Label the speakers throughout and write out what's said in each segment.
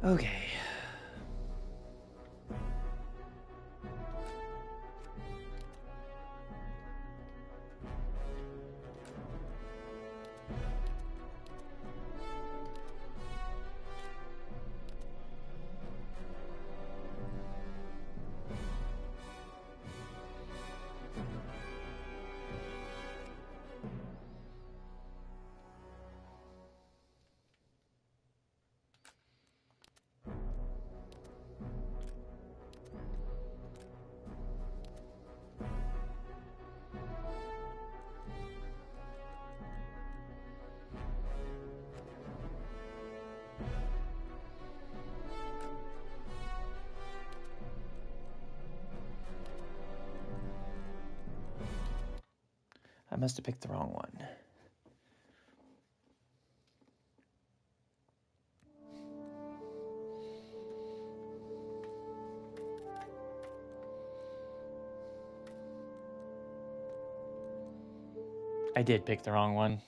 Speaker 1: Okay. I must have picked the wrong one. I did pick the wrong one.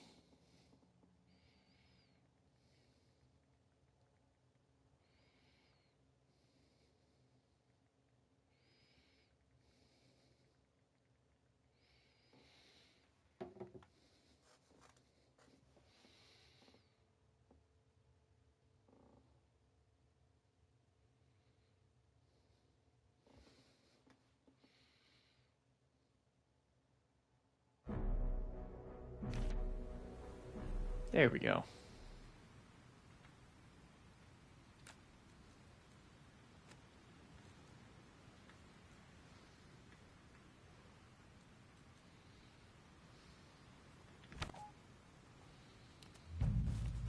Speaker 1: There we go.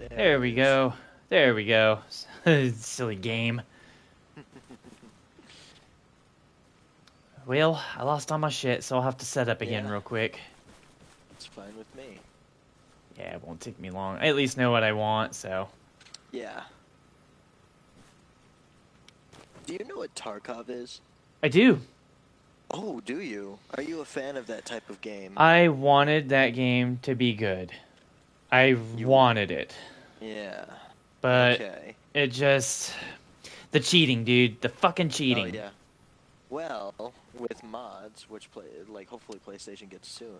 Speaker 1: There we go. There we go. Silly game. Well, I lost all my shit, so I'll have to set up again real quick.
Speaker 2: It's fine with me.
Speaker 1: Yeah, it won't take me long. I at least know what I want, so.
Speaker 2: Yeah. Do you know what Tarkov is?
Speaker 1: I do.
Speaker 2: Oh, do you? Are you a fan of that type of game?
Speaker 1: I wanted that game to be good. I wanted it.
Speaker 2: Yeah.
Speaker 1: But
Speaker 2: okay.
Speaker 1: It just... The cheating, dude. The fucking cheating.
Speaker 2: Oh, yeah. Well, with mods, which hopefully PlayStation gets soon,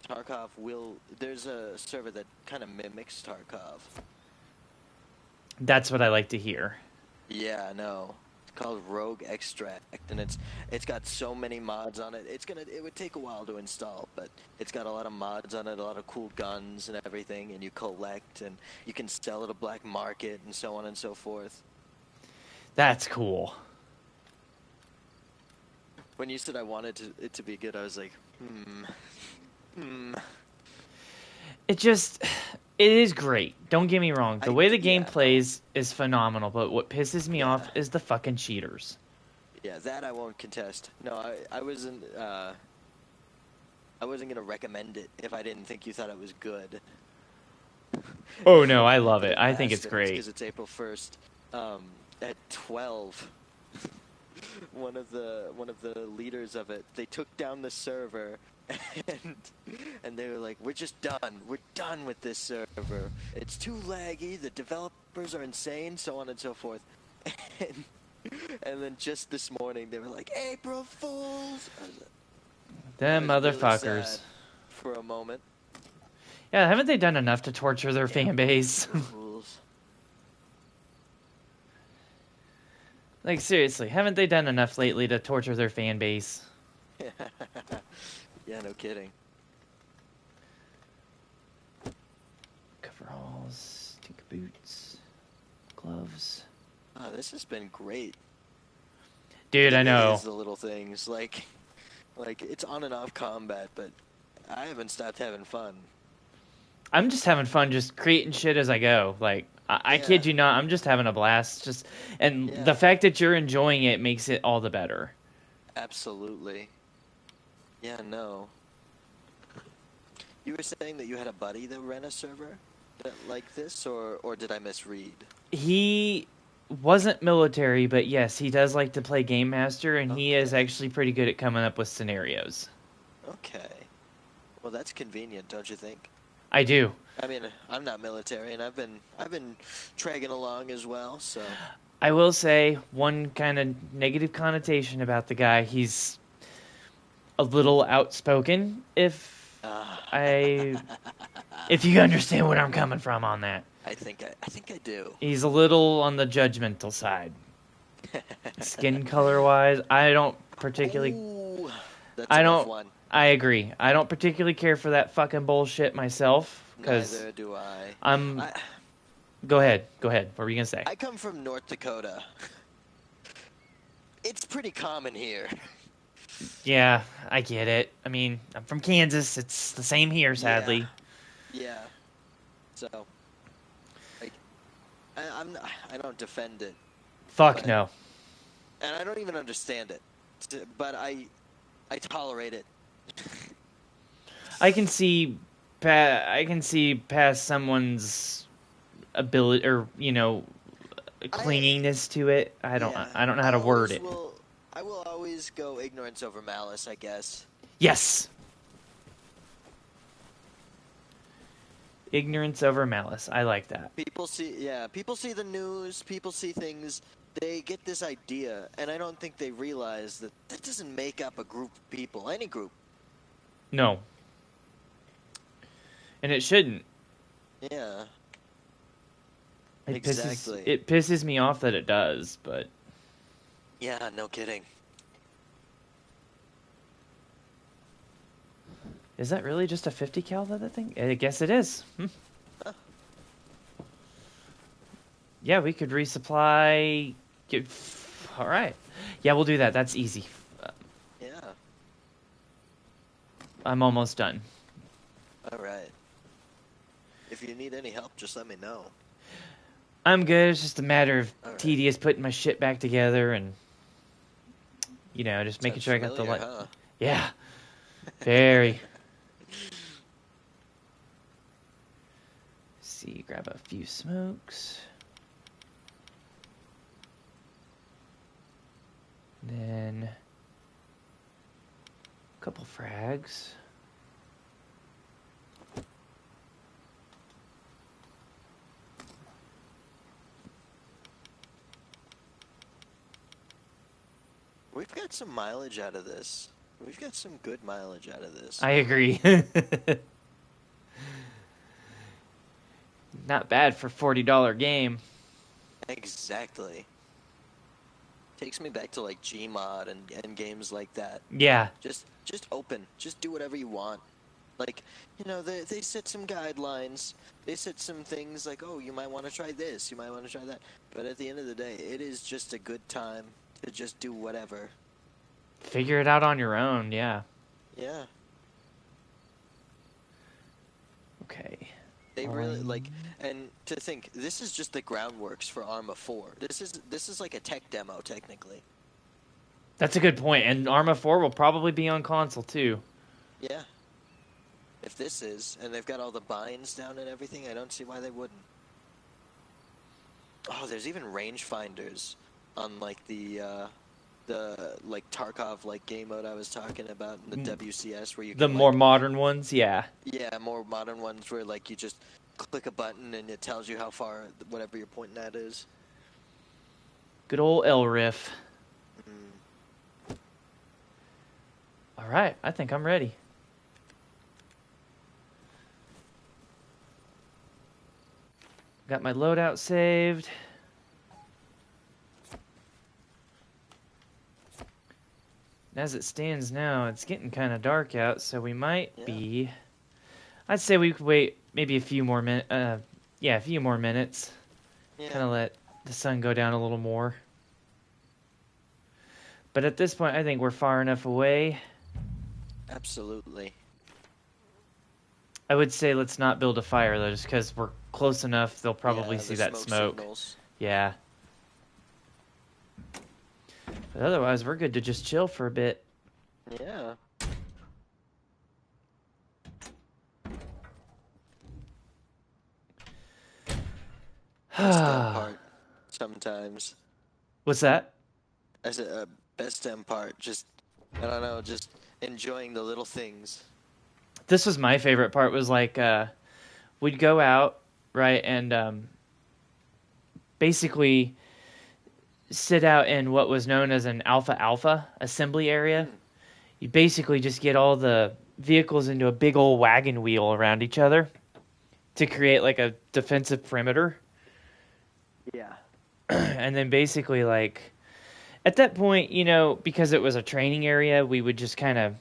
Speaker 2: Tarkov will... There's a server that kind of mimics Tarkov.
Speaker 1: That's what I like to hear.
Speaker 2: Yeah, I know. It's called Rogue Extract, and it's got so many mods on it. It would take a while to install, but it's got a lot of mods on it, a lot of cool guns and everything, and you collect, and you can sell at a black market, and so on and so forth.
Speaker 1: That's cool.
Speaker 2: When you said I wanted it to be good, I was like,
Speaker 1: It is great. Don't get me wrong. The way the game plays is phenomenal, but what pisses me off is the fucking cheaters.
Speaker 2: Yeah, that I won't contest. No, I wasn't gonna recommend it if I didn't think you thought it was good.
Speaker 1: Oh no, I love it. I think it's great.
Speaker 2: Because it's April 1st, at 12. One of the leaders of it, they took down the server, and they were like, "We're just done. We're done with this server. It's too laggy. The developers are insane, so on and so forth." And then just this morning, they were like, "April Fools!"
Speaker 1: Them motherfuckers. Really sad
Speaker 2: for a moment.
Speaker 1: Yeah, haven't they done enough to torture their fan base? Like, seriously, haven't they done enough lately to torture their fan base?
Speaker 2: Yeah, no kidding.
Speaker 1: Coveralls, tinker boots, gloves.
Speaker 2: Oh, this has been great.
Speaker 1: Dude, I know.
Speaker 2: It's the little things, like it's on and off combat, but I haven't stopped having fun.
Speaker 1: I'm just having fun just creating shit as I go. Like, I kid you not, I'm just having a blast. And the fact that you're enjoying it makes it all the better.
Speaker 2: Absolutely. Yeah, no. You were saying that you had a buddy that ran a server like this, or did I misread?
Speaker 1: He wasn't military, but yes, he does like to play Game Master, and he is actually pretty good at coming up with scenarios.
Speaker 2: Okay. Well, that's convenient, don't you think?
Speaker 1: I do.
Speaker 2: I mean, I'm not military, and I've been dragging along as well, so.
Speaker 1: I will say one kind of negative connotation about the guy. He's a little outspoken.
Speaker 2: Uh,
Speaker 1: I, if you understand what I'm coming from on that,
Speaker 2: I think I do.
Speaker 1: he's a little on the judgmental side. Skin color wise, I don't particularly.
Speaker 2: Ooh, that's a
Speaker 1: I
Speaker 2: rough
Speaker 1: don't.
Speaker 2: one.
Speaker 1: I agree. I don't particularly care for that fucking bullshit myself. Because
Speaker 2: Neither do I.
Speaker 1: I'm.
Speaker 2: I
Speaker 1: Go ahead. Go ahead. What were you gonna say?
Speaker 2: I come from North Dakota. It's pretty common here.
Speaker 1: Yeah, I get it. I mean, I'm from Kansas. It's the same here,
Speaker 2: Yeah,
Speaker 1: sadly.
Speaker 2: yeah. So, like, I don't defend it,
Speaker 1: Fuck
Speaker 2: but
Speaker 1: no.
Speaker 2: and I don't even understand it, but I tolerate it.
Speaker 1: I can see. I can see past someone's ability, or
Speaker 2: I
Speaker 1: clinginess to it.
Speaker 2: Yeah,
Speaker 1: I don't know how to word it.
Speaker 2: I will always go ignorance over malice, I guess.
Speaker 1: Yes. Ignorance over malice. I like that.
Speaker 2: People see the news, people see things, they get this idea, and I don't think they realize that that doesn't make up a group of people, any group.
Speaker 1: No. And it shouldn't.
Speaker 2: Yeah,
Speaker 1: It pisses
Speaker 2: exactly.
Speaker 1: it pisses me off that it does, but
Speaker 2: Yeah, no kidding.
Speaker 1: is that really just a 50 cal that thing? I guess it is.
Speaker 2: Huh.
Speaker 1: Yeah, we could resupply. Get, all right. Yeah, we'll do that. That's easy. Uh,
Speaker 2: Yeah,
Speaker 1: I'm almost done.
Speaker 2: alright. If you need any help, just let me know.
Speaker 1: I'm good. It's just a matter of
Speaker 2: Alright.
Speaker 1: tedious putting my shit back together and just making
Speaker 2: Sounds
Speaker 1: sure I got the
Speaker 2: familiar,
Speaker 1: light.
Speaker 2: huh?
Speaker 1: Yeah, very. See, grab a few smokes. Then a couple frags.
Speaker 2: We've got some mileage out of this. We've got some good mileage out of this.
Speaker 1: I agree. Not bad for $40 game.
Speaker 2: Exactly. Takes me back to like Gmod and games like that.
Speaker 1: Yeah.
Speaker 2: Just open. Just do whatever you want. Like, they set some guidelines. They set some things like, oh, you might want to try this, you might want to try that. But at the end of the day, it is just a good time to just do whatever.
Speaker 1: Figure it out on your own, yeah.
Speaker 2: Yeah.
Speaker 1: Okay.
Speaker 2: They really and to think this is just the groundworks for ARMA 4. This is like a tech demo technically.
Speaker 1: That's a good point. And Arma 4 will probably be on console too.
Speaker 2: Yeah. If this is, and they've got all the binds down and everything, I don't see why they wouldn't. Oh, there's even rangefinders on like the like Tarkov like game mode I was talking about in the WCS where you
Speaker 1: The
Speaker 2: can
Speaker 1: more modern ones, yeah.
Speaker 2: yeah, more modern ones where like you just click a button and it tells you how far whatever you're pointing at is.
Speaker 1: Good old L riff. All right, I think I'm ready. Got my loadout saved. As it stands now, it's getting kind of dark out, so we might be... I'd say we could wait maybe a few more minutes. Yeah, a few more minutes.
Speaker 2: Yeah.
Speaker 1: Kind of let the sun go down a little more. But at this point, I think we're far enough away.
Speaker 2: Absolutely.
Speaker 1: I would say let's not build a fire, though, just because we're close enough. They'll probably
Speaker 2: Yeah,
Speaker 1: see
Speaker 2: the
Speaker 1: that smoke.
Speaker 2: Signals.
Speaker 1: Yeah. But otherwise, we're good to just chill for a bit.
Speaker 2: Yeah. Best damn part. Sometimes.
Speaker 1: What's that?
Speaker 2: As a best damn part. Just, I don't know, just enjoying the little things.
Speaker 1: This was my favorite part. Was like we'd go out, right, and basically sit out in what was known as an Alpha Alpha assembly area.
Speaker 2: Mm.
Speaker 1: You basically just get all the vehicles into a big old wagon wheel around each other to create like a defensive perimeter.
Speaker 2: Yeah.
Speaker 1: And then basically, like, at that point, you know, because it was a training area, we would just kind of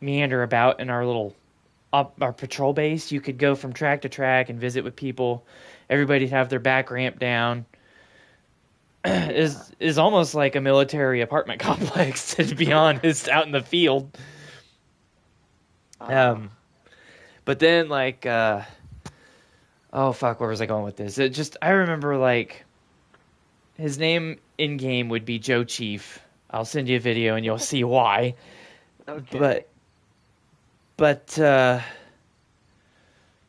Speaker 1: meander about in our little our patrol base. You could go from track to track and visit with people. Everybody'd have their back ramp down.
Speaker 2: Yeah.
Speaker 1: Is almost like a military apartment complex, to be honest, out in the field.
Speaker 2: Oh.
Speaker 1: Um, but then like oh fuck, where was I going with this? It just I remember like his name in game would be Joe Chief. I'll send you a video and you'll see why.
Speaker 2: Okay.
Speaker 1: But but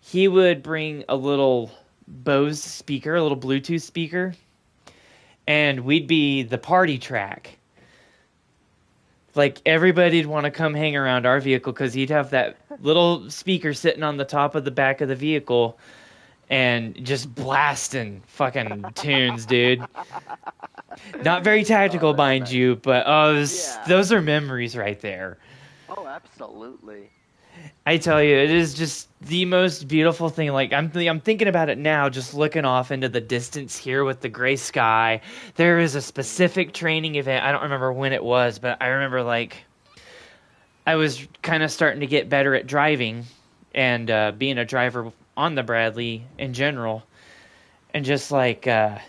Speaker 1: he would bring a little Bose speaker, a little Bluetooth speaker, and we'd be the party track. Like everybody'd want to come hang around our vehicle because he'd have that little speaker sitting on the top of the back of the vehicle and just blasting fucking tunes, dude. Not very
Speaker 2: Oh,
Speaker 1: tactical,
Speaker 2: that's
Speaker 1: mind
Speaker 2: nice.
Speaker 1: you, but
Speaker 2: Yeah.
Speaker 1: those are memories right there.
Speaker 2: Oh, absolutely.
Speaker 1: I tell you, it is just the most beautiful thing. Like I'm thinking about it now, just looking off into the distance here with the gray sky. There is a specific
Speaker 2: Hmm.
Speaker 1: training event. I don't remember when it was, but I remember like I was kind of starting to get better at driving and being a driver on the Bradley in general, and just like oh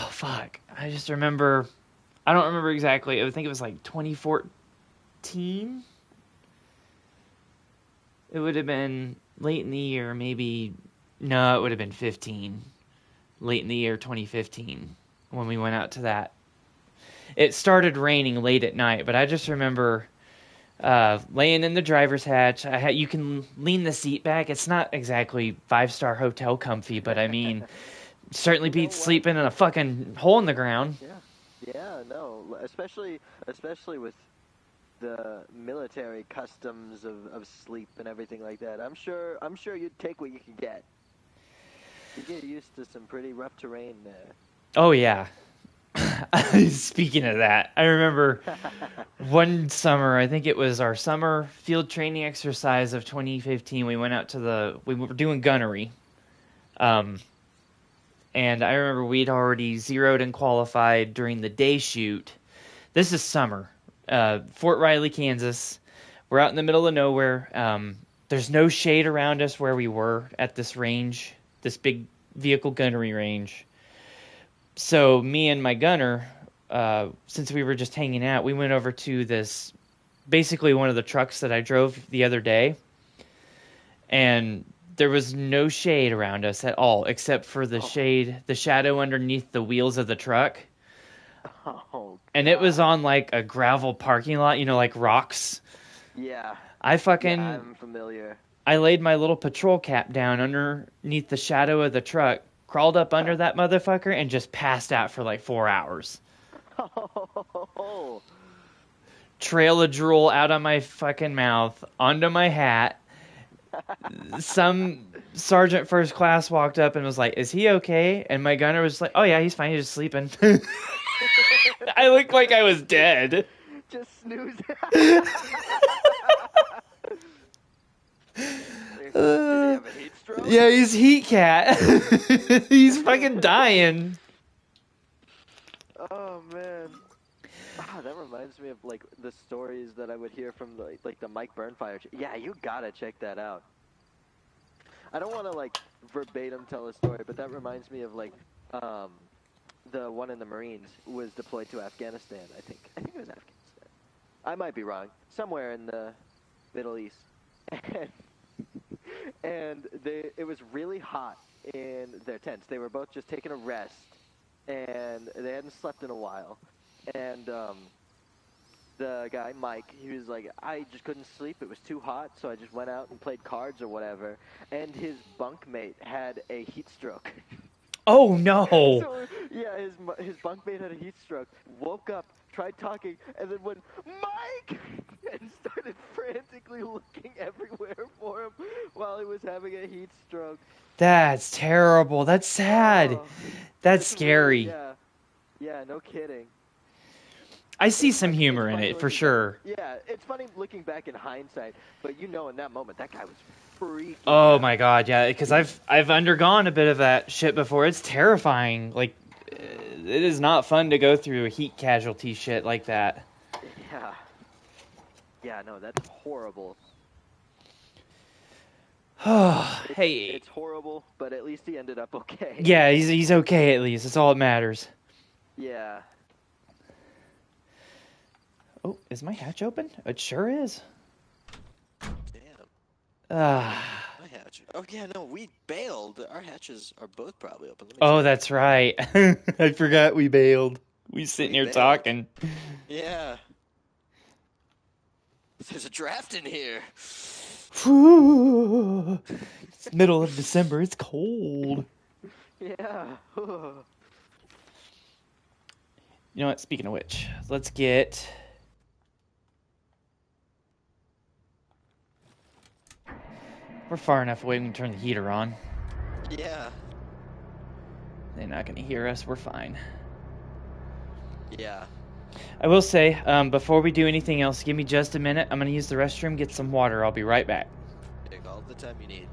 Speaker 1: fuck, I just remember. I don't remember exactly. I think it was like 2014. It would have been late in the year, maybe. No, it would have been 15. Late in the year 2015 when we went out to that. It started raining late at night, but I just remember laying in the driver's hatch. You can lean the seat back. It's not exactly five-star hotel comfy, but I mean, certainly
Speaker 2: You know
Speaker 1: beats
Speaker 2: what?
Speaker 1: sleeping in a fucking hole in the ground.
Speaker 2: Yeah. Yeah, no, especially with the military customs of sleep and everything like that. I'm sure you'd take what you can get. You get used to some pretty rough terrain there.
Speaker 1: Oh yeah. Speaking of that, I remember one summer, I think it was our summer field training exercise of 2015. We were doing gunnery. Um, and I remember we'd already zeroed and qualified during the day shoot. This is summer, Fort Riley, Kansas. We're out in the middle of nowhere. There's no shade around us where we were at this range, this big vehicle gunnery range. So me and my gunner, since we were just hanging out, we went over to this, basically one of the trucks that I drove the other day, and there was no shade around us at all, except for
Speaker 2: Oh,
Speaker 1: the shadow underneath the wheels of the truck.
Speaker 2: oh
Speaker 1: And it was
Speaker 2: God.
Speaker 1: on like a gravel parking lot, you know, like rocks.
Speaker 2: Yeah.
Speaker 1: I
Speaker 2: Yeah,
Speaker 1: fucking
Speaker 2: I'm familiar.
Speaker 1: I laid my little patrol cap down underneath the shadow of the truck, crawled up under that motherfucker, and just passed out for like 4 hours.
Speaker 2: Oh,
Speaker 1: Trail of drool out of my fucking mouth, onto my hat. Some sergeant first class walked up and was like, "Is he okay?" And my gunner was like, "Oh yeah, he's fine. He's just sleeping." I looked like I was dead.
Speaker 2: just snooze. Did he
Speaker 1: Uh,
Speaker 2: have a heat stroke?
Speaker 1: yeah, he's heat cat. He's fucking dying.
Speaker 2: Oh man. Ah, that reminds me of like the stories that I would hear from the Mike Burnfire. Yeah, you gotta check that out. I don't want to like verbatim tell a story, but that reminds me of like um, the one in the Marines was deployed to Afghanistan. I think it was Afghanistan. I might be wrong. Somewhere in the Middle East, and, it was really hot in their tents. They were both just taking a rest, and they hadn't slept in a while, and the guy Mike, he was like, I just couldn't sleep. It was too hot, so I just went out and played cards or whatever. And his bunkmate had a heat stroke.
Speaker 1: Oh no.
Speaker 2: So yeah, his bunkmate had a heat stroke. Woke up, tried talking, and then went, Mike, and started frantically looking everywhere for him while he was having a heat stroke.
Speaker 1: That's terrible. That's sad.
Speaker 2: Oh,
Speaker 1: That's
Speaker 2: it's really,
Speaker 1: scary.
Speaker 2: yeah. Yeah, no kidding.
Speaker 1: I see some humor in it, for sure.
Speaker 2: Yeah, it's funny looking back in hindsight, but in that moment, that guy was freaking
Speaker 1: Oh
Speaker 2: out.
Speaker 1: my god, yeah, because I've undergone a bit of that shit before. It's terrifying. Like, it is not fun to go through a heat casualty shit like that.
Speaker 2: Yeah. Yeah, no, that's horrible.
Speaker 1: Hey,
Speaker 2: It's horrible, but at least he ended up okay.
Speaker 1: yeah, he's okay at least. That's all that matters.
Speaker 2: Yeah.
Speaker 1: Oh, is my hatch open? It sure is.
Speaker 2: Damn.
Speaker 1: Ah.
Speaker 2: My hatch. Oh yeah, no, we bailed. Our hatches are both probably open. Let me
Speaker 1: Oh,
Speaker 2: check.
Speaker 1: that's right. I forgot we bailed. We sitting here
Speaker 2: bailed.
Speaker 1: talking.
Speaker 2: Yeah. There's a draft in here.
Speaker 1: It's middle of December. It's cold.
Speaker 2: Yeah.
Speaker 1: You know what? Speaking of which, let's get... We're far enough away we can turn the heater on.
Speaker 2: Yeah.
Speaker 1: They're not going to hear us. We're fine.
Speaker 2: Yeah.
Speaker 1: I will say, before we do anything else, give me just a minute. I'm going to use the restroom, get some water. I'll be right back.
Speaker 2: Take all the time you need.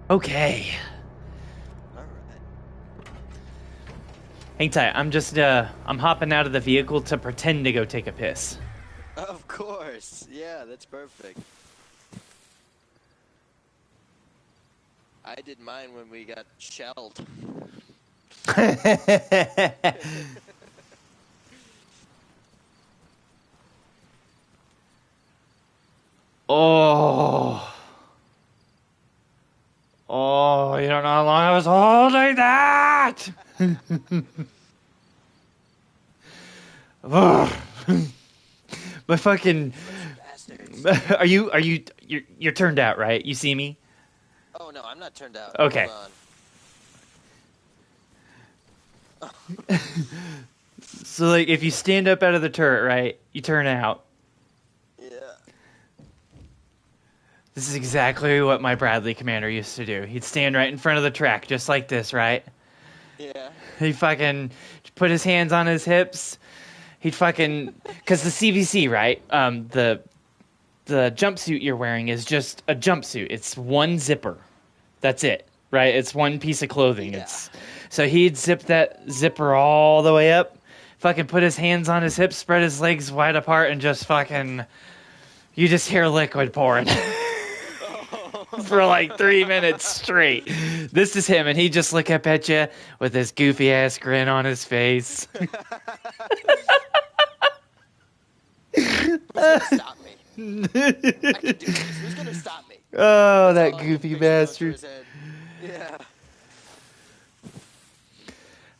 Speaker 1: Okay.
Speaker 2: All right.
Speaker 1: Hang tight. I'm hopping out of the vehicle to pretend to go take a piss.
Speaker 2: Of course. Yeah, that's perfect. I did mine when we got shelled.
Speaker 1: Oh. Oh, you don't know how long I was holding that! My fucking... You're turned out, right? You see me?
Speaker 2: Oh no, I'm not turned out.
Speaker 1: Okay.
Speaker 2: Hold on.
Speaker 1: So, like, if you stand up out of the turret, right, you turn out.
Speaker 2: Yeah.
Speaker 1: This is exactly what my Bradley commander used to do. He'd stand right in front of the track, just like this, right?
Speaker 2: Yeah.
Speaker 1: He'd fucking put his hands on his hips. He'd fucking... Because the CVC, right, the jumpsuit you're wearing is just a jumpsuit. It's one zipper. That's it, right? It's one piece of clothing.
Speaker 2: Yeah.
Speaker 1: So he'd zip that zipper all the way up, fucking put his hands on his hips, spread his legs wide apart, and just fucking... You just hear liquid pouring. For like 3 minutes straight. This is him, and he'd just look up at you with this goofy ass grin on his face.
Speaker 2: Who's gonna stop me? I can do this. Who's gonna stop me?
Speaker 1: Oh,
Speaker 2: That's
Speaker 1: that
Speaker 2: all I can
Speaker 1: goofy
Speaker 2: picture going through
Speaker 1: bastard.
Speaker 2: his head. Yeah.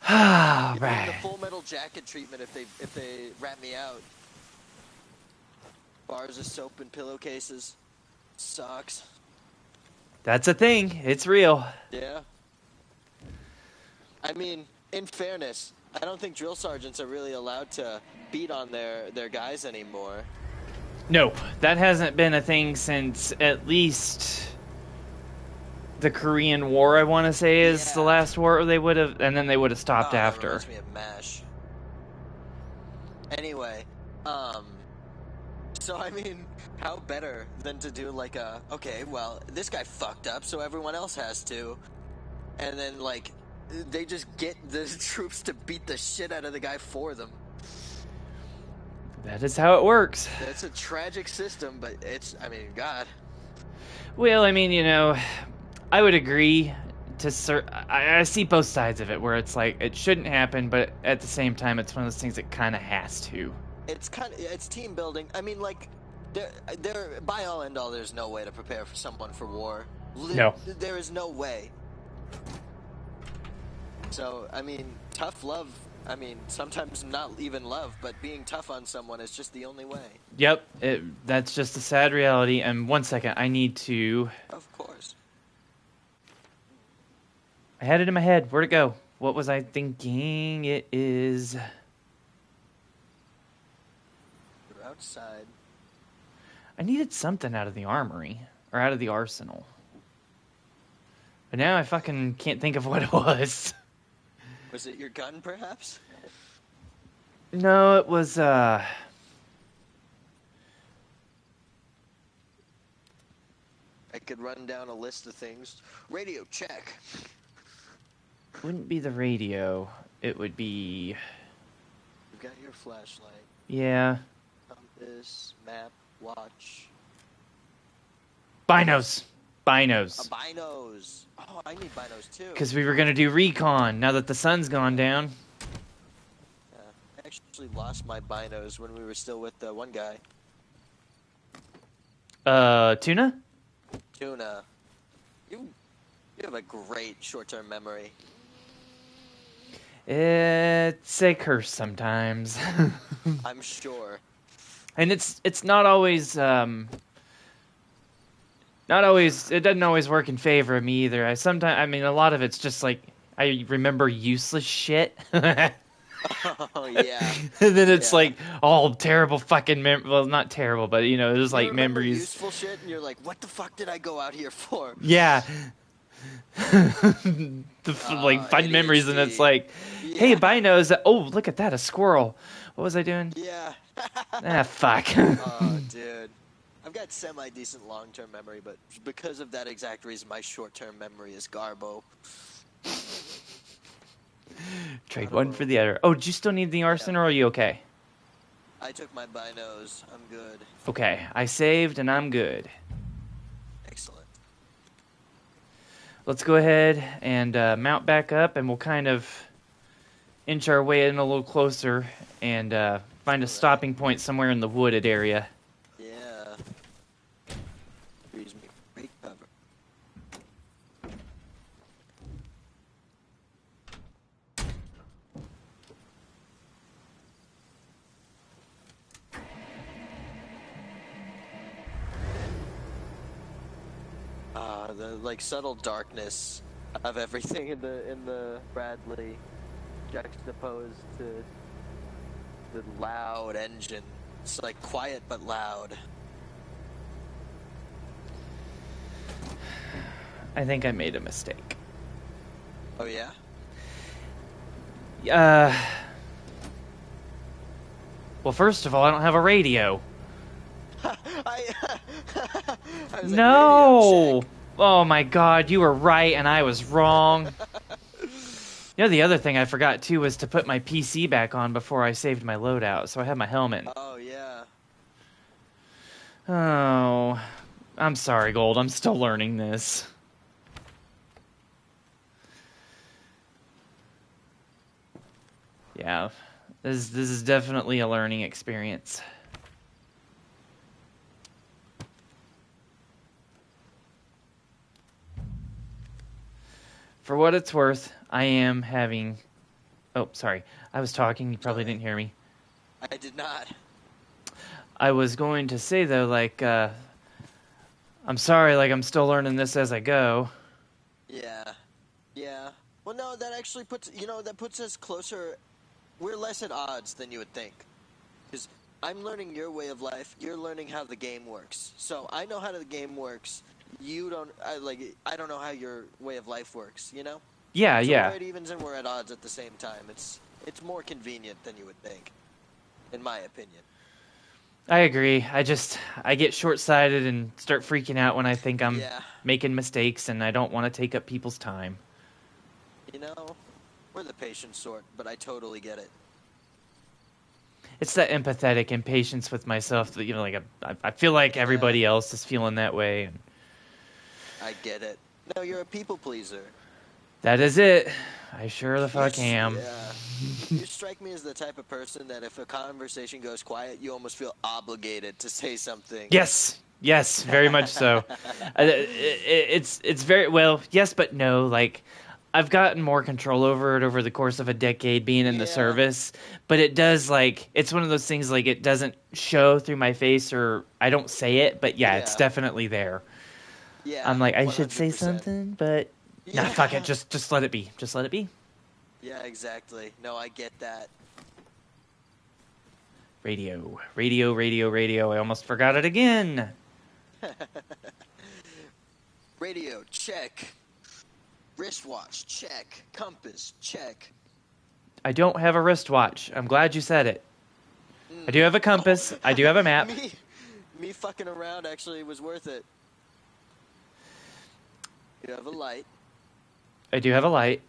Speaker 1: Ah,
Speaker 2: Give me the
Speaker 1: right.
Speaker 2: Full Metal Jacket treatment if they rat me out. Bars of soap and pillowcases. sucks.
Speaker 1: That's a thing. It's real.
Speaker 2: Yeah. I mean, in fairness, I don't think drill sergeants are really allowed to beat on their guys anymore.
Speaker 1: Nope. That hasn't been a thing since at least the Korean War, I want to say, is the last war they would have, and then they would have stopped after.
Speaker 2: That reminds me of MASH. Anyway, so I mean, how better than to do like okay, well, this guy fucked up, so everyone else has to, and then like, they just get the troops to beat the shit out of the guy for them.
Speaker 1: That is how it works.
Speaker 2: It's a tragic system, but I mean, God.
Speaker 1: Well, I mean, you know, I would agree I see both sides of it, where it's like, it shouldn't happen, but at the same time, it's one of those things that kind of has to.
Speaker 2: It's team building. I mean, like, there, by all and all, there's no way to prepare for someone for war.
Speaker 1: No.
Speaker 2: There is no way. So, I mean, tough love, I mean, sometimes not even love, but being tough on someone is just the only way.
Speaker 1: Yep, that's just a sad reality. And 1 second, I need to...
Speaker 2: Of course.
Speaker 1: I had it in my head. Where'd it go? What was I thinking? It is...
Speaker 2: You're outside.
Speaker 1: I needed something out of the armory, or out of the arsenal. But now I fucking can't think of what it was.
Speaker 2: Was it your gun, perhaps?
Speaker 1: No, it was, I
Speaker 2: could run down a list of things. Radio check.
Speaker 1: Wouldn't be the radio. It would be...
Speaker 2: You've got your flashlight.
Speaker 1: Yeah.
Speaker 2: Compass, map, watch.
Speaker 1: Binos. Binos.
Speaker 2: Binos. Oh, I need binos too.
Speaker 1: Because we were going to do recon now that the sun's gone down.
Speaker 2: Yeah, I actually lost my binos when we were still with the one guy.
Speaker 1: Tuna?
Speaker 2: Tuna. You have a great short-term memory.
Speaker 1: It's a curse sometimes.
Speaker 2: I'm sure.
Speaker 1: And it's not always it doesn't always work in favor of me either. I mean, a lot of it's just like I remember useless shit.
Speaker 2: Oh yeah.
Speaker 1: And then it's like all terrible fucking well, not terrible, but you know, there's like memories.
Speaker 2: Useful shit, and you're like, what the fuck did I go out here for?
Speaker 1: Yeah. Like fun memories, and it's like, hey, binos. Oh, look at that, a squirrel. What was I doing?
Speaker 2: Yeah.
Speaker 1: Fuck.
Speaker 2: Oh, dude. I've got semi-decent long-term memory, but because of that exact reason, my short-term memory is garbo.
Speaker 1: Trade one for the other. Oh, do you still need the arsenal, or are you okay?
Speaker 2: I took my binos. I'm good.
Speaker 1: Okay, I saved, and I'm good.
Speaker 2: Excellent.
Speaker 1: Let's go ahead and mount back up, and we'll kind of inch our way in a little closer and find a stopping point somewhere in the wooded area.
Speaker 2: Yeah. Freeze me. Break cover. The like subtle darkness of everything in the Bradley juxtaposed to the loud engine. It's like quiet but loud.
Speaker 1: I think I made a mistake.
Speaker 2: Oh yeah?
Speaker 1: Well, first of all, I don't have a radio.
Speaker 2: I was
Speaker 1: No!
Speaker 2: like,
Speaker 1: Oh my god, you were right and I was wrong. You know, the other thing I forgot too was to put my PC back on before I saved my loadout, so I have my helmet.
Speaker 2: oh yeah.
Speaker 1: Oh, I'm sorry, Gold. I'm still learning this. Yeah, this is definitely a learning experience. For what it's worth, I am having... Oh, sorry. I was talking. You probably didn't hear me.
Speaker 2: I did not.
Speaker 1: I was going to say, though, like, I'm sorry, like I'm still learning this as I go.
Speaker 2: Yeah. Yeah. Well, no, that actually that puts us closer. We're less at odds than you would think. Because I'm learning your way of life. You're learning how the game works. So I know how the game works. You don't. I don't know how your way of life works. You know.
Speaker 1: Yeah,
Speaker 2: So we're
Speaker 1: yeah.
Speaker 2: at evens and we're at odds at the same time. It's more convenient than you would think, in my opinion.
Speaker 1: I agree. I get short-sighted and start freaking out when I think I'm
Speaker 2: Yeah.
Speaker 1: making mistakes and I don't want to take up people's time.
Speaker 2: You know, we're the patient sort, but I totally get it.
Speaker 1: It's that empathetic impatience with myself that, like I feel like
Speaker 2: Yeah.
Speaker 1: everybody else is feeling that way. And
Speaker 2: I get it. No, you're a people pleaser.
Speaker 1: that is it. I sure the fuck am.
Speaker 2: Yeah. You strike me as the type of person that if a conversation goes quiet, you almost feel obligated to say something.
Speaker 1: Yes, yes, very much so. It's very well, yes, but no. Like I've gotten more control over it over the course of a decade being in the
Speaker 2: Yeah.
Speaker 1: service, but it does like it's one of those things like it doesn't show through my face or I don't say it, but yeah, it's
Speaker 2: Yeah.
Speaker 1: definitely there.
Speaker 2: Yeah.
Speaker 1: I'm like I should say
Speaker 2: 100%.
Speaker 1: something, but nah, fuck it,
Speaker 2: Yeah.
Speaker 1: just let it be. Just let it be.
Speaker 2: Yeah, exactly. No, I get that.
Speaker 1: Radio, radio, radio, radio. I almost forgot it again.
Speaker 2: Radio, check. Wristwatch, check. Compass, check.
Speaker 1: I don't have a wristwatch. I'm glad you said it. I do
Speaker 2: Mm.
Speaker 1: have a compass. I do have a map.
Speaker 2: Me fucking around actually was worth it. You have a light.
Speaker 1: I do have a light.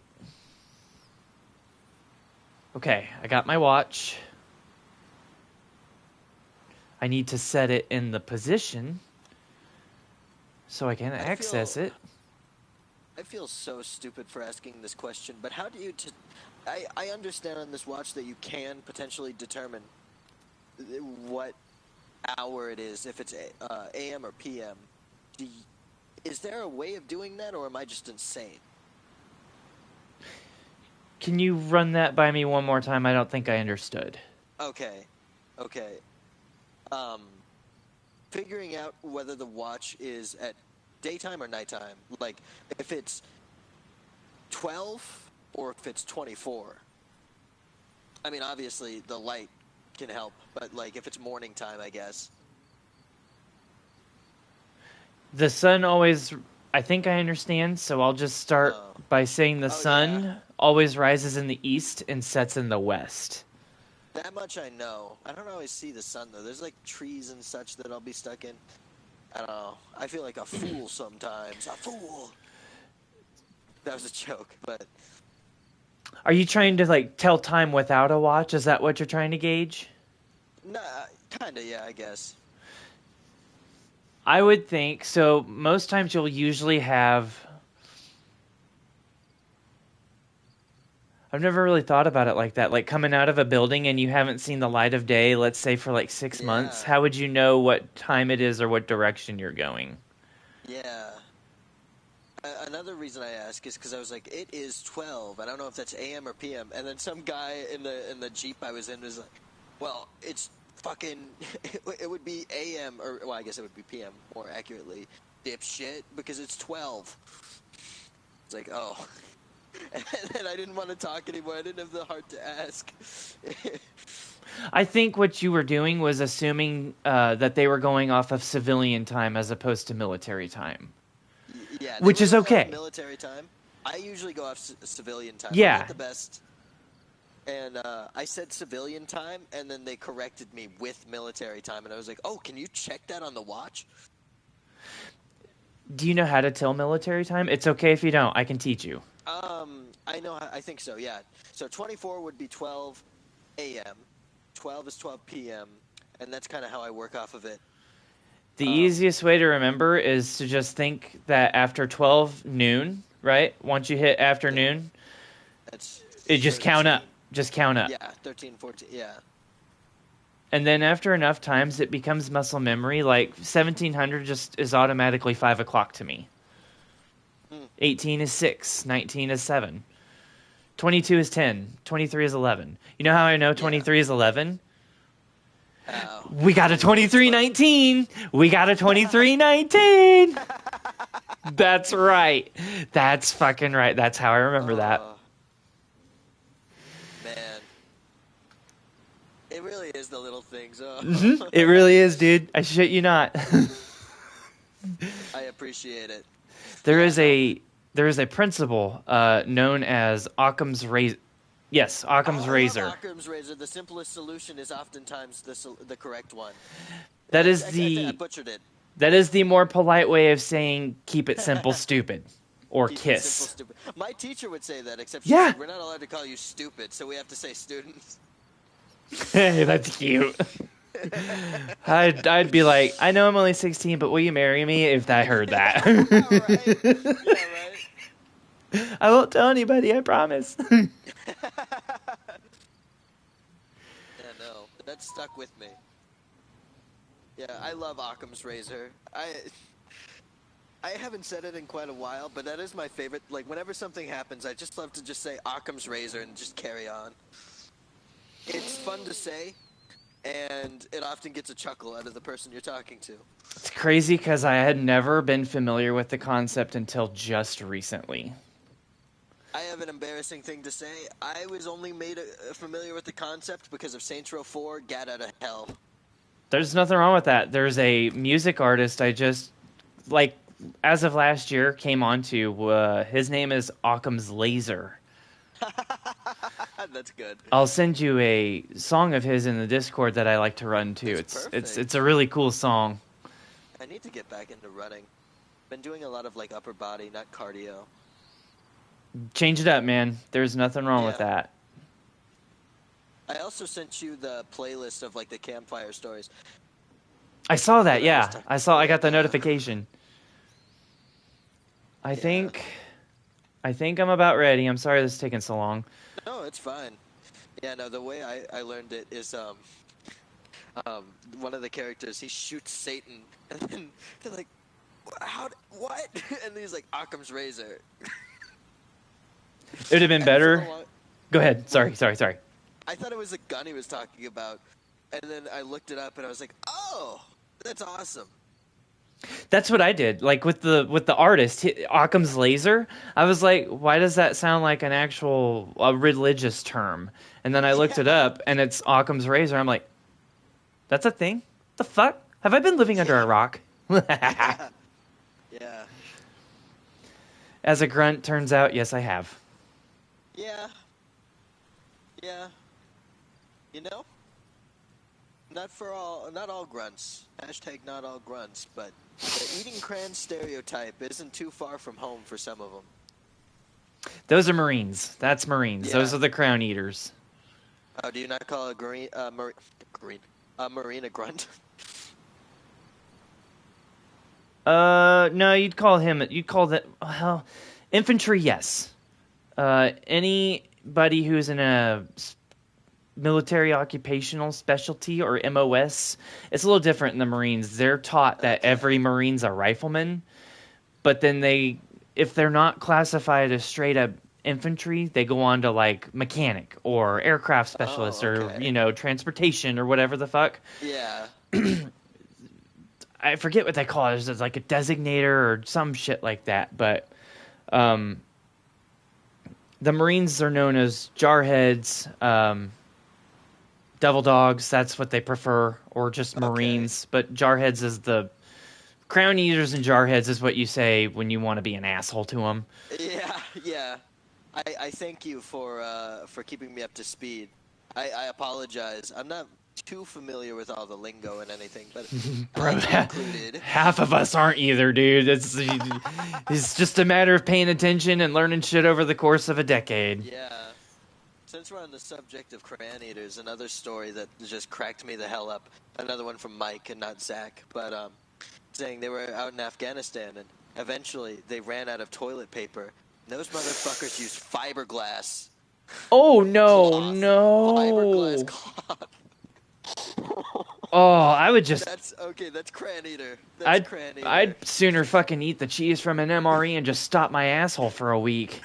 Speaker 1: Okay, I got my watch. I need to set it in the position so I can access it.
Speaker 2: I feel so stupid for asking this question, but how do you I understand on this watch that you can potentially determine what hour it is, if it's AM or PM. Is there a way of doing that, or am I just insane?
Speaker 1: Can you run that by me one more time? I don't think I understood.
Speaker 2: Okay. Okay. Um, Figuring out whether the watch is at daytime or nighttime. Like, if it's 12 or if it's 24. I mean, obviously, the light can help, but, like, if it's morning time, I guess.
Speaker 1: The sun always, I think I understand, so I'll just start
Speaker 2: Oh.
Speaker 1: by saying the
Speaker 2: Oh, yeah.
Speaker 1: sun always rises in the east and sets in the west.
Speaker 2: That much I know. I don't always see the sun, though. There's, like, trees and such that I'll be stuck in. I don't know. I feel like a fool sometimes. A fool! That was a joke, but...
Speaker 1: Are you trying to, like, tell time without a watch? Is that what you're trying to gauge?
Speaker 2: Nah, kinda, yeah, I guess.
Speaker 1: I would think. So most times you'll usually have... I've never really thought about it like that. Like coming out of a building and you haven't seen the light of day, let's say for like 6 months,
Speaker 2: Yeah.
Speaker 1: how would you know what time it is or what direction you're going?
Speaker 2: Yeah. Another reason I ask is because I was like, it is 12. I don't know if that's AM or PM. And then some guy in the Jeep I was in was like, well, it's fucking, it would be AM, or, well, I guess it would be PM, more accurately, dipshit, because it's 12. It's like, oh. And then I didn't want to talk anymore. I didn't have the heart to ask.
Speaker 1: I think what you were doing was assuming that they were going off of civilian time as opposed to military time.
Speaker 2: Yeah, they
Speaker 1: Which
Speaker 2: were
Speaker 1: is
Speaker 2: going off
Speaker 1: okay.
Speaker 2: military time. I usually go off civilian time.
Speaker 1: Yeah.
Speaker 2: I'm not the best. And I said civilian time, and then they corrected me with military time, and I was like, "Oh, can you check that on the watch?"
Speaker 1: Do you know how to tell military time? It's okay if you don't. I can teach you.
Speaker 2: I know. I think so. Yeah. So 24 would be 12 a.m. 12 is 12 p.m. And that's kind of how I work off of it.
Speaker 1: The easiest way to remember is to just think that after 12 noon, right? Once you hit afternoon,
Speaker 2: That's
Speaker 1: it just
Speaker 2: 13.
Speaker 1: count up. Just count up.
Speaker 2: Yeah, 13, 14. Yeah.
Speaker 1: And then after enough times, it becomes muscle memory. Like 1700 just is automatically 5 o'clock to me. 18 is 6. 19 is 7. 22 is 10. 23 is 11. You know how I know 23 is 11?
Speaker 2: Oh,
Speaker 1: We got a 2319. We got a 2319. That's right. That's fucking right. That's how I remember that.
Speaker 2: Man. It really is the little things.
Speaker 1: It really is, dude. I shit you not.
Speaker 2: I appreciate it.
Speaker 1: There is a principle known as Occam's razor. Yes, Occam's razor.
Speaker 2: Occam's razor. The simplest solution is oftentimes the correct one.
Speaker 1: That is
Speaker 2: I butchered it.
Speaker 1: That is the more polite way of saying keep it simple, stupid, or
Speaker 2: Keep
Speaker 1: kiss.
Speaker 2: it simple, stupid. My teacher would say that, except she
Speaker 1: Yeah.
Speaker 2: said we're not allowed to call you stupid, so we have to say students.
Speaker 1: Hey, that's cute. I'd be like, I know I'm only 16, but will you marry me if I heard that?
Speaker 2: Right? Yeah, right.
Speaker 1: I won't tell anybody, I promise.
Speaker 2: Yeah, no, that stuck with me. Yeah, I love Occam's razor. I haven't said it in quite a while, but that is my favorite. Like, whenever something happens, I just love to just say Occam's razor and just carry on. It's fun to say, and it often gets a chuckle out of the person you're talking to.
Speaker 1: It's crazy because I had never been familiar with the concept until just recently.
Speaker 2: I have an embarrassing thing to say. I was only made familiar with the concept because of Saints Row 4, Get Out of Hell.
Speaker 1: There's nothing wrong with that. There's a music artist I just, like, as of last year, came onto. His name is Occam's Laser.
Speaker 2: That's good.
Speaker 1: I'll send you a song of his in the Discord that I like to run too. It's a really cool song.
Speaker 2: I need to get back into running. Been doing a lot of like upper body, not cardio.
Speaker 1: Change it up, man. There's nothing wrong with that.
Speaker 2: I also sent you the playlist of like the campfire stories.
Speaker 1: I saw that, yeah. I got the notification. I think I'm about ready. I'm sorry this is taking so long.
Speaker 2: No, it's fine. Yeah, no, the way I learned it is one of the characters, he shoots Satan, and then they're like, what? And he's like, Occam's razor.
Speaker 1: It would have been better. Go ahead. Sorry.
Speaker 2: I thought it was a gun he was talking about, and then I looked it up and I was like, oh, that's awesome.
Speaker 1: That's what I did. Like with the artist, Occam's Laser, I was like, why does that sound like an actual religious term? And then I looked it up, and it's Occam's Razor. I'm like, that's a thing? The fuck? Have I been living under a rock?
Speaker 2: Yeah.
Speaker 1: As a grunt, turns out, yes, I have.
Speaker 2: Yeah. You know? Not all grunts. Hashtag not all grunts, but the eating crayons stereotype isn't too far from home for some of them.
Speaker 1: Those are Marines. That's Marines.
Speaker 2: Yeah.
Speaker 1: Those are the crown eaters.
Speaker 2: Oh, do you not call a Marine a grunt?
Speaker 1: No, you'd call that, well, infantry, yes. Anybody who's in a military occupational specialty or MOS, it's a little different in the Marines. They're taught that every Marine's a rifleman, but then if they're not classified as straight up infantry, they go on to like mechanic or aircraft specialist or transportation or whatever the fuck.
Speaker 2: Yeah.
Speaker 1: I forget what they call it. It's like a designator or some shit like that. But the Marines are known as jarheads, devil dogs. That's what they prefer, or just Marines. But jarheads is the crown eaters, and jarheads is what you say when you want to be an asshole to them.
Speaker 2: Yeah. I thank you for keeping me up to speed. I apologize. I'm not too familiar with all the lingo and anything, but
Speaker 1: Bro, half of us aren't either, dude. It's just a matter of paying attention and learning shit over the course of a decade.
Speaker 2: Yeah. Since we're on the subject of crayon eaters, another story that just cracked me the hell up. Another one from Mike and not Zach, but saying they were out in Afghanistan and eventually they ran out of toilet paper. And those motherfuckers used fiberglass.
Speaker 1: Oh no,
Speaker 2: cloth.
Speaker 1: no!
Speaker 2: Fiberglass cloth.
Speaker 1: Oh, I would just.
Speaker 2: That's crayon eater.
Speaker 1: I'd sooner fucking eat the cheese from an MRE and just stop my asshole for a week.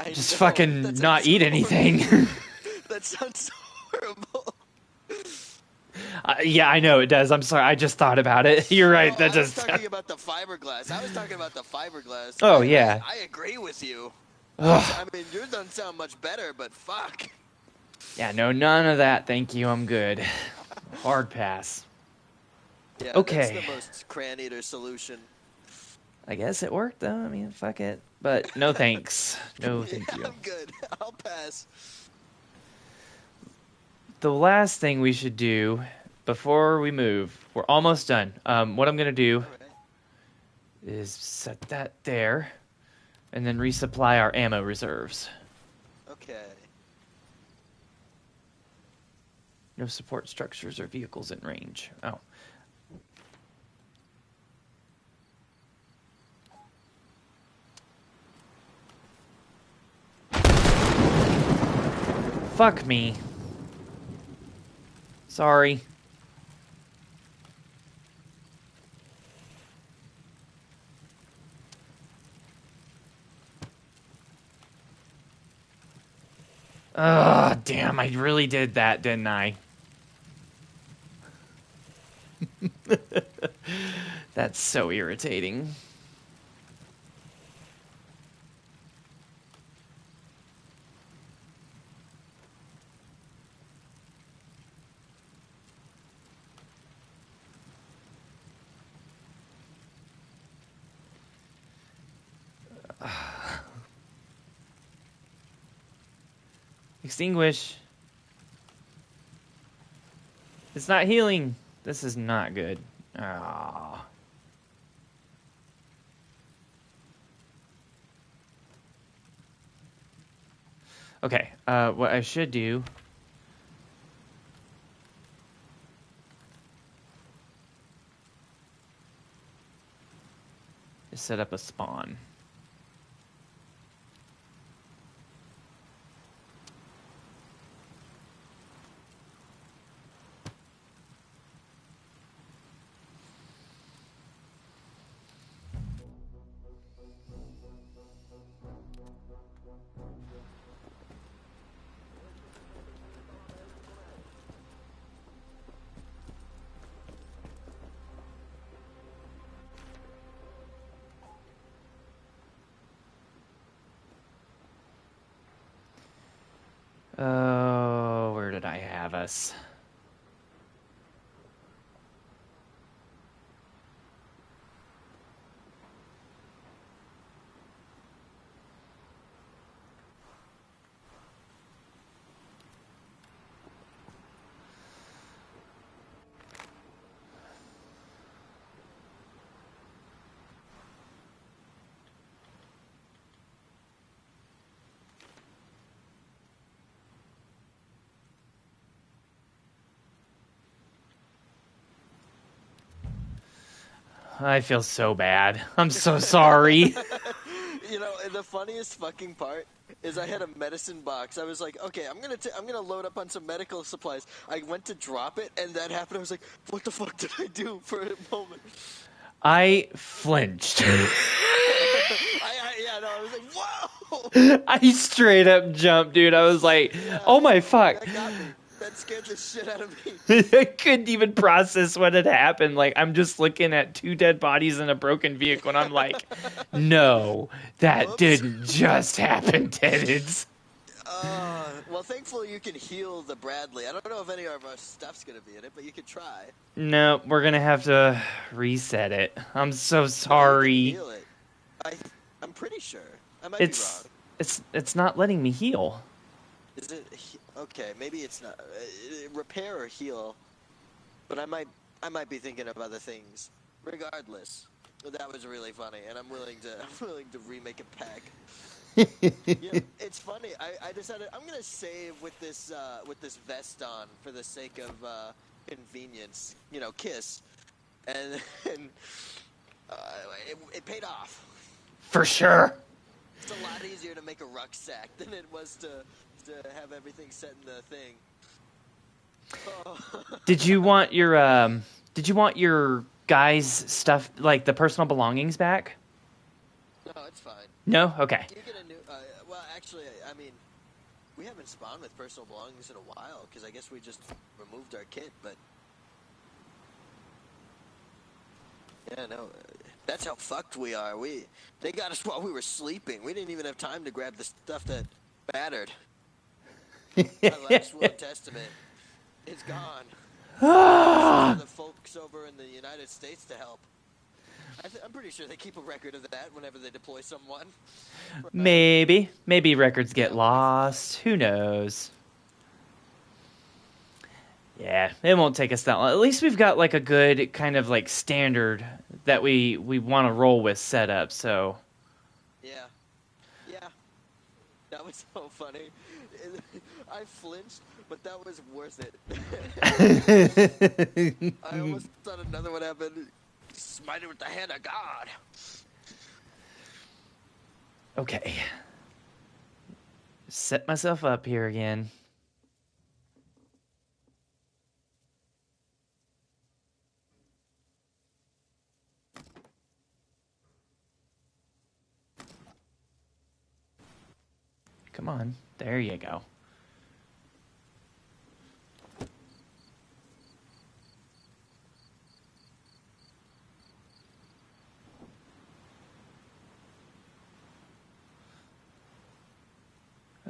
Speaker 1: Just fucking not eat anything.
Speaker 2: That sounds so horrible.
Speaker 1: Yeah, I know it does. I'm sorry. I just thought about it. You're right.
Speaker 2: No,
Speaker 1: That
Speaker 2: I was
Speaker 1: just.
Speaker 2: talking about the fiberglass. I was talking about the fiberglass.
Speaker 1: Oh yeah.
Speaker 2: I agree with you.
Speaker 1: Ugh.
Speaker 2: I mean, yours doesn't sound much better, but fuck.
Speaker 1: Yeah, no, none of that. Thank you. I'm good. Hard pass.
Speaker 2: Yeah, that's
Speaker 1: Okay.
Speaker 2: the most crayon eater solution.
Speaker 1: I guess it worked though. I mean, fuck it. But no thanks. No,
Speaker 2: Yeah,
Speaker 1: thank you.
Speaker 2: I'm good. I'll pass.
Speaker 1: The last thing we should do before we move, we're almost done. What I'm gonna do
Speaker 2: All right.
Speaker 1: is set that there, and then resupply our ammo reserves.
Speaker 2: Okay.
Speaker 1: No support structures or vehicles in range. Oh. Fuck me. Sorry. Ugh, damn, I really did that, didn't I? That's so irritating. Extinguish. It's not healing. This is not good. Ah. Okay, what I should do is set up a spawn. Oh, where did I have us? I feel so bad. I'm so sorry.
Speaker 2: You know, and the funniest fucking part is I had a medicine box. I was like, okay, I'm gonna load up on some medical supplies. I went to drop it, and that happened. I was like, what the fuck did I do for a moment?
Speaker 1: I flinched.
Speaker 2: Yeah, no, I was like, whoa!
Speaker 1: I straight up jumped, dude. I was like,
Speaker 2: Yeah,
Speaker 1: oh my fuck.
Speaker 2: that got me. That scared the shit out of me.
Speaker 1: I couldn't even process what had happened. Like, I'm just looking at two dead bodies in a broken vehicle, and I'm like, no, that
Speaker 2: Whoops.
Speaker 1: didn't just happen, Dennis.
Speaker 2: Well, thankfully you can heal the Bradley. I don't know if any of our stuff's gonna be in it, but you could try.
Speaker 1: No, we're gonna have to reset it. I'm so
Speaker 2: No, you
Speaker 1: sorry.
Speaker 2: can heal it. I'm pretty sure. I might be wrong.
Speaker 1: It's not letting me heal.
Speaker 2: Is it okay? Maybe it's not repair or heal, but I might be thinking of other things. Regardless, that was really funny, and I'm willing to remake a pack. You know, it's funny. I decided I'm gonna save with this vest on for the sake of convenience. You know, kiss, and, and it paid off.
Speaker 1: For sure.
Speaker 2: It's a lot easier to make a rucksack than it was to have everything set in the thing. Oh.
Speaker 1: Did you want your guys' stuff, like the personal belongings, back?
Speaker 2: No, it's fine.
Speaker 1: No? Okay.
Speaker 2: You get a new. Well, actually, I mean, we haven't spawned with personal belongings in a while because I guess we just removed our kit. But Yeah, no, that's how fucked we are. They got us while we were sleeping. We didn't even have time to grab the stuff that mattered. My last will and testament is gone. I'll send for the folks over in the United States to help. I'm pretty sure they keep a record of that whenever they deploy someone. Right?
Speaker 1: Maybe records get
Speaker 2: That would be fun.
Speaker 1: lost. Who knows? Yeah, it won't take us that long. At least we've got like a good kind of like standard that we want to roll with set up. So
Speaker 2: Yeah. Yeah. That was so funny. I flinched, but that was worth it. I almost thought another one happened. Smite it with the hand of God.
Speaker 1: okay, set myself up here again. Come on, there you go.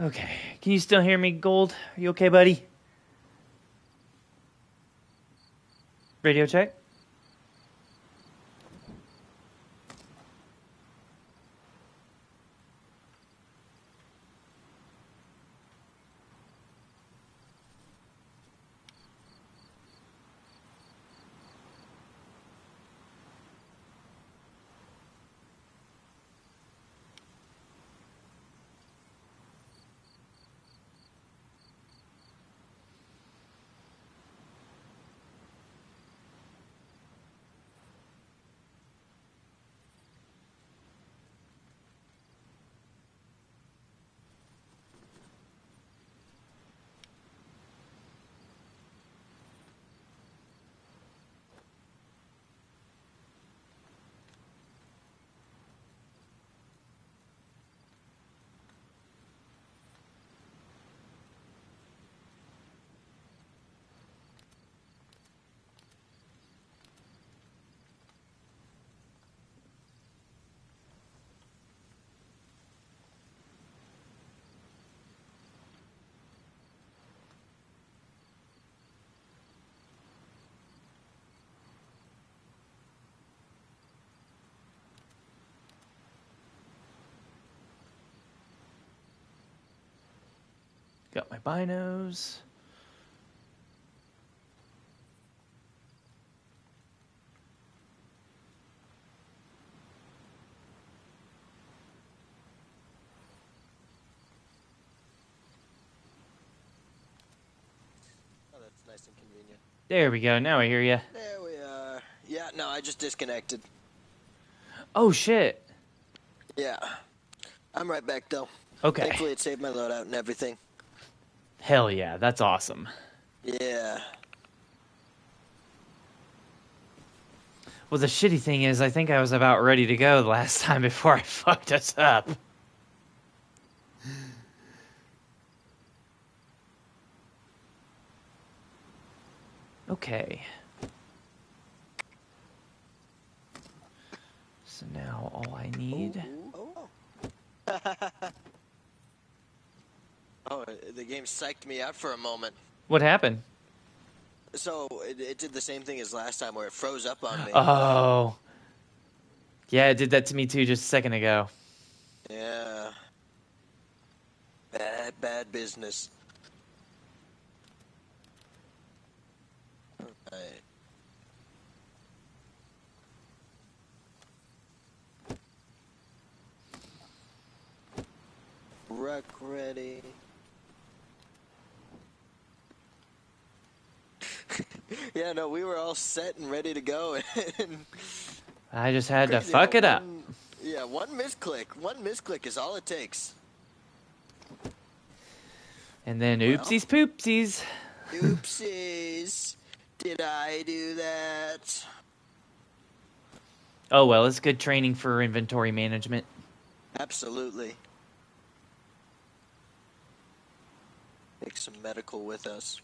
Speaker 1: Okay, can you still hear me, Gold? Are you okay, buddy? Radio check. Got my binos.
Speaker 2: Oh, that's nice and convenient.
Speaker 1: There we go. Now I hear you.
Speaker 2: There we are. Yeah, no, I just disconnected.
Speaker 1: Oh shit.
Speaker 2: Yeah. I'm right back, though.
Speaker 1: Okay.
Speaker 2: Thankfully, it saved my loadout and everything.
Speaker 1: Hell yeah, that's awesome.
Speaker 2: Yeah.
Speaker 1: Well, the shitty thing is, I think I was about ready to go the last time before I fucked us up. Okay. So now all I need...
Speaker 2: Oh, the game psyched me out for a moment.
Speaker 1: What happened?
Speaker 2: So, it did the same thing as last time where it froze up on me.
Speaker 1: Oh. Yeah, it did that to me too just a second ago.
Speaker 2: Yeah. Bad business. Alright. Ruck ready. Yeah, no, we were all set and ready to go. And
Speaker 1: I just had to
Speaker 2: crazy
Speaker 1: fuck
Speaker 2: how
Speaker 1: it up.
Speaker 2: Yeah, one misclick. One misclick is all it takes.
Speaker 1: And then
Speaker 2: Well.
Speaker 1: oopsies poopsies.
Speaker 2: Oopsies. Did I do that?
Speaker 1: Oh well, it's good training for inventory management.
Speaker 2: Absolutely. Take some medical with us.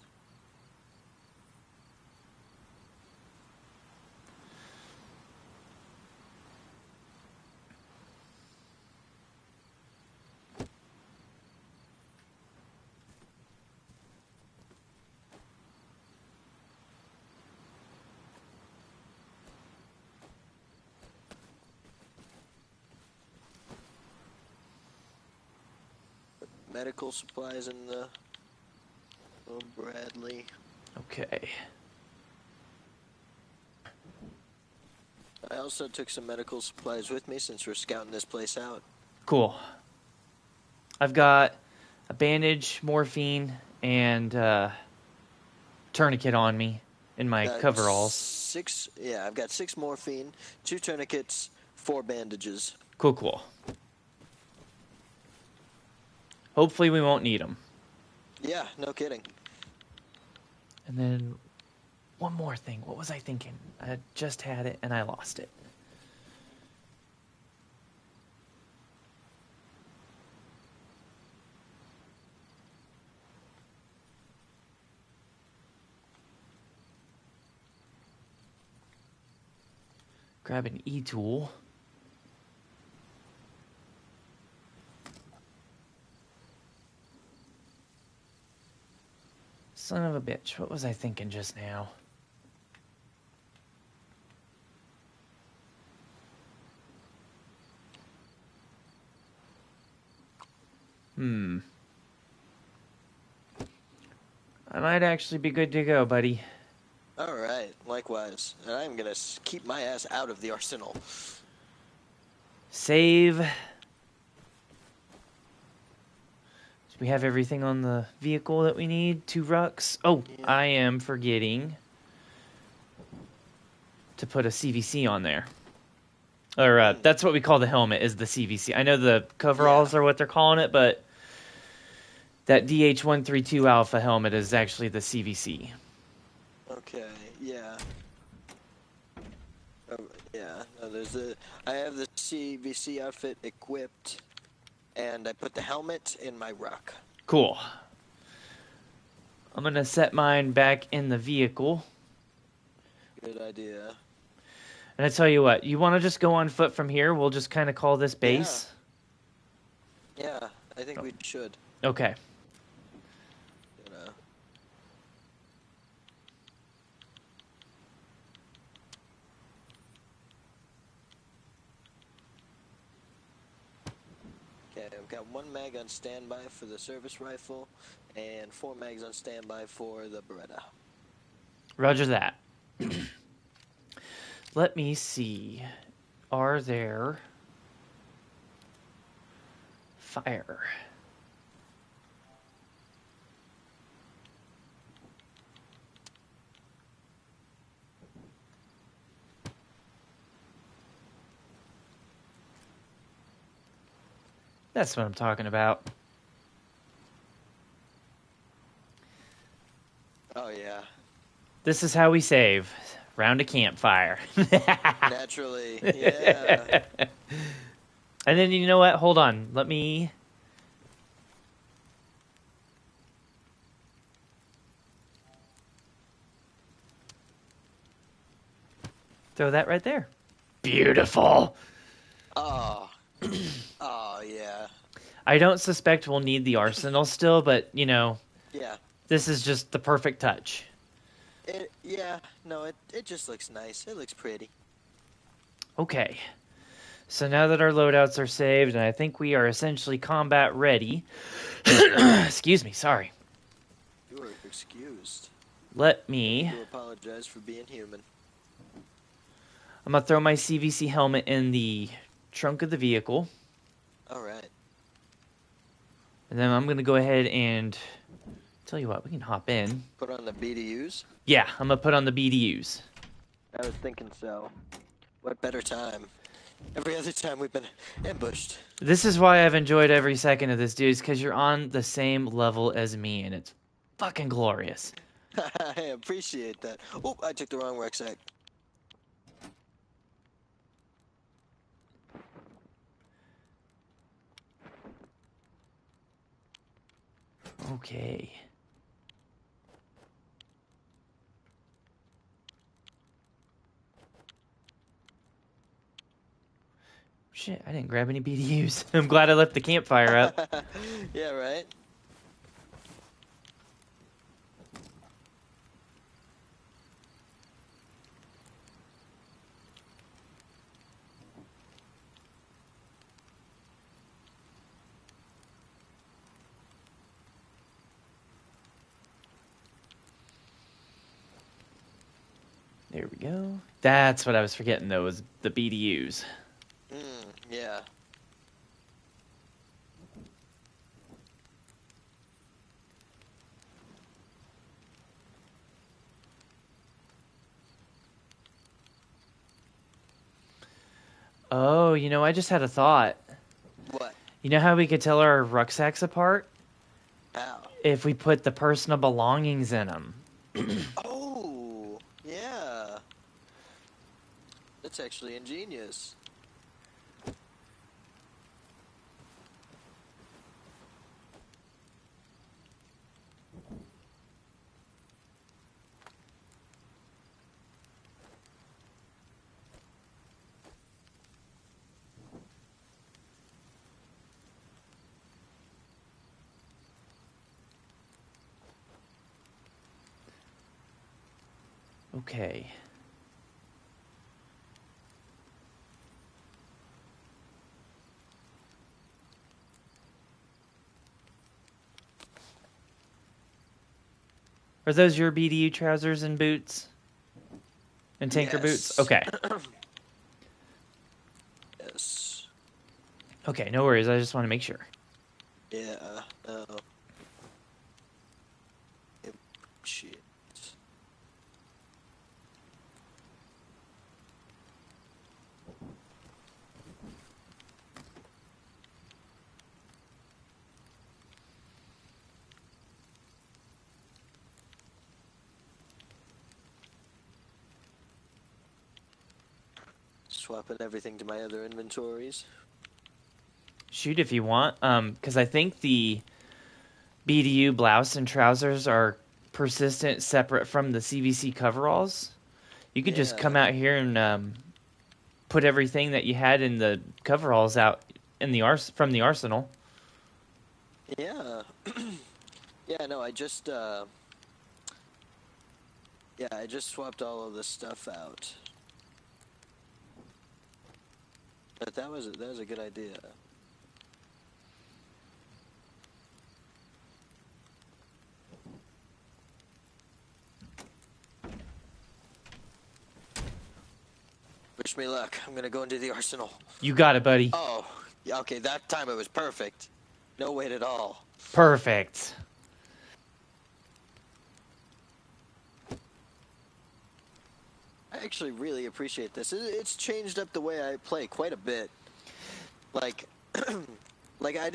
Speaker 2: medical supplies in the little Bradley.
Speaker 1: Okay.
Speaker 2: I also took some medical supplies with me since we're scouting this place out.
Speaker 1: Cool. I've got a bandage, morphine, and tourniquet on me in my coveralls.
Speaker 2: I've got 6 morphine, 2 tourniquets, 4 bandages.
Speaker 1: Cool. Hopefully we won't need them.
Speaker 2: Yeah, no kidding.
Speaker 1: And then one more thing. What was I thinking? I just had it and I lost it. Grab an e-tool. Son of a bitch. What was I thinking just now? I might actually be good to go, buddy.
Speaker 2: Alright, likewise. And I'm gonna keep my ass out of the arsenal.
Speaker 1: Save. Do we have everything on the vehicle that we need? 2 rucks. Oh, yeah. I am forgetting to put a CVC on there. Or that's what we call the helmet, is the CVC. I know the coveralls are what they're calling it, but that DH-132 Alpha helmet is actually the CVC.
Speaker 2: Okay, yeah. No, I have the CVC outfit equipped, and I put the helmet in my ruck.
Speaker 1: Cool. I'm going to set mine back in the vehicle.
Speaker 2: Good idea.
Speaker 1: And I tell you what, you want to just go on foot from here? We'll just kind of call this base?
Speaker 2: Yeah, I think we should.
Speaker 1: Okay.
Speaker 2: Okay, I've got 1 mag on standby for the service rifle, and 4 mags on standby for the Beretta.
Speaker 1: Roger that. Let me see. Are there fire? That's what I'm talking about.
Speaker 2: Oh, yeah.
Speaker 1: This is how we save. Round a campfire.
Speaker 2: Naturally, yeah.
Speaker 1: And then, you know what? Hold on. Let me... throw that right there. Beautiful!
Speaker 2: Oh. Oh, yeah.
Speaker 1: I don't suspect we'll need the arsenal still, but, you know...
Speaker 2: Yeah.
Speaker 1: This is just the perfect touch.
Speaker 2: It just looks nice. It looks pretty.
Speaker 1: Okay. So now that our loadouts are saved, and I think we are essentially combat ready... Excuse me, sorry.
Speaker 2: You are excused.
Speaker 1: Let me...
Speaker 2: I do apologize for being human.
Speaker 1: I'm going to throw my CVC helmet in the trunk of the vehicle.
Speaker 2: Alright.
Speaker 1: And then I'm going to go ahead and... tell you what, we can hop in.
Speaker 2: Put on the BDUs?
Speaker 1: Yeah, I'm going to put on the BDUs.
Speaker 2: I was thinking so. What better time? Every other time we've been ambushed.
Speaker 1: This is why I've enjoyed every second of this, dudes, because you're on the same level as me, and it's fucking glorious.
Speaker 2: I appreciate that. Oh, I took the wrong rucksack.
Speaker 1: Okay. Shit, I didn't grab any BDUs. I'm glad I left the campfire up.
Speaker 2: Yeah, right?
Speaker 1: There we go. That's what I was forgetting, though, was the BDUs.
Speaker 2: Yeah.
Speaker 1: Oh, you know, I just had a thought.
Speaker 2: What?
Speaker 1: You know how we could tell our rucksacks apart?
Speaker 2: How?
Speaker 1: If we put the personal belongings in them.
Speaker 2: Oh, yeah. That's actually ingenious.
Speaker 1: Okay. Are those your BDU trousers and boots? And tanker boots?
Speaker 2: Yes.
Speaker 1: Okay.
Speaker 2: Yes.
Speaker 1: Okay, no worries. I just want to make sure.
Speaker 2: Yeah. No. Shit. Swapping everything to my other inventories.
Speaker 1: Shoot if you want. Because I think the BDU blouse and trousers are persistent separate from the CVC coveralls. You could just come
Speaker 2: Yeah.
Speaker 1: out here and put everything that you had in the coveralls out in the from the arsenal.
Speaker 2: Yeah. Yeah, no, I just swapped all of this stuff out. But that was a good idea. Wish me luck. I'm gonna go into the arsenal.
Speaker 1: You got it, buddy.
Speaker 2: Oh, yeah, okay, that time it was perfect. No wait at all.
Speaker 1: Perfect.
Speaker 2: I actually really appreciate this. It's changed up the way I play quite a bit. Like, like I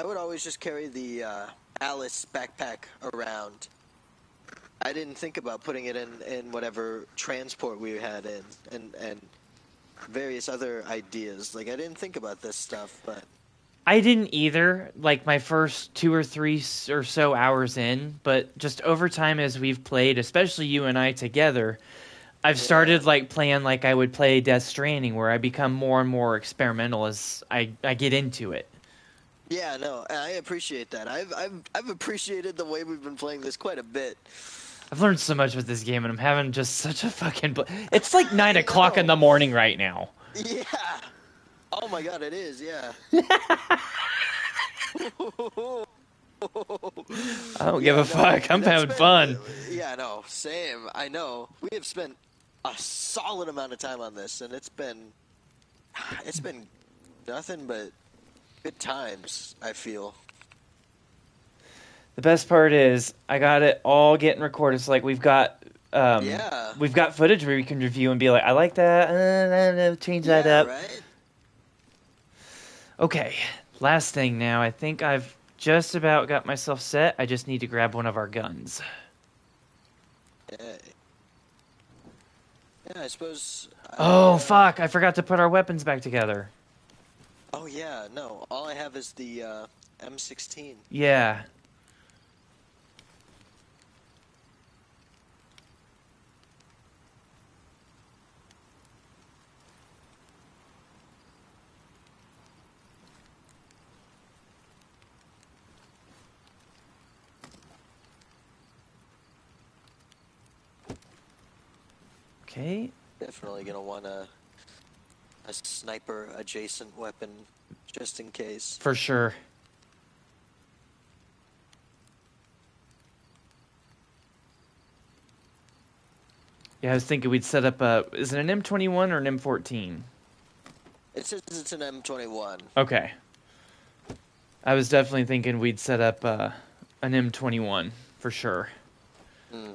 Speaker 2: would always just carry the Alice backpack around. I didn't think about putting it in whatever transport we had in, and various other ideas. Like, I didn't think about this stuff, but
Speaker 1: I didn't either, like my first 2 or 3 or so hours in, but just over time as we've played, especially you and I together, I've started like playing like I would play Death Stranding, where I become more and more experimental as I get into it.
Speaker 2: yeah, no, I appreciate that. I've appreciated the way we've been playing this quite a bit.
Speaker 1: I've learned so much with this game, and I'm having just such a fucking. It's like 9 o'clock in
Speaker 2: know.
Speaker 1: the morning right now.
Speaker 2: Yeah. Oh my god, it is. Yeah.
Speaker 1: I don't give a fuck. I'm having fun.
Speaker 2: Yeah, no, same. I know. We have spent a solid amount of time on this, and it's been nothing but good times. I feel.
Speaker 1: The best part is I got it all getting recorded. So like
Speaker 2: Yeah.
Speaker 1: we've got footage where we can review and be like, I like that. Change that
Speaker 2: Yeah.
Speaker 1: up.
Speaker 2: Right.
Speaker 1: Okay, last thing now. I think I've just about got myself set. I just need to grab one of our guns.
Speaker 2: Yeah. Yeah. I suppose.
Speaker 1: Oh fuck! I forgot to put our weapons back together.
Speaker 2: Oh yeah. No. All I have is the M16.
Speaker 1: Yeah. Okay.
Speaker 2: Definitely gonna want a sniper adjacent weapon just in case.
Speaker 1: For sure. Yeah, I was thinking we'd set up a... Is it an M21 or an M14?
Speaker 2: It says it's an M21.
Speaker 1: Okay. I was definitely thinking we'd set up an M21 for sure.
Speaker 2: Hmm.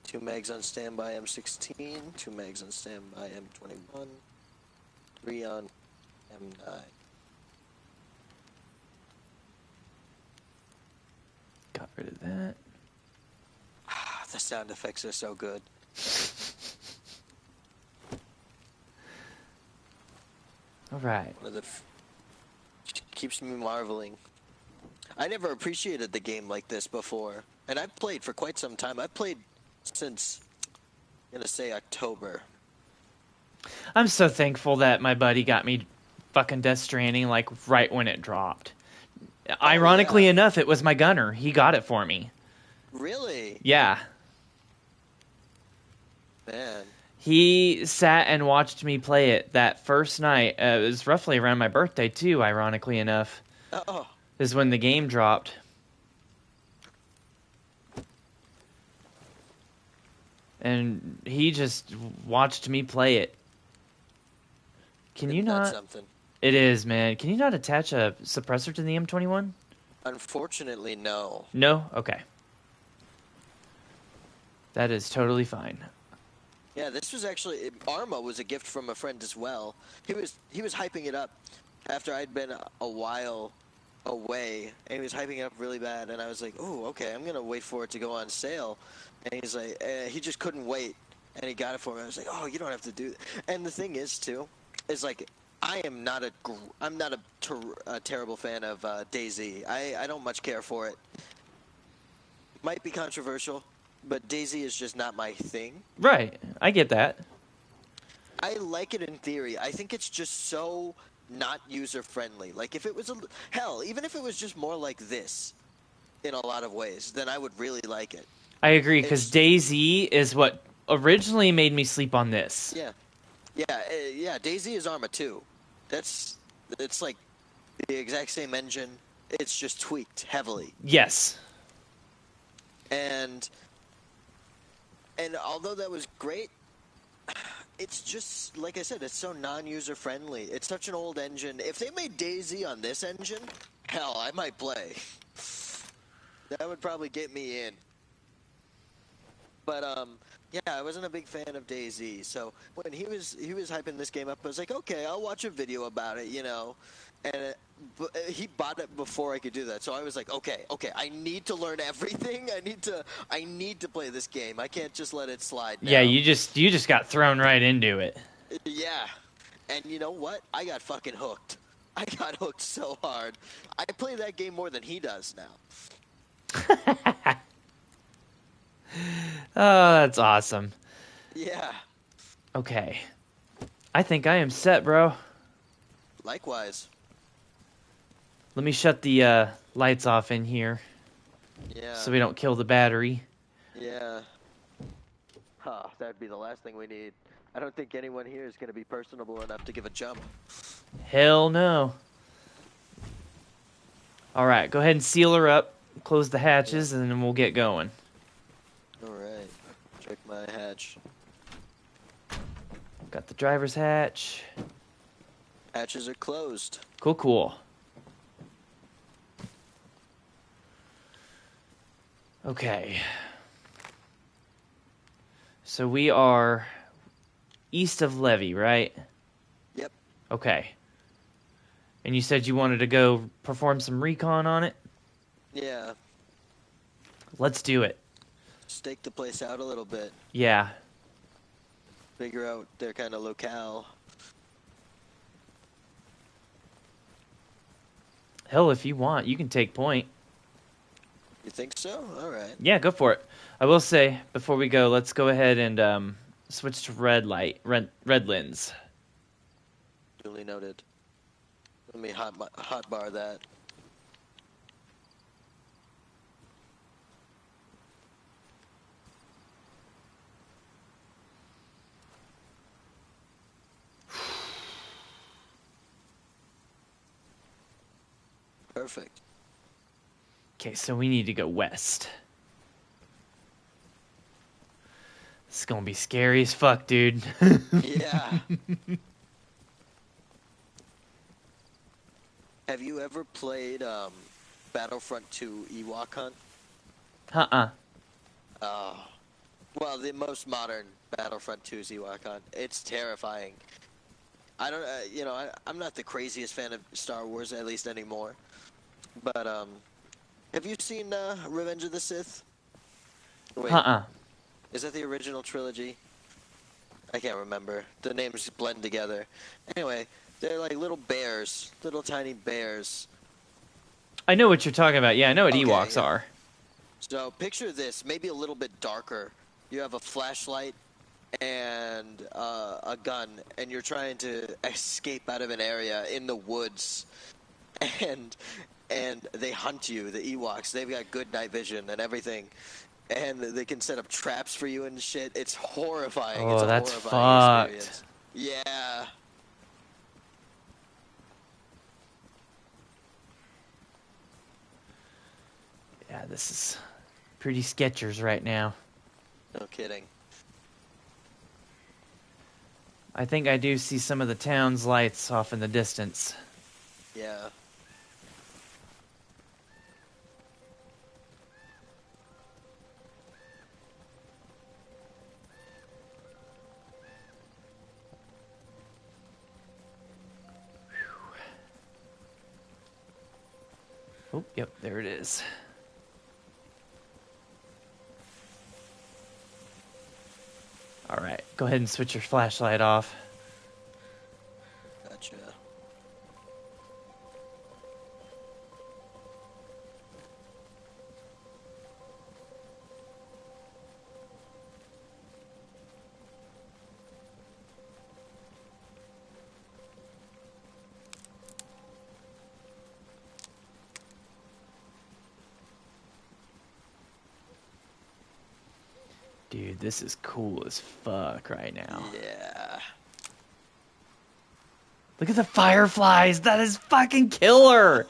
Speaker 2: 2 mags on standby M16, 2 mags on standby M21, 3 on M9.
Speaker 1: Got rid of that.
Speaker 2: The sound effects are so good.
Speaker 1: All right.
Speaker 2: One of the keeps me marveling. I never appreciated the game like this before, and I've played for quite some time. I've played since, I'm gonna say, October.
Speaker 1: I'm so thankful that my buddy got me fucking Death Stranding like right when it dropped. Ironically
Speaker 2: yeah.
Speaker 1: enough, it was my gunner. He got it for me.
Speaker 2: Really?
Speaker 1: Yeah.
Speaker 2: Man.
Speaker 1: He sat and watched me play it that first night. It was roughly around my birthday too, ironically enough.
Speaker 2: Oh.
Speaker 1: Is when the game dropped. And he just watched me play it. Can you not?
Speaker 2: Something?
Speaker 1: It is, man. Can you not attach a suppressor to the M21?
Speaker 2: Unfortunately, no.
Speaker 1: No? Okay. That is totally fine.
Speaker 2: Yeah, this was actually ARMA was a gift from a friend as well. He was hyping it up after I'd been a while away, and he was hyping it up really bad. And I was like, "Oh, okay, I'm gonna wait for it to go on sale." And he's like, he just couldn't wait, and he got it for me. I was like, "Oh, you don't have to do that." And the thing is, too, is like I'm not a terrible fan of DayZ. I don't much care for it. Might be controversial, but DayZ is just not my thing.
Speaker 1: Right. I get that.
Speaker 2: I like it in theory. I think it's just so not user-friendly. Like, if it was hell, even if it was just more like this in a lot of ways, then I would really like it.
Speaker 1: I agree, because DayZ is what originally made me sleep on this.
Speaker 2: Yeah. Yeah, DayZ is ARMA 2. It's like the exact same engine. It's just tweaked heavily.
Speaker 1: Yes.
Speaker 2: And although that was great, it's just, like I said, it's so non-user friendly. It's such an old engine. If they made DayZ on this engine, hell, I might play. That would probably get me in. But yeah, I wasn't a big fan of DayZ. So when he was hyping this game up, I was like, okay, I'll watch a video about it, you know. And he bought it before I could do that. So I was like, okay, I need to learn everything. I need to play this game. I can't just let it slide now.
Speaker 1: Yeah, you just got thrown right into it.
Speaker 2: Yeah. And you know what? I got fucking hooked. I got hooked so hard. I play that game more than he does now.
Speaker 1: Oh, that's awesome.
Speaker 2: Yeah.
Speaker 1: Okay. I think I am set, bro.
Speaker 2: Likewise.
Speaker 1: Let me shut the lights off in here.
Speaker 2: Yeah.
Speaker 1: So we don't kill the battery.
Speaker 2: Yeah. Huh, that'd be the last thing we need. I don't think anyone here is going to be personable enough to give a jump.
Speaker 1: Hell no. Alright, go ahead and seal her up. Close the hatches, and then we'll get going.
Speaker 2: Alright. Check my hatch.
Speaker 1: Got the driver's hatch.
Speaker 2: Hatches are closed.
Speaker 1: Cool. Okay. So we are east of Levy, right?
Speaker 2: Yep.
Speaker 1: Okay. And you said you wanted to go perform some recon on it?
Speaker 2: Yeah.
Speaker 1: Let's do it.
Speaker 2: Stake the place out a little bit.
Speaker 1: Yeah.
Speaker 2: Figure out their kind of locale.
Speaker 1: Hell, if you want, you can take point.
Speaker 2: You think so? Alright.
Speaker 1: Yeah, go for it. I will say, before we go, let's go ahead and switch to red lens.
Speaker 2: Duly noted. Let me hotbar that. perfect.
Speaker 1: Okay, so we need to go west. It's gonna be scary as fuck, dude.
Speaker 2: Yeah. Have you ever played Battlefront 2 Ewok Hunt?
Speaker 1: Uh-uh.
Speaker 2: Oh. Well, the most modern Battlefront 2 Ewok Hunt. It's terrifying. I don't, I'm not the craziest fan of Star Wars, at least anymore. But have you seen Revenge of the Sith? Wait,
Speaker 1: Uh-uh.
Speaker 2: is that the original trilogy? I can't remember. The names blend together. Anyway, they're like little bears, little tiny bears.
Speaker 1: I know what you're talking about. Yeah, I know what
Speaker 2: Okay,
Speaker 1: Ewoks
Speaker 2: yeah.
Speaker 1: are.
Speaker 2: So picture this, maybe a little bit darker. You have a flashlight and a gun, and you're trying to escape out of an area in the woods, and they hunt you. The Ewoks, they've got good night vision and everything, and they can set up traps for you and shit. It's horrifying. It's
Speaker 1: Oh,
Speaker 2: a
Speaker 1: that's
Speaker 2: horrifying
Speaker 1: fucked.
Speaker 2: experience. Yeah.
Speaker 1: Yeah, this is pretty sketchers right now.
Speaker 2: No kidding.
Speaker 1: I think I do see some of the town's lights off in the distance.
Speaker 2: Yeah.
Speaker 1: Oh, yep, there it is. All right, go ahead and switch your flashlight off.
Speaker 2: Gotcha.
Speaker 1: Dude, this is cool as fuck right now.
Speaker 2: Yeah.
Speaker 1: Look at the fireflies. That is fucking killer.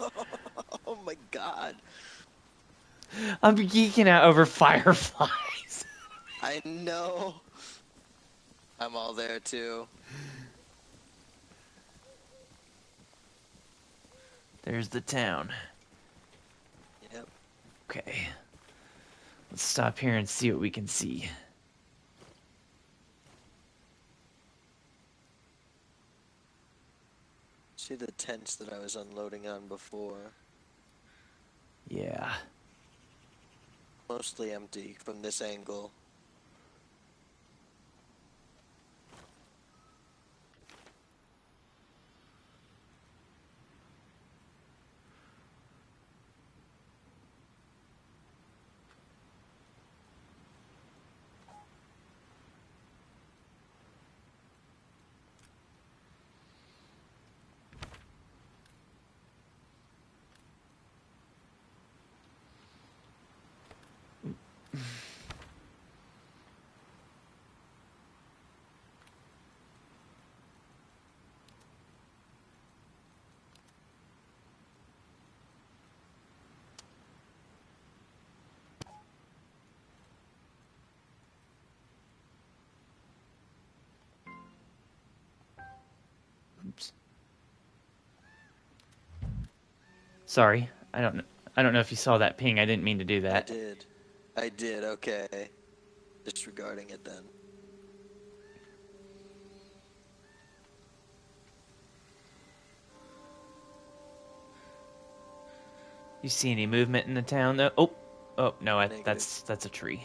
Speaker 2: Oh my god.
Speaker 1: I'm geeking out over fireflies.
Speaker 2: I know. I'm all there too.
Speaker 1: There's the town.
Speaker 2: Yep.
Speaker 1: Okay. Let's stop here and see what we can see.
Speaker 2: See the tents that I was unloading on before?
Speaker 1: Yeah.
Speaker 2: Mostly empty from this angle.
Speaker 1: Oops. Sorry. I don't know if you saw that ping. I didn't mean to do
Speaker 2: I
Speaker 1: that.
Speaker 2: did. I did, okay. Disregarding it then.
Speaker 1: You see any movement in the town though? Oh. Oh, no,
Speaker 2: Negative.
Speaker 1: that's a tree.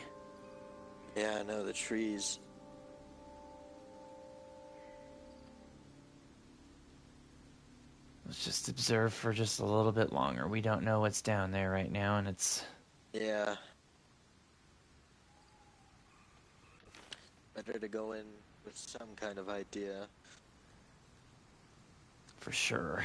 Speaker 2: Yeah, I know, the trees.
Speaker 1: Let's just observe for just a little bit longer. We don't know what's down there right now, and it's...
Speaker 2: Yeah. Better to go in with some kind of idea.
Speaker 1: For sure.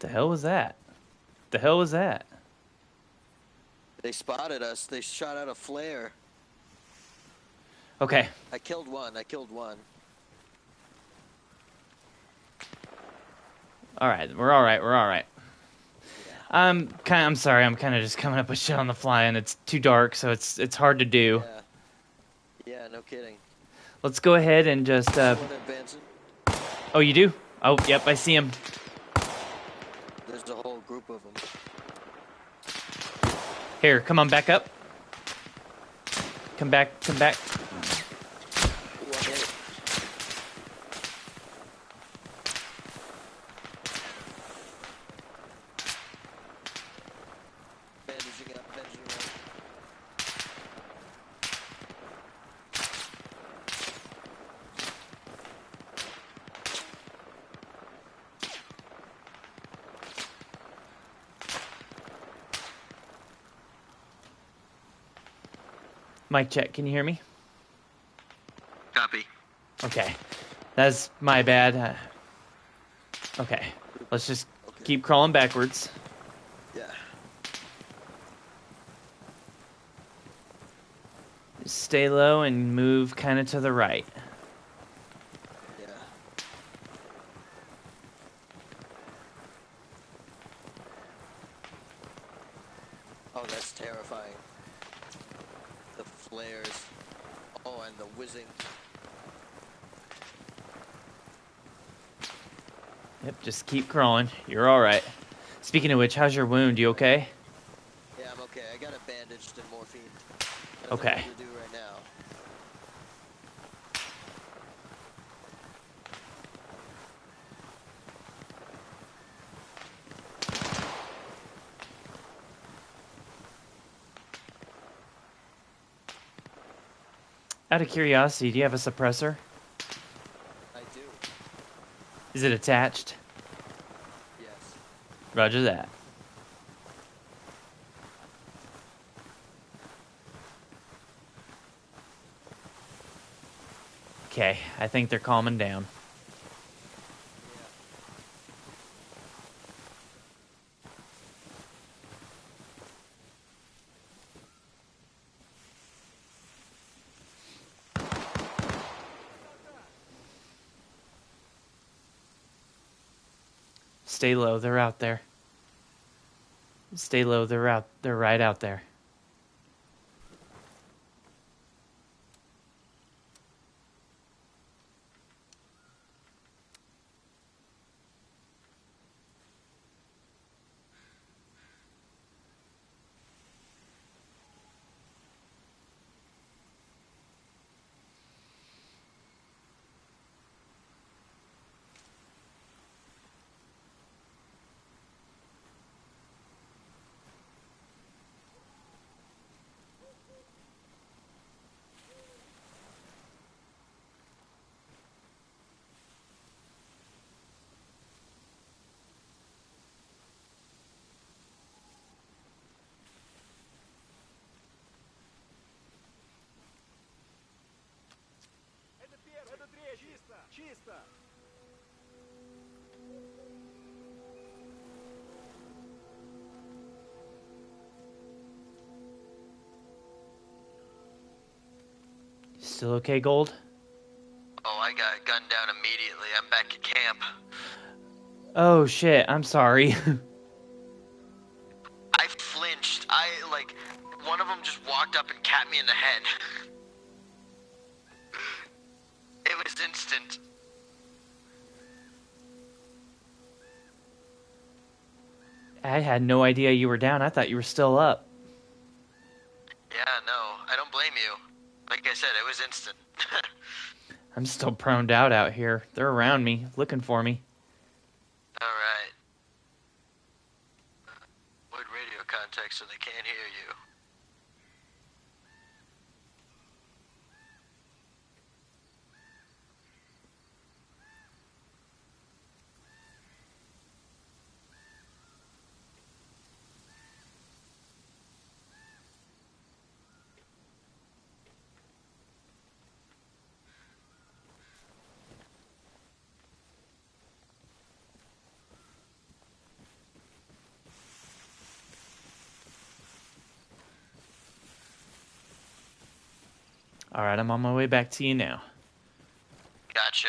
Speaker 1: The hell was that? The hell was that?
Speaker 2: They spotted us. They shot out a flare.
Speaker 1: Okay.
Speaker 2: I killed one.
Speaker 1: All right. We're all right. We're all right.
Speaker 2: Yeah.
Speaker 1: I'm sorry. I'm kind of just coming up with shit on the fly, and it's too dark, so it's hard to do.
Speaker 2: Yeah. Yeah, no kidding.
Speaker 1: Let's go ahead and just.
Speaker 2: One advancing.
Speaker 1: Oh, you do? Oh, yep. I see him.
Speaker 2: There's a whole group of them.
Speaker 1: Here, come on, back up. Come back. Come back.
Speaker 2: Ooh, I'm hit. Bandaging up.
Speaker 1: Mic check. Can you hear me?
Speaker 2: Copy.
Speaker 1: Okay. That's my bad. Okay. Let's just keep crawling backwards.
Speaker 2: Yeah.
Speaker 1: Stay low and move kind of to the right.
Speaker 2: Yeah. Oh, that's terrifying. The flares. Oh, and the whizzing.
Speaker 1: Yep, just keep crawling. You're all right. Speaking of which, how's your wound? You okay?
Speaker 2: Yeah, I'm okay. I got it bandaged and morphine. Nothing
Speaker 1: Okay.
Speaker 2: to do right now.
Speaker 1: Out of curiosity, do you have a suppressor?
Speaker 2: I do.
Speaker 1: Is it attached?
Speaker 2: Yes.
Speaker 1: Roger that. Okay, I think they're calming down.
Speaker 2: Yeah.
Speaker 1: Stay low, they're out there. Stay low, they're right out there.
Speaker 3: Чисто!
Speaker 1: Still okay, Gold?
Speaker 2: Oh, I got gunned down immediately. I'm back at camp.
Speaker 1: Oh shit, I'm sorry.
Speaker 2: I flinched. One of them just walked up and capped me in the head. It was instant.
Speaker 1: I had no idea you were down. I thought you were still up.
Speaker 2: Yeah, no, I don't blame you. Like I said, it was instant.
Speaker 1: I'm still proned out here. They're around me, looking for me.
Speaker 2: Alright. Avoid radio contact so they can't hear you.
Speaker 1: All right, I'm on my way back to you now.
Speaker 2: Gotcha.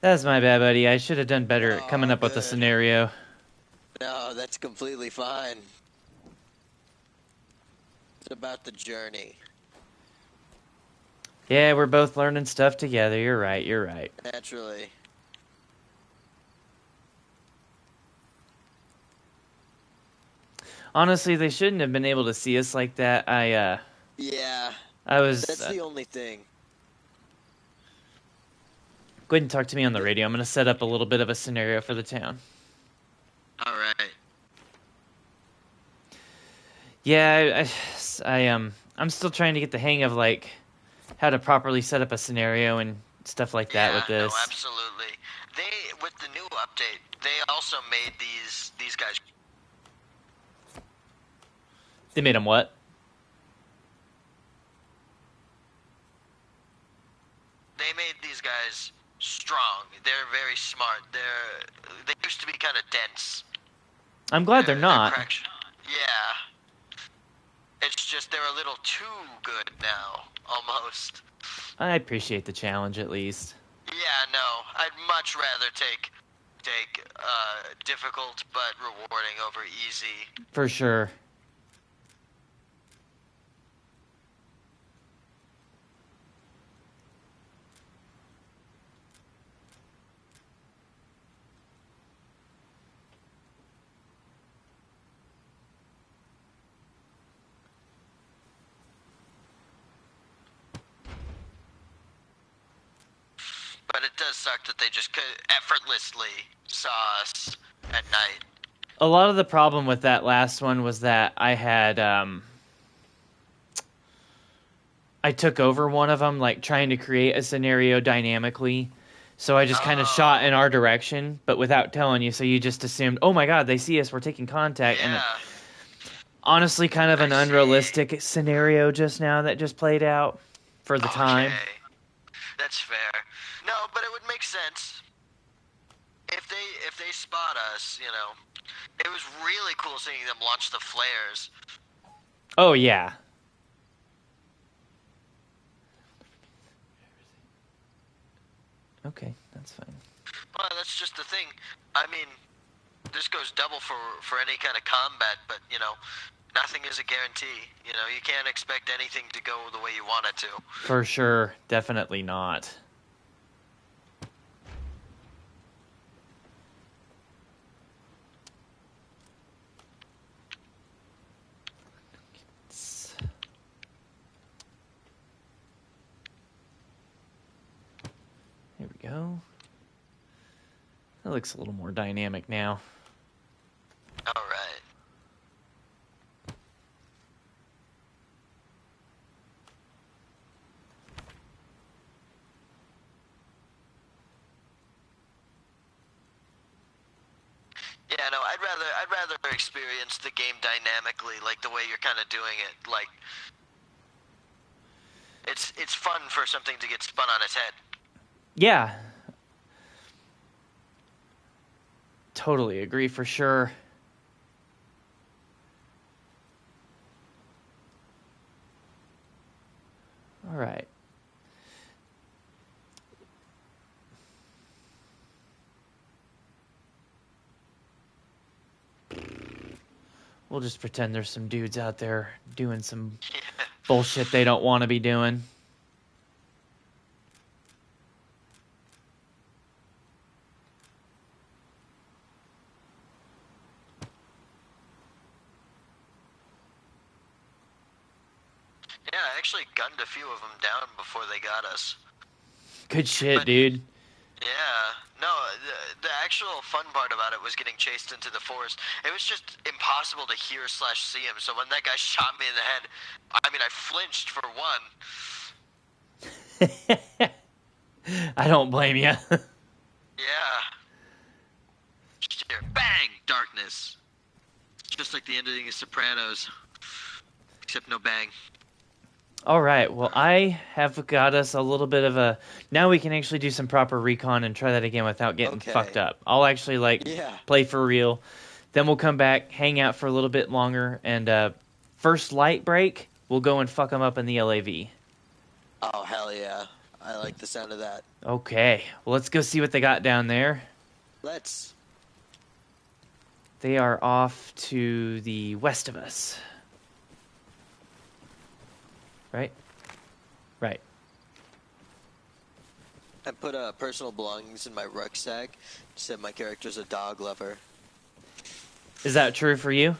Speaker 1: That's my bad, buddy. I should have done better at coming
Speaker 2: Oh,
Speaker 1: up with a
Speaker 2: good.
Speaker 1: scenario.
Speaker 2: No, that's completely fine. It's about the journey.
Speaker 1: Yeah, we're both learning stuff together. You're right. You're right.
Speaker 2: Naturally.
Speaker 1: Honestly, they shouldn't have been able to see us like that.
Speaker 2: Yeah,
Speaker 1: I was.
Speaker 2: that's the only thing.
Speaker 1: Go ahead and talk to me on the radio. I'm going to set up a little bit of a scenario for the town.
Speaker 2: All right.
Speaker 1: Yeah, I'm still trying to get the hang of like how to properly set up a scenario and stuff like that with this.
Speaker 2: No, absolutely. They with the new update, they also made these guys.
Speaker 1: They made them what?
Speaker 2: They made these guys strong. They're very smart. They used to be kind of dense.
Speaker 1: I'm glad they're not.
Speaker 2: Yeah. It's just they're a little too good now, almost.
Speaker 1: I appreciate the challenge at least.
Speaker 2: Yeah, no. I'd much rather take difficult but rewarding over easy.
Speaker 1: For sure.
Speaker 2: But it does suck that they just effortlessly saw us at night.
Speaker 1: A lot of the problem with that last one was that I had I took over one of them, like trying to create a scenario dynamically. So I just kind of shot in our direction, but without telling you. So you just assumed, oh my god, they see us, we're taking contact.
Speaker 2: Yeah.
Speaker 1: And honestly, kind of an unrealistic scenario just now that just played out for the time.
Speaker 2: That's fair. No, but it would make sense. If they spot us, you know. It was really cool seeing them launch the flares.
Speaker 1: Oh yeah. Okay, that's fine.
Speaker 2: Well, that's just the thing. I mean, this goes double for any kind of combat, but, you know, nothing is a guarantee. You know, you can't expect anything to go the way you want it to.
Speaker 1: For sure. Definitely not. Here we go. That looks a little more dynamic now.
Speaker 2: All right. Yeah, no, I'd rather experience the game dynamically, like the way you're kind of doing it. Like, it's fun for something to get spun on its head.
Speaker 1: Yeah. Totally agree for sure. All right. We'll just pretend there's some dudes out there doing some bullshit they don't want to be doing.
Speaker 2: I actually gunned a few of them down before they got us.
Speaker 1: Good shit,
Speaker 2: But
Speaker 1: dude.
Speaker 2: yeah, no, the actual fun part about it was getting chased into the forest. It was just impossible to hear / see him. So when that guy shot me in the head, I mean, I flinched for one.
Speaker 1: I don't blame you.
Speaker 2: Yeah. Just hear bang, darkness. Just like the ending of Sopranos, except no bang.
Speaker 1: All right. Well, I have got us a little bit of a. Now we can actually do some proper recon and try that again without getting fucked up. I'll actually play for real. Then we'll come back, hang out for a little bit longer, and first light break, we'll go and fuck them up in the LAV.
Speaker 2: Oh hell yeah! I like the sound of that.
Speaker 1: Okay. Well, let's go see what they got down there.
Speaker 2: Let's.
Speaker 1: They are off to the west of us. Right? Right.
Speaker 2: I put personal belongings in my rucksack. Said my character's a dog lover.
Speaker 1: Is that true for you?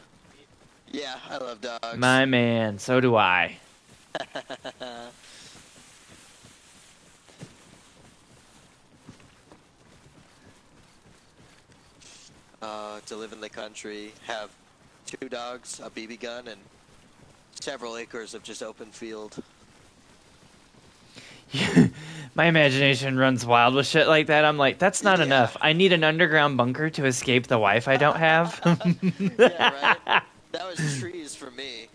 Speaker 2: Yeah, I love dogs.
Speaker 1: My man, so do I.
Speaker 2: To live in the country, have 2 dogs, a BB gun, and several acres of just open field.
Speaker 1: My imagination runs wild with shit like that. I'm like, that's not enough. I need an underground bunker to escape the wife I don't have.
Speaker 2: Yeah, right? That was trees for me.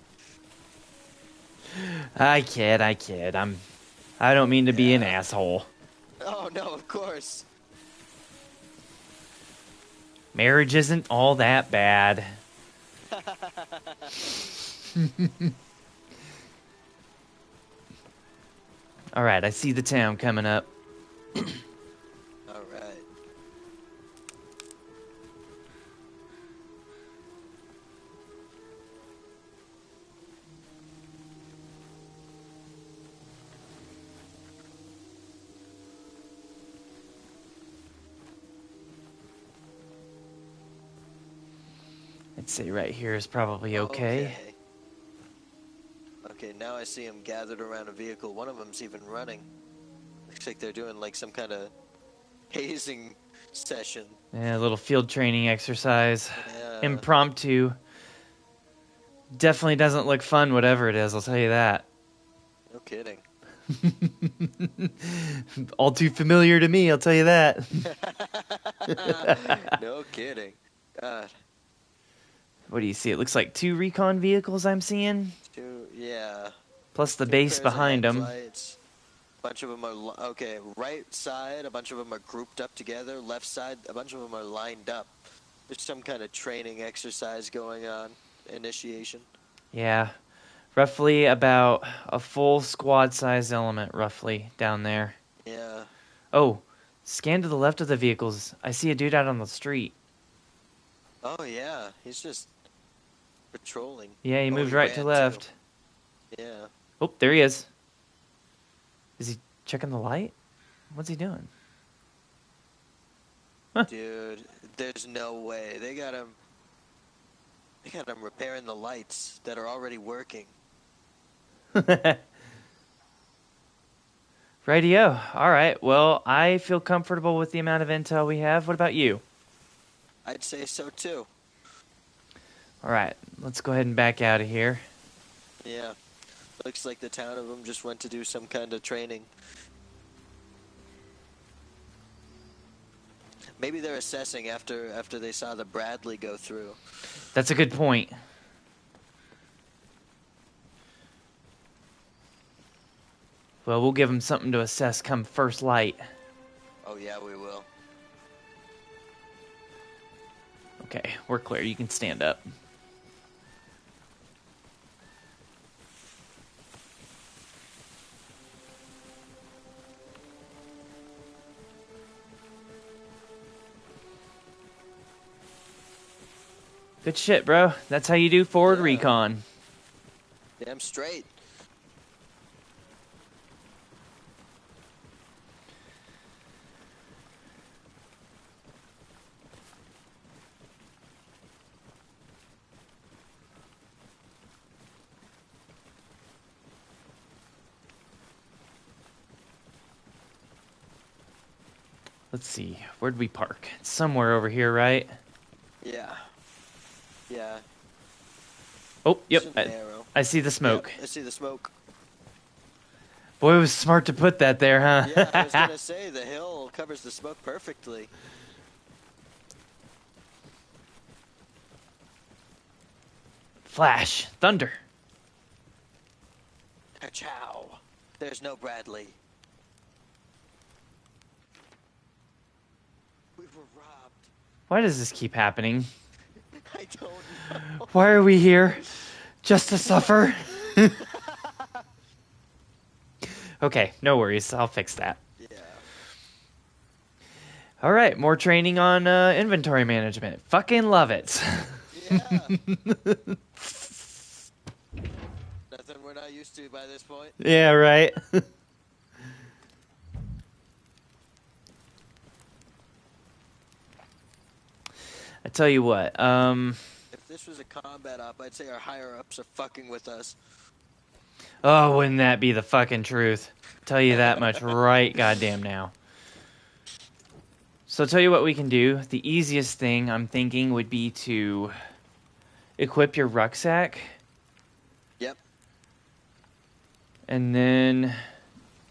Speaker 1: I kid. I don't mean to be an asshole.
Speaker 2: Oh, no, of course.
Speaker 1: Marriage isn't all that bad. All right, I see the town coming up.
Speaker 2: All right.
Speaker 1: I'd say right here is probably okay.
Speaker 2: Okay, now I see them gathered around a vehicle. One of them's even running. Looks like they're doing like some kind of hazing session.
Speaker 1: Yeah, a little field training exercise.
Speaker 2: Yeah.
Speaker 1: Impromptu. Definitely doesn't look fun, whatever it is, I'll tell you that.
Speaker 2: No kidding.
Speaker 1: All too familiar to me, I'll tell you that.
Speaker 2: No kidding. God.
Speaker 1: What do you see? It looks like 2 recon vehicles I'm seeing.
Speaker 2: 2, yeah.
Speaker 1: Plus the
Speaker 2: 2
Speaker 1: base
Speaker 2: pairs of
Speaker 1: behind them.
Speaker 2: headlights. Bunch of them are okay. Right side, a bunch of them are grouped up together. Left side, a bunch of them are lined up. There's some kind of training exercise going on. Initiation.
Speaker 1: Yeah. Roughly about a full squad-sized element, roughly, down there.
Speaker 2: Yeah.
Speaker 1: Oh, scan to the left of the vehicles. I see a dude out on the street.
Speaker 2: Oh, yeah. He's just patrolling.
Speaker 1: Yeah, he moved right to left.
Speaker 2: Too. Yeah.
Speaker 1: Oh, there he is. Is he checking the light? What's he doing? Huh.
Speaker 2: Dude, there's no way. They got him repairing the lights that are already working.
Speaker 1: Rightio. All right. Well, I feel comfortable with the amount of intel we have. What about you?
Speaker 2: I'd say so too.
Speaker 1: All right. Let's go ahead and back out of here.
Speaker 2: Yeah. Looks like the town of them just went to do some kind of training. Maybe they're assessing after they saw the Bradley go through.
Speaker 1: That's a good point. Well, we'll give them something to assess come first light.
Speaker 2: Oh, yeah, we will.
Speaker 1: Okay, we're clear. You can stand up. Good shit, bro. That's how you do forward recon.
Speaker 2: Damn straight.
Speaker 1: Let's see. Where'd we park? It's somewhere over here, right?
Speaker 2: Yeah. Yeah.
Speaker 1: Oh, yep.
Speaker 2: It's an arrow.
Speaker 1: I see the smoke.
Speaker 2: Yep, I see the smoke.
Speaker 1: Boy, it was smart to put that there, huh?
Speaker 2: Yeah, I was gonna say the hill covers the smoke perfectly.
Speaker 1: Flash. Thunder.
Speaker 2: Ka-chow. There's no Bradley. We were robbed.
Speaker 1: Why does this keep happening?
Speaker 2: I don't know.
Speaker 1: Why are we here? Just to suffer? Okay, no worries. I'll fix that.
Speaker 2: Yeah.
Speaker 1: All right, more training on inventory management. Fucking love it.
Speaker 2: Yeah. Nothing we're not used to by this point.
Speaker 1: Yeah, right. I tell you what.
Speaker 2: If this was a combat op, I'd say our higher ups are fucking with us.
Speaker 1: Oh, wouldn't that be the fucking truth? Tell you that much right goddamn now. So I'll tell you what we can do. The easiest thing I'm thinking would be to equip your rucksack.
Speaker 2: Yep.
Speaker 1: And then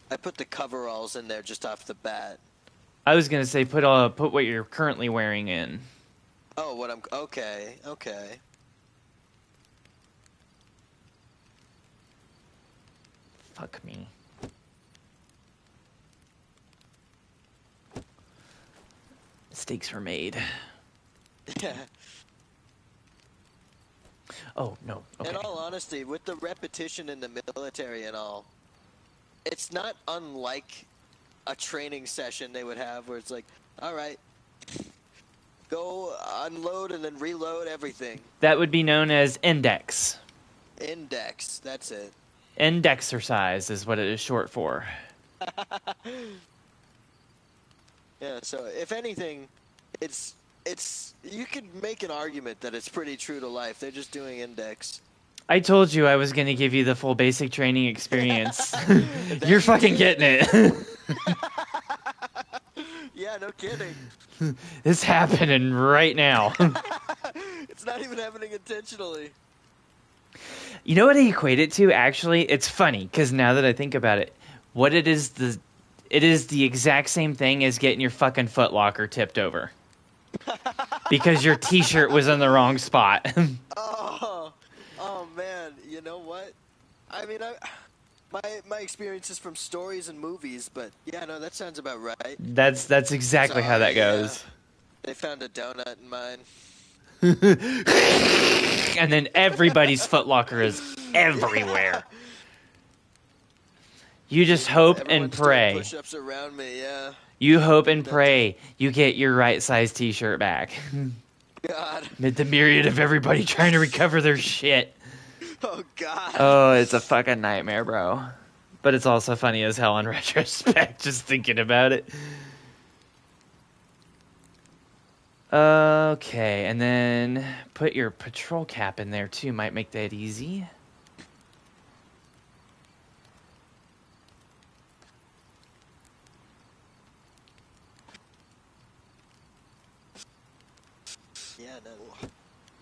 Speaker 2: I put the coveralls in there just off the bat.
Speaker 1: I was gonna say put what you're currently wearing in.
Speaker 2: Oh, what I'm okay.
Speaker 1: Fuck me. Mistakes were made.
Speaker 2: Yeah.
Speaker 1: Oh no. Okay.
Speaker 2: In all honesty, with the repetition in the military and all, it's not unlike a training session they would have where it's like, all right, go unload and then reload everything.
Speaker 1: That would be known as index.
Speaker 2: Index, that's it.
Speaker 1: Indexercise is what it is short for.
Speaker 2: Yeah, so if anything, it's you could make an argument that it's pretty true to life. They're just doing index.
Speaker 1: I told you I was going to give you the full basic training experience. You're fucking getting it.
Speaker 2: Yeah, no kidding.
Speaker 1: It's happening right now.
Speaker 2: It's not even happening intentionally.
Speaker 1: You know what I equate it to? Actually, it's funny because now that I think about it, what it is the exact same thing as getting your fucking Foot Locker tipped over because your T-shirt was in the wrong spot.
Speaker 2: Oh man, you know what? I mean, my experience is from stories and movies, but yeah, no, that sounds about right.
Speaker 1: That's exactly how that goes.
Speaker 2: They found a donut in mine.
Speaker 1: And then everybody's Foot Locker is everywhere. You just hope and pray.
Speaker 2: Push-ups around me, yeah.
Speaker 1: You hope and pray you get your right size T-shirt back.
Speaker 2: God.
Speaker 1: Amid the myriad of everybody trying to recover their shit.
Speaker 2: Oh God.
Speaker 1: Oh, it's a fucking nightmare, bro. But it's also funny as hell in retrospect, just thinking about it. Okay, and then put your patrol cap in there too. Might make that easy.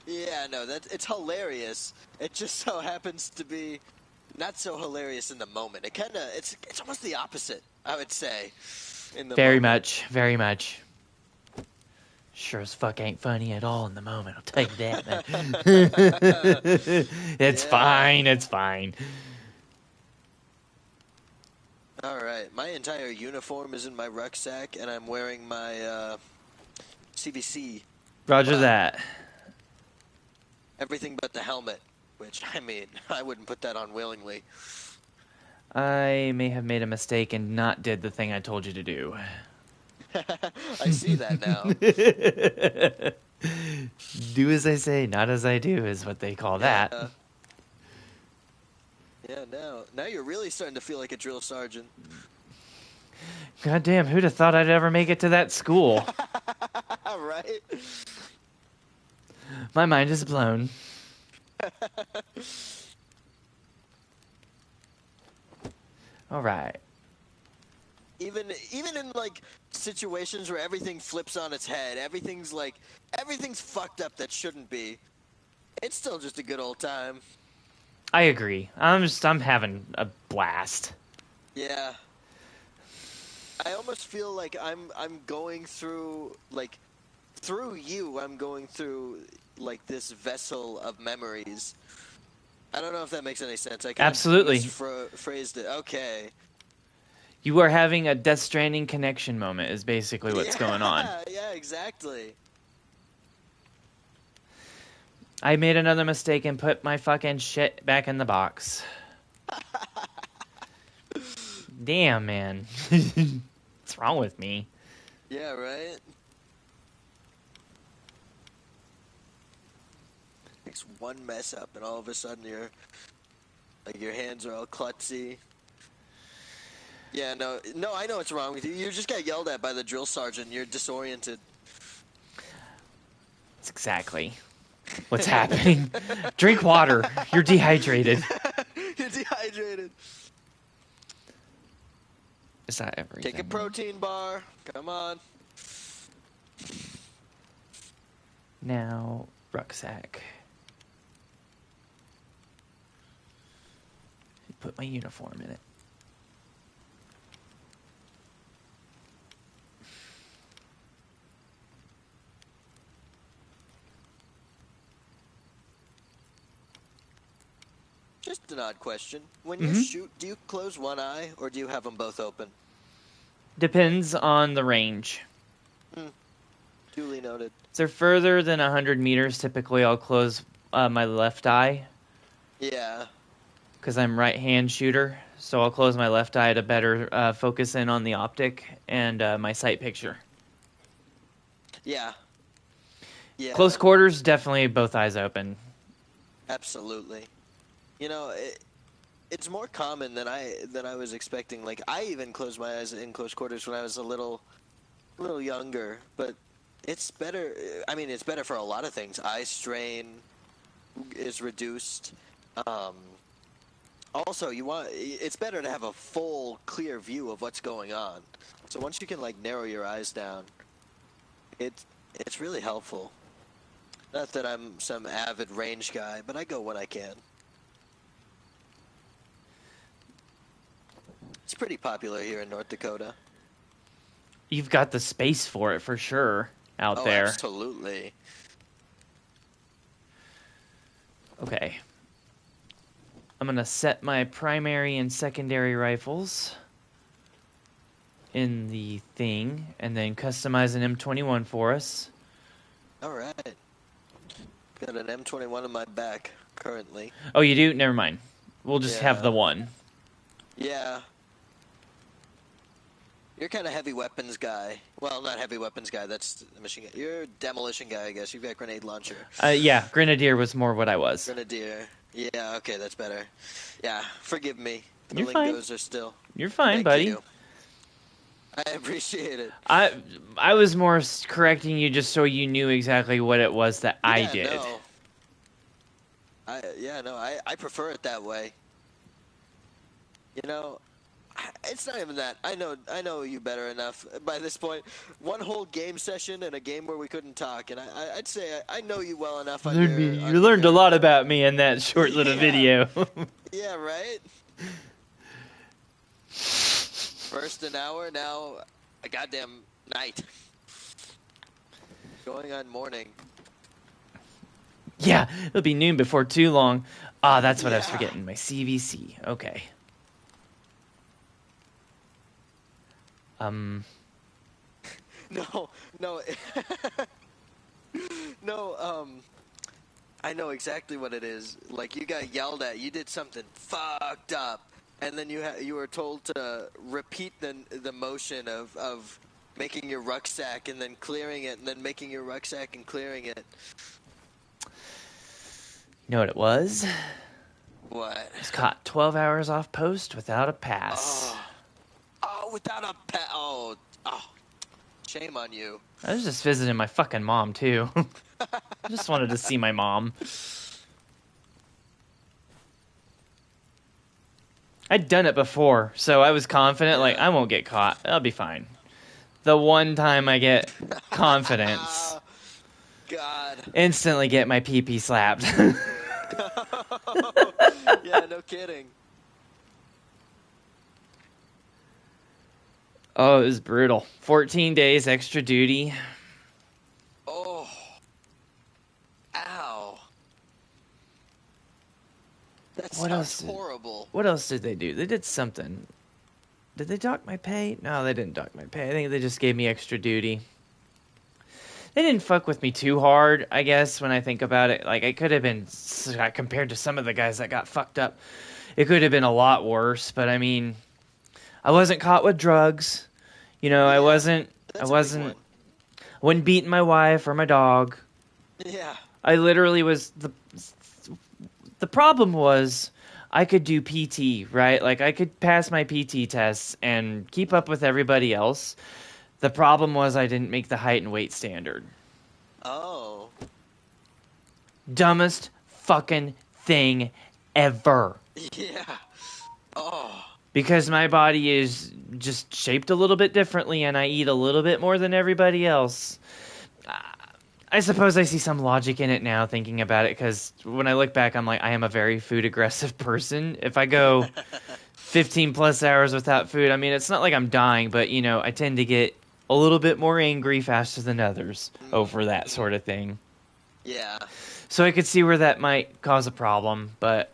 Speaker 2: Yeah, no, it's hilarious. It just so happens to be not so hilarious in the moment. It's almost the opposite, I would say.
Speaker 1: Very much. Sure as fuck ain't funny at all in the moment. I'll tell you that, man. It's fine.
Speaker 2: All right, my entire uniform is in my rucksack, and I'm wearing my CVC.
Speaker 1: Roger that.
Speaker 2: Everything but the helmet, which, I mean, I wouldn't put that on willingly.
Speaker 1: I may have made a mistake and not did the thing I told you to do.
Speaker 2: I see that now.
Speaker 1: Do as I say, not as I do is what they call that.
Speaker 2: Yeah, now you're really starting to feel like a drill sergeant.
Speaker 1: Goddamn, who'd have thought I'd ever make it to that school?
Speaker 2: Right?
Speaker 1: My mind is blown. All right.
Speaker 2: Even in like situations where everything flips on its head. Everything's fucked up that shouldn't be. It's still just a good old time.
Speaker 1: I agree. I'm having a blast.
Speaker 2: Yeah. I almost feel like I'm going through, like, through you, I'm going through, like, this vessel of memories. I don't know if that makes any sense. I kind
Speaker 1: Absolutely.
Speaker 2: of misphrased it. Okay.
Speaker 1: You are having a Death Stranding connection moment is basically what's going on.
Speaker 2: Yeah, exactly.
Speaker 1: I made another mistake and put my fucking shit back in the box. Damn, man. What's wrong with me?
Speaker 2: Yeah, right? It's one mess up and all of a sudden your hands are all klutzy. Yeah, no, I know what's wrong with you. You just got yelled at by the drill sergeant. You're disoriented.
Speaker 1: That's exactly what's happening. Drink water. You're dehydrated.
Speaker 2: You're dehydrated.
Speaker 1: Is that everything?
Speaker 2: Take a protein bar. Come on.
Speaker 1: Now, rucksack. Put my uniform in it.
Speaker 2: Just an odd question. When you shoot, do you close one eye or do you have them both open?
Speaker 1: Depends on the range.
Speaker 2: Duly noted.
Speaker 1: If they're further than 100 meters, typically I'll close my left eye.
Speaker 2: Yeah.
Speaker 1: Because I'm right-hand shooter, so I'll close my left eye to better focus in on the optic and my sight picture.
Speaker 2: Yeah. Yeah.
Speaker 1: Close quarters, definitely both eyes open.
Speaker 2: Absolutely. You know, it's more common than I was expecting. Like, I even closed my eyes in close quarters when I was a little younger, but it's better. I mean, it's better for a lot of things. Eye strain is reduced. Also, it's better to have a full, clear view of what's going on. So once you can, like, narrow your eyes down, it's really helpful. Not that I'm some avid range guy, but I go when I can. It's pretty popular here in North Dakota.
Speaker 1: You've got the space for it for sure out there.
Speaker 2: Absolutely.
Speaker 1: Okay. I'm going to set my primary and secondary rifles in the thing and then customize an M21 for us.
Speaker 2: All right. Got an M21 in my back currently.
Speaker 1: Oh, you do? Never mind. We'll just have the one.
Speaker 2: Yeah. You're kind of heavy weapons guy. Well, not heavy weapons guy. That's the machine gun. You're a demolition guy, I guess. You've got grenade launcher.
Speaker 1: Yeah, Grenadier was more what I was.
Speaker 2: Grenadier. Yeah, okay, that's better. Yeah, forgive me. The
Speaker 1: You're fine.
Speaker 2: lingos are still.
Speaker 1: You're fine,
Speaker 2: Thank
Speaker 1: buddy.
Speaker 2: You. I appreciate it.
Speaker 1: I was more correcting you just so you knew exactly what it was that I did.
Speaker 2: No. I prefer it that way. You know, it's not even that. I know you better enough by this point. One whole game session and a game where we couldn't talk, and I'd say I know you well enough.
Speaker 1: You learned a lot about me in that short little video.
Speaker 2: Yeah, right? First an hour, now a goddamn night. Going on morning.
Speaker 1: Yeah, it'll be noon before too long. Ah, that's what I was forgetting. My CVC. Okay.
Speaker 2: No. No, I know exactly what it is. Like, you got yelled at, you did something fucked up, and then you were told to repeat the motion of making your rucksack and then clearing it, and then making your rucksack and clearing it.
Speaker 1: You know what it was?
Speaker 2: What?
Speaker 1: I was caught 12 hours off post without a pass.
Speaker 2: Oh, without a pass. Oh, shame on you.
Speaker 1: I was just visiting my fucking mom, too. I just wanted to see my mom. I'd done it before, so I was confident, like, I won't get caught. I'll be fine. the one time I get confidence,
Speaker 2: God.
Speaker 1: instantly get my pee-pee slapped.
Speaker 2: Yeah, no kidding.
Speaker 1: Oh, it was brutal. 14 days extra duty.
Speaker 2: Oh. Ow. That sounds horrible.
Speaker 1: What else did they do? They did something. Did they dock my pay? No, they didn't dock my pay. I think they just gave me extra duty. They didn't fuck with me too hard, I guess, when I think about it. Like, it could have been, compared to some of the guys that got fucked up, it could have been a lot worse. But, I mean, I wasn't caught with drugs. You know,
Speaker 2: Yeah,
Speaker 1: I wasn't beating my wife or my dog.
Speaker 2: Yeah.
Speaker 1: I literally was, the problem was I could do PT, right? Like, I could pass my PT tests and keep up with everybody else. The problem was I didn't make the height and weight standard.
Speaker 2: Oh.
Speaker 1: Dumbest fucking thing ever.
Speaker 2: Yeah. Oh.
Speaker 1: Because my body is just shaped a little bit differently and I eat a little bit more than everybody else. I suppose I see some logic in it now thinking about it, because when I look back, I'm like, I am a very food aggressive person. If I go 15 plus hours without food, I mean, it's not like I'm dying, but, you know, I tend to get a little bit more angry faster than others over that sort of thing.
Speaker 2: Yeah.
Speaker 1: So I could see where that might cause a problem, but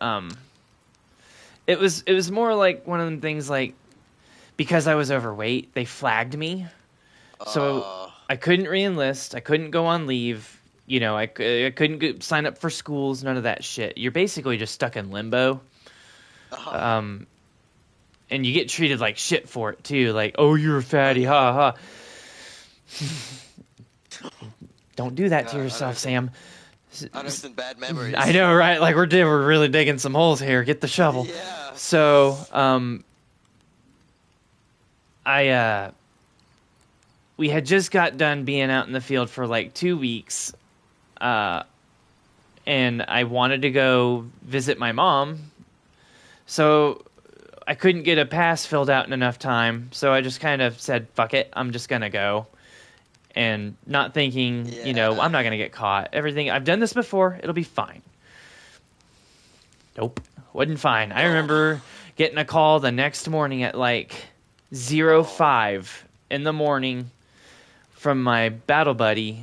Speaker 1: it was more like one of them things, like, because I was overweight, they flagged me. So I couldn't re-enlist. I couldn't go on leave. You know, I couldn't sign up for schools. None of that shit. You're basically just stuck in limbo. And you get treated like shit for it too. Like, oh, you're a fatty, ha ha. Don't do that to yourself, Sam.
Speaker 2: Unearthing bad memories.
Speaker 1: I know, right? Like, we're really digging some holes here. Get the shovel.
Speaker 2: Yeah.
Speaker 1: So, we had just got done being out in the field for like 2 weeks, and I wanted to go visit my mom, so I couldn't get a pass filled out in enough time, so I just kind of said, fuck it, I'm just gonna go, and not thinking, you know, I'm not gonna get caught. Everything, I've done this before, it'll be fine. Nope, wasn't fine. I remember getting a call the next morning at like 05 in the morning from my battle buddy,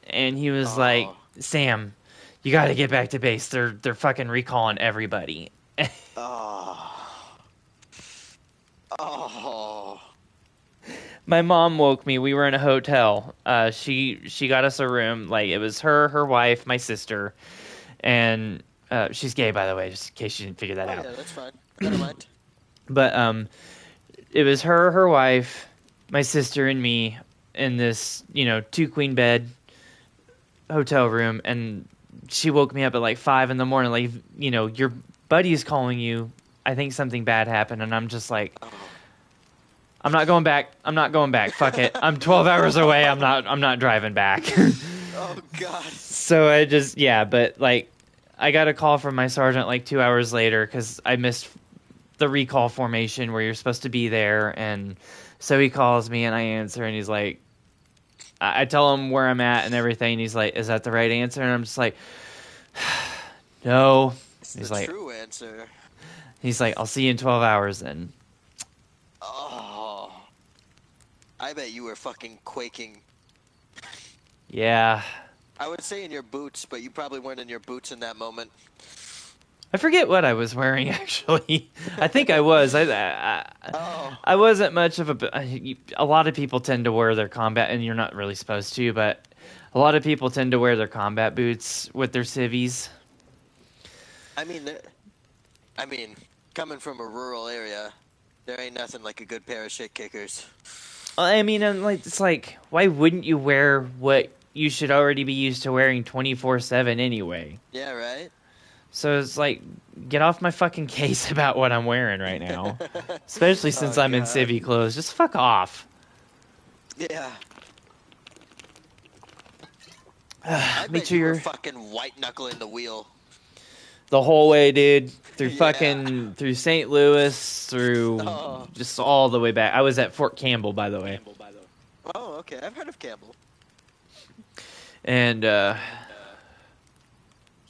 Speaker 1: and he was like, Sam, you got to get back to base. They're fucking recalling everybody. My mom woke me. We were in a hotel. She got us a room. Like, it was her wife, my sister, and she's gay, by the way, just in case you didn't figure that out.
Speaker 2: Yeah, that's fine. Never mind.
Speaker 1: But it was her wife, my sister, and me in this, you know, 2-queen bed hotel room, and she woke me up at like 5 in the morning, like, you know, your buddy is calling you. I think something bad happened, and I'm just like, I'm not going back. Fuck it. I'm 12 hours away. I'm not driving back.
Speaker 2: Oh God.
Speaker 1: So I just, but like, I got a call from my sergeant like 2 hours later because I missed the recall formation where you're supposed to be there, and so he calls me and I answer, and he's like, I tell him where I'm at and everything, and he's like, is that the right answer? And I'm just like, no.
Speaker 2: He's like, true answer.
Speaker 1: He's like, I'll see you in 12 hours then.
Speaker 2: Oh, I bet you were fucking quaking.
Speaker 1: Yeah.
Speaker 2: I would say in your boots, but you probably weren't in your boots in that moment.
Speaker 1: I forget what I was wearing, actually. I think I was. I wasn't much of a lot of people tend to wear their combat, and you're not really supposed to, but a lot of people tend to wear their combat boots with their civvies.
Speaker 2: I mean, coming from a rural area, there ain't nothing like a good pair of shit kickers.
Speaker 1: I mean, it's like, why wouldn't you wear what you should already be used to wearing 24/7 anyway?
Speaker 2: Yeah, right?
Speaker 1: So it's like, get off my fucking case about what I'm wearing right now. Especially since I'm in civvy clothes. Just fuck off.
Speaker 2: Yeah.
Speaker 1: Make sure you're
Speaker 2: fucking white knuckling the wheel.
Speaker 1: The whole way, dude. Through through St. Louis, through just all the way back. I was at Fort Campbell, by the way.
Speaker 2: okay, I've heard of Campbell.
Speaker 1: And yeah,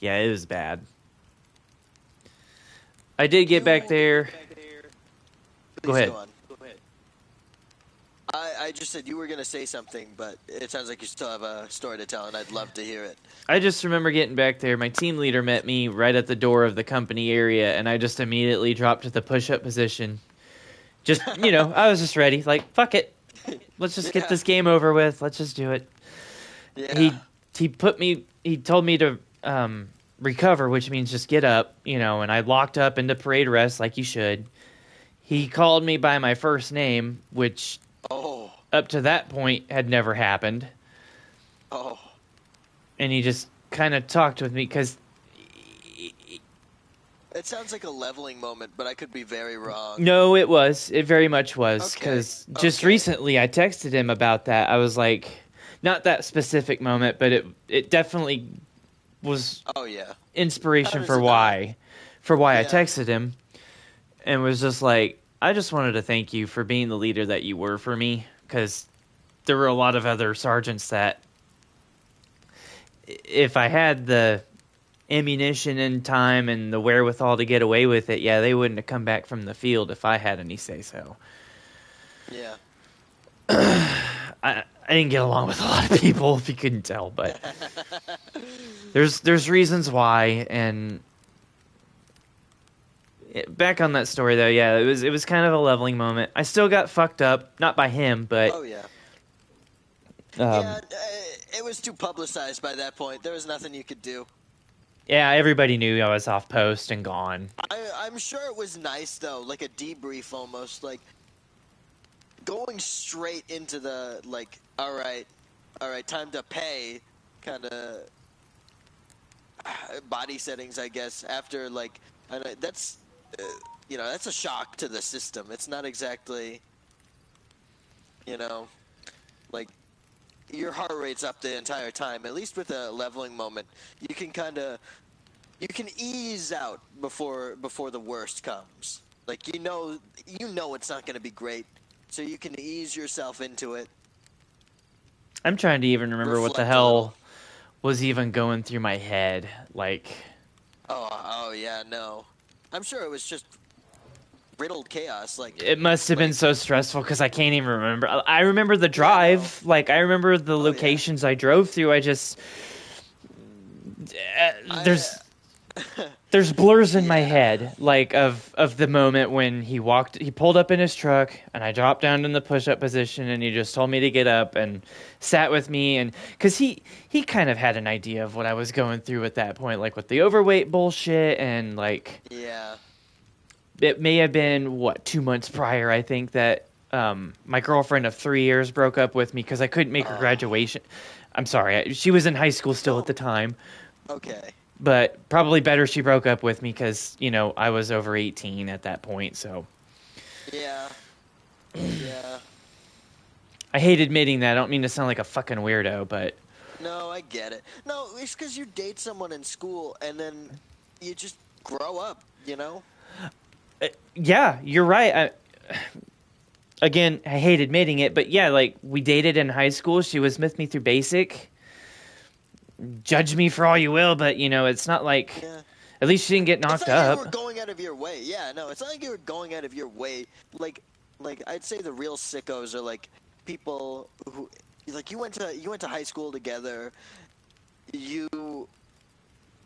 Speaker 1: it was bad. I did get back there. Go
Speaker 2: Please
Speaker 1: ahead.
Speaker 2: go on. Go ahead. I just said you were going to say something, but it sounds like you still have a story to tell, and I'd love to hear it.
Speaker 1: I just remember getting back there. My team leader met me right at the door of the company area, and I just immediately dropped to the push-up position. Just, I was just ready. Like, fuck it. Let's just get this game over with. Let's just do it.
Speaker 2: Yeah.
Speaker 1: He told me to recover, which means just get up, and I locked up into parade rest like you should. He called me by my first name, which up to that point had never happened.
Speaker 2: Oh.
Speaker 1: And he just kind of talked with me because...
Speaker 2: It sounds like a leveling moment, but I could be very wrong.
Speaker 1: No, it was. It very much was. Because just recently I texted him about that. I was like, not that specific moment, but it definitely was inspiration for why I texted him. And was just like, I just wanted to thank you for being the leader that you were for me. Because there were a lot of other sergeants that, if I had the ammunition and time and the wherewithal to get away with it, they wouldn't have come back from the field if I had any say-so.
Speaker 2: Yeah.
Speaker 1: I didn't get along with a lot of people, if you couldn't tell, but there's reasons why. And back on that story, though, it was kind of a leveling moment. I still got fucked up, not by him, but
Speaker 2: it was too publicized by that point. There was nothing you could do.
Speaker 1: Yeah, everybody knew I was off post and gone.
Speaker 2: I'm sure it was nice, though, like a debrief almost, like going straight into the, like, all right, time to pay kind of body settings, I guess, after, like, that's, that's a shock to the system. It's not exactly, like, your heart rate's up the entire time. At least with a leveling moment, you can ease out before the worst comes. Like, you know it's not going to be great, so you can ease yourself into it.
Speaker 1: I'm trying to even remember what the hell was even going through my head. Like,
Speaker 2: oh yeah, no, I'm sure it was just riddled chaos. Like,
Speaker 1: it must have been so stressful because I can't even remember. I remember the drive. Like, I remember the locations I drove through. I just there's blurs in my head, like of the moment when he pulled up in his truck and I dropped down in the push-up position and he just told me to get up and sat with me, and because he kind of had an idea of what I was going through at that point, like with the overweight bullshit, and like it may have been 2 months prior, I think, that my girlfriend of 3 years broke up with me because I couldn't make her graduation. I'm sorry, she was in high school still at the time.
Speaker 2: Okay.
Speaker 1: But probably better she broke up with me because, I was over 18 at that point, so.
Speaker 2: Yeah.
Speaker 1: I hate admitting that. I don't mean to sound like a fucking weirdo, but.
Speaker 2: No, I get it. No, it's because you date someone in school and then you just grow up,
Speaker 1: Yeah, you're right. Again, I hate admitting it, but yeah, like, we dated in high school. She was with me through basic. Judge me for all you will, but it's not like at least she didn't get knocked up.
Speaker 2: You were going out of your way. Yeah, no, it's not like you were going out of your way. Like I'd say the real sickos are like people who, like, you went to high school together. You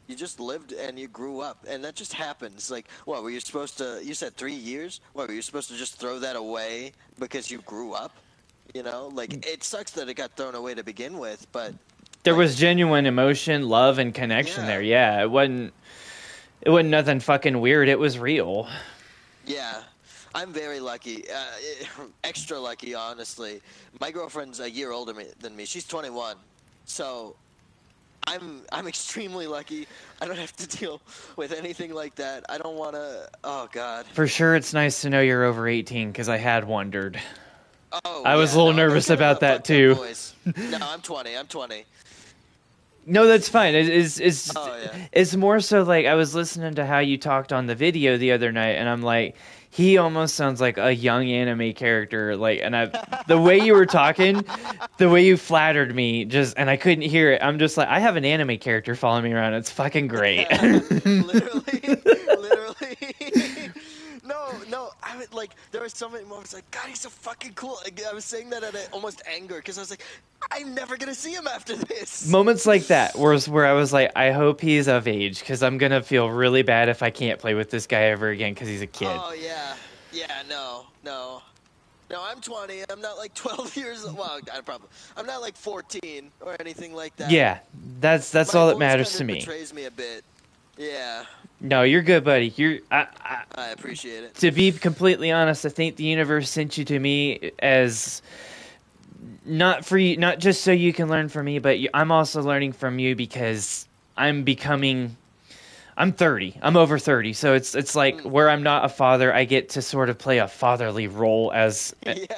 Speaker 2: just lived and you grew up, and that just happens. Like, what were you supposed to? You said 3 years. What were you supposed to just throw that away because you grew up? Like, it sucks that it got thrown away to begin with, but.
Speaker 1: There was genuine emotion, love, and connection there. Yeah, it wasn't nothing fucking weird. It was real.
Speaker 2: Yeah, I'm very lucky, extra lucky, honestly. My girlfriend's a year older than me. She's 21, so I'm extremely lucky. I don't have to deal with anything like that. I don't want to. Oh God.
Speaker 1: For sure, it's nice to know you're over 18 because I had wondered.
Speaker 2: Oh,
Speaker 1: I was a little nervous about that too.
Speaker 2: No, I'm 20. I'm 20.
Speaker 1: No, that's fine. It's more so like I was listening to how you talked on the video the other night, and I'm like, He almost sounds like a young anime character. Like, and the way you were talking, the way you flattered me, and I couldn't hear it. I'm just like, I have an anime character following me around. It's fucking great.
Speaker 2: Literally, literally. No, I would like. There was so many moments like, God, he's so fucking cool. Like, I was saying that out of almost anger because I was like, I'm never gonna see him after this.
Speaker 1: Moments like that, where I was like, I hope he's of age because I'm gonna feel really bad if I can't play with this guy ever again because he's a kid.
Speaker 2: Oh yeah, no. I'm 20. I'm not like 12 years. Well, I'm not like 14 or anything like that.
Speaker 1: Yeah, that's
Speaker 2: My
Speaker 1: all that
Speaker 2: voice
Speaker 1: matters
Speaker 2: kind
Speaker 1: to
Speaker 2: of
Speaker 1: me.
Speaker 2: betrays me a bit. Yeah,
Speaker 1: No, you're good, buddy.
Speaker 2: I appreciate it.
Speaker 1: To be completely honest, I think the universe sent you to me as not for you, not just so you can learn from me, but I'm also learning from you because I'm 30. I'm over 30. So it's like where I'm not a father, I get to sort of play a fatherly role as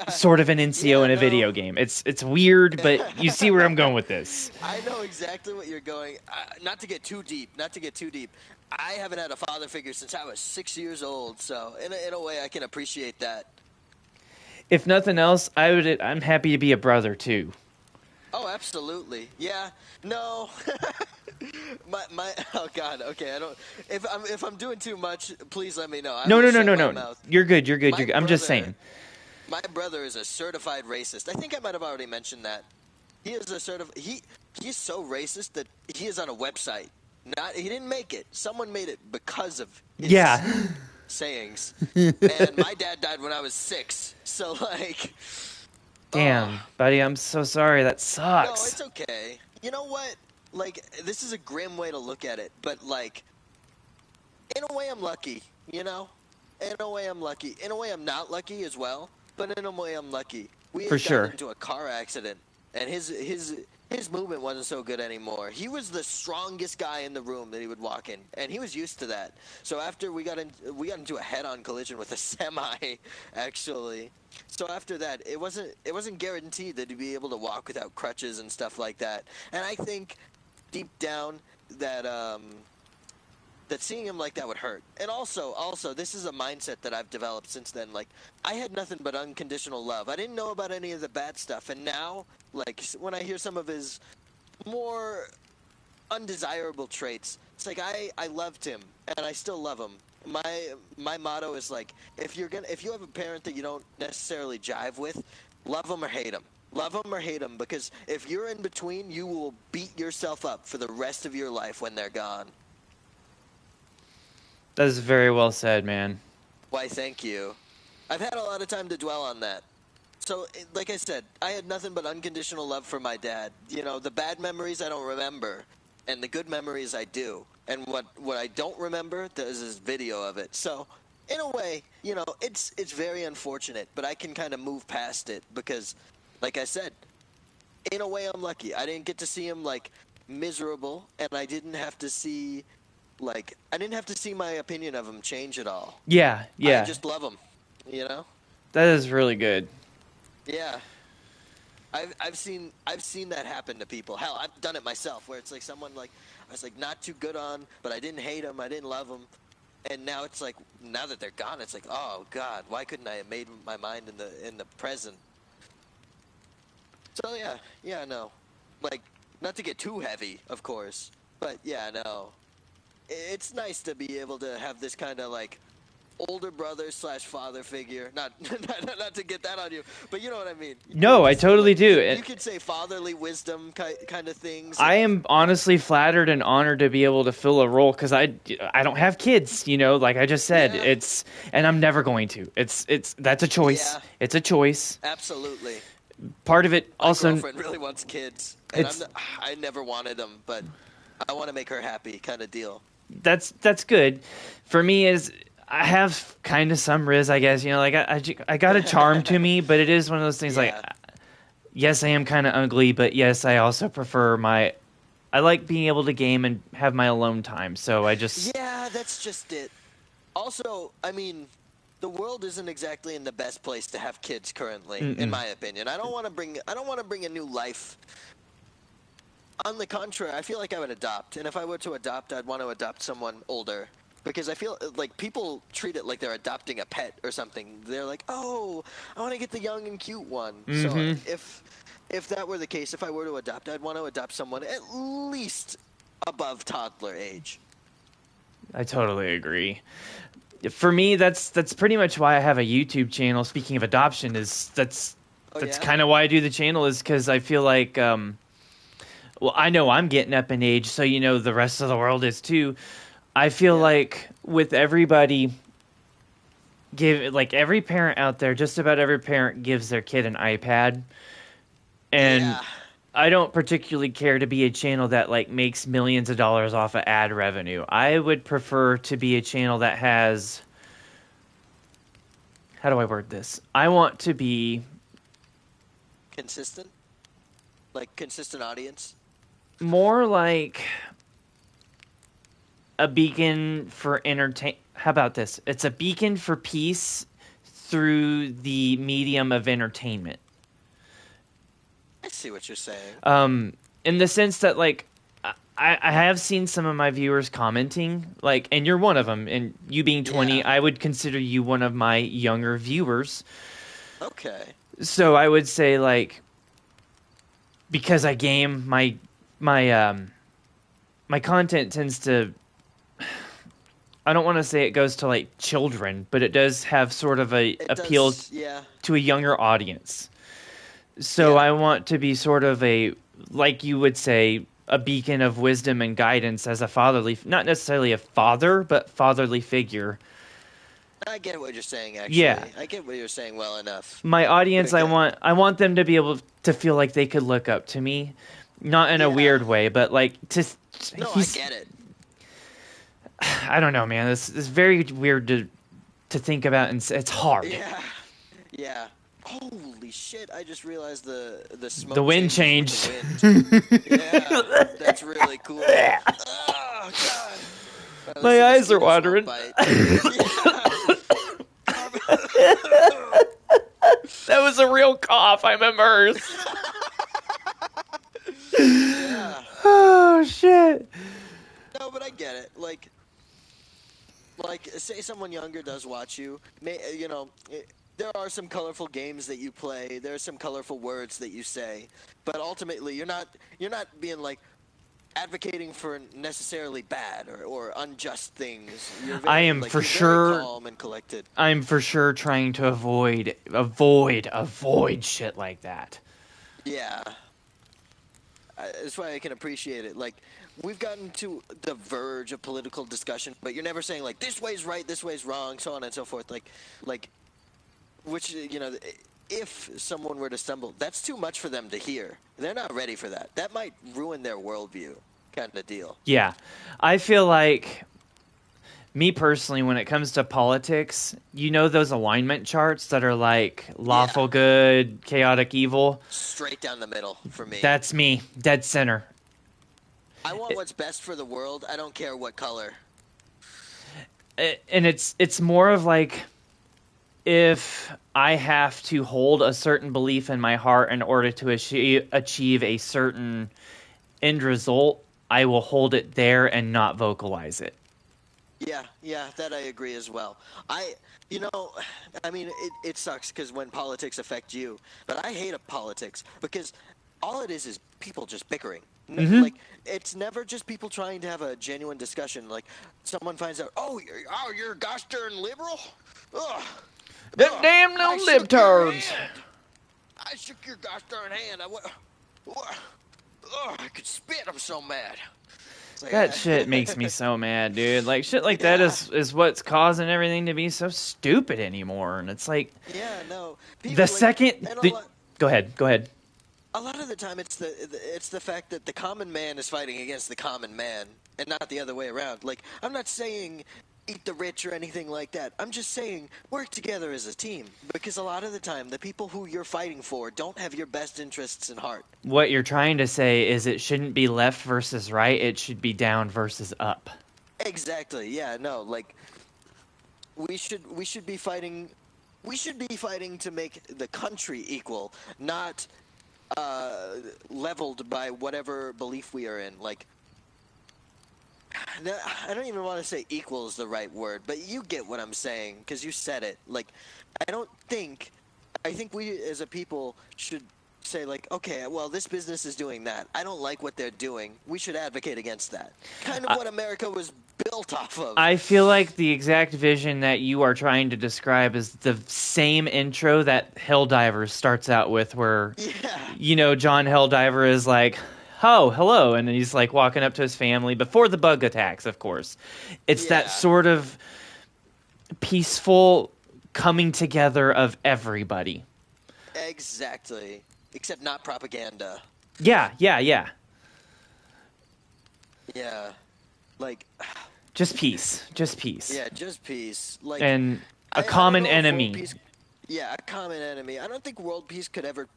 Speaker 1: sort of an NCO in a video game. It's weird, but you see where I'm going with this.
Speaker 2: I know exactly what you're going. Not to get too deep. I haven't had a father figure since I was 6 years old. So in a way, I can appreciate that.
Speaker 1: If nothing else, I'm happy to be a brother too.
Speaker 2: Oh, absolutely. Yeah. No. my oh God. Okay, I don't. If I'm doing too much, please let me know.
Speaker 1: No.
Speaker 2: Mouth.
Speaker 1: You're good. I'm just saying.
Speaker 2: My brother is a certified racist. I think I might have already mentioned that. He is he's so racist that he is on a website. He didn't make it. Someone made it because of his sayings. And my dad died when I was 6. So like,
Speaker 1: damn, buddy, I'm so sorry. That sucks.
Speaker 2: No, it's okay. You know what? Like, this is a grim way to look at it, but like, in a way, I'm lucky. You know, in a way, I'm lucky. In a way, I'm not lucky as well. But in a way, I'm lucky. We had gotten into a car accident, and his movement wasn't so good anymore. He was the strongest guy in the room that he would walk in, and he was used to that. So after we got into a head-on collision with a semi, actually. So after that, it wasn't guaranteed that he'd be able to walk without crutches and stuff like that. And I think deep down that that seeing him like that would hurt. And also, this is a mindset that I've developed since then. Like, I had nothing but unconditional love. I didn't know about any of the bad stuff. And now, like, when I hear some of his more undesirable traits, it's like I loved him, and I still love him. My motto is like, if you have a parent that you don't necessarily jive with, love him or hate him. Love him or hate him, because if you're in between, you will beat yourself up for the rest of your life when they're gone.
Speaker 1: That is very well said, man.
Speaker 2: Why, thank you. I've had a lot of time to dwell on that. So, like I said, I had nothing but unconditional love for my dad. You know, the bad memories I don't remember, and the good memories I do. And what I don't remember, there's this video of it. So, in a way, you know, it's very unfortunate, but I can kind of move past it because, like I said, in a way I'm lucky. I didn't get to see him, like, miserable, and I didn't have to see my opinion of him change at all.
Speaker 1: Yeah.
Speaker 2: I just love him, you know?
Speaker 1: That is really good.
Speaker 2: Yeah. I've seen that happen to people. Hell, I've done it myself, where it's like someone like I was like not too good on, but I didn't hate them, I didn't love them, and now it's like now that they're gone, it's like, oh God, why couldn't I have made my mind in the present? So yeah, no, like not to get too heavy, of course, but yeah, no, it's nice to be able to have this kind of like older brother / father figure. Not to get that on you, but you know what I mean.
Speaker 1: No, I totally do.
Speaker 2: You could say fatherly wisdom kind of things.
Speaker 1: I am honestly flattered and honored to be able to fill a role because I don't have kids, you know, like I just said.
Speaker 2: Yeah.
Speaker 1: And I'm never going to. That's a choice.
Speaker 2: Yeah.
Speaker 1: It's a choice.
Speaker 2: Absolutely.
Speaker 1: Part of it also.
Speaker 2: My girlfriend really wants kids, and I never wanted them, but I want to make her happy, kind of deal.
Speaker 1: That's good. For me, I have kind of some riz, I guess. You know, like I got a charm to me, but it is one of those things. Like, yes, I am kind of ugly, but yes, I also prefer I like being able to game and have my alone time. So I just
Speaker 2: that's just it. Also, I mean, the world isn't exactly in the best place to have kids currently, in my opinion. I don't want to bring a new life. On the contrary, I feel like I would adopt, and if I were to adopt, I'd want to adopt someone older. Because I feel like people treat it like they're adopting a pet or something. They're like, oh, I want to get the young and cute one. So if that were the case, if I were to adopt, I'd want to adopt someone at least above toddler age.
Speaker 1: I totally agree. For me, that's pretty much why I have a YouTube channel. Speaking of adoption, that's kind of why I do the channel, is because I feel like, well, I know I'm getting up in age, so the rest of the world is too. I feel like with everybody, every parent out there, just about every parent gives their kid an iPad, and I don't particularly care to be a channel that makes millions of dollars off of ad revenue. I would prefer to be a channel that has, how do I word this? I want to be
Speaker 2: consistent, consistent audience.
Speaker 1: More like a beacon for entertain. How about this? It's a beacon for peace through the medium of entertainment.
Speaker 2: I see what you're saying.
Speaker 1: In the sense that I have seen some of my viewers commenting, and you're one of them, and you being 20, I would consider you one of my younger viewers.
Speaker 2: Okay.
Speaker 1: So I would say because I game, my content tends to, I don't want to say it goes to children, but it does have sort of a appeal to a younger audience. So I want to be sort of like you would say, a beacon of wisdom and guidance as a fatherly, not necessarily a father, but fatherly figure.
Speaker 2: I get what you're saying, actually.
Speaker 1: Yeah.
Speaker 2: I get what you're saying well enough.
Speaker 1: My audience, I want them to be able to feel like they could look up to me. Not in a weird way, but
Speaker 2: I get it.
Speaker 1: I don't know, man. This is very weird to think about, and it's hard.
Speaker 2: Yeah. Holy shit! I just realized the smoke.
Speaker 1: The wind changed.
Speaker 2: Yeah, that's really cool. Oh god.
Speaker 1: My eyes are watering. That was a real cough. I'm immersed.
Speaker 2: Yeah.
Speaker 1: Oh shit.
Speaker 2: No, but I get it. Like, say someone younger does watch you. There are some colorful games that you play. There are some colorful words that you say. But ultimately, you're not being advocating for necessarily bad or unjust things. You're very, very calm and collected.
Speaker 1: I'm for sure trying to avoid shit like that.
Speaker 2: Yeah. That's why I can appreciate it. We've gotten to the verge of political discussion, but you're never saying this way's right, this way's wrong, so on and so forth. Which, if someone were to stumble, that's too much for them to hear. They're not ready for that. That might ruin their worldview, kind of deal.
Speaker 1: Yeah. I feel like, me personally, when it comes to politics, those alignment charts that are lawful good, chaotic evil?
Speaker 2: Straight down the middle for me.
Speaker 1: That's me. Dead center.
Speaker 2: I want what's best for the world. I don't care what color.
Speaker 1: And it's more of if I have to hold a certain belief in my heart in order to achieve a certain end result, I will hold it there and not vocalize it.
Speaker 2: Yeah, that I agree as well. It sucks because when politics affect you, but I hate politics because all it is people just bickering.
Speaker 1: Mm-hmm.
Speaker 2: It's never just people trying to have a genuine discussion. Someone finds out, you're a gosh darn liberal? Ugh.
Speaker 1: Them damn no libtards.
Speaker 2: I shook your gosh darn hand. I could spit. I'm so mad.
Speaker 1: That shit makes me so mad, dude. Shit like that is what's causing everything to be so stupid anymore. And it's
Speaker 2: yeah, no. People,
Speaker 1: the second. Go ahead.
Speaker 2: A lot of the time, it's the fact that the common man is fighting against the common man, and not the other way around. I'm not saying eat the rich or anything like that. I'm just saying work together as a team, because a lot of the time, the people who you're fighting for don't have your best interests in heart.
Speaker 1: What you're trying to say is it shouldn't be left versus right. It should be down versus up.
Speaker 2: Exactly. Yeah. No. We should be fighting. We should be fighting to make the country equal, not leveled by whatever belief we are in. I don't even want to say equal is the right word, but you get what I'm saying because you said it. Like, I think we as a people should say like, okay, well, this business is doing that. I don't like what they're doing. We should advocate against that. Kind of
Speaker 1: I,
Speaker 2: what America was built off of.
Speaker 1: I feel like the exact vision that you are trying to describe is the same intro that Helldiver starts out with, where,
Speaker 2: Yeah,
Speaker 1: John Helldiver is like, oh, hello, and he's like walking up to his family before the bug attacks, of course. It's that
Speaker 2: yeah,
Speaker 1: sort of peaceful coming together of everybody.
Speaker 2: exactly. Except not propaganda.
Speaker 1: Yeah, yeah, yeah.
Speaker 2: Yeah, like,
Speaker 1: Just peace. Just peace.
Speaker 2: yeah, just peace. Like,
Speaker 1: And a
Speaker 2: I don't
Speaker 1: common
Speaker 2: know if world
Speaker 1: enemy.
Speaker 2: peace. Yeah, a common enemy. I don't think world peace could ever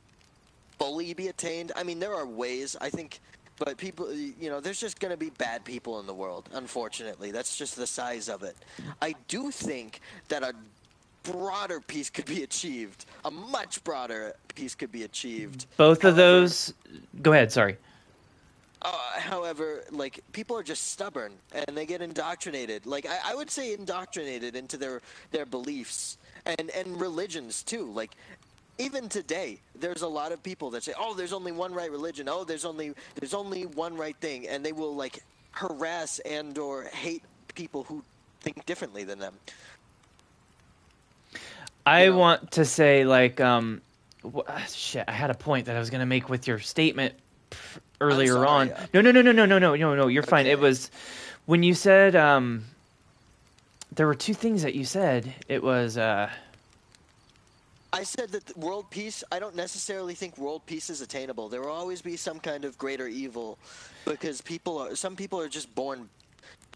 Speaker 2: fully be attained. I mean, there are ways, I think, but people, there's just going to be bad people in the world, unfortunately. That's just the size of it. I do think that a broader peace could be achieved. A much broader peace could be achieved.
Speaker 1: Both of
Speaker 2: However,
Speaker 1: those. Go ahead, sorry.
Speaker 2: however, like, people are just stubborn and they get indoctrinated. Like, I would say indoctrinated into their beliefs and religions too. Like, even today, there's a lot of people that say, "Oh, there's only one right religion. Oh, there's only one right thing," and they will like harass and or hate people who think differently than them. You
Speaker 1: I
Speaker 2: know?
Speaker 1: want to say, like, shit, I had a point that I was going to make with your statement
Speaker 2: I'm
Speaker 1: earlier on.
Speaker 2: sorry.
Speaker 1: No, you're fine. It
Speaker 2: Okay.
Speaker 1: was when you said, there were two things that you said. It was,
Speaker 2: I said that world peace, I don't necessarily think world peace is attainable. There will always be some kind of greater evil because some people are just born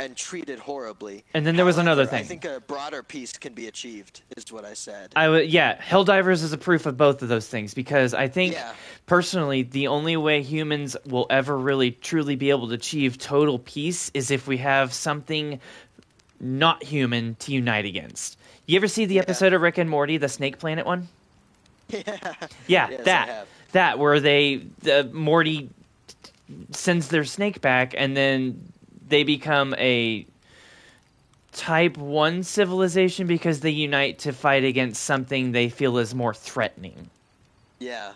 Speaker 2: and treated horribly.
Speaker 1: and then there was another
Speaker 2: However, I
Speaker 1: thing.
Speaker 2: think a broader peace can be achieved, is what I said.
Speaker 1: Yeah, Helldivers is a proof of both of those things because I think
Speaker 2: Yeah.
Speaker 1: personally the only way humans will ever really truly be able to achieve total peace is if we have something not human to unite against. You ever see the
Speaker 2: Yeah.
Speaker 1: episode of Rick and Morty, the Snake Planet one?
Speaker 2: Yeah.
Speaker 1: Yeah,
Speaker 2: Yes, I
Speaker 1: that
Speaker 2: have.
Speaker 1: that where Morty sends their snake back and then they become a type 1 civilization because they unite to fight against something they feel is more threatening.
Speaker 2: Yeah.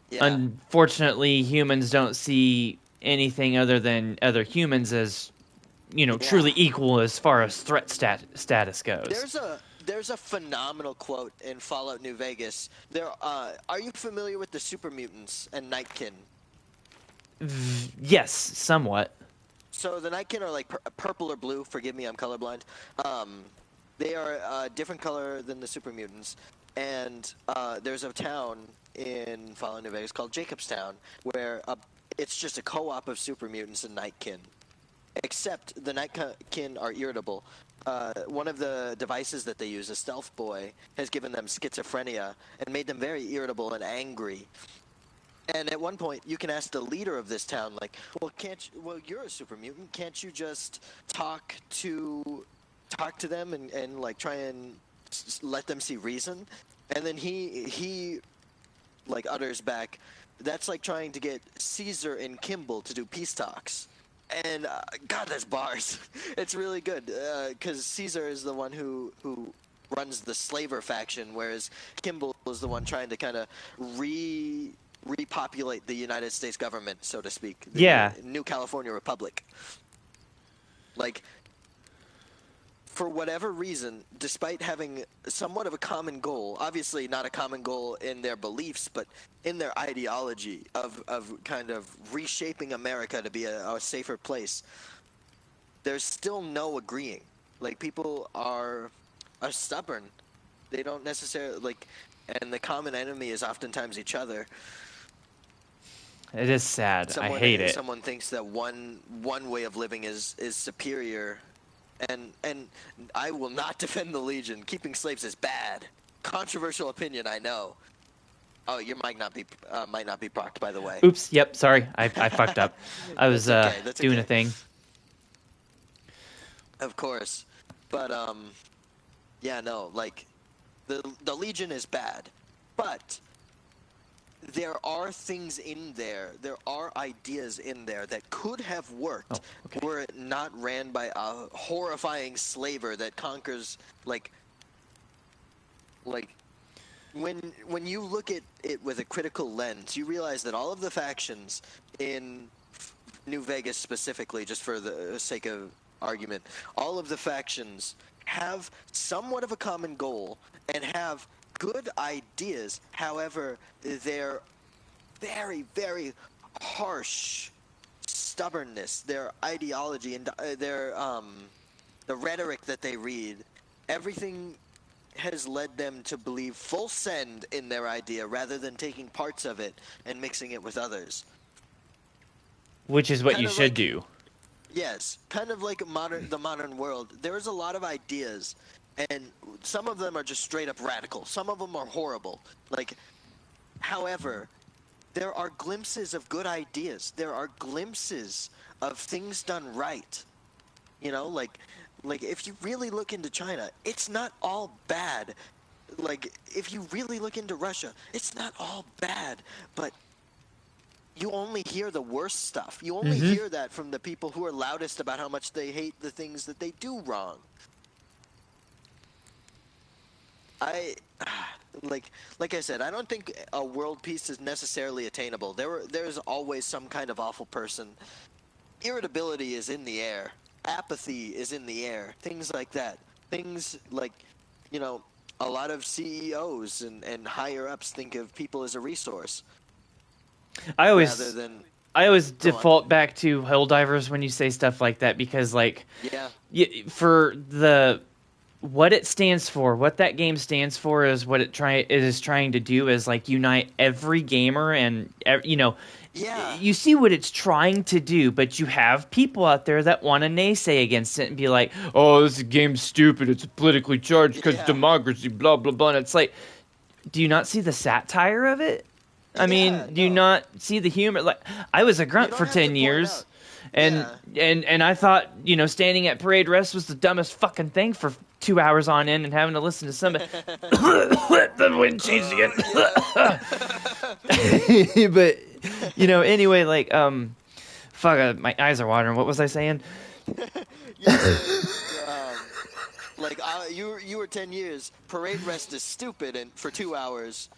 Speaker 2: Yeah.
Speaker 1: Unfortunately, humans don't see anything other than other humans as,
Speaker 2: Yeah.
Speaker 1: truly equal as far as status goes.
Speaker 2: There's a phenomenal quote in Fallout New Vegas. Are you familiar with the super mutants and Nightkin?
Speaker 1: Yes, somewhat.
Speaker 2: So the Nightkin are like purple or blue. Forgive me, I'm colorblind. They are a different color than the super mutants. And there's a town in Fallout New Vegas called Jacobstown where it's just a co-op of super mutants and Nightkin. Except the Nightkin are irritable. One of the devices that they use, a stealth boy, has given them schizophrenia and made them very irritable and angry. And at one point, you can ask the leader of this town, like, well, you're a super mutant. Can't you just talk to them and like try and let them see reason? And then he like utters back, that's like trying to get Caesar and Kimball to do peace talks. And God, that's bars. It's really good because Caesar is the one who runs the slaver faction, whereas Kimball is the one trying to kind of repopulate the United States government, so to speak. The
Speaker 1: Yeah.
Speaker 2: New California Republic. Like, for whatever reason, despite having somewhat of a common goal, obviously not a common goal in their beliefs, but in their ideology of kind of reshaping America to be a safer place, there's still no agreeing. Like, people are stubborn. They don't necessarily, like, and the common enemy is oftentimes each other.
Speaker 1: It is sad. I hate it.
Speaker 2: Someone thinks that one way of living is superior, and I will not defend the Legion. Keeping slaves is bad. Controversial opinion, I know. Oh, your mic might not be procced, by the way.
Speaker 1: Oops. Yep. Sorry. I fucked up. I was
Speaker 2: That's okay. That's
Speaker 1: doing
Speaker 2: okay.
Speaker 1: a thing.
Speaker 2: Of course, but yeah, no, like the Legion is bad, but there are things in there. There are ideas in there that could have worked were it not ran by a horrifying slaver that conquers like when you look at it with a critical lens, you realize that all of the factions in New Vegas specifically, just for the sake of argument, all of the factions have somewhat of a common goal and have good ideas. However, they're very, very harsh stubbornness, their ideology, and the rhetoric that they read, everything has led them to believe full send in their idea rather than taking parts of it and mixing it with others.
Speaker 1: Which is what
Speaker 2: Kind
Speaker 1: you
Speaker 2: of
Speaker 1: should
Speaker 2: like,
Speaker 1: do.
Speaker 2: yes, kind of like the modern world. There's a lot of ideas, and some of them are just straight up radical. Some of them are horrible. However, there are glimpses of good ideas. There are glimpses of things done right. You know, like if you really look into China, it's not all bad. Like if you really look into Russia, it's not all bad, but you only hear the worst stuff. You only hear that from the people who are loudest about how much they hate the things that they do wrong. Like I said, I don't think a world peace is necessarily attainable. There's always some kind of awful person. Irritability is in the air. Apathy is in the air. Things like that. Things like, you know, a lot of CEOs and higher ups think of people as a resource.
Speaker 1: I always default back to Helldivers when you say stuff like that, because like for the what it stands for, what that game stands for is what it is trying to do is like unite every gamer and you know.
Speaker 2: Yeah.
Speaker 1: You see what it's trying to do, but you have people out there that want to naysay against it and be like, "Oh, this game's stupid. It's politically charged because democracy, blah blah blah." And it's like, do you not see the satire of it? I mean, do you not see the humor? Like, I was a grunt for 10 years, and I thought, you know, standing at parade rest was the dumbest fucking thing for 2 hours on end and having to listen to somebody. The wind changed again. But you know, anyway, like, fuck, my eyes are watering. What was I saying?
Speaker 2: You were 10 years. Parade rest is stupid, and for 2 hours.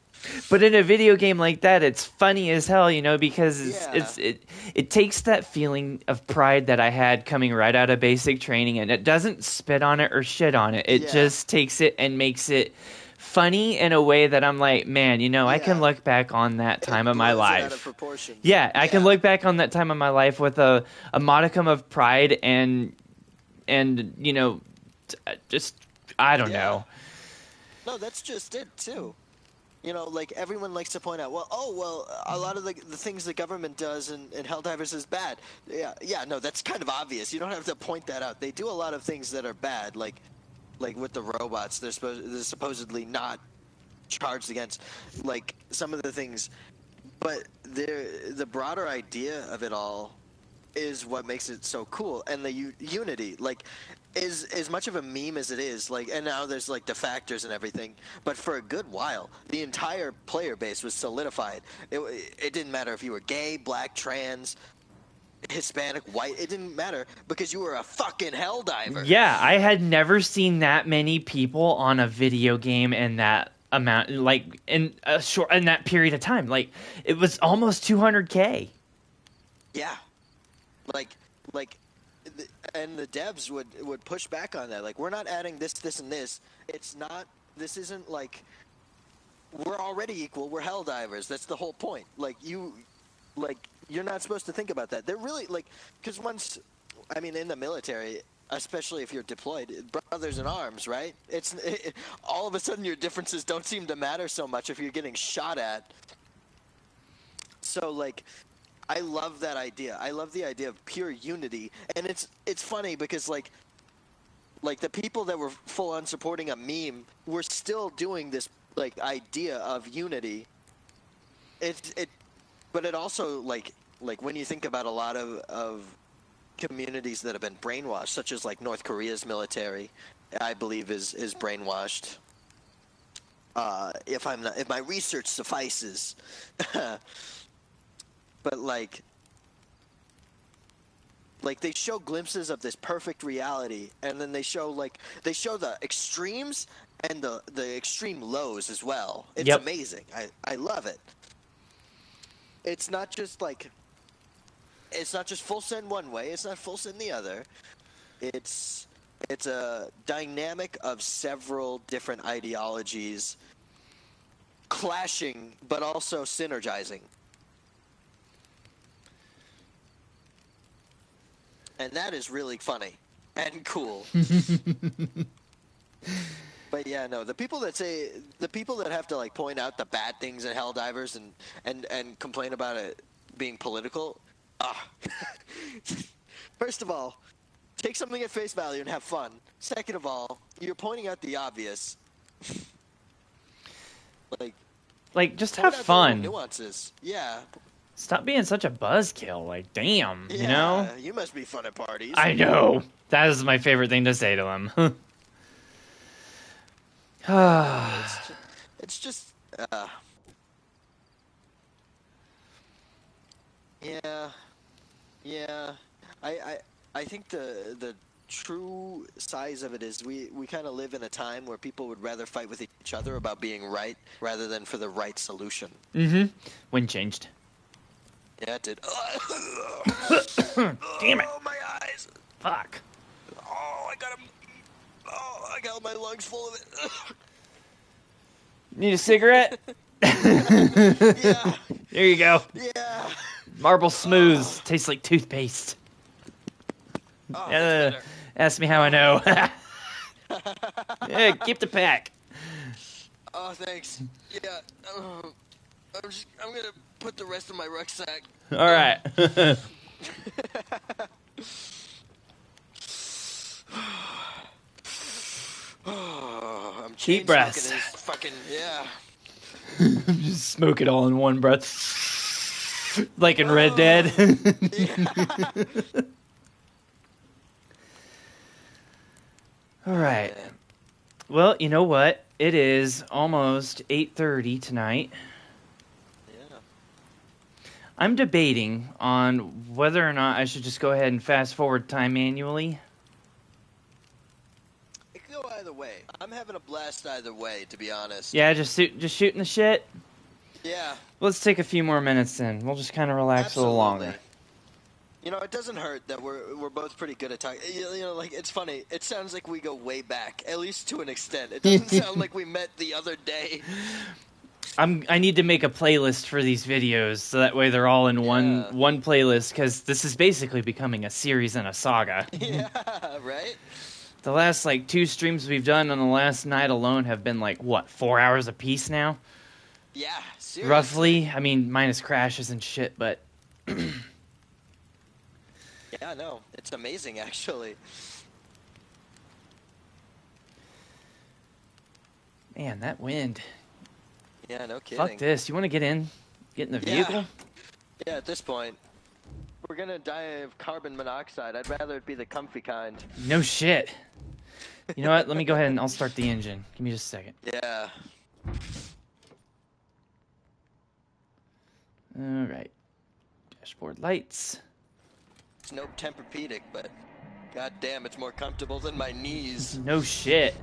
Speaker 1: But in a video game like that, it's funny as hell, you know, because it takes that feeling of pride that I had coming right out of basic training, and it doesn't spit on it or shit on it. It just takes it and makes it funny in a way that I'm like, man, you know, I can look back on that time of my life.
Speaker 2: Out of proportion.
Speaker 1: I can look back on that time of my life with a modicum of pride and you know, just I don't know.
Speaker 2: No, that's just it too. You know, like everyone likes to point out, well, a lot of the things the government does in Helldivers is bad. Yeah, no, that's kind of obvious. You don't have to point that out. They do a lot of things that are bad, like with the robots. They're supposedly not charged against, like some of the things, but the broader idea of it all is what makes it so cool, and the unity, like, is as much of a meme as it is, like, and now there's like defactors and everything, but for a good while the entire player base was solidified. It didn't matter if you were gay, black, trans, Hispanic, white, it didn't matter, because you were a fucking Helldiver.
Speaker 1: Yeah, I had never seen that many people on a video game in that amount, like in that period of time. Like, it was almost 200K.
Speaker 2: Yeah, and the devs would push back on that. Like, we're not adding this, and this. This isn't like, we're already equal. We're Helldivers. That's the whole point. You're not supposed to think about that. They're really, like, because in the military, especially if you're deployed, brothers in arms, right? All of a sudden your differences don't seem to matter so much if you're getting shot at. So, like, I love that idea. I love the idea of pure unity, and it's funny because like the people that were full on supporting a meme were still doing this like idea of unity. But it also like when you think about a lot of communities that have been brainwashed, such as like North Korea's military, I believe is brainwashed. if my research suffices. But like they show glimpses of this perfect reality, and then they show the extremes and the extreme lows as well. It's
Speaker 1: Yep.
Speaker 2: amazing. I love it. It's not just full send one way, it's not full send the other. It's a dynamic of several different ideologies clashing but also synergizing. And that is really funny and cool. But yeah, no, the people that have to like point out the bad things in Helldivers and complain about it being political, first of all, take something at face value and have fun. Second of all, you're pointing out the obvious.
Speaker 1: Like just have fun.
Speaker 2: Nuances. Yeah.
Speaker 1: Stop being such a buzzkill. Like, damn,
Speaker 2: Yeah,
Speaker 1: you know?
Speaker 2: You must be fun at parties.
Speaker 1: I know. That is my favorite thing to say to them.
Speaker 2: It's just, yeah. I think the true size of it is we kind of live in a time where people would rather fight with each other about being right rather than for the right solution.
Speaker 1: Mm-hmm. Wind changed.
Speaker 2: Yeah, it did.
Speaker 1: Damn it.
Speaker 2: Oh, my eyes.
Speaker 1: Fuck.
Speaker 2: Oh, I got my lungs full of it.
Speaker 1: Need a cigarette?
Speaker 2: Yeah.
Speaker 1: There you go.
Speaker 2: Yeah.
Speaker 1: Marble Smooths. Tastes like toothpaste.
Speaker 2: Oh, that's better.
Speaker 1: Ask me how I know. Yeah, keep the pack.
Speaker 2: Oh, thanks. Yeah. I'm gonna put the rest of my rucksack.
Speaker 1: All right.
Speaker 2: I'm
Speaker 1: Deep breaths.
Speaker 2: Fucking yeah.
Speaker 1: Just smoke it all in one breath. Like in Red Dead.
Speaker 2: Yeah.
Speaker 1: All right. Well, you know what? It is almost 8:30 tonight.
Speaker 2: Yeah.
Speaker 1: I'm debating on whether or not I should just go ahead and fast forward time manually.
Speaker 2: It could go either way. I'm having a blast either way, to be honest.
Speaker 1: Yeah, just shooting the shit.
Speaker 2: Yeah.
Speaker 1: Let's take a few more minutes then. We'll just kind of relax a little longer.
Speaker 2: You know, it doesn't hurt that we're both pretty good at talking. You know, like, it's funny. It sounds like we go way back, at least to an extent. It doesn't sound like we met the other day.
Speaker 1: I need to make a playlist for these videos so that way they're all in one playlist, because this is basically becoming a series and a saga.
Speaker 2: Yeah, right?
Speaker 1: The last, like, 2 streams we've done on the last night alone have been, like, what, 4 hours apiece now?
Speaker 2: Yeah, seriously.
Speaker 1: Roughly. I mean, minus crashes and shit, but...
Speaker 2: Yeah, no, it's amazing, actually.
Speaker 1: Man, that wind.
Speaker 2: Yeah, no kidding.
Speaker 1: Fuck this. You want to get in? Get in the vehicle?
Speaker 2: Yeah, at this point. We're gonna die of carbon monoxide. I'd rather it be the comfy kind.
Speaker 1: No shit. You know what? Let me go ahead and I'll start the engine. Give me just a second.
Speaker 2: Yeah.
Speaker 1: Alright. Dashboard lights.
Speaker 2: It's no Tempur-Pedic, but goddamn, it's more comfortable than my knees.
Speaker 1: No shit.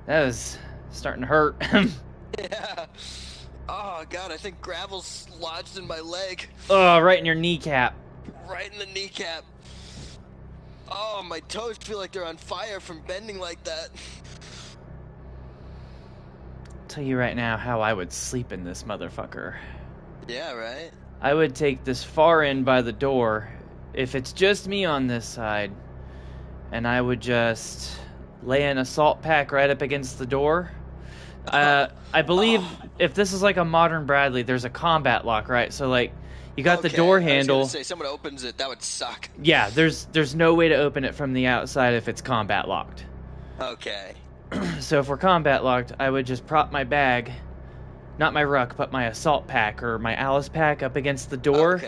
Speaker 1: That was starting to hurt.
Speaker 2: Yeah. Oh god, I think gravel's lodged in my leg.
Speaker 1: Oh, right in your kneecap.
Speaker 2: Right in the kneecap. Oh, my toes feel like they're on fire from bending like that.
Speaker 1: I'll tell you right now how I would sleep in this motherfucker.
Speaker 2: Yeah, right?
Speaker 1: I would take this far end by the door, if it's just me on this side, and I would just lay an assault pack right up against the door. I believe if this is like a modern Bradley, there's a combat lock, right? So like, you got the door handle.
Speaker 2: I was gonna say, someone opens it, that would suck.
Speaker 1: Yeah, there's no way to open it from the outside if it's combat locked.
Speaker 2: Okay.
Speaker 1: So if we're combat locked, I would just prop my bag, not my ruck, but my assault pack or my Alice pack up against the door,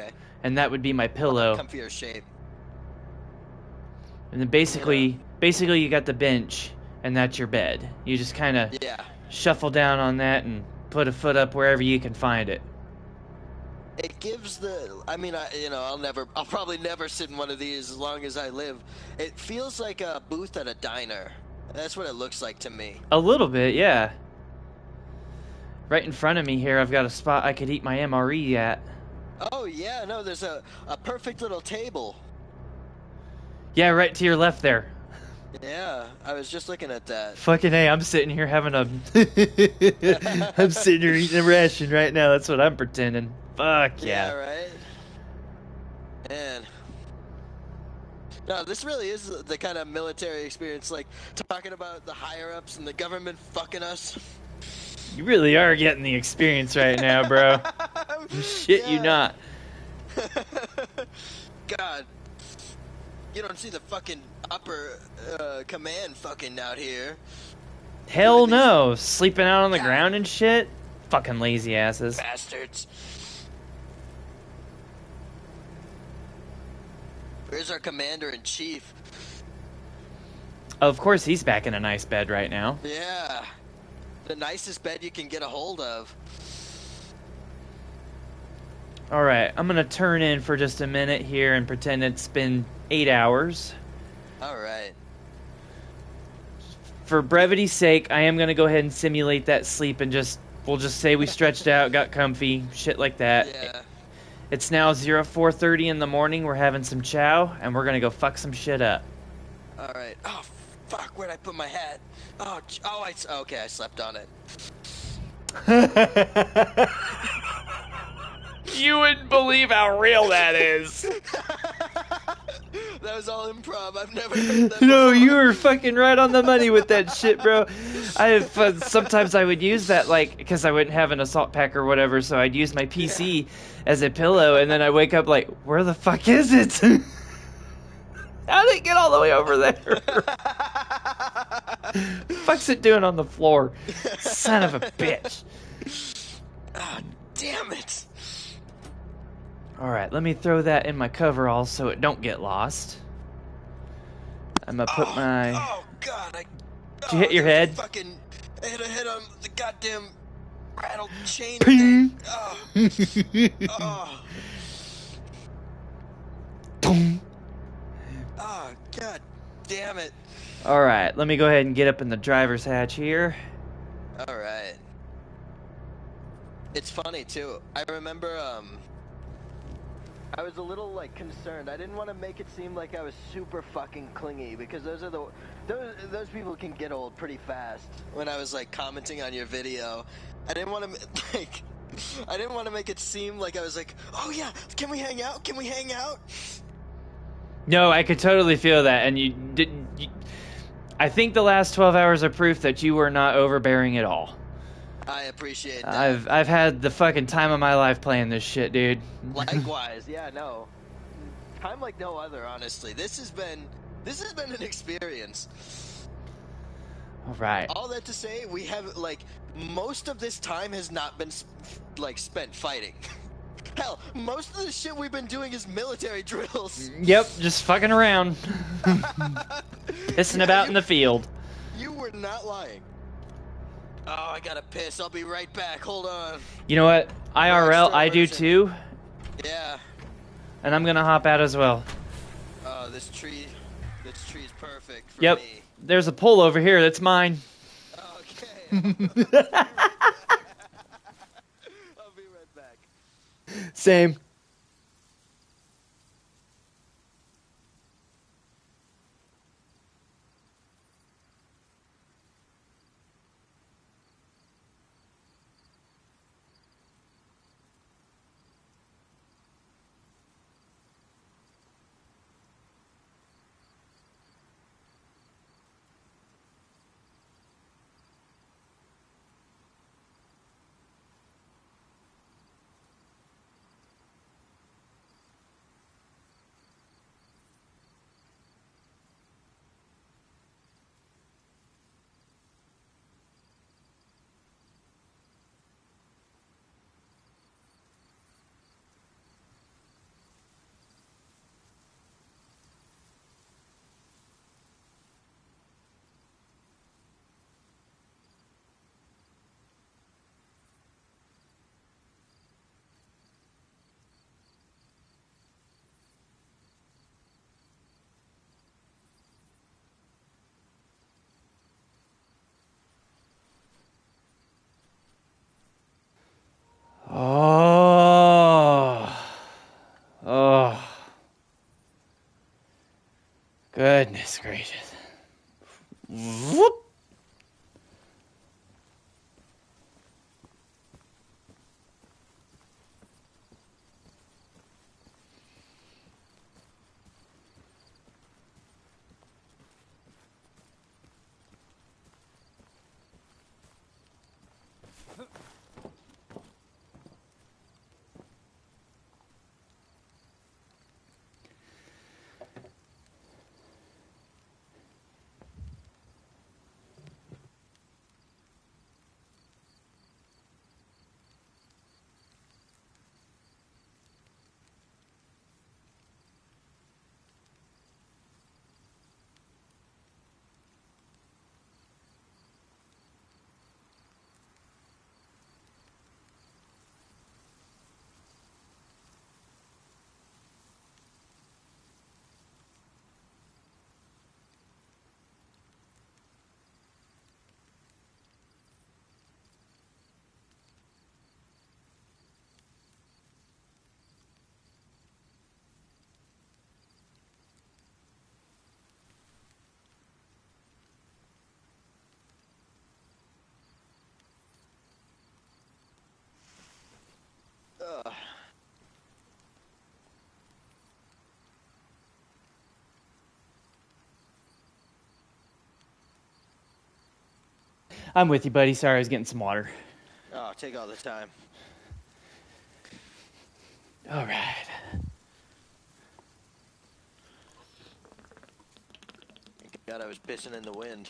Speaker 1: and that would be my pillow.
Speaker 2: Comfier shape.
Speaker 1: And then basically you got the bench, and that's your bed. You just kind of shuffle down on that and put a foot up wherever you can find it.
Speaker 2: It gives the, I mean, I'll probably never sit in one of these as long as I live. It feels like a booth at a diner. That's what it looks like to me.
Speaker 1: A little bit, yeah. Right in front of me here, I've got a spot I could eat my MRE at.
Speaker 2: Oh, yeah, no, there's a perfect little table.
Speaker 1: Yeah, right to your left there.
Speaker 2: Yeah, I was just looking at that.
Speaker 1: Fucking hey, I'm sitting here having a... I'm sitting here eating a ration right now. That's what I'm pretending. Fuck yeah.
Speaker 2: Yeah, right? Man. No, this really is the kind of military experience, like, talking about the higher-ups and the government fucking us.
Speaker 1: You really are getting the experience right now, bro. Shit, you not.
Speaker 2: God. You don't see the fucking upper command fucking out here.
Speaker 1: Hell no. Sleeping out on the ground and shit? Fucking lazy asses.
Speaker 2: Bastards. Where's our commander-in-chief?
Speaker 1: Of course he's back in a nice bed right now.
Speaker 2: Yeah. The nicest bed you can get a hold of.
Speaker 1: Alright, I'm gonna turn in for just a minute here and pretend it's been 8 hours.
Speaker 2: Alright.
Speaker 1: For brevity's sake, I am gonna go ahead and simulate that sleep and we'll just say we stretched out, got comfy, shit like that.
Speaker 2: Yeah.
Speaker 1: It's now 04:30 in the morning, we're having some chow, and we're gonna go fuck some shit up.
Speaker 2: Alright. Oh, fuck, where'd I put my hat? Okay, I slept on it.
Speaker 1: You wouldn't believe how real that is.
Speaker 2: That was all improv. I've never heard that
Speaker 1: No,
Speaker 2: before.
Speaker 1: you were fucking right on the money with that shit, bro. Sometimes I would use that, like, because I wouldn't have an assault pack or whatever, so I'd use my PC as a pillow, and then I wake up like, where the fuck is it? How did it get all the way over there? Fuck's it doing on the floor? Son of a bitch.
Speaker 2: Ah, damn it.
Speaker 1: Alright, let me throw that in my coveralls so it don't get lost. I'm gonna put my...
Speaker 2: Oh, God.
Speaker 1: Did you hit your head?
Speaker 2: I hit a head on the goddamn rattled chain
Speaker 1: Ping.
Speaker 2: thing. Oh. Oh. Oh, God damn it.
Speaker 1: Alright, let me go ahead and get up in the driver's hatch here.
Speaker 2: Alright. It's funny, too. I remember, I was a little, like, concerned. I didn't want to make it seem like I was super fucking clingy, because those people can get old pretty fast. When I was, like, commenting on your video, I didn't want to make it seem like I was like, oh yeah, can we hang out? Can we hang out?
Speaker 1: No, I could totally feel that, and you didn't... I think the last 12 hours are proof that you were not overbearing at all.
Speaker 2: I appreciate that.
Speaker 1: I've had the fucking time of my life playing this shit, dude.
Speaker 2: Likewise, yeah, no. Time like no other, honestly. This has been an experience.
Speaker 1: Alright.
Speaker 2: All that to say, we have, like, most of this time has not been, like, spent fighting. Hell, most of the shit we've been doing is military drills.
Speaker 1: Yep, just fucking around. Pissing about in the field.
Speaker 2: You were not lying. Oh, I gotta piss. I'll be right back. Hold on.
Speaker 1: You know what? IRL, I do too.
Speaker 2: Yeah.
Speaker 1: And I'm gonna hop out as well.
Speaker 2: Oh, this tree's perfect for
Speaker 1: Yep.
Speaker 2: me.
Speaker 1: There's a pole over here. That's mine.
Speaker 2: Okay. I'll be right back.
Speaker 1: Same.
Speaker 2: Ugh.
Speaker 1: I'm with you, buddy. Sorry, I was getting some water.
Speaker 2: Oh, take all the time.
Speaker 1: All right.
Speaker 2: God, I was pissing in the wind.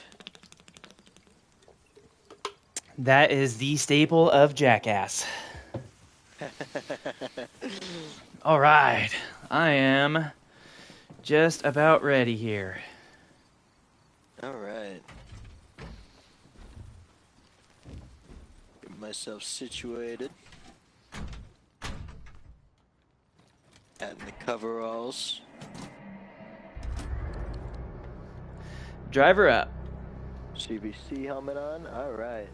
Speaker 1: That is the staple of Jackass. All right. I am just about ready here.
Speaker 2: All right. Get myself situated. Adding the coveralls.
Speaker 1: Driver up.
Speaker 2: CBC helmet on. All right.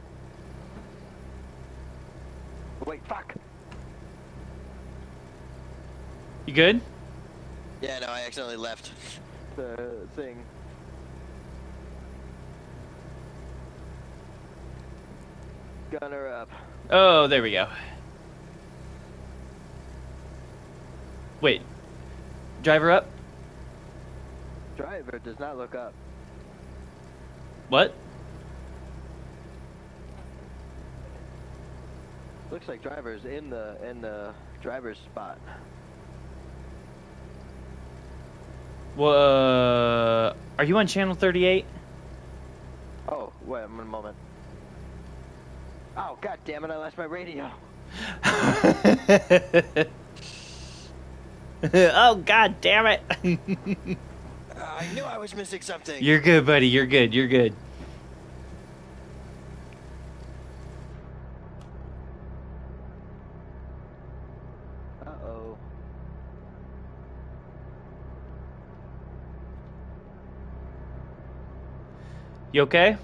Speaker 2: Wait, fuck.
Speaker 1: You good?
Speaker 2: Yeah, no, I accidentally left the thing. Gunner up.
Speaker 1: Oh, there we go. Wait. Driver up?
Speaker 2: Driver does not look up.
Speaker 1: What?
Speaker 2: Looks like driver's in the driver's spot.
Speaker 1: Well, are you on channel 38?
Speaker 2: Oh, wait a moment. Oh, god damn it, I lost my radio.
Speaker 1: Oh, god damn it.
Speaker 2: I knew I was missing something.
Speaker 1: You're good, buddy. You're good. You're good.
Speaker 2: Uh-oh.
Speaker 1: You okay?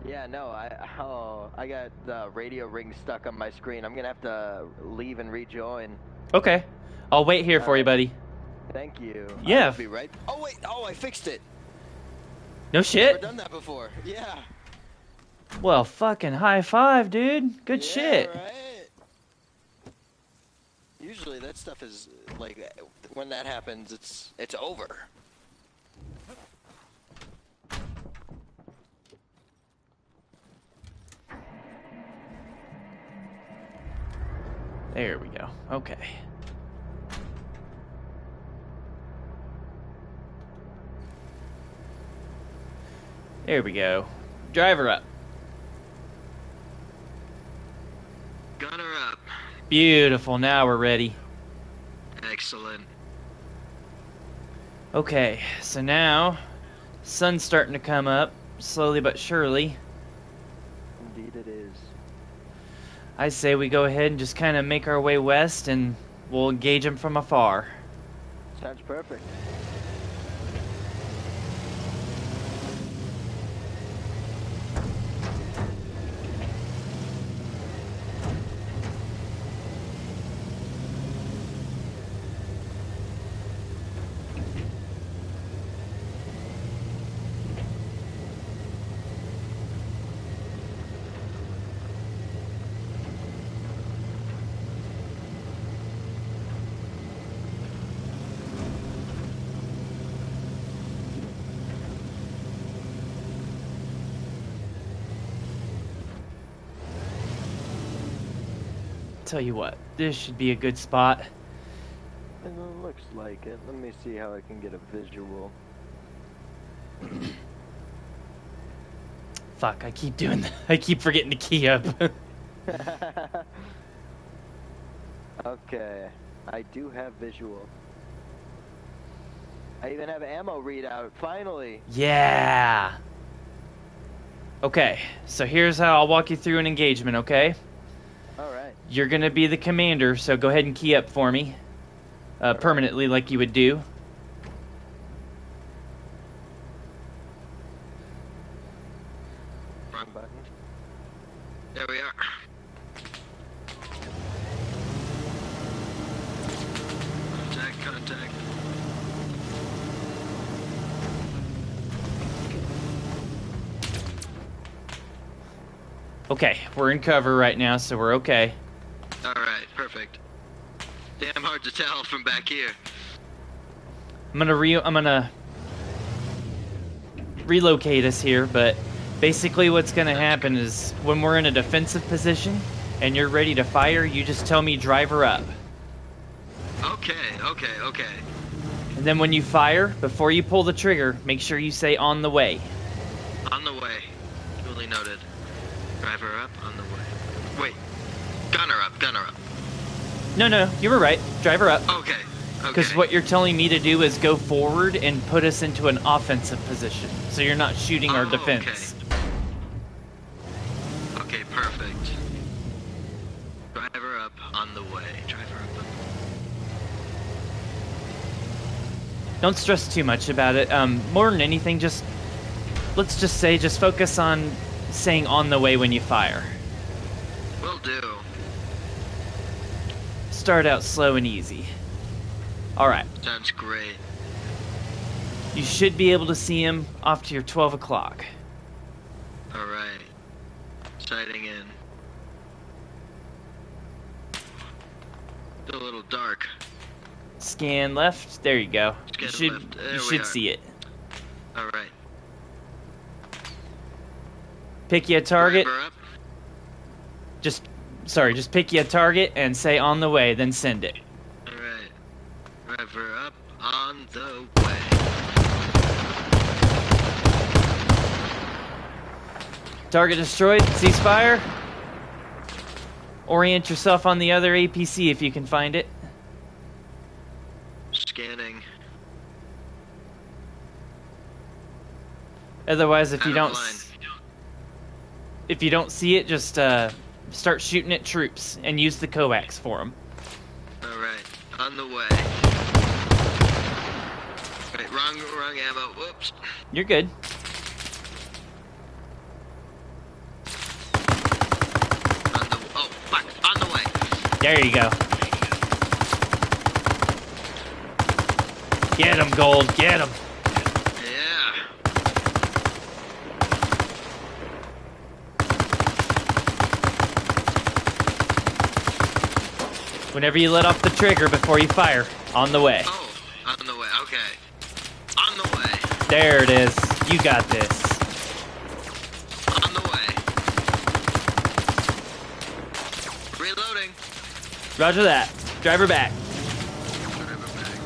Speaker 2: Yeah, no, I got the radio ring stuck on my screen. I'm gonna have to leave and rejoin.
Speaker 1: Okay. I'll wait here for you, buddy.
Speaker 2: Thank you.
Speaker 1: Yeah.
Speaker 2: I'll be right. Oh wait, I fixed it.
Speaker 1: No shit.
Speaker 2: Never done that before. Yeah.
Speaker 1: Well, fucking high five, dude. Good shit.
Speaker 2: Right? Usually that stuff is like when that happens, it's over.
Speaker 1: There we go. Okay. There we go. Driver up.
Speaker 2: Gunner up.
Speaker 1: Beautiful. Now we're ready.
Speaker 2: Excellent.
Speaker 1: Okay, so now sun's starting to come up slowly but surely.
Speaker 2: Indeed it is.
Speaker 1: I say we go ahead and just kind of make our way west and we'll engage them from afar.
Speaker 2: Sounds perfect.
Speaker 1: Tell you what, this should be a good spot.
Speaker 2: It looks like it. Let me see how I can get a visual.
Speaker 1: Fuck, I keep doing that. I keep forgetting to key up.
Speaker 2: Okay, I do have visual. I even have ammo readout, finally!
Speaker 1: Yeah! Okay, so here's how I'll walk you through an engagement, okay?
Speaker 2: Alright.
Speaker 1: You're gonna be the commander, so go ahead and key up for me. Permanently, like you would do.
Speaker 2: Wrong button.
Speaker 3: There we are. Contact.
Speaker 1: Okay, we're in cover right now, so we're okay.
Speaker 3: Alright, perfect. Damn hard to tell from back here.
Speaker 1: I'm gonna relocate us here, but basically what's gonna happen is when we're in a defensive position and you're ready to fire, you just tell me driver up.
Speaker 3: Okay.
Speaker 1: And then when you fire, before you pull the trigger, make sure you say on the way.
Speaker 3: On the way. Duly noted. Driver up, on the way. Wait. Gunner up.
Speaker 1: No, you were right. Driver up.
Speaker 3: Okay.
Speaker 1: Because what you're telling me to do is go forward and put us into an offensive position, so you're not shooting our defense.
Speaker 3: Okay, perfect. Driver up, on the way.
Speaker 1: Don't stress too much about it. More than anything, let's just say, focus on saying on the way when you fire.
Speaker 3: Will do.
Speaker 1: Start out slow and easy. Alright.
Speaker 3: Sounds great.
Speaker 1: You should be able to see him off to your 12 o'clock.
Speaker 3: Alright. Sighting in. Still a little dark.
Speaker 1: Scan left. There you go. You should see it.
Speaker 3: Alright.
Speaker 1: Pick you a target.
Speaker 3: Driver up.
Speaker 1: Just pick you a target and say on the way, then send it.
Speaker 3: Alright. Driver up, on the way.
Speaker 1: Target destroyed. Ceasefire. Orient yourself on the other APC if you can find it.
Speaker 3: Scanning.
Speaker 1: Otherwise, if you don't see it, just start shooting at troops and use the coax for them.
Speaker 3: Alright, on the way. Wait, wrong ammo. Whoops.
Speaker 1: You're good.
Speaker 3: On the way.
Speaker 1: There you go. Get him, Gold. Get him.
Speaker 3: Yeah.
Speaker 1: Whenever you let off the trigger before you fire. On the way.
Speaker 3: Oh, on the way. Okay. On the way.
Speaker 1: There it is. You got this.
Speaker 3: On the way. Reloading.
Speaker 1: Roger that. Driver back.
Speaker 3: Driver back.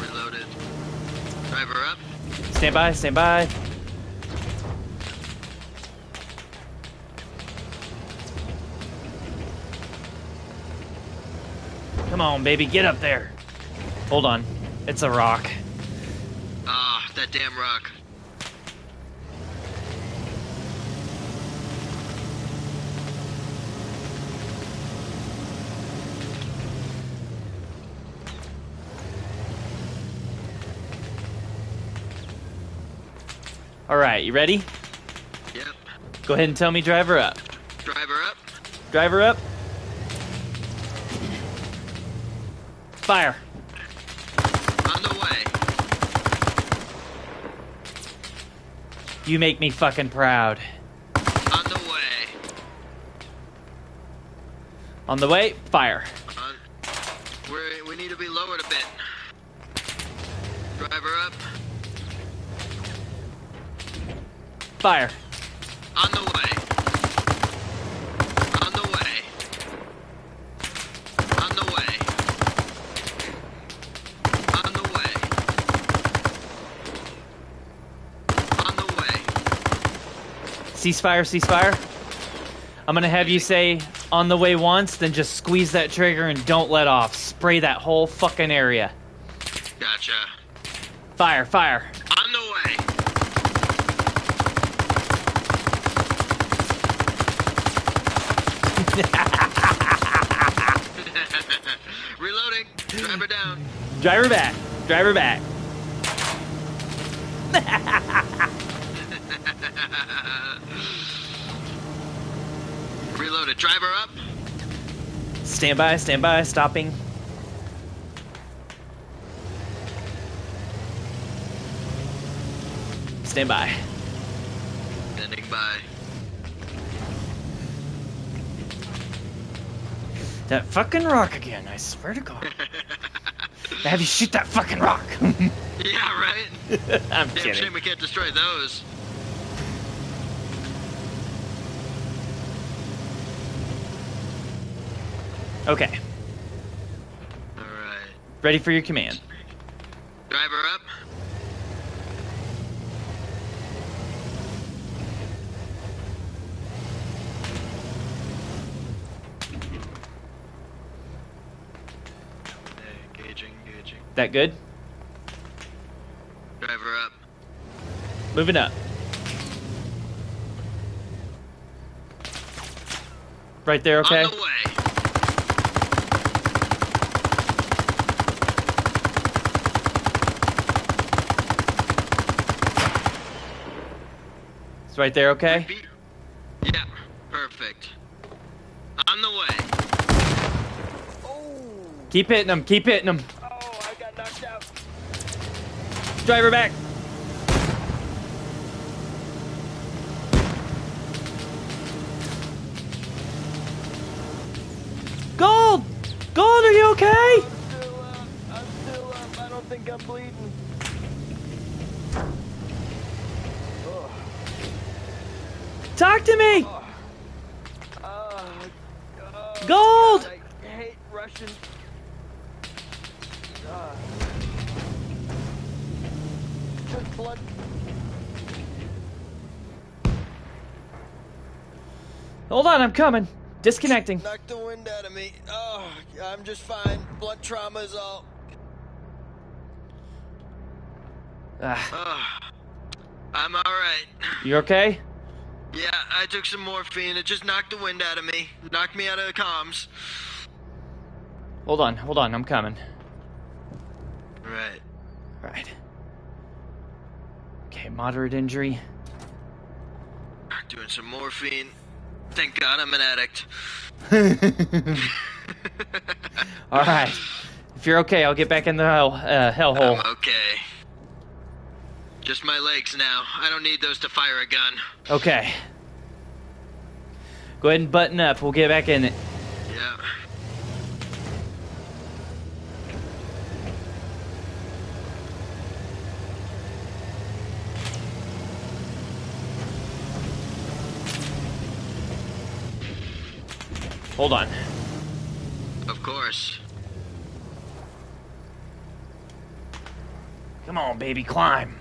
Speaker 3: Reloaded. Driver up.
Speaker 1: Stand by, stand by. Come on, baby, get up there. Hold on. It's a rock.
Speaker 3: Ah, that damn rock.
Speaker 1: Alright, you ready?
Speaker 3: Yep.
Speaker 1: Go ahead and tell me driver up.
Speaker 3: Driver up.
Speaker 1: Driver up. Fire.
Speaker 3: On the way.
Speaker 1: You make me fucking proud.
Speaker 3: On the way.
Speaker 1: On the way, fire.
Speaker 3: We need to be lowered a bit. Driver up.
Speaker 1: Fire.
Speaker 3: On the way. On the way. On the way. On the way. On the way.
Speaker 1: Ceasefire, ceasefire. I'm gonna have you say on the way once, then just squeeze that trigger and don't let off. Spray that whole fucking area.
Speaker 3: Gotcha.
Speaker 1: Fire, fire.
Speaker 3: On the way. Reloading. Driver down.
Speaker 1: Driver back. Driver back.
Speaker 3: Reloaded. Driver up.
Speaker 1: Stand by, stopping. Stand by.
Speaker 3: Standing by.
Speaker 1: That fucking rock again, I swear to God. I have you shoot that fucking rock.
Speaker 3: Yeah, right?
Speaker 1: I'm
Speaker 3: Damn
Speaker 1: kidding.
Speaker 3: shame we can't destroy those.
Speaker 1: Okay,
Speaker 3: Alright.
Speaker 1: ready for your command.
Speaker 3: Driver up. Engaging.
Speaker 1: That good?
Speaker 3: Driver up.
Speaker 1: Moving up. Right there, okay?
Speaker 3: On the way.
Speaker 1: It's right there, okay?
Speaker 3: Repeat. Yeah, perfect. On the way.
Speaker 2: Oh,
Speaker 1: Keep hitting them, keep hitting them.
Speaker 2: oh, I got knocked out.
Speaker 1: Driver back. Gold! Gold, are you okay?
Speaker 2: I'm still up. I don't think I'm bleeding. Oh,
Speaker 1: Talk to me! Gold!
Speaker 2: God, I hate Russian. Just blood.
Speaker 1: Hold on, I'm coming. Disconnecting.
Speaker 2: Knocked the wind out of me. Oh, I'm just fine. Blood trauma is all.
Speaker 3: I'm alright.
Speaker 1: You okay?
Speaker 3: Yeah, I took some morphine. It just knocked the wind out of me. Knocked me out of the comms.
Speaker 1: Hold on, I'm coming.
Speaker 3: Right.
Speaker 1: Right. Okay, moderate injury.
Speaker 3: Doing some morphine. Thank God I'm an addict.
Speaker 1: Alright. If you're okay, I'll get back in the hellhole.
Speaker 3: I'm okay. Just my legs now. I don't need those to fire a gun.
Speaker 1: Okay. Go ahead and button up. We'll get back in it.
Speaker 3: Yeah.
Speaker 1: Hold on.
Speaker 3: Of course.
Speaker 1: Come on, baby, climb.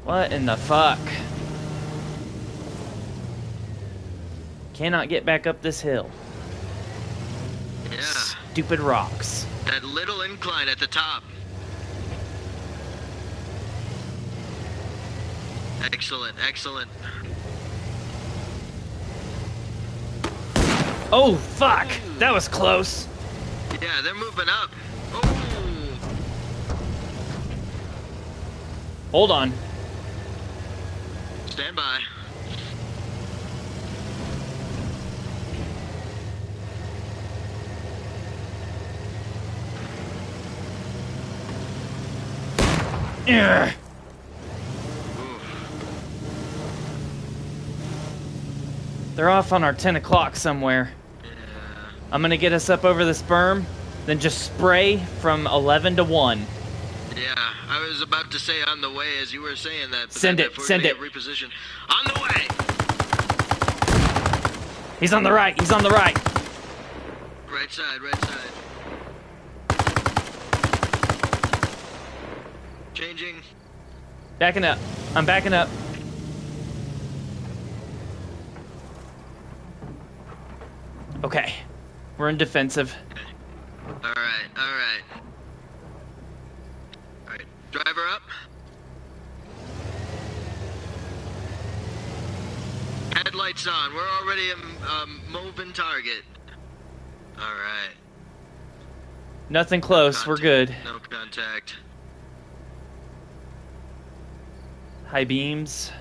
Speaker 1: What in the fuck? Cannot get back up this hill.
Speaker 3: Yeah.
Speaker 1: Stupid rocks.
Speaker 3: That little incline at the top. Excellent, excellent.
Speaker 1: Oh, fuck! That was close.
Speaker 3: Yeah, they're moving up. Oh.
Speaker 1: Hold on.
Speaker 3: Stand by.
Speaker 1: Ugh. They're off on our 10 o'clock somewhere.
Speaker 3: Yeah.
Speaker 1: I'm gonna get us up over the sperm. Then just spray from 11 to 1.
Speaker 3: Yeah, I was about to say on the way as you were saying that. But
Speaker 1: Send
Speaker 3: then
Speaker 1: it,
Speaker 3: if we're
Speaker 1: send
Speaker 3: gonna
Speaker 1: it.
Speaker 3: get repositioned. On the way!
Speaker 1: He's on the right, he's on the right.
Speaker 3: Right side, right side. Changing.
Speaker 1: Backing up. I'm backing up. Okay. We're in defensive.
Speaker 3: Alright, alright. Alright, driver up. Headlights on. We're already a moving target. Alright.
Speaker 1: Nothing close, we're good.
Speaker 3: No contact.
Speaker 1: High beams.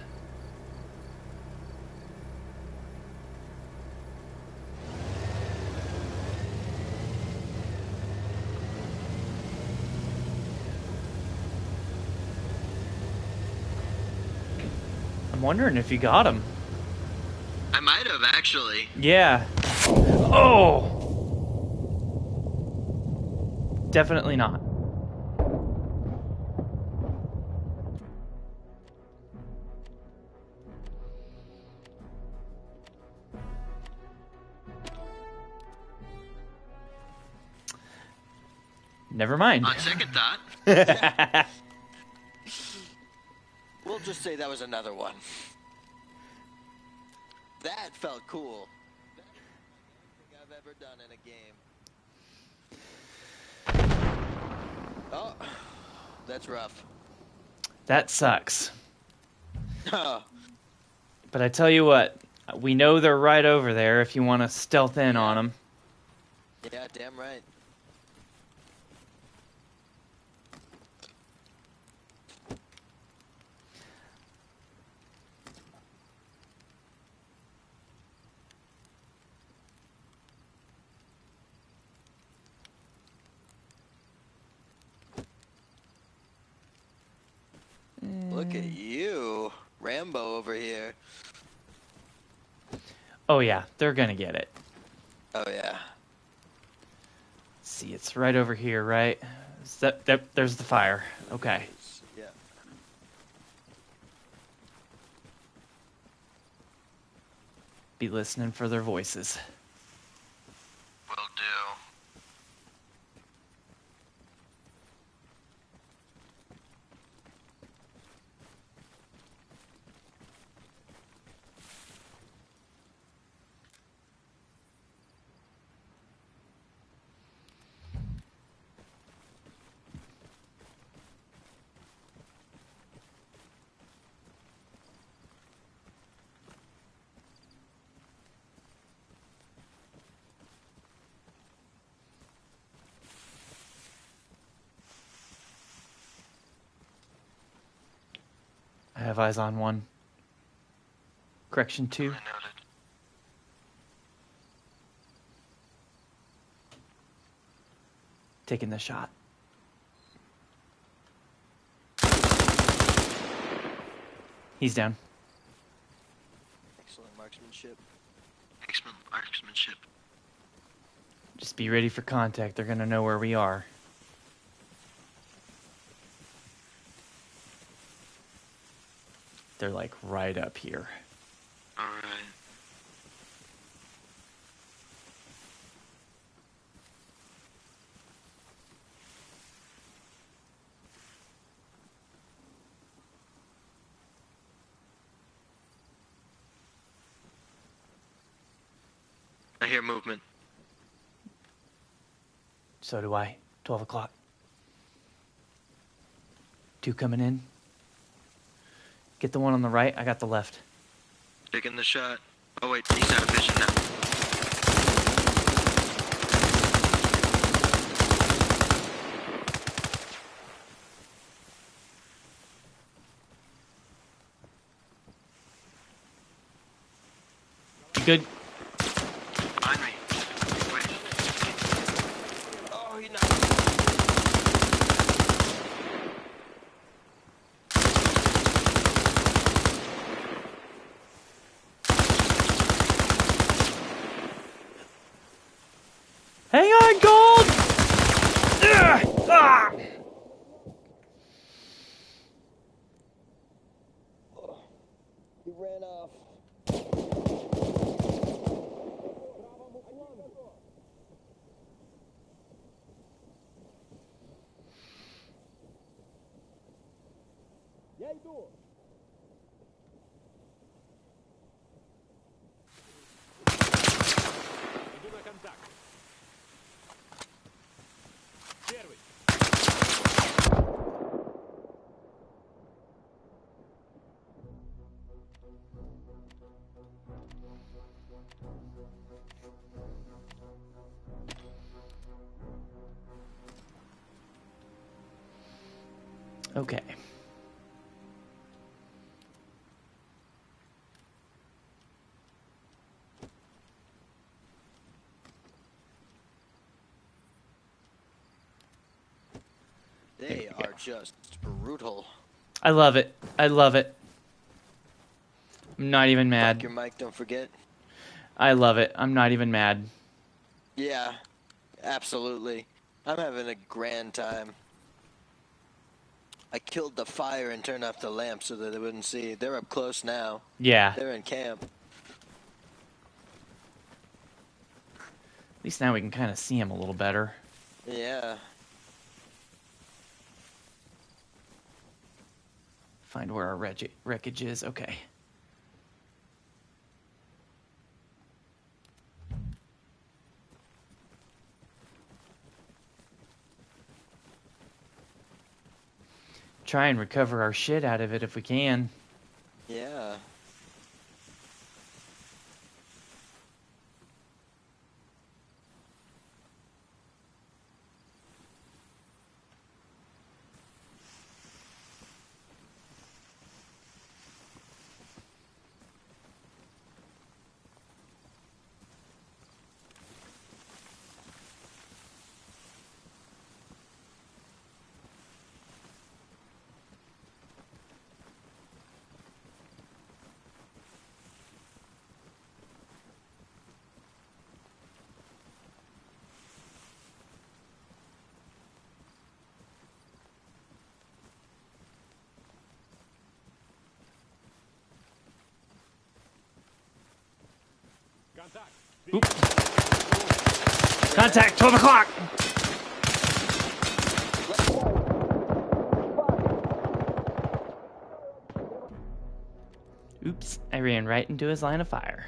Speaker 1: I'm wondering if you got him.
Speaker 3: I might have actually.
Speaker 1: Yeah. Oh! Definitely not. Never mind.
Speaker 3: On second thought.
Speaker 2: We'll just say that was another one. That felt cool. That's the best thing I've ever done in a game. Oh, that's rough.
Speaker 1: That sucks.
Speaker 2: Oh,
Speaker 1: But I tell you what, we know they're right over there if you want to stealth in on them.
Speaker 2: yeah, damn right. Look at you, Rambo over here.
Speaker 1: Oh yeah, they're gonna get it.
Speaker 2: Oh yeah.
Speaker 1: Let's see, it's right over here, right? There's the fire. Okay.
Speaker 2: Yeah.
Speaker 1: Be listening for their voices.
Speaker 3: Will do.
Speaker 1: I have eyes on one. Correction 2.
Speaker 3: I noted.
Speaker 1: Taking the shot. He's down.
Speaker 2: Excellent marksmanship.
Speaker 3: Excellent marksmanship.
Speaker 1: Just be ready for contact. They're gonna know where we are. They're like right up here.
Speaker 3: Alright. I hear movement.
Speaker 1: So do I. 12 o'clock. 2 coming in. Get the one on the right. I got the left.
Speaker 3: Taking the shot. Oh wait, he's out of vision now.
Speaker 1: You good?
Speaker 3: Behind me. Wait.
Speaker 2: Oh, he knocked.
Speaker 1: Hang on, Gold! Ah!
Speaker 2: He ran off.
Speaker 4: Я иду. Иду на контакт. Первый.
Speaker 1: Okay.
Speaker 2: They are just brutal.
Speaker 1: I love it. I love it. I'm not even mad.
Speaker 2: Fuck your mic, don't forget.
Speaker 1: I love it. I'm not even mad.
Speaker 2: Yeah, absolutely. I'm having a grand time. I killed the fire and turned off the lamp so that they wouldn't see. They're up close now.
Speaker 1: Yeah.
Speaker 2: They're in camp.
Speaker 1: At least now we can kind of see him a little better.
Speaker 2: Yeah.
Speaker 1: Find where our wreckage is. Okay. Try and recover our shit out of it if we can.
Speaker 2: Yeah.
Speaker 4: Контакт.
Speaker 1: Oop. Contact, 12 o'clock! Oops, I ran right into his line of fire.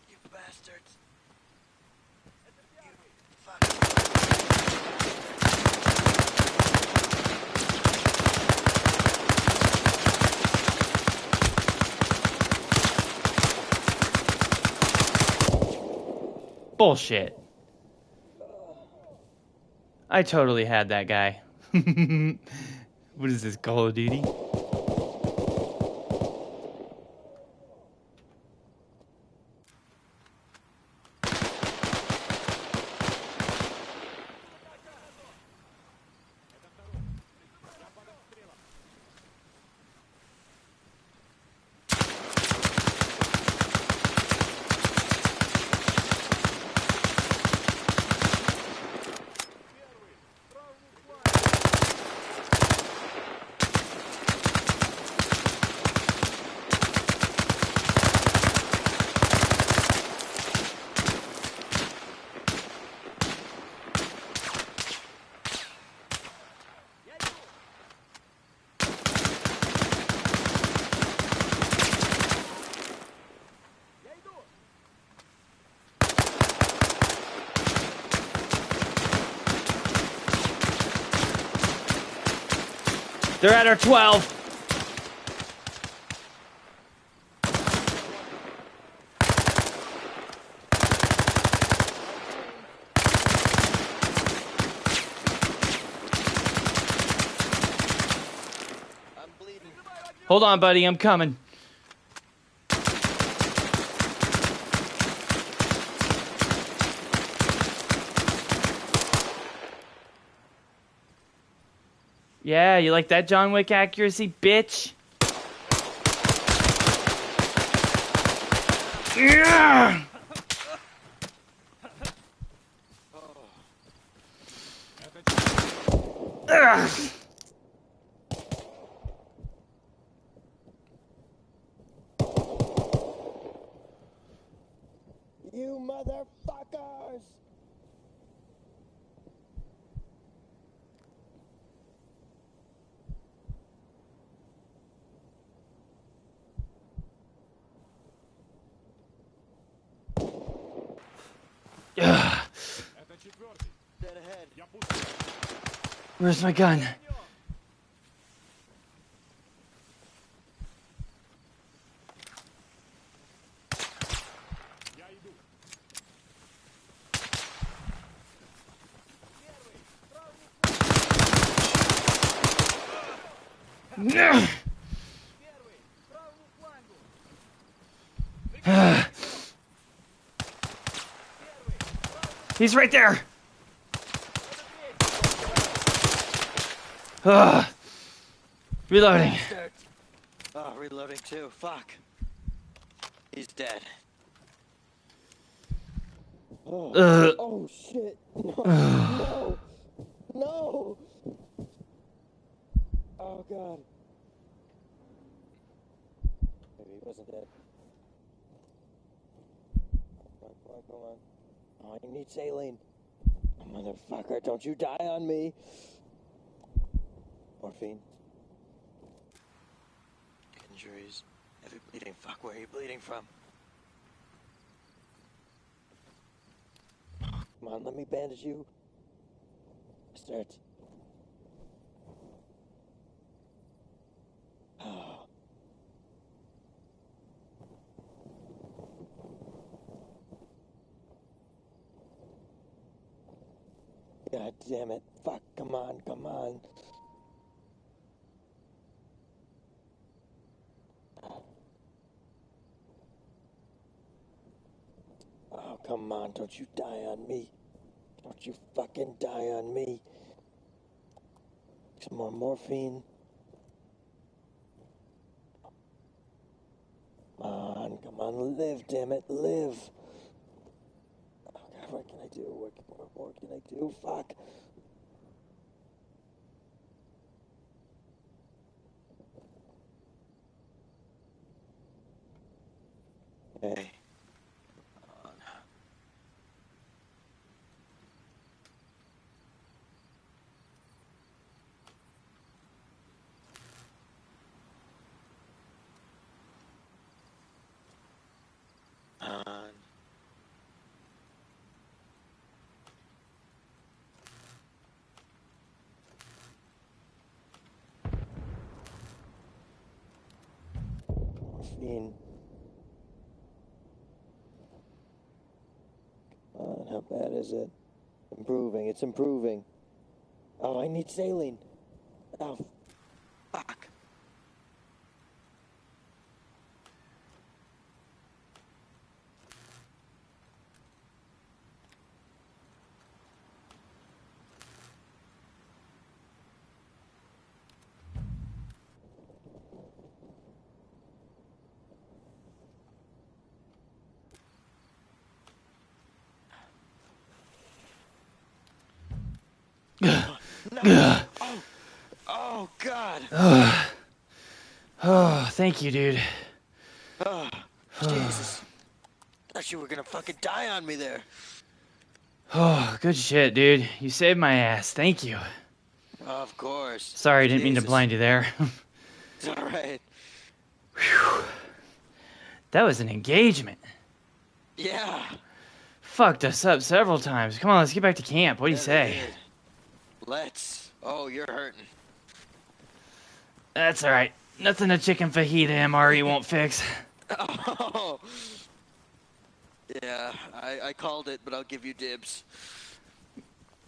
Speaker 2: You bastards. You
Speaker 1: Bullshit. I totally had that guy. What is this, Call of Duty? They're at our 12. Hold on, buddy. I'm coming. Yeah, you like that John Wick accuracy, bitch? Yeah! Ugh.
Speaker 2: You motherfuckers!
Speaker 1: Ugh.
Speaker 4: Это 4-й.
Speaker 2: Dead ahead.
Speaker 4: Я пустой.
Speaker 1: Where's my gun?
Speaker 4: Я иду.
Speaker 1: Ugh. Ugh. He's right there. Ugh. Reloading.
Speaker 2: Oh, reloading too. Fuck. He's dead.
Speaker 1: Ugh.
Speaker 2: Oh shit. No. No. Oh god. Maybe he wasn't dead. Come on. Oh, I need saline. Motherfucker, don't you die on me. Morphine. Injuries. Heavy bleeding. Fuck, where are you bleeding from? Come on, let me bandage you. Start. Oh. God damn it. Fuck, come on, come on. Oh, come on, don't you die on me. Don't you fucking die on me. Some more morphine. Come on, live, damn it, live. Oh god, what can I do? What more can I do? Fuck. Hey. On. Morphine. How bad is it? Improving, it's improving. Oh, I need saline. Oh, fuck. No. Oh, God.
Speaker 1: Oh, thank you, dude.
Speaker 2: Oh, Jesus. Thought you were gonna fucking die on me there.
Speaker 1: Oh, good shit, dude. You saved my ass. Thank you.
Speaker 2: Of course.
Speaker 1: Sorry, I didn't mean to
Speaker 2: Jesus.
Speaker 1: blind you there.
Speaker 2: It's alright.
Speaker 1: Whew. That was an engagement.
Speaker 2: Yeah.
Speaker 1: Fucked us up several times. Come on, let's get back to camp. What do you
Speaker 2: Yeah,
Speaker 1: say?
Speaker 2: they did. Let's. Oh, you're hurting.
Speaker 1: That's alright. Nothing a chicken fajita MRE won't fix.
Speaker 2: Oh. Yeah, I called it, but I'll give you dibs.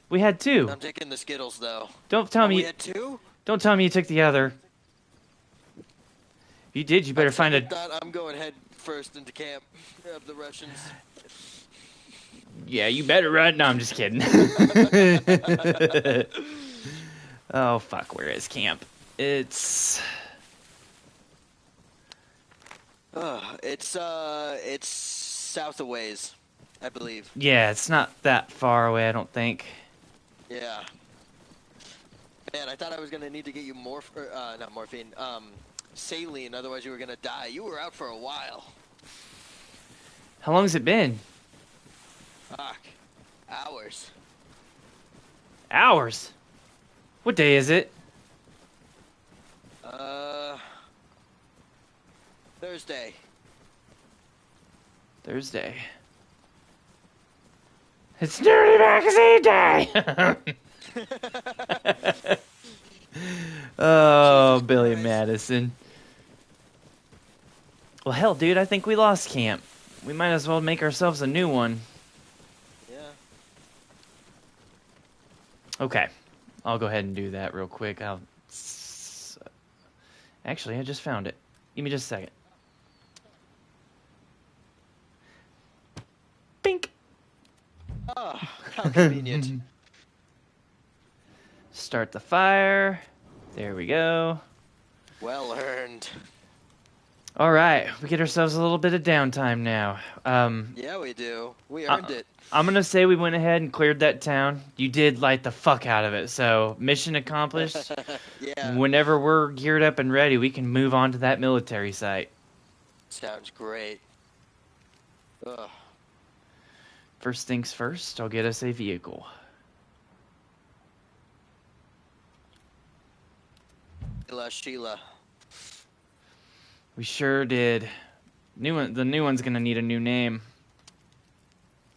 Speaker 1: We had two.
Speaker 2: I'm taking the Skittles, though.
Speaker 1: Don't tell
Speaker 2: We
Speaker 1: me.
Speaker 2: had two?
Speaker 1: Don't tell me you took the other. You did. You better find a.
Speaker 2: Thought I'm going head first into camp of the Russians.
Speaker 1: Yeah, you better run. No, I'm just kidding. Oh fuck, where is camp? It's
Speaker 2: It's south of ways, I believe.
Speaker 1: yeah, it's not that far away, I don't think.
Speaker 2: Yeah. Man, I thought I was gonna need to get you not morphine, saline, otherwise you were gonna die. You were out for a while.
Speaker 1: How long has it been?
Speaker 2: Fuck. Hours.
Speaker 1: Hours. What day is it?
Speaker 2: Thursday.
Speaker 1: Thursday. It's Dirty Magazine Day! Oh,
Speaker 2: Jesus
Speaker 1: Billy
Speaker 2: Christ.
Speaker 1: Madison. Well, hell, dude, I think we lost camp. We might as well make ourselves a new one.
Speaker 2: Yeah.
Speaker 1: Okay. I'll go ahead and do that real quick. Actually, I just found it. Give me just a second. Bink!
Speaker 2: Oh, how convenient.
Speaker 1: Start the fire. There we go.
Speaker 2: Well earned.
Speaker 1: All right, we get ourselves a little bit of downtime now.
Speaker 2: Yeah, we do. We earned it.
Speaker 1: I'm gonna say we went ahead and cleared that town. You did light the fuck out of it, so mission accomplished.
Speaker 2: Yeah.
Speaker 1: Whenever we're geared up and ready, we can move on to that military site.
Speaker 2: Sounds great. Ugh.
Speaker 1: First things first, I'll get us a vehicle.
Speaker 2: Sheila.
Speaker 1: We sure did. The new one's gonna need a new name.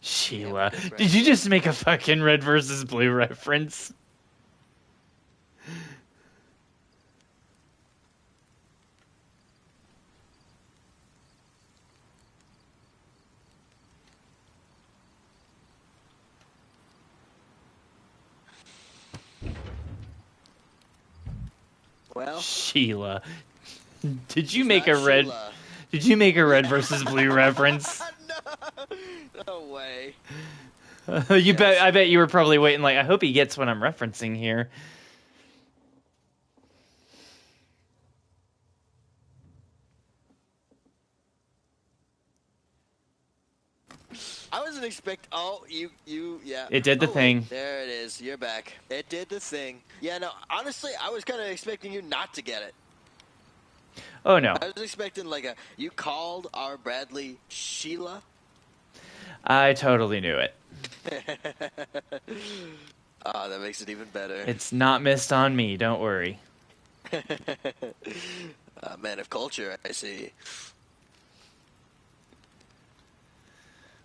Speaker 1: Sheila.
Speaker 2: Yeah, right.
Speaker 1: Did you just make a fucking red versus blue reference?
Speaker 2: Well,
Speaker 1: Sheila. Did you
Speaker 2: it's
Speaker 1: make a
Speaker 2: not
Speaker 1: red?
Speaker 2: Sheila.
Speaker 1: Did you make a red versus blue reference?
Speaker 2: No way.
Speaker 1: You bet. I bet you were probably waiting. Like, I hope he gets what I'm referencing here.
Speaker 2: I wasn't expect. Oh, yeah.
Speaker 1: It did the
Speaker 2: wait,
Speaker 1: thing.
Speaker 2: there it is. You're back. It did the thing. Yeah, no. Honestly, I was kind of expecting you not to get it.
Speaker 1: Oh no,
Speaker 2: I was expecting you called our Bradley Sheila.
Speaker 1: I totally knew it.
Speaker 2: Oh, that makes it even better.
Speaker 1: It's not missed on me. Don't worry.
Speaker 2: Man of culture, I see.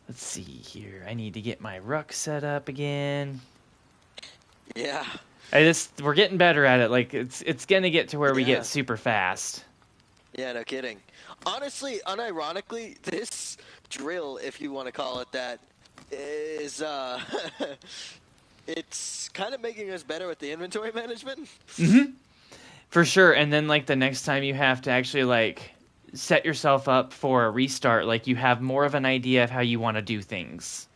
Speaker 1: Let's see here. I need to get my ruck set up again.
Speaker 2: Yeah.
Speaker 1: We're getting better at it. Like it's gonna get to where we
Speaker 2: Yeah.
Speaker 1: get super fast.
Speaker 2: Yeah, no kidding. Honestly, unironically, this drill, if you want to call it that, is it's kind of making us better with the inventory management.
Speaker 1: For sure. And then like the next time you have to actually like set yourself up for a restart, like you have more of an idea of how you want to do things.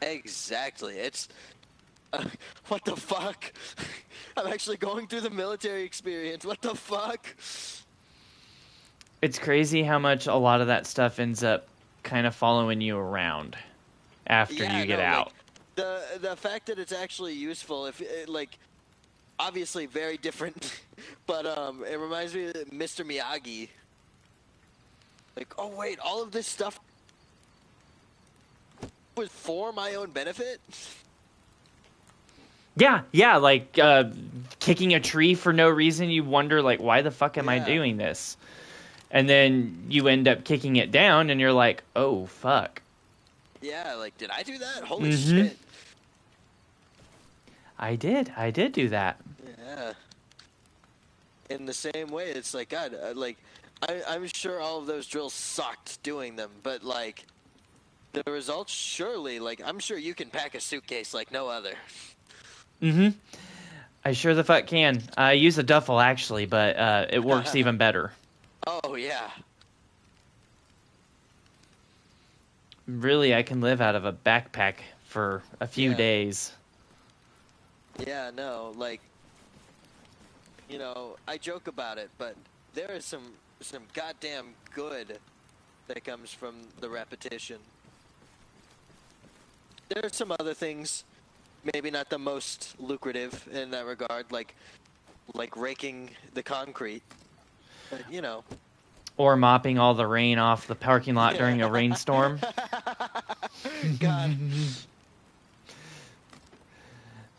Speaker 2: Exactly. It's what the fuck? I'm actually going through the military experience. What the fuck?
Speaker 1: It's crazy how much a lot of that stuff ends up kind of following you around after you get out.
Speaker 2: The fact that it's actually useful, if obviously very different, but it reminds me of Mr. Miyagi. Like, oh wait, all of this stuff was for my own benefit.
Speaker 1: Yeah, like kicking a tree for no reason. You wonder, like, why the fuck am I doing this? And then you end up kicking it down, and you're like, oh, fuck.
Speaker 2: Yeah, like, did I do that? Holy shit.
Speaker 1: I did do that.
Speaker 2: Yeah. In the same way, it's like, God, I'm sure all of those drills sucked doing them, but, like, the results, surely, like, I'm sure you can pack a suitcase like no other.
Speaker 1: I sure the fuck can. I use a duffel, actually, but it works even better.
Speaker 2: Oh, Oh, yeah.
Speaker 1: Really, I can live out of a backpack for a few
Speaker 2: Yeah.
Speaker 1: days.
Speaker 2: Yeah, no, like, you know, I joke about it, but there is some goddamn good that comes from the repetition. There are some other things, maybe not the most lucrative in that regard, like raking the concrete. But, you know.
Speaker 1: Or mopping all the rain off the parking lot during a rainstorm.
Speaker 2: God.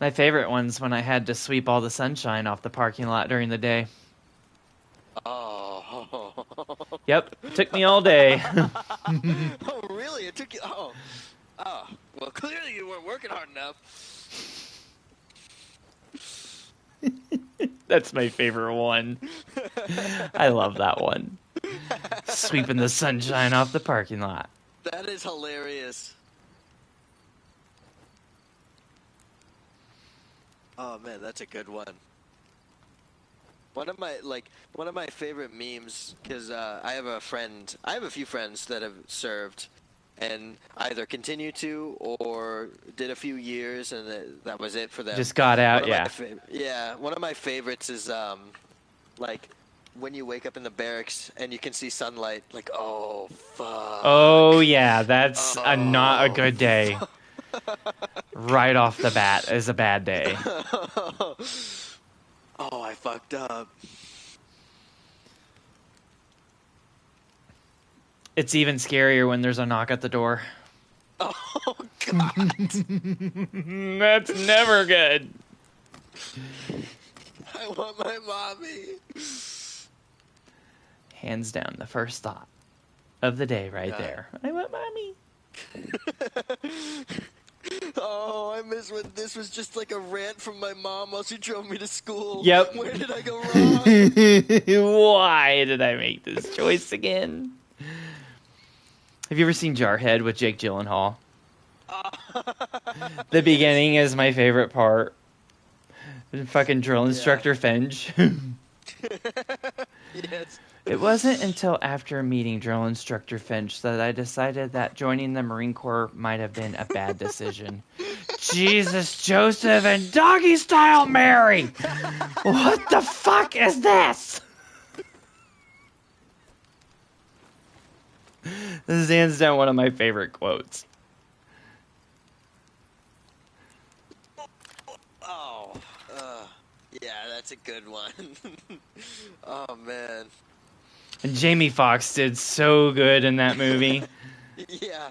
Speaker 1: My favorite one's when I had to sweep all the sunshine off the parking lot during the day.
Speaker 2: Oh.
Speaker 1: Yep, took me all day.
Speaker 2: Oh, really? It took you. Oh. Oh. Well, clearly you weren't working hard enough.
Speaker 1: That's my favorite one. I love that one. Sweeping the sunshine off the parking lot.
Speaker 2: That is hilarious. Oh man, that's a good one. One of my favorite memes, because I have a few friends that have served, and either continue to or did a few years, and that was it for them.
Speaker 1: Just got out, yeah.
Speaker 2: One of my favorites is like when you wake up in the barracks and you can see sunlight. Like, oh fuck.
Speaker 1: Oh yeah, that's not a good day. Right off the bat is a bad day.
Speaker 2: Oh, I fucked up.
Speaker 1: It's even scarier when there's a knock at the door.
Speaker 2: Oh, God.
Speaker 1: That's never good.
Speaker 2: I want my mommy.
Speaker 1: Hands down, the first thought of the day right there. I want mommy.
Speaker 2: Oh, I miss when this was just like a rant from my mom while she drove me to school.
Speaker 1: Yep.
Speaker 2: Where did I go wrong?
Speaker 1: Why did I make this choice again? Have you ever seen Jarhead with Jake Gyllenhaal? The beginning is my favorite part. Fucking drill instructor Finch.
Speaker 2: Yes.
Speaker 1: It wasn't until after meeting drill instructor Finch that I decided that joining the Marine Corps might have been a bad decision. Jesus, Joseph, and doggy style Mary! What the fuck is this? This is hands down one of my favorite quotes.
Speaker 2: Oh, yeah, that's a good one. Oh, man.
Speaker 1: And Jamie Foxx did so good in that movie.
Speaker 2: Yeah.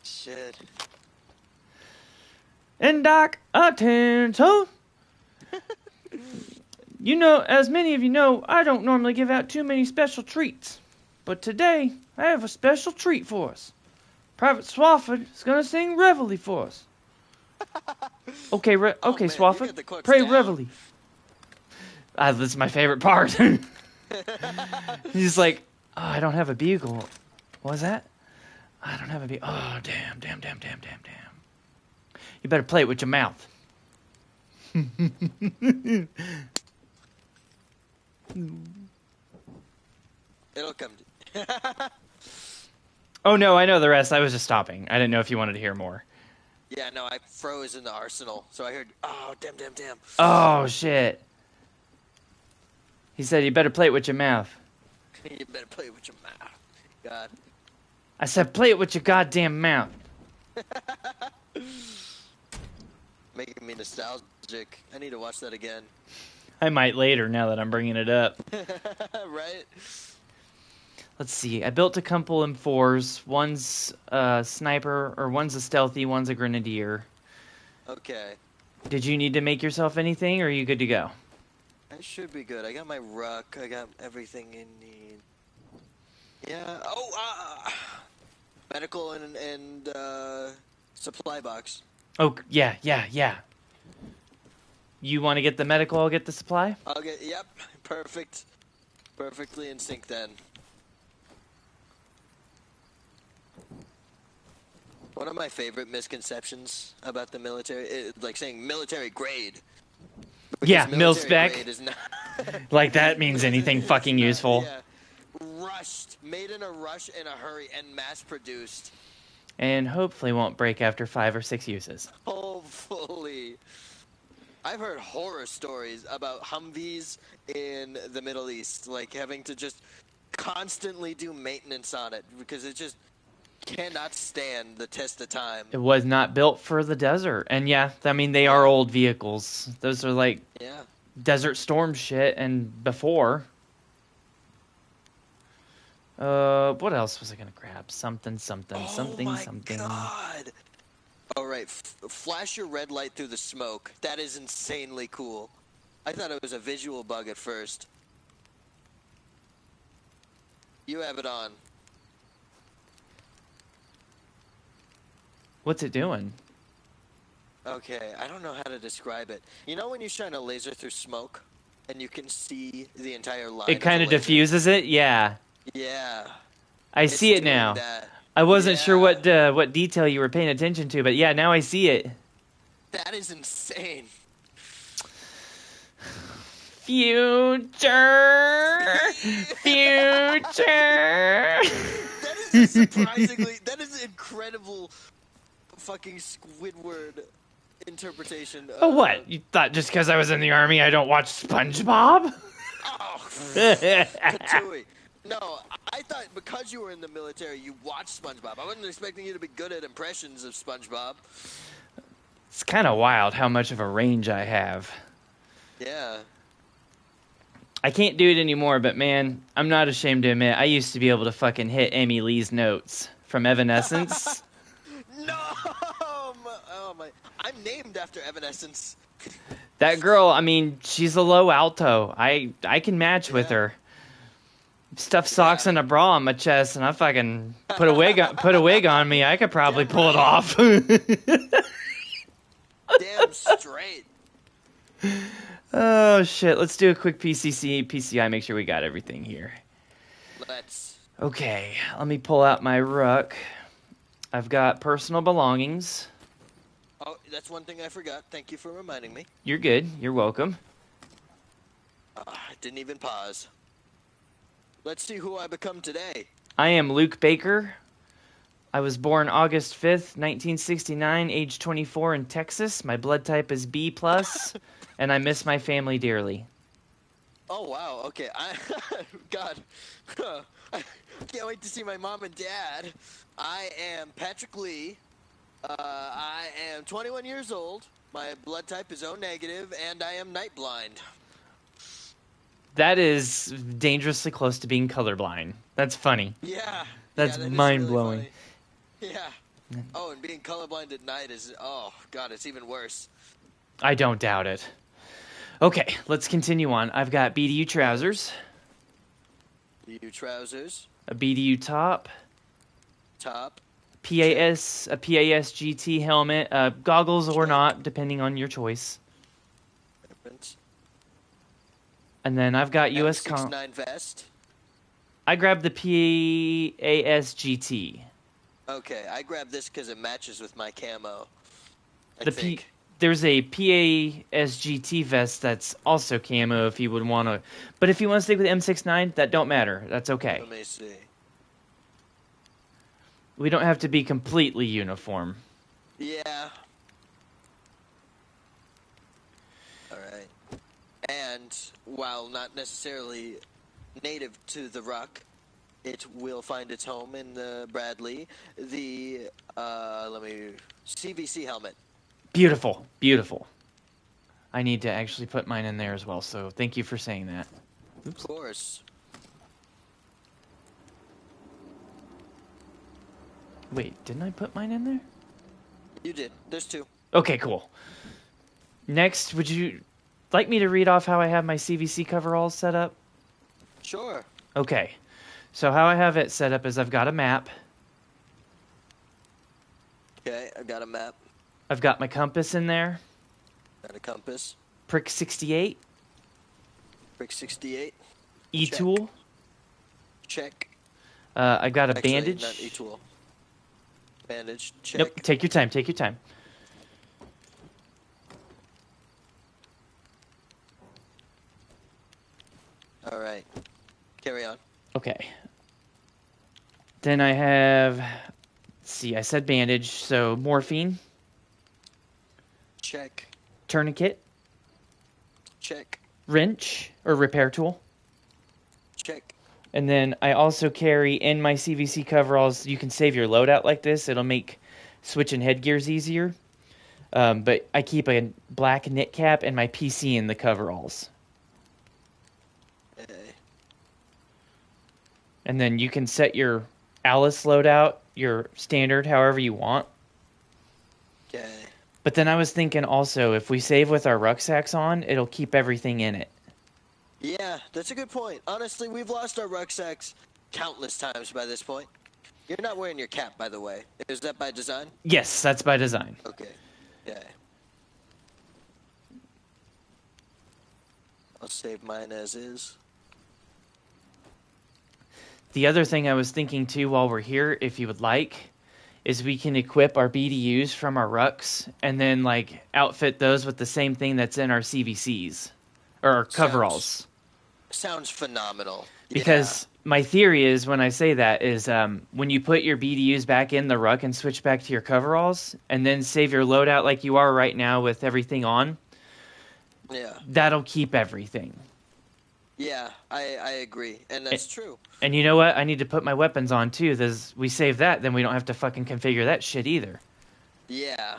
Speaker 2: Shit.
Speaker 1: And Doc, attention. You know, as many of you know, I don't normally give out too many special treats. But today, I have a special treat for us. Private Swafford is going to sing Reveille for us. Okay,
Speaker 2: man,
Speaker 1: Swafford,
Speaker 2: you got the quotes
Speaker 1: pray
Speaker 2: down.
Speaker 1: Reveille. This is my favorite part. He's like, oh, I don't have a bugle. What was that? I don't have a bugle. Oh, damn. You better play it with your mouth.
Speaker 2: It'll come.
Speaker 1: Oh, no, I know the rest. I was just stopping. I didn't know if you wanted to hear more.
Speaker 2: Yeah, no, I froze in the arsenal, so I heard, oh, damn.
Speaker 1: Oh, shit. He said, you better play it with your mouth.
Speaker 2: You better play with your mouth. God.
Speaker 1: I said, play it with your goddamn mouth.
Speaker 2: Making me nostalgic. I need to watch that again.
Speaker 1: I might later now that I'm bringing it up.
Speaker 2: Right?
Speaker 1: Let's see. I built a couple M4s. One's a sniper, or one's a stealthy, one's a grenadier.
Speaker 2: Okay.
Speaker 1: Did you need to make yourself anything, or are you good to go?
Speaker 2: I should be good. I got my ruck. I got everything you need. Yeah. Oh, medical and supply box.
Speaker 1: Oh, yeah. You want to get the medical, I'll get the supply?
Speaker 2: I'll get, yep. Perfect. Perfectly in sync then. One of my favorite misconceptions about the military is like saying military grade.
Speaker 1: Yeah,
Speaker 2: Because
Speaker 1: mil-spec.
Speaker 2: grade is not
Speaker 1: Like that means anything fucking useful.
Speaker 2: Yeah. made in a rush, in a hurry, and mass-produced.
Speaker 1: And hopefully won't break after 5 or 6 uses.
Speaker 2: Hopefully. I've heard horror stories about Humvees in the Middle East, like having to just constantly do maintenance on it because it just cannot stand the test of time.
Speaker 1: It was not built for the desert. And yeah, I mean, they are old vehicles. Those are like Desert Storm shit and before. What else was I gonna grab? Something.
Speaker 2: Oh my God! All right, flash your red light through the smoke. That is insanely cool. I thought it was a visual bug at first. You have it on.
Speaker 1: What's it doing?
Speaker 2: Okay, I don't know how to describe it. You know when you shine a laser through smoke and you can see the entire line?
Speaker 1: It kind of diffuses it? Yeah.
Speaker 2: Yeah.
Speaker 1: I see it now.
Speaker 2: That.
Speaker 1: I wasn't sure what detail you were paying attention to, but yeah, now I see it.
Speaker 2: That is insane.
Speaker 1: Future.
Speaker 2: That is a surprisingly, that is an incredible fucking Squidward interpretation.
Speaker 1: Oh, what? You thought just because I was in the Army I don't watch SpongeBob?
Speaker 2: Oh, Katui. No, I thought because you were in the military, you watched SpongeBob. I wasn't expecting you to be good at impressions of SpongeBob.
Speaker 1: It's kind of wild how much of a range I have.
Speaker 2: Yeah.
Speaker 1: I can't do it anymore, but man, I'm not ashamed to admit, I used to be able to fucking hit Amy Lee's notes from Evanescence.
Speaker 2: No! Oh my. I'm named after Evanescence.
Speaker 1: That girl, I mean, she's a low alto. I can match with her. Stuff socks and a bra on my chest, and I fucking put a wig on me. I could probably pull it off.
Speaker 2: Damn straight.
Speaker 1: Oh shit! Let's do a quick PCI. Make sure we got everything here.
Speaker 2: Let's.
Speaker 1: Okay, let me pull out my ruck. I've got personal belongings.
Speaker 2: Oh, that's one thing I forgot. Thank you for reminding me.
Speaker 1: You're good. You're welcome.
Speaker 2: I didn't even pause. Let's see who I become today.
Speaker 1: I am Luke Baker. I was born August 5th, 1969, age 24 in Texas. My blood type is B+, and I miss my family dearly.
Speaker 2: Oh, wow. Okay. God. I can't wait to see my mom and dad. I am Patrick Lee. I am 21 years old. My blood type is O negative, and I am night blind.
Speaker 1: That is dangerously close to being colorblind. That's funny.
Speaker 2: Yeah.
Speaker 1: That's mind-blowing.
Speaker 2: Really yeah. Oh, and being colorblind at night is, oh, God, it's even worse.
Speaker 1: I don't doubt it. Okay, let's continue on. I've got BDU trousers.
Speaker 2: BDU trousers.
Speaker 1: A BDU top.
Speaker 2: Top.
Speaker 1: A PAS GT helmet. Goggles or not, depending on your choice.
Speaker 2: Different.
Speaker 1: And then I've got US
Speaker 2: M69 vest.
Speaker 1: I grabbed the PAS GT.
Speaker 2: Okay, I grabbed this because it matches with my camo. I think.
Speaker 1: There's a PAS GT vest that's also camo if you would want to. But if you want to stick with M69, that don't matter. That's okay.
Speaker 2: Let me see.
Speaker 1: We don't have to be completely uniform.
Speaker 2: Yeah. Alright. And while not necessarily native to the Ruck, it will find its home in the Bradley. The, CVC helmet.
Speaker 1: Beautiful. Beautiful. I need to actually put mine in there as well, so thank you for saying that. Oops.
Speaker 2: Of course.
Speaker 1: Wait, didn't I put mine in there?
Speaker 2: You did. There's two.
Speaker 1: Okay, cool. Next, would you like me to read off how I have my CVC coveralls set up?
Speaker 2: Sure.
Speaker 1: Okay. So how I have it set up is I've got a map.
Speaker 2: Okay, I've got a map.
Speaker 1: I've got my compass in there.
Speaker 2: Got a compass.
Speaker 1: Prick 68.
Speaker 2: Prick 68.
Speaker 1: E-tool.
Speaker 2: Check.
Speaker 1: I got a
Speaker 2: Actually,
Speaker 1: bandage.
Speaker 2: Not E-tool. Bandage. Check.
Speaker 1: Nope. Take your time. Take your time.
Speaker 2: All right. Carry on.
Speaker 1: Okay. Then I have, let's see, I said bandage, so morphine,
Speaker 2: Check.
Speaker 1: tourniquet,
Speaker 2: Check.
Speaker 1: wrench or repair tool.
Speaker 2: Check.
Speaker 1: And then I also carry in my CVC coveralls, you can save your loadout like this. It'll make switching headgears easier. But I keep a black knit cap and my PC in the coveralls.
Speaker 2: Okay.
Speaker 1: And then you can set your Alice loadout, your standard, however you want.
Speaker 2: Okay.
Speaker 1: But then I was thinking also, if we save with our rucksacks on, it'll keep everything in it.
Speaker 2: Yeah, that's a good point. Honestly, we've lost our rucksacks countless times by this point. You're not wearing your cap, by the way. Is that by design?
Speaker 1: Yes, that's by design.
Speaker 2: Okay. Yeah. I'll save mine as is.
Speaker 1: The other thing I was thinking too while we're here, if you would like, is we can equip our BDUs from our rucks and then like outfit those with the same thing that's in our CVCs or our coveralls.
Speaker 2: Sounds phenomenal.
Speaker 1: Because my theory is when I say that is when you put your BDUs back in the ruck and switch back to your coveralls and then save your loadout like you are right now with everything on, that'll keep everything.
Speaker 2: Yeah, I agree. And that's true.
Speaker 1: And you know what? I need to put my weapons on too. Because we save that, then we don't have to fucking configure that shit either.
Speaker 2: Yeah.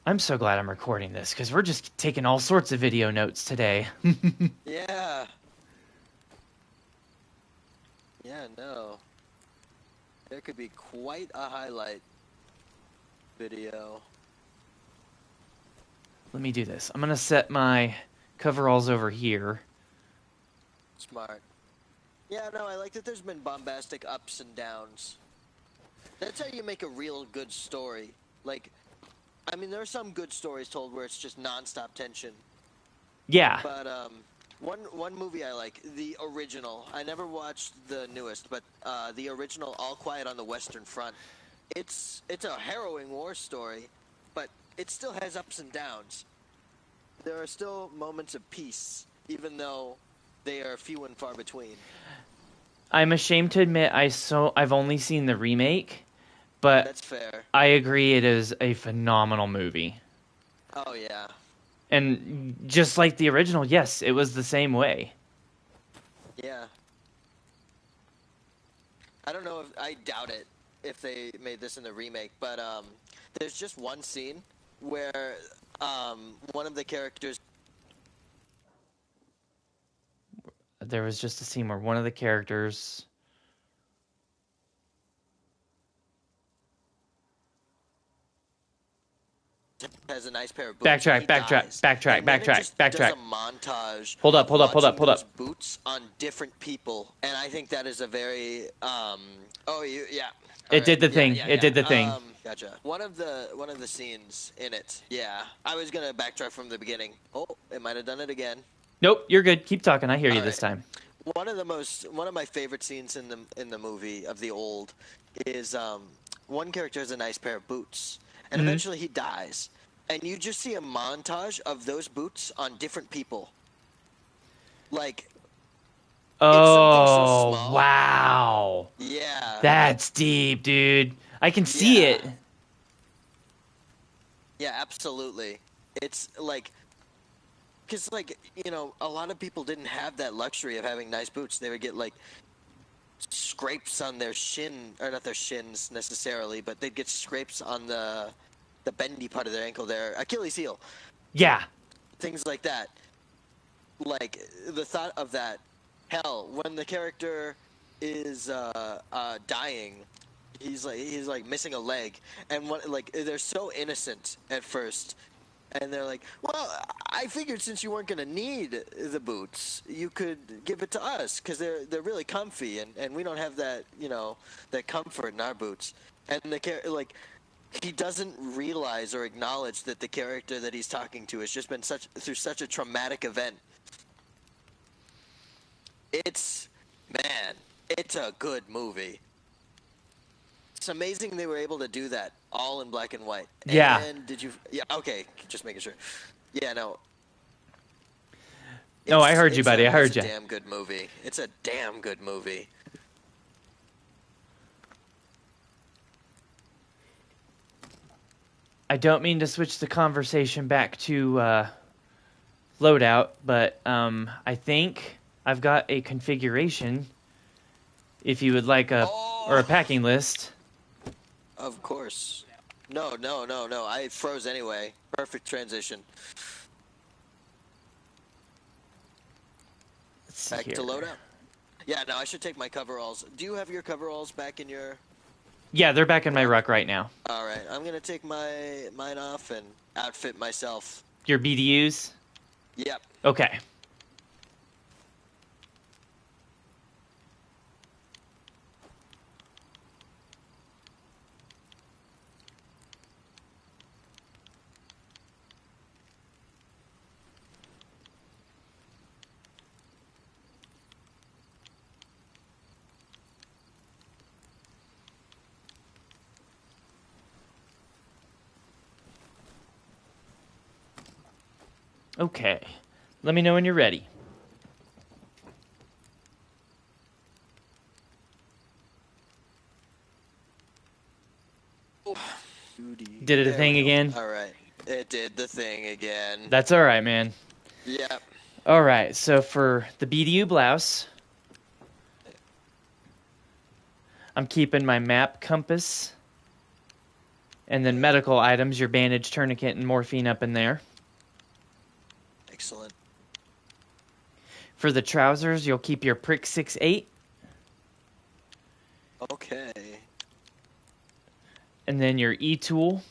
Speaker 1: I'm so glad I'm recording this because we're just taking all sorts of video notes today.
Speaker 2: Yeah. Yeah, no. There could be quite a highlight video.
Speaker 1: Let me do this. I'm going to set my coveralls over here.
Speaker 2: Smart. Yeah, no, I like that there's been bombastic ups and downs. That's how you make a real good story. Like, I mean, there are some good stories told where it's just nonstop tension.
Speaker 1: Yeah.
Speaker 2: But, one movie I like, the original. I never watched the newest, but the original, All Quiet on the Western Front. It's a harrowing war story, but it still has ups and downs. There are still moments of peace, even though they are few and far between.
Speaker 1: I'm ashamed to admit I've only seen the remake, but
Speaker 2: that's fair.
Speaker 1: I agree it is a phenomenal movie.
Speaker 2: Oh yeah.
Speaker 1: And just like the original, yes, it was the same way.
Speaker 2: Yeah. I don't know I doubt it if they made this in the remake, but there's just one scene where one of the characters
Speaker 1: There was just a scene where one of the characters
Speaker 2: has a nice pair of boots.
Speaker 1: Backtrack.
Speaker 2: Does a montage.
Speaker 1: Hold up.
Speaker 2: Those boots on different people, and I think that is a very
Speaker 1: It did the thing. It did the thing.
Speaker 2: Gotcha. One of the scenes in it. Yeah, I was gonna backtrack from the beginning. Oh, it might have done it again.
Speaker 1: Nope, you're good. Keep talking. I hear you this time.
Speaker 2: One of my favorite scenes in the movie of the old is one character has a nice pair of boots, and eventually he dies, and you just see a montage of those boots on different people. Like,
Speaker 1: oh,
Speaker 2: so small.
Speaker 1: Wow.
Speaker 2: Yeah.
Speaker 1: That's deep, dude. I can see it.
Speaker 2: Yeah, absolutely. It's like, because, like, you know, a lot of people didn't have that luxury of having nice boots. They would get, like, scrapes on their shin, or not their shins necessarily, but they'd get scrapes on the bendy part of their ankle, their Achilles heel.
Speaker 1: Yeah.
Speaker 2: Things like that. Like, the thought of that, hell, when the character is dying, he's like missing a leg, and they're so innocent at first. And they're like, well, I figured since you weren't going to need the boots, you could give it to us because they're really comfy, and we don't have that, you know, that comfort in our boots. And he doesn't realize or acknowledge that the character that he's talking to has just been through such a traumatic event. It's a good movie. It's amazing they were able to do that all in black and white.
Speaker 1: Yeah.
Speaker 2: And did you? Yeah. Okay. Just making sure. Yeah. No.
Speaker 1: No, I heard you, buddy. I heard you.
Speaker 2: It's a damn good movie. It's a damn good movie.
Speaker 1: I don't mean to switch the conversation back to loadout, but I think I've got a configuration. If you would like or a packing list.
Speaker 2: Of course. No. I froze anyway. Perfect transition.
Speaker 1: Let's see
Speaker 2: Back
Speaker 1: here.
Speaker 2: to loadout. Yeah, no, I should take my coveralls. Do you have your coveralls back in your...
Speaker 1: Yeah, they're back in my ruck right now.
Speaker 2: All right, I'm going to take mine off and outfit myself.
Speaker 1: Your BDUs?
Speaker 2: Yep.
Speaker 1: Okay. Okay. Let me know when you're ready. Did it a thing again?
Speaker 2: All right. It did the thing again.
Speaker 1: That's all right, man.
Speaker 2: Yep.
Speaker 1: All right. So for the BDU blouse, I'm keeping my map, compass, and then medical items, your bandage, tourniquet, and morphine up in there.
Speaker 2: Excellent.
Speaker 1: For the trousers, you'll keep your prick 6.8.
Speaker 2: Okay.
Speaker 1: And then your E-tool.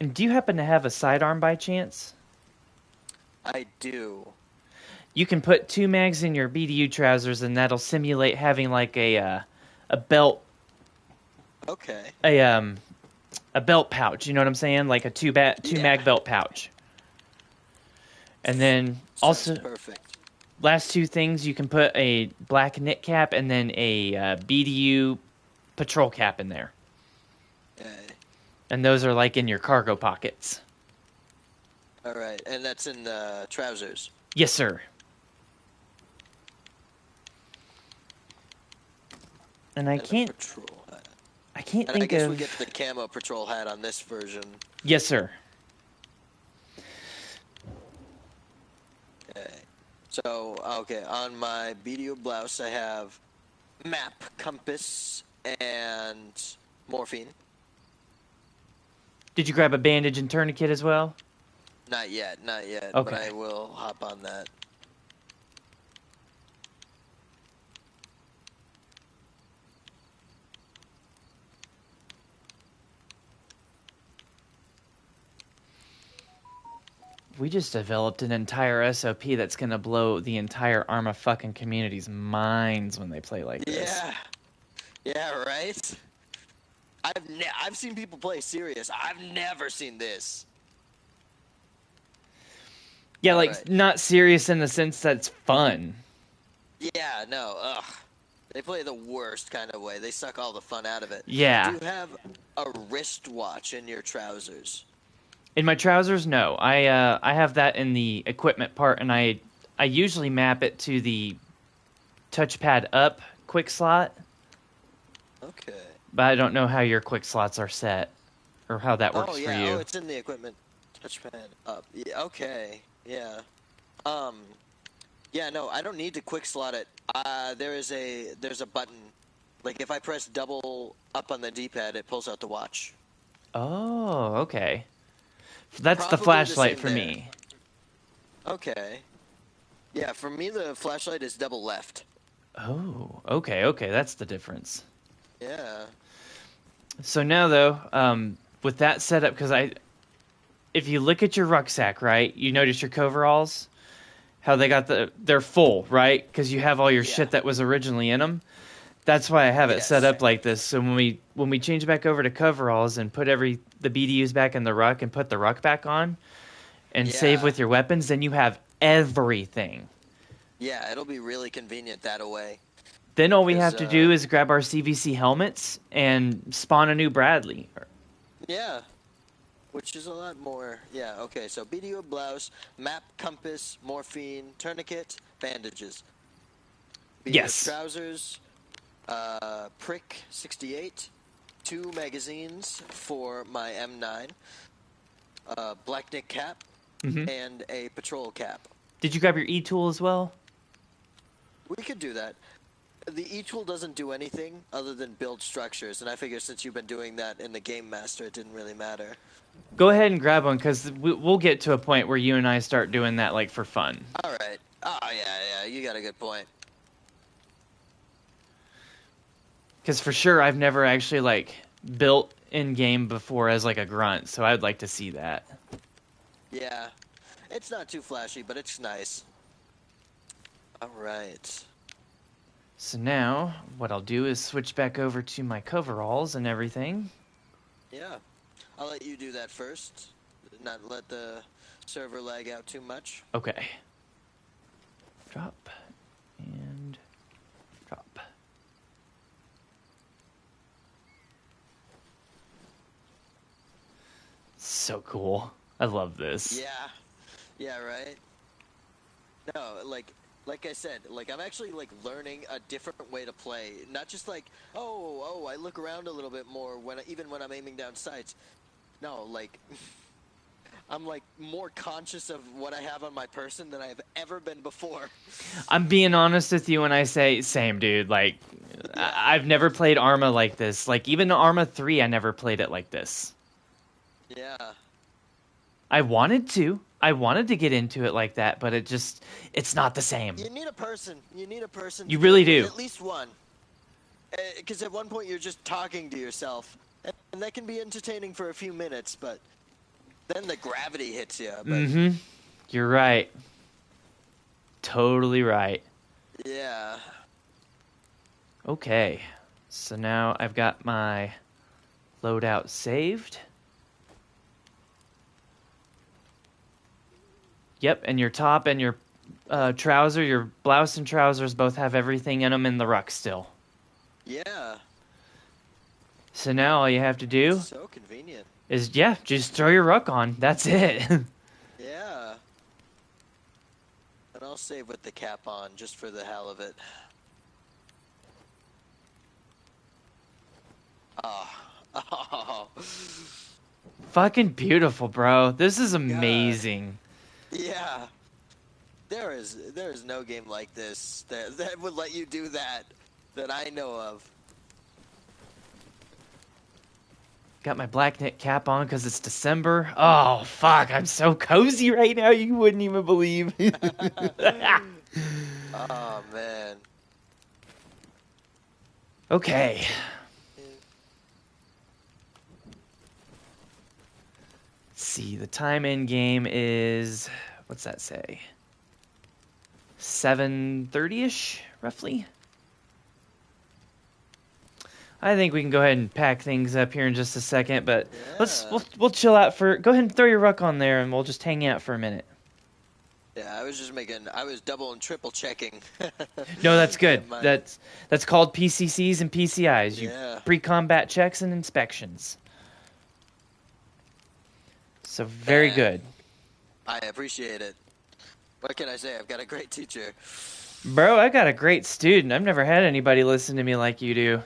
Speaker 1: And do you happen to have a sidearm by chance?
Speaker 2: I do.
Speaker 1: You can put 2 mags in your BDU trousers, and that'll simulate having like a belt.
Speaker 2: Okay.
Speaker 1: A belt pouch. You know what I'm saying? Like a two mag belt pouch. And then also,
Speaker 2: perfect.
Speaker 1: Last 2 things, you can put a black knit cap and then a BDU patrol cap in there.
Speaker 2: Okay.
Speaker 1: And those are like in your cargo pockets.
Speaker 2: All right, and that's in the trousers.
Speaker 1: Yes, sir. And I can't
Speaker 2: And I
Speaker 1: think
Speaker 2: guess
Speaker 1: of...
Speaker 2: we get the camo patrol hat on this version.
Speaker 1: Yes, sir.
Speaker 2: Okay. So, okay, on my BDU blouse, I have map, compass, and morphine.
Speaker 1: Did you grab a bandage and tourniquet as well?
Speaker 2: Not yet,
Speaker 1: Okay.
Speaker 2: but I will hop on that.
Speaker 1: We just developed an entire SOP that's going to blow the entire ARMA fucking community's minds when they play like this.
Speaker 2: Yeah, right? I've seen people play serious. I've never seen this.
Speaker 1: Yeah, like, not serious in the sense that it's fun.
Speaker 2: Yeah, no, ugh. They play the worst kind of way. They suck all the fun out of it.
Speaker 1: Yeah.
Speaker 2: Do you have a wristwatch in your trousers?
Speaker 1: In my trousers, no. I have that in the equipment part, and I usually map it to the touchpad up quick slot.
Speaker 2: Okay.
Speaker 1: But I don't know how your quick slots are set, or how that works for you.
Speaker 2: Oh, it's in the equipment touchpad up. Yeah, okay, yeah. Yeah, no, I don't need to quick slot it. There's a button. Like, if I press double up on the D-pad, it pulls out the watch.
Speaker 1: Oh, okay. That's
Speaker 2: Probably
Speaker 1: the flashlight
Speaker 2: the
Speaker 1: for
Speaker 2: same
Speaker 1: me.
Speaker 2: Okay. Yeah, for me, the flashlight is double left.
Speaker 1: Oh, okay, that's the difference.
Speaker 2: Yeah.
Speaker 1: So now, though, with that setup, because if you look at your rucksack, right, you notice your coveralls, how they're full, right? Because you have all your shit that was originally in them. That's why I have it set up like this. So when we change back over to coveralls and put the BDUs back in the ruck and put the ruck back on, and save with your weapons, then you have everything.
Speaker 2: Yeah, it'll be really convenient that way.
Speaker 1: Then all we have to do is grab our CVC helmets and spawn a new Bradley.
Speaker 2: Yeah, which is a lot more. Yeah, okay, so BDU blouse, map, compass, morphine, tourniquet, bandages. BDU
Speaker 1: Yes.
Speaker 2: trousers, prick 68, 2 magazines for my M9, a Black Nick cap, and a patrol cap.
Speaker 1: Did you grab your E-tool as well?
Speaker 2: We could do that. The E-tool doesn't do anything other than build structures, and I figure since you've been doing that in the Game Master, it didn't really matter.
Speaker 1: Go ahead and grab one, because we'll get to a point where you and I start doing that, like, for fun.
Speaker 2: All right. Oh, yeah, you got a good point.
Speaker 1: Because for sure, I've never actually, like, built in-game before as, like, a grunt, so I'd like to see that.
Speaker 2: Yeah. It's not too flashy, but it's nice. All right.
Speaker 1: So now, what I'll do is switch back over to my coveralls and everything.
Speaker 2: Yeah. I'll let you do that first. Not let the server lag out too much.
Speaker 1: Okay. Drop. And drop. So cool. I love this.
Speaker 2: Yeah. Yeah, right? No, like I said, like I'm actually like learning a different way to play. Not just like, oh, I look around a little bit more even when I'm aiming down sights. No, like I'm like more conscious of what I have on my person than I have ever been before.
Speaker 1: I'm being honest with you when I say same, dude. Like,
Speaker 2: Yeah.
Speaker 1: I've never played ARMA like this. Like, even ARMA 3, I never played it like this.
Speaker 2: Yeah.
Speaker 1: I wanted to. I wanted to get into it like that, but it's not the same.
Speaker 2: You need a person. You need a person.
Speaker 1: You
Speaker 2: to
Speaker 1: really
Speaker 2: play with,
Speaker 1: do.
Speaker 2: At least one. Because at one point you're just talking to yourself, and that can be entertaining for a few minutes, but then the gravity hits you. But
Speaker 1: Mm-hmm. You're right. Totally right.
Speaker 2: yeah.
Speaker 1: Okay. So now I've got my loadout saved. Yep, and your top and your trouser, your blouse and trousers both have everything in them in the ruck still.
Speaker 2: Yeah.
Speaker 1: So now all you have to do
Speaker 2: So convenient.
Speaker 1: is, yeah, just throw your ruck on. That's it.
Speaker 2: Yeah. And I'll save with the cap on just for the hell of it. Oh.
Speaker 1: Fucking beautiful, bro. This is amazing.
Speaker 2: Yeah. There is no game like this that would let you do that I know of.
Speaker 1: Got my black knit cap on because it's December. Oh, fuck. I'm so cozy right now. You wouldn't even believe.
Speaker 2: Oh, man.
Speaker 1: Okay. Let's see. The time in game is, what's that say? 7:30-ish, roughly. I think we can go ahead and pack things up here in just a second, but we'll chill out for. Go ahead and throw your ruck on there, and we'll just hang out for a minute.
Speaker 2: Yeah, I was double and triple checking.
Speaker 1: No, that's good.
Speaker 2: Yeah,
Speaker 1: That's called PCCs and PCIs.
Speaker 2: Yeah.
Speaker 1: Pre-combat checks and inspections. So very
Speaker 2: Man.
Speaker 1: good.
Speaker 2: I appreciate it. What can I say? I've got a great teacher.
Speaker 1: Bro, I got a great student. I've never had anybody listen to me like you do.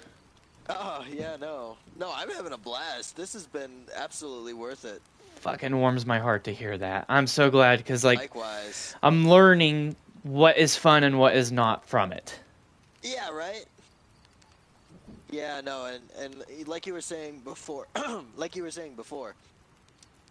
Speaker 2: Oh, yeah, no. No, I'm having a blast. This has been absolutely worth it.
Speaker 1: Fucking warms my heart to hear that. I'm so glad because, like,
Speaker 2: Likewise.
Speaker 1: I'm learning what is fun and what is not from it.
Speaker 2: Yeah, right? Yeah, no, and like you were saying before,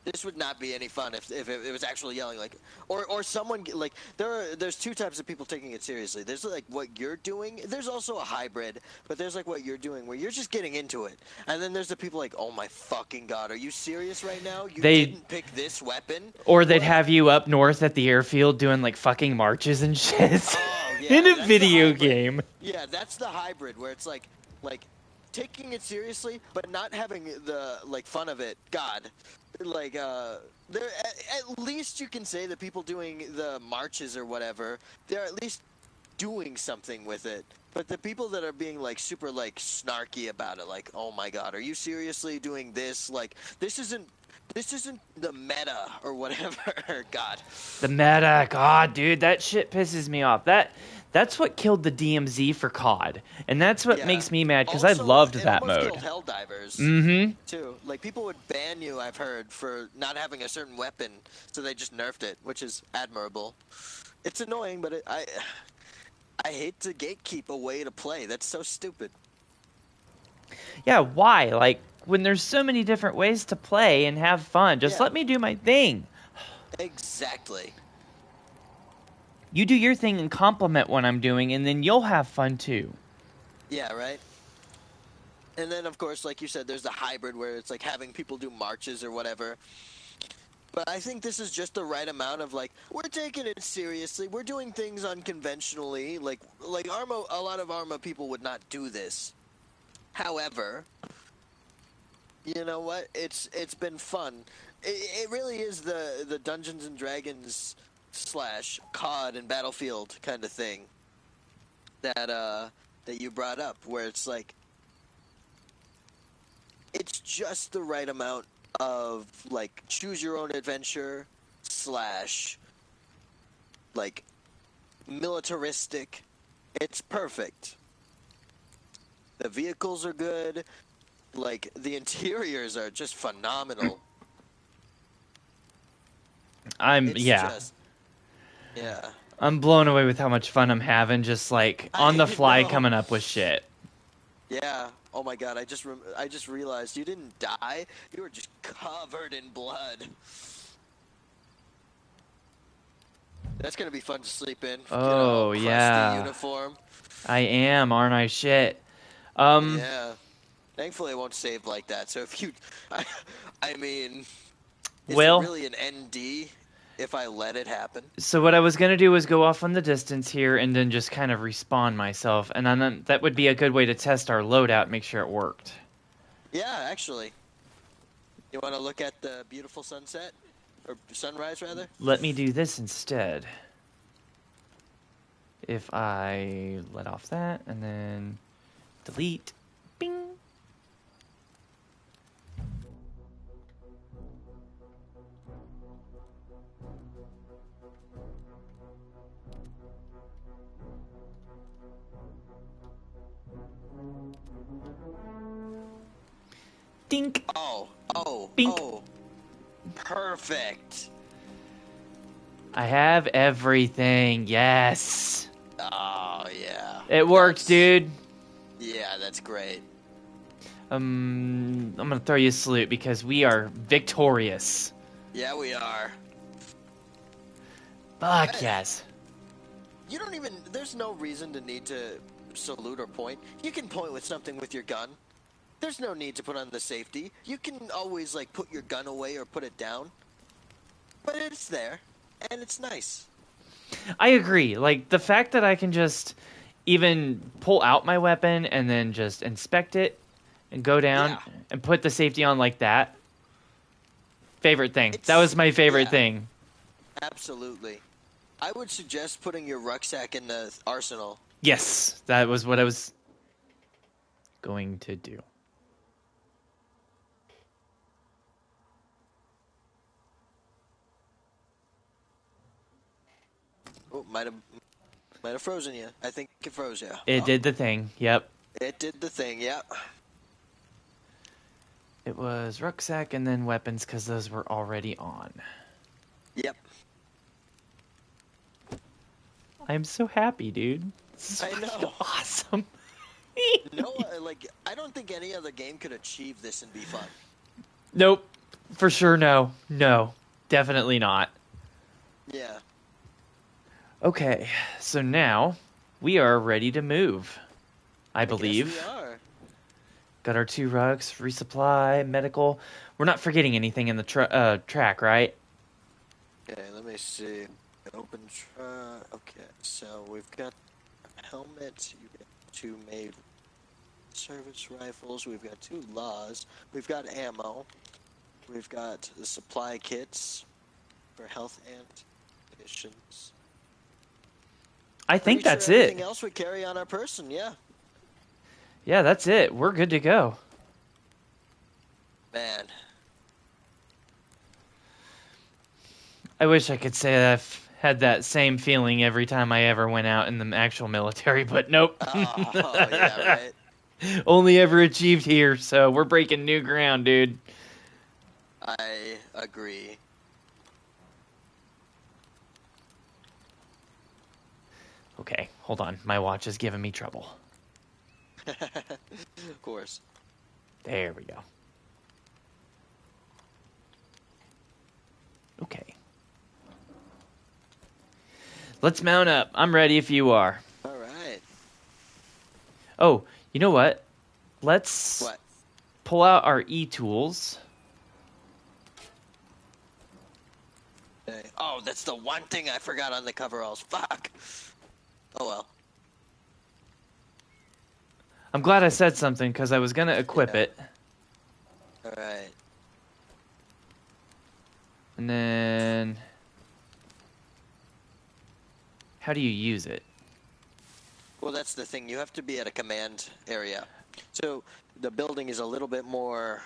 Speaker 2: this would not be any fun if it was actually yelling, like, or someone, like, there's two types of people taking it seriously. There's like what you're doing. There's also a hybrid, but there's like what you're doing where you're just getting into it. And then there's the people like, oh my fucking god, are you serious right now? You didn't pick this weapon?
Speaker 1: Or they'd have you up north at the airfield doing like fucking marches and shit.
Speaker 2: Oh, yeah,
Speaker 1: in a
Speaker 2: that's the
Speaker 1: video
Speaker 2: hybrid.
Speaker 1: game.
Speaker 2: Yeah, that's the hybrid where it's like taking it seriously, but not having the like fun of it. God, like there at least you can say that people doing the marches or whatever, they're at least doing something with it. But the people that are being like super like snarky about it, like, oh my god, are you seriously doing this? Like, this isn't the meta or whatever. God.
Speaker 1: The meta, god, dude, that shit pisses me off. That's what killed the DMZ for COD, and that's what
Speaker 2: Yeah.
Speaker 1: makes me mad because I
Speaker 2: Also,
Speaker 1: loved
Speaker 2: it
Speaker 1: that
Speaker 2: almost
Speaker 1: mode.
Speaker 2: killed Helldivers.
Speaker 1: Mm-hmm.
Speaker 2: Too. Like, people would ban you, I've heard, for not having a certain weapon, so they just nerfed it, which is admirable. It's annoying, but I hate to gatekeep a way to play. That's so stupid.
Speaker 1: Yeah, why? Like, when there's so many different ways to play and have fun, just
Speaker 2: Yeah.
Speaker 1: let me do my thing.
Speaker 2: Exactly.
Speaker 1: You do your thing and compliment what I'm doing, and then you'll have fun too.
Speaker 2: Yeah, right? And then, of course, like you said, there's the hybrid where it's like having people do marches or whatever. But I think this is just the right amount of, like, we're taking it seriously. We're doing things unconventionally. Like ARMA, a lot of ARMA people would not do this. However, you know what? It's been fun. It really is the Dungeons and Dragons / COD and Battlefield kind of thing that you brought up, where it's like, it's just the right amount of, like, choose your own adventure / like, militaristic. It's perfect. The vehicles are good. Like, the interiors are just phenomenal.
Speaker 1: Yeah. I'm blown away with how much fun I'm having, just like on the fly
Speaker 2: know.
Speaker 1: coming up with shit.
Speaker 2: Yeah. Oh my god, I just realized you didn't die. You were just covered in blood. That's gonna be fun to sleep in.
Speaker 1: Oh,
Speaker 2: crusty
Speaker 1: yeah.
Speaker 2: uniform.
Speaker 1: I am, aren't I? Shit.
Speaker 2: Yeah. Thankfully, it won't save like that. So if you, I mean, is
Speaker 1: Well,
Speaker 2: it really an ND if I let it happen?
Speaker 1: so what I was gonna do was go off on the distance here and then just kind of respawn myself, and then that would be a good way to test our loadout, make sure it worked.
Speaker 2: Yeah, actually. You want to look at the beautiful sunset? Or sunrise, rather?
Speaker 1: Let me do this instead. If I let off that and then delete, bing. Dink. Bink.
Speaker 2: Perfect.
Speaker 1: I have everything. Yes.
Speaker 2: Oh, yeah.
Speaker 1: It worked, dude.
Speaker 2: Yeah, that's great.
Speaker 1: I'm gonna throw you a salute because we are victorious.
Speaker 2: Yeah, we are.
Speaker 1: Fuck yes.
Speaker 2: You don't even, there's no reason to need to salute or point. You can point with something with your gun. There's no need to put on the safety. You can always, like, put your gun away or put it down. But it's there, and it's nice.
Speaker 1: I agree. Like, the fact that I can just even pull out my weapon and then just inspect it and go down and put the safety on like that. Favorite thing. That was my favorite thing.
Speaker 2: Absolutely. I would suggest putting your rucksack in the arsenal.
Speaker 1: Yes, that was what I was going to do.
Speaker 2: Oh, might have frozen you. I think it froze you.
Speaker 1: It did the thing. Yep.
Speaker 2: It did the thing. Yep.
Speaker 1: It was rucksack and then weapons because those were already on.
Speaker 2: Yep.
Speaker 1: I'm so happy, dude. This is
Speaker 2: I know.
Speaker 1: Awesome.
Speaker 2: No, like, I don't think any other game could achieve this and be fun.
Speaker 1: Nope. For sure, no. No. Definitely not.
Speaker 2: Yeah.
Speaker 1: Okay, so now we are ready to move. I believe.
Speaker 2: Yes, we are.
Speaker 1: Got our 2 rucks, resupply, medical. We're not forgetting anything in the track, right?
Speaker 2: Okay, let me see. Open truck. Okay, so we've got helmets. You've got 2 made service rifles. We've got 2 laws. We've got ammo. We've got the supply kits for health and missions.
Speaker 1: I think that's
Speaker 2: Everything
Speaker 1: it.
Speaker 2: else we carry on our person, yeah.
Speaker 1: Yeah, that's it. We're good to go.
Speaker 2: Man.
Speaker 1: I wish I could say that I've Had that same feeling every time I ever went out in the actual military, but nope.
Speaker 2: Oh, yeah, right.
Speaker 1: Only ever achieved here, so we're breaking new ground, dude.
Speaker 2: I agree.
Speaker 1: Okay, hold on. My watch is giving me trouble.
Speaker 2: Of course.
Speaker 1: There we go. Okay. Let's mount up. I'm ready if you are.
Speaker 2: All right.
Speaker 1: Oh, you know what? Let's
Speaker 2: What?
Speaker 1: pull out our e-tools.
Speaker 2: Okay. Oh, that's the one thing I forgot on the coveralls. Fuck. Oh well.
Speaker 1: I'm glad I said something because I was going to equip it.
Speaker 2: All right.
Speaker 1: And then... how do you use it?
Speaker 2: Well, that's the thing. You have to be at a command area. So the building is a little bit more...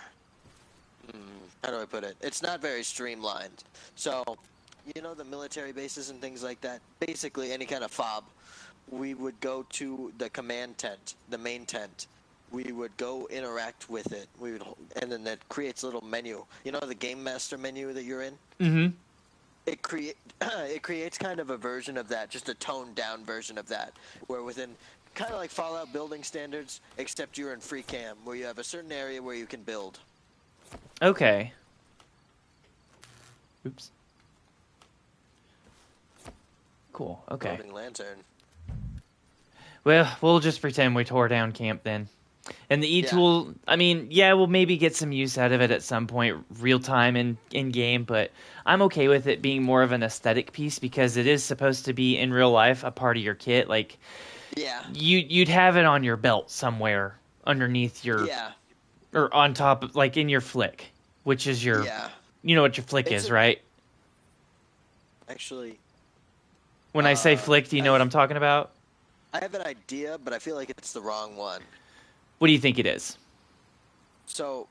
Speaker 2: how do I put it? It's not very streamlined. So, you know, the military bases and things like that, basically any kind of fob, we would go to the command tent, the main tent. We would go interact with it. And then that creates a little menu. You know the Game Master menu that you're in?
Speaker 1: Mm-hmm.
Speaker 2: It creates kind of a version of that, just a toned down version of that, where within kind of like Fallout building standards, except you're in free cam, where you have a certain area where you can build.
Speaker 1: Okay. Oops. Cool. Okay.
Speaker 2: Building lantern.
Speaker 1: Well, we'll just pretend we tore down camp then. And the e-tool, I mean, yeah, we'll maybe get some use out of it at some point, real time in game, but I'm okay with it being more of an aesthetic piece because it is supposed to be in real life a part of your kit. Like,
Speaker 2: Yeah.
Speaker 1: you'd have it on your belt somewhere underneath your,
Speaker 2: Yeah.
Speaker 1: or on top of, like in your flick, which is your,
Speaker 2: Yeah.
Speaker 1: you know what your flick
Speaker 2: It's
Speaker 1: is, right?
Speaker 2: Actually,
Speaker 1: When I say flick, do you know what I'm talking about?
Speaker 2: I have an idea, but I feel like it's the wrong one.
Speaker 1: What do you think it is?
Speaker 2: So,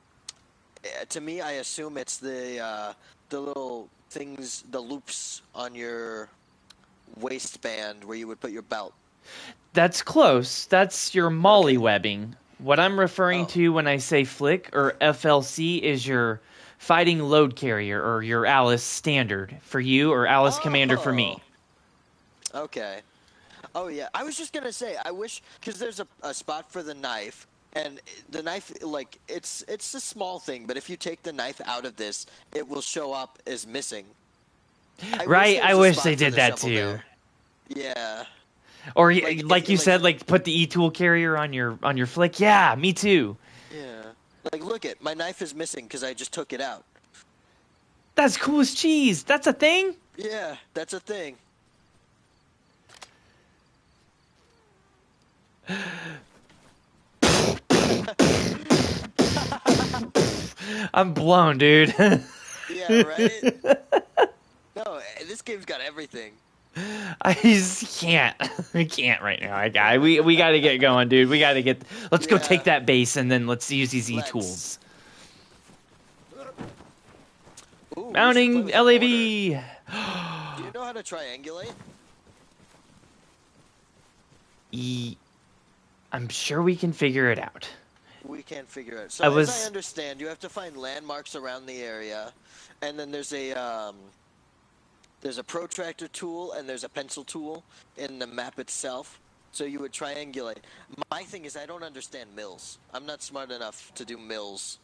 Speaker 2: to me, I assume it's the little things, the loops on your waistband where you would put your belt.
Speaker 1: That's close. That's your mollywebbing. What I'm referring to when I say flick or FLC is your fighting load carrier or your Alice standard for you or Alice commander for me.
Speaker 2: Okay. Oh, yeah. I was just going to say, I wish, because there's a spot for the knife, and the knife, like, it's a small thing, but if you take the knife out of this, it will show up as missing.
Speaker 1: Right? I wish they
Speaker 2: spot for
Speaker 1: did
Speaker 2: the
Speaker 1: that
Speaker 2: shovel
Speaker 1: too.
Speaker 2: there. Yeah.
Speaker 1: Or
Speaker 2: Like,
Speaker 1: like you said, like put the e-tool carrier on your flick. Yeah, me too.
Speaker 2: Yeah. Like, look my knife is missing because I just took it out.
Speaker 1: That's cool as cheese. That's a thing?
Speaker 2: Yeah, that's a thing.
Speaker 1: I'm blown, dude.
Speaker 2: Yeah, right? No, this game's got everything.
Speaker 1: I just can't. I can't right now. We got to get going, dude. Let's go take that base and then let's use these e-tools.
Speaker 2: Ooh,
Speaker 1: Mounting LAV.
Speaker 2: Do you know how to triangulate?
Speaker 1: I'm sure we can figure it out.
Speaker 2: We can't figure it. So as I understand, you have to find landmarks around the area, and then there's a protractor tool and there's a pencil tool in the map itself. So you would triangulate. My thing is I don't understand mills. I'm not smart enough to do mills.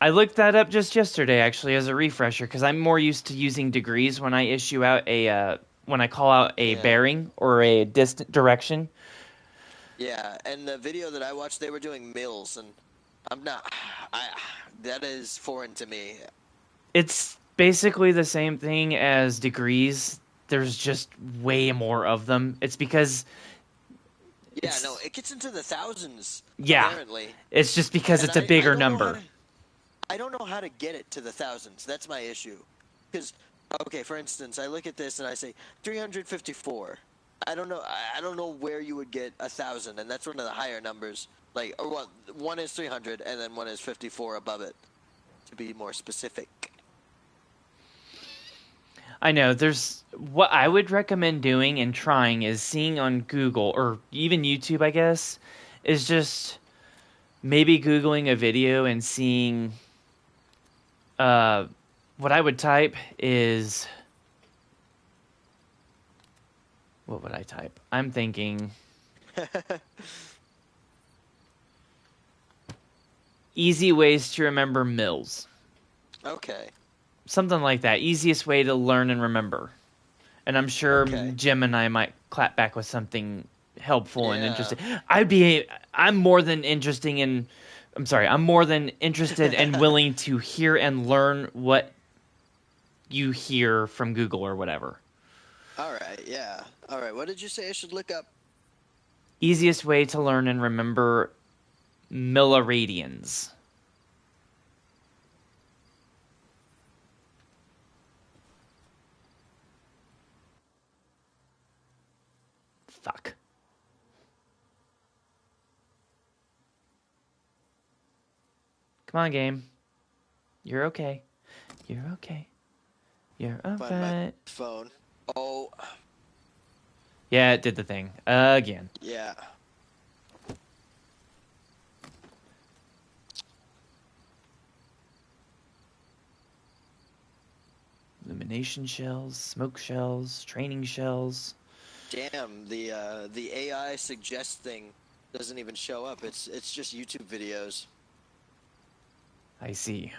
Speaker 1: I looked that up just yesterday, actually, as a refresher, because I'm more used to using degrees when I issue out when I call out a bearing or a distant direction.
Speaker 2: Yeah, and the video that I watched, they were doing mills, and I'm not. That is foreign to me.
Speaker 1: It's basically the same thing as degrees. There's just way more of them. It's because.
Speaker 2: Yeah, no, it gets into the thousands.
Speaker 1: Yeah,
Speaker 2: apparently.
Speaker 1: It's just because it's a bigger number.
Speaker 2: I don't know how to get it to the thousands. That's my issue. Because, okay, for instance, I look at this and I say 354. I don't know where you would get 1,000, and that's one of the higher numbers. Like, or one is 300, and then one is 54 above it, to be more specific.
Speaker 1: I know. There's what I would recommend doing and trying is seeing on Google or even YouTube, I guess, is just maybe Googling a video and seeing. What I would type is. What would I type? I'm thinking easy ways to remember mills.
Speaker 2: Okay.
Speaker 1: Something like that. Easiest way to learn and remember. And I'm sure
Speaker 2: Okay.
Speaker 1: Jim and I might clap back with something helpful and
Speaker 2: Yeah.
Speaker 1: interesting. I'm more than interesting in. I'm sorry. I'm more than interested and willing to hear and learn what you hear from Google or whatever.
Speaker 2: All right. Yeah. All right. What did you say I should look up?
Speaker 1: Easiest way to learn and remember milliradians. Fuck. Come on, game. You're okay. You're okay. You're
Speaker 2: Find my
Speaker 1: alright.
Speaker 2: phone. Oh,
Speaker 1: Yeah, it did the thing. Again.
Speaker 2: yeah.
Speaker 1: Illumination shells, smoke shells, training shells.
Speaker 2: Damn. The AI suggest thing doesn't even show up. It's just YouTube videos.
Speaker 1: I see.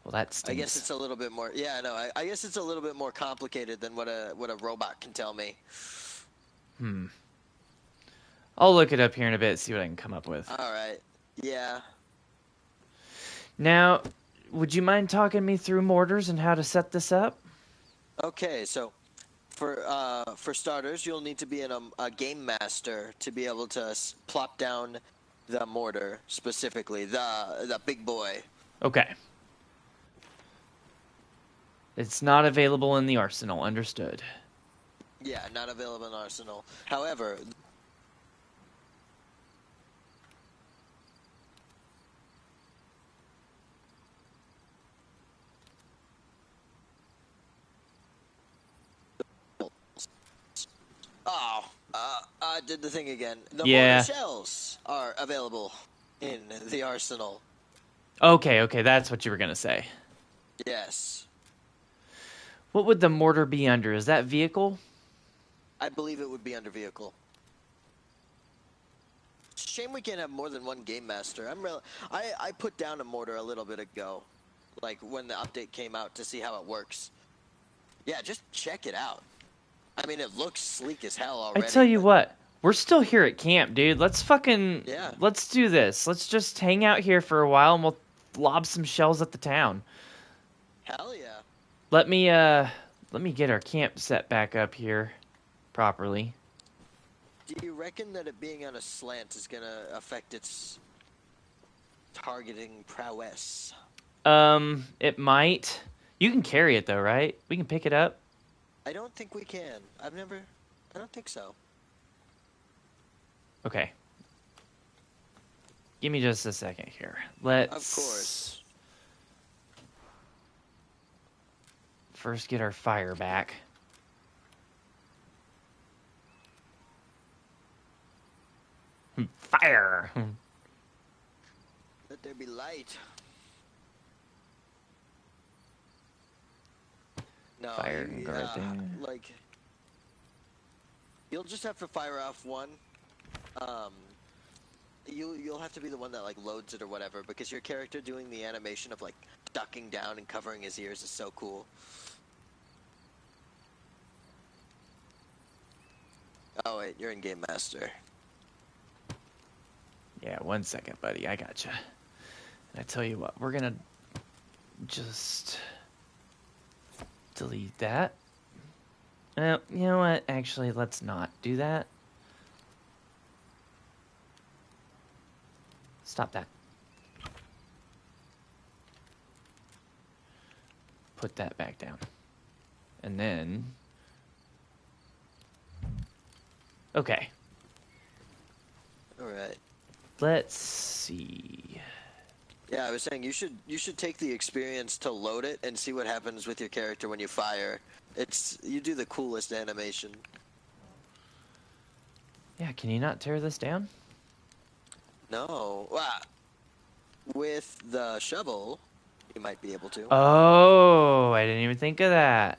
Speaker 1: Well, that stinks.
Speaker 2: I guess it's a little bit more. Yeah. No. I guess it's a little bit more complicated than what a robot can tell me.
Speaker 1: I'll look it up here in a bit, see what I can come up with.
Speaker 2: All right. Yeah.
Speaker 1: Now, would you mind talking me through mortars and how to set this up?
Speaker 2: Okay. So, for starters, you'll need to be a game master to be able to plop down the mortar specifically, the big boy.
Speaker 1: Okay. It's not available in the arsenal, understood.
Speaker 2: Yeah, not available in Arsenal. However, I did the thing again. The
Speaker 1: Yeah.
Speaker 2: mortar shells are available in the Arsenal.
Speaker 1: Okay, that's what you were going to say.
Speaker 2: Yes.
Speaker 1: What would the mortar be under? Is that vehicle?
Speaker 2: I believe it would be under vehicle. Shame we can't have more than one game master. I put down a mortar a little bit ago, like when the update came out to see how it works. Yeah, just check it out. I mean, it looks sleek as hell
Speaker 1: I
Speaker 2: already.
Speaker 1: tell you
Speaker 2: but-
Speaker 1: what, we're still here at camp, dude. Let's
Speaker 2: Yeah.
Speaker 1: let's do this. Let's just hang out here for a while and we'll lob some shells at the town.
Speaker 2: Hell yeah.
Speaker 1: Let me get our camp set back up here properly.
Speaker 2: Do you reckon that it being on a slant is gonna affect its targeting prowess?
Speaker 1: It might. You can carry it though, right? We can pick it up.
Speaker 2: I don't think we can. I don't think so.
Speaker 1: Okay. Give me just a second here. Let's
Speaker 2: Of course.
Speaker 1: first get our fire back. Fire!
Speaker 2: Let there be light. No,
Speaker 1: Fire and guard there.
Speaker 2: like you'll just have to fire off one. You'll have to be the one that like loads it or whatever, because your character doing the animation of like ducking down and covering his ears is so cool. Oh wait, you're in Game Master.
Speaker 1: Yeah, 1 second, buddy. I gotcha. And I tell you what, we're gonna just delete that. You know what? Actually, let's not do that. Stop that. Put that back down. And then... Okay.
Speaker 2: All right.
Speaker 1: Let's see.
Speaker 2: Yeah, I was saying you should take the experience to load it and see what happens with your character when you fire. You do the coolest animation.
Speaker 1: Yeah, can you not tear this down?
Speaker 2: No, with the shovel, you might be able to.
Speaker 1: Oh, I didn't even think of that.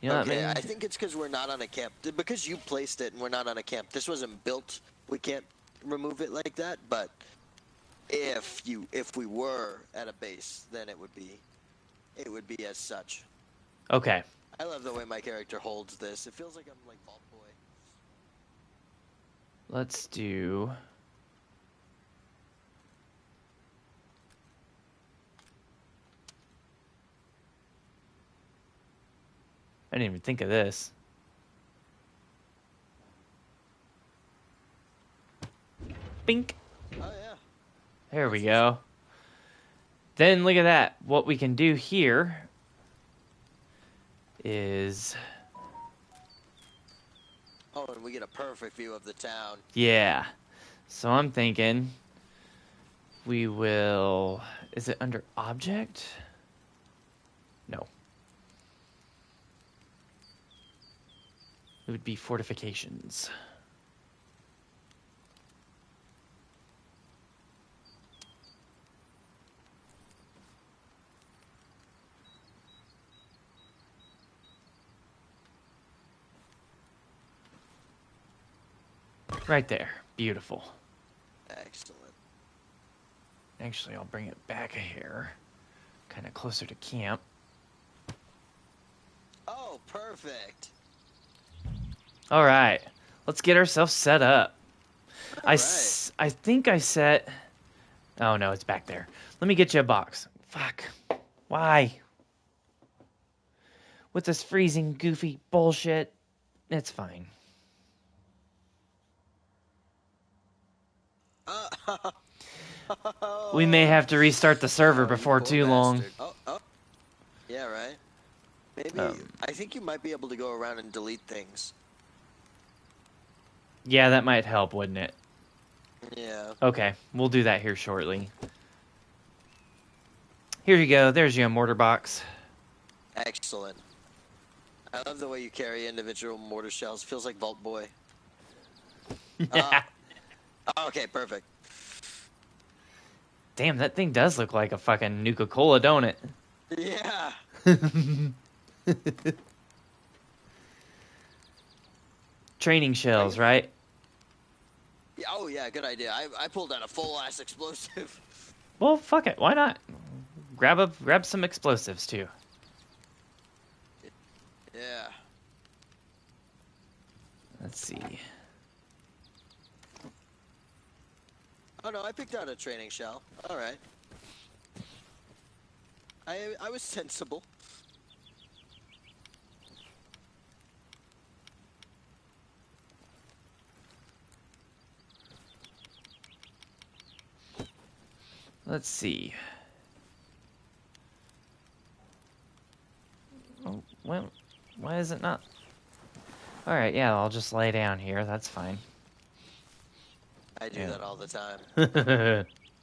Speaker 1: You know
Speaker 2: Okay, I
Speaker 1: that
Speaker 2: think it's because we're not on a camp. Because you placed it and we're not on a camp. This wasn't built. We can't remove it like that. But if we were at a base, then it would be as such.
Speaker 1: Okay.
Speaker 2: I love the way my character holds this. It feels like I'm like Vault Boy.
Speaker 1: Let's do... I didn't even think of this. Bink.
Speaker 2: Oh yeah.
Speaker 1: There we go. Then look at that. What we can do here is...
Speaker 2: Oh, and we get a perfect view of the town.
Speaker 1: Yeah. So I'm thinking we will... Is it under object? No. It would be fortifications. Right there. Beautiful.
Speaker 2: Excellent.
Speaker 1: Actually, I'll bring it back a hair. Kind of closer to camp.
Speaker 2: Oh, perfect.
Speaker 1: All right. Let's get ourselves set up. I think I set... Oh, no, it's back there. Let me get you a box. Fuck. Why? With this freezing, goofy bullshit, it's fine. We may have to restart the server before too long.
Speaker 2: Oh. Yeah, right. Maybe I think you might be able to go around and delete things.
Speaker 1: Yeah, that might help, wouldn't it?
Speaker 2: Yeah.
Speaker 1: Okay, we'll do that here shortly. Here you go. There's your mortar box.
Speaker 2: Excellent. I love the way you carry individual mortar shells. Feels like Vault Boy. Okay, perfect.
Speaker 1: Damn, that thing does look like a fucking Nuka-Cola, don't it?
Speaker 2: Yeah.
Speaker 1: Training shells, right?
Speaker 2: Yeah, oh yeah, good idea. I pulled out a full ass explosive.
Speaker 1: Well, fuck it. Why not? Grab some explosives too.
Speaker 2: Yeah.
Speaker 1: Let's see.
Speaker 2: Oh no, I picked out a training shell. All right. I was sensible.
Speaker 1: Let's see. Oh, well, why is it not? All right, yeah, I'll just lay down here. That's fine.
Speaker 2: I do that all the time.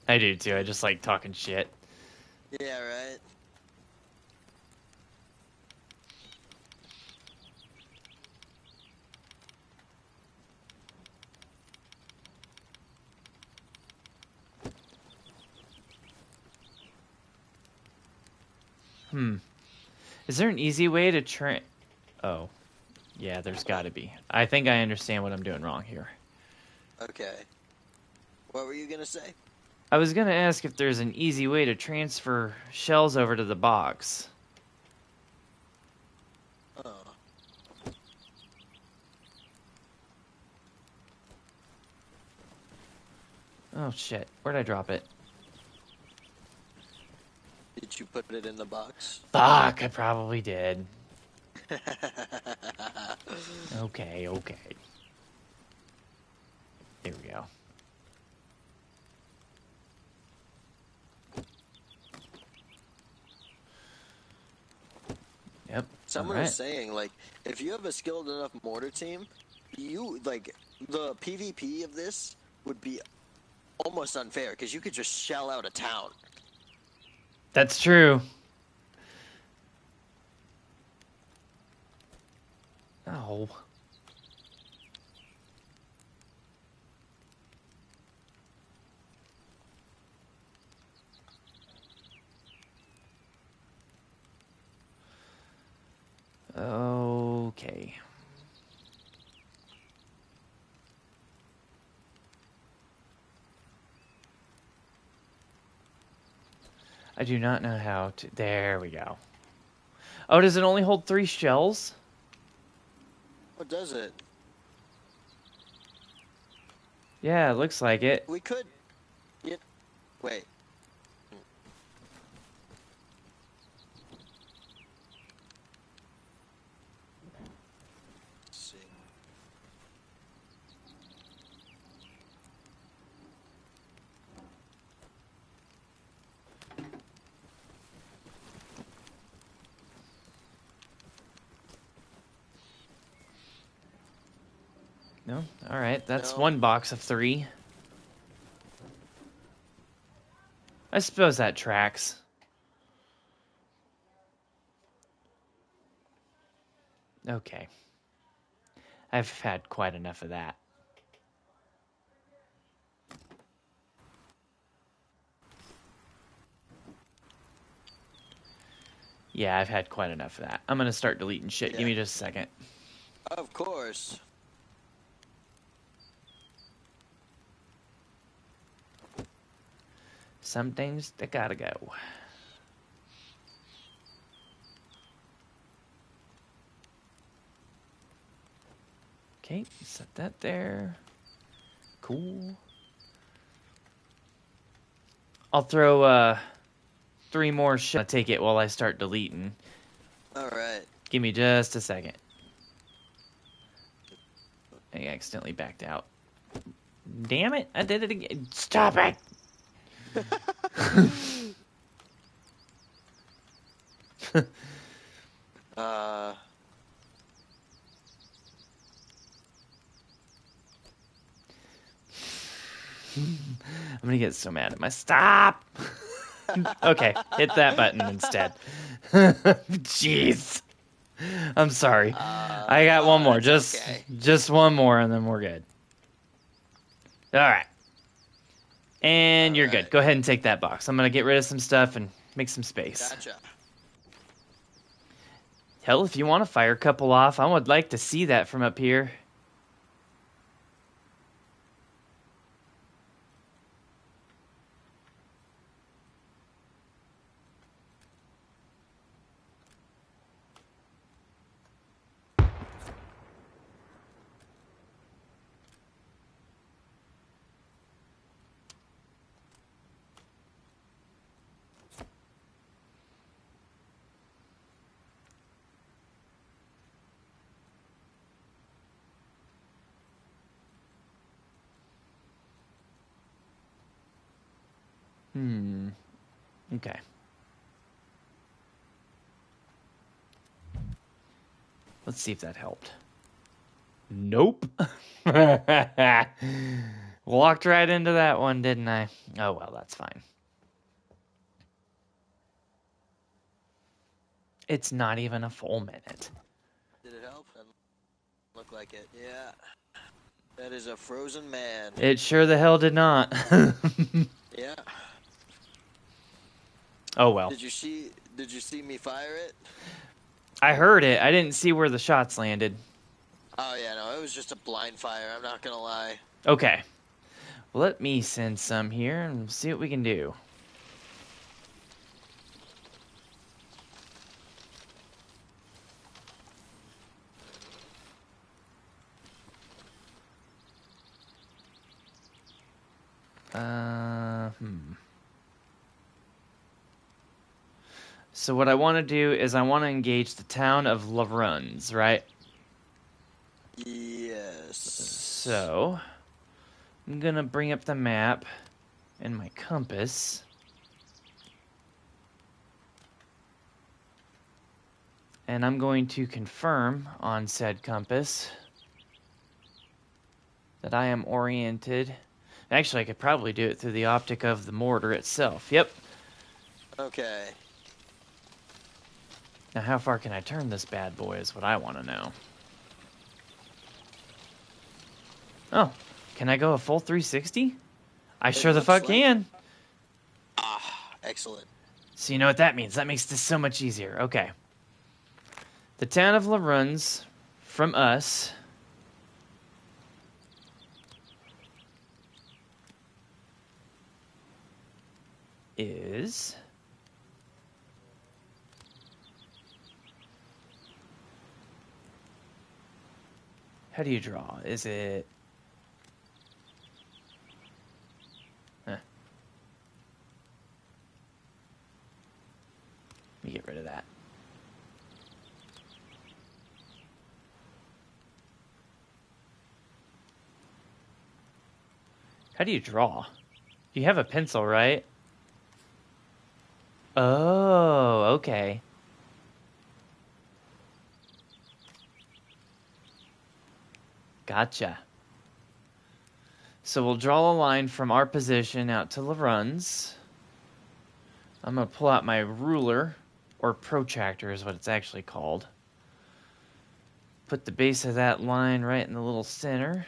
Speaker 1: I do too. I just like talking shit.
Speaker 2: Yeah, right.
Speaker 1: Is there an easy way to train? Oh, yeah, there's got to be. I think I understand what I'm doing wrong here.
Speaker 2: Okay. What were you gonna say?
Speaker 1: I was gonna ask if there's an easy way to transfer shells over to the box.
Speaker 2: Oh.
Speaker 1: Oh shit, where'd I drop it?
Speaker 2: Did you put it in the box?
Speaker 1: Fuck, I probably did. Okay. There we go. Yep.
Speaker 2: Someone was saying, like, if you have a skilled enough mortar team, the PvP of this would be almost unfair, because you could just shell out a town.
Speaker 1: That's true. Oh. Okay. I do not know how to... There we go. Oh, does it only hold 3 shells?
Speaker 2: What does it?
Speaker 1: Yeah, it looks like it.
Speaker 2: We could. Wait. Let's see.
Speaker 1: No? Alright, that's
Speaker 2: No.
Speaker 1: 1 box of 3. I suppose that tracks. Okay. I've had quite enough of that. Yeah, I've had quite enough of that. I'm gonna start deleting shit.
Speaker 2: Yeah.
Speaker 1: Give me just a second.
Speaker 2: Of course.
Speaker 1: Some things, they gotta go. Okay, set that there. Cool. I'll throw 3 more shit. I'll take it while I start deleting.
Speaker 2: Alright.
Speaker 1: Give me just a second. I accidentally backed out. Damn it, I did it again. Stop it! I'm gonna get so mad at my stop. Okay, hit that button instead. Jeez, I'm sorry. I got one more. Just one more, and then we're good. All right, and you're good. Go ahead and take that box. I'm gonna get rid of some stuff and make some space.
Speaker 2: Gotcha.
Speaker 1: Hell, if you want to fire a couple off, I would like to see that from up here. Okay. Let's see if that helped. Nope. Walked right into that one, didn't I? Oh, well, that's fine. It's not even a full minute.
Speaker 2: Did it help? Look like it. Yeah. That is a frozen man.
Speaker 1: It sure the hell did not.
Speaker 2: Yeah.
Speaker 1: Oh, well.
Speaker 2: Did you see me fire it?
Speaker 1: I heard it. I didn't see where the shots landed.
Speaker 2: Oh yeah, no, it was just a blind fire, I'm not gonna lie.
Speaker 1: Okay. Well, let me send some here and see what we can do. So what I want to do is I want to engage the town of Laruns, right?
Speaker 2: Yes.
Speaker 1: So I'm gonna bring up the map and my compass. And I'm going to confirm on said compass that I am oriented. Actually, I could probably do it through the optic of the mortar itself. Yep.
Speaker 2: Okay.
Speaker 1: Now, how far can I turn this bad boy is what I want to know. Oh, can I go a full 360? I sure the
Speaker 2: looks
Speaker 1: fuck
Speaker 2: like-
Speaker 1: can.
Speaker 2: Ah, excellent.
Speaker 1: So you know what that means. That makes this so much easier. Okay. The town of Laruns, from us, is... How do you draw? Is it... Huh. Let me get rid of that. How do you draw? You have a pencil, right? Oh, okay. Gotcha. So we'll draw a line from our position out to Laruns. I'm going to pull out my ruler, or protractor is what it's actually called. Put the base of that line right in the little center.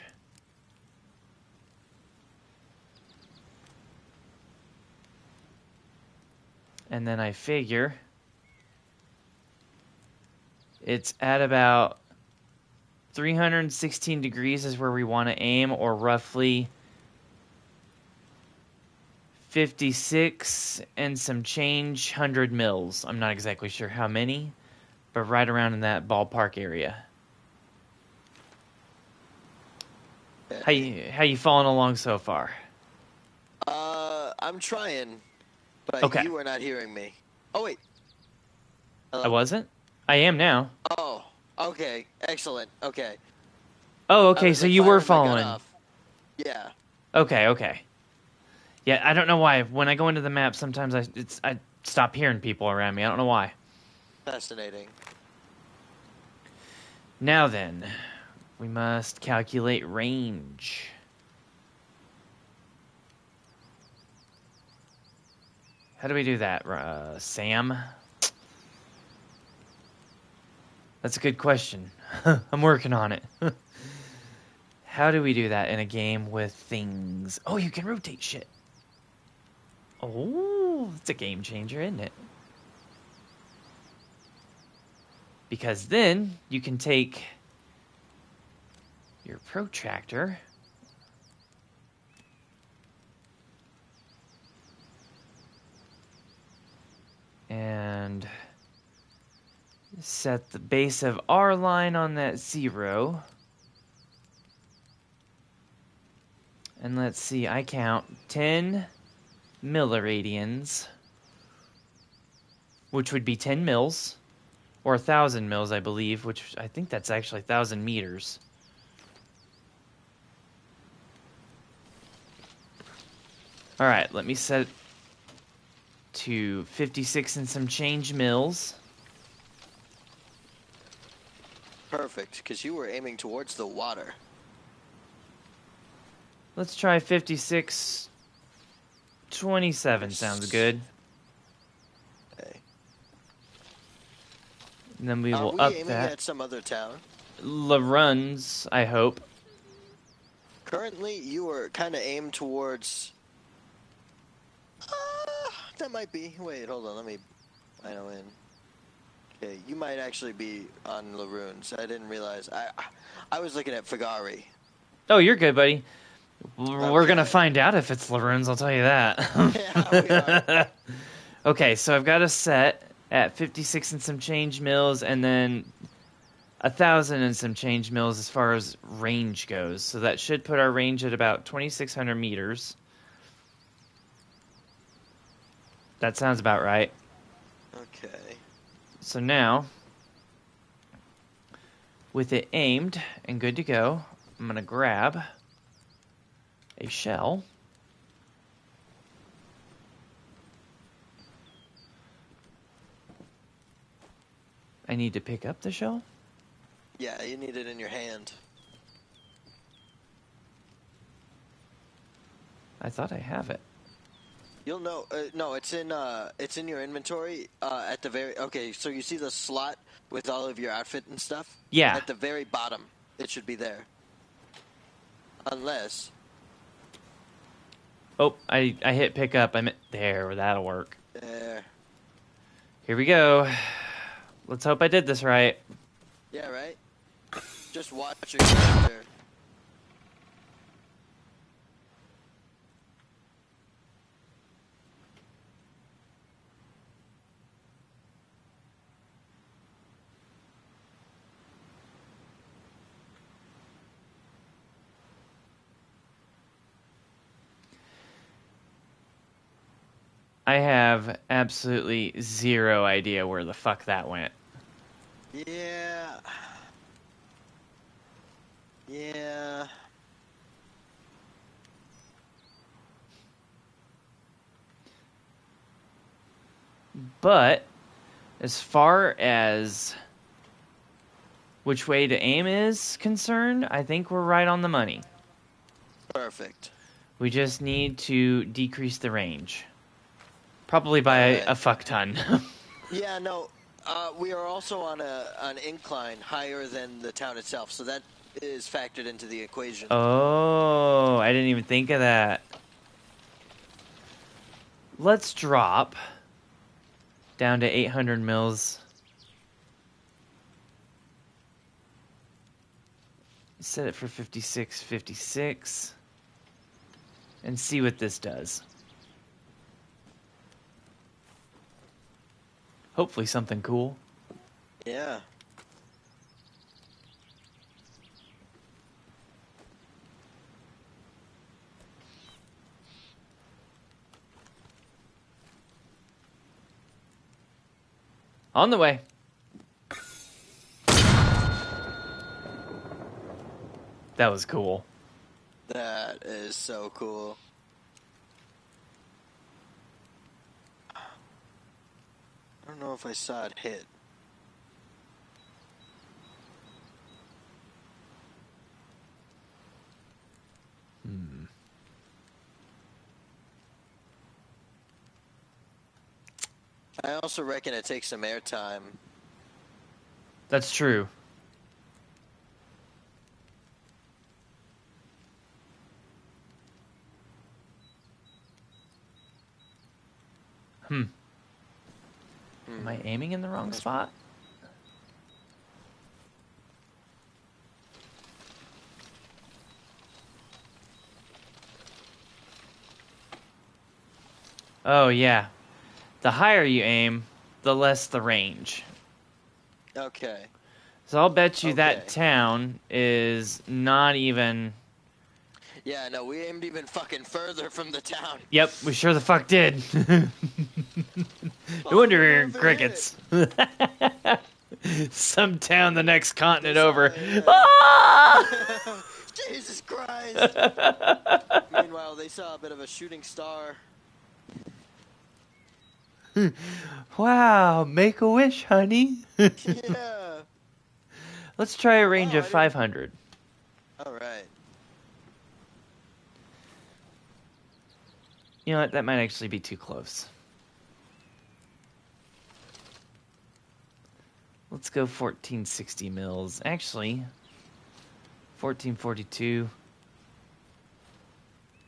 Speaker 1: And then I figure it's at about 316 degrees is where we want to aim, or roughly 56 and some change 100 mils. I'm not exactly sure how many, but right around in that ballpark area. How you following along so far?
Speaker 2: I'm trying, but
Speaker 1: Okay.
Speaker 2: you are not hearing me. Oh wait.
Speaker 1: I wasn't? I am now.
Speaker 2: Oh, okay, excellent. Okay.
Speaker 1: Oh,
Speaker 2: I
Speaker 1: okay,
Speaker 2: was,
Speaker 1: so
Speaker 2: like,
Speaker 1: you were
Speaker 2: firing my gun
Speaker 1: following.
Speaker 2: off. Yeah.
Speaker 1: Okay. Yeah, I don't know why. When I go into the map, sometimes I stop hearing people around me. I don't know why.
Speaker 2: Fascinating.
Speaker 1: Now then, we must calculate range. How do we do that, Sam? That's a good question. I'm working on it. How do we do that in a game with things? Oh, you can rotate shit. Oh, it's a game changer, isn't it? Because then you can take your protractor and set the base of our line on that 0. And let's see, I count 10 milliradians, which would be 10 mils, or 1,000 mils, I believe, which I think that's actually 1,000 meters. All right, let me set to 56 and some change mils.
Speaker 2: Perfect, because you were aiming towards the water.
Speaker 1: Let's try 56.27. Sounds good.
Speaker 2: Okay.
Speaker 1: And then we
Speaker 2: Are
Speaker 1: will
Speaker 2: we
Speaker 1: up
Speaker 2: aiming
Speaker 1: that.
Speaker 2: at some other town?
Speaker 1: Laruns, I hope.
Speaker 2: Currently, you are kind of aimed towards... that might be... Wait, hold on, let me... I know in. Okay, you might actually be on Laruns. I didn't realize. I was looking at Fagari.
Speaker 1: Oh, you're good, buddy. We're gonna
Speaker 2: Okay.
Speaker 1: find out if it's Laruns, I'll tell you that.
Speaker 2: Yeah, we are.
Speaker 1: Okay, so I've got a set at 56 and some change mils, and then 1,000 and some change mils as far as range goes. So that should put our range at about 2,600 meters. That sounds about right.
Speaker 2: Okay.
Speaker 1: So now, with it aimed and good to go, I'm going to grab a shell. I need to pick up the shell?
Speaker 2: Yeah, you need it in your hand.
Speaker 1: I thought I have it.
Speaker 2: You'll know. No, it's in your inventory. At the very. Okay, so you see the slot with all of your outfit and stuff.
Speaker 1: Yeah.
Speaker 2: At the very bottom, it should be there. Unless.
Speaker 1: Oh, I hit pick up. I'm there. That'll work.
Speaker 2: There.
Speaker 1: Here we go. Let's hope I did this right.
Speaker 2: Yeah, right. Just watch your character.
Speaker 1: I have absolutely zero idea where the fuck that went.
Speaker 2: Yeah. Yeah.
Speaker 1: But as far as which way to aim is concerned, I think we're right on the money.
Speaker 2: Perfect.
Speaker 1: We just need to decrease the range. Probably by a fuck ton.
Speaker 2: Yeah, no. We are also on an incline higher than the town itself, so that is factored into the equation.
Speaker 1: Oh, I didn't even think of that. Let's drop down to 800 mils. Set it for 56, 56. And see what this does. Hopefully something cool.
Speaker 2: Yeah.
Speaker 1: On the way. That was cool.
Speaker 2: That is so cool. I don't know if I saw it hit. I also reckon it takes some airtime.
Speaker 1: That's true. Am I aiming in the wrong spot? Oh, yeah. The higher you aim, the less the range.
Speaker 2: Okay.
Speaker 1: So I'll bet you that
Speaker 2: Okay.
Speaker 1: town is not even...
Speaker 2: Yeah, no, we aimed even fucking further from the town.
Speaker 1: Yep, we sure the fuck did. No wonder we're in crickets. Some town the next continent over. Ah!
Speaker 2: Jesus Christ! Meanwhile, they saw a bit of a shooting star.
Speaker 1: Wow, make a wish, honey.
Speaker 2: Yeah.
Speaker 1: Let's try a range
Speaker 2: Wow,
Speaker 1: of
Speaker 2: I didn't-
Speaker 1: 500.
Speaker 2: All right.
Speaker 1: You know what? That might actually be too close. Let's go 1460 mils. Actually, 1442.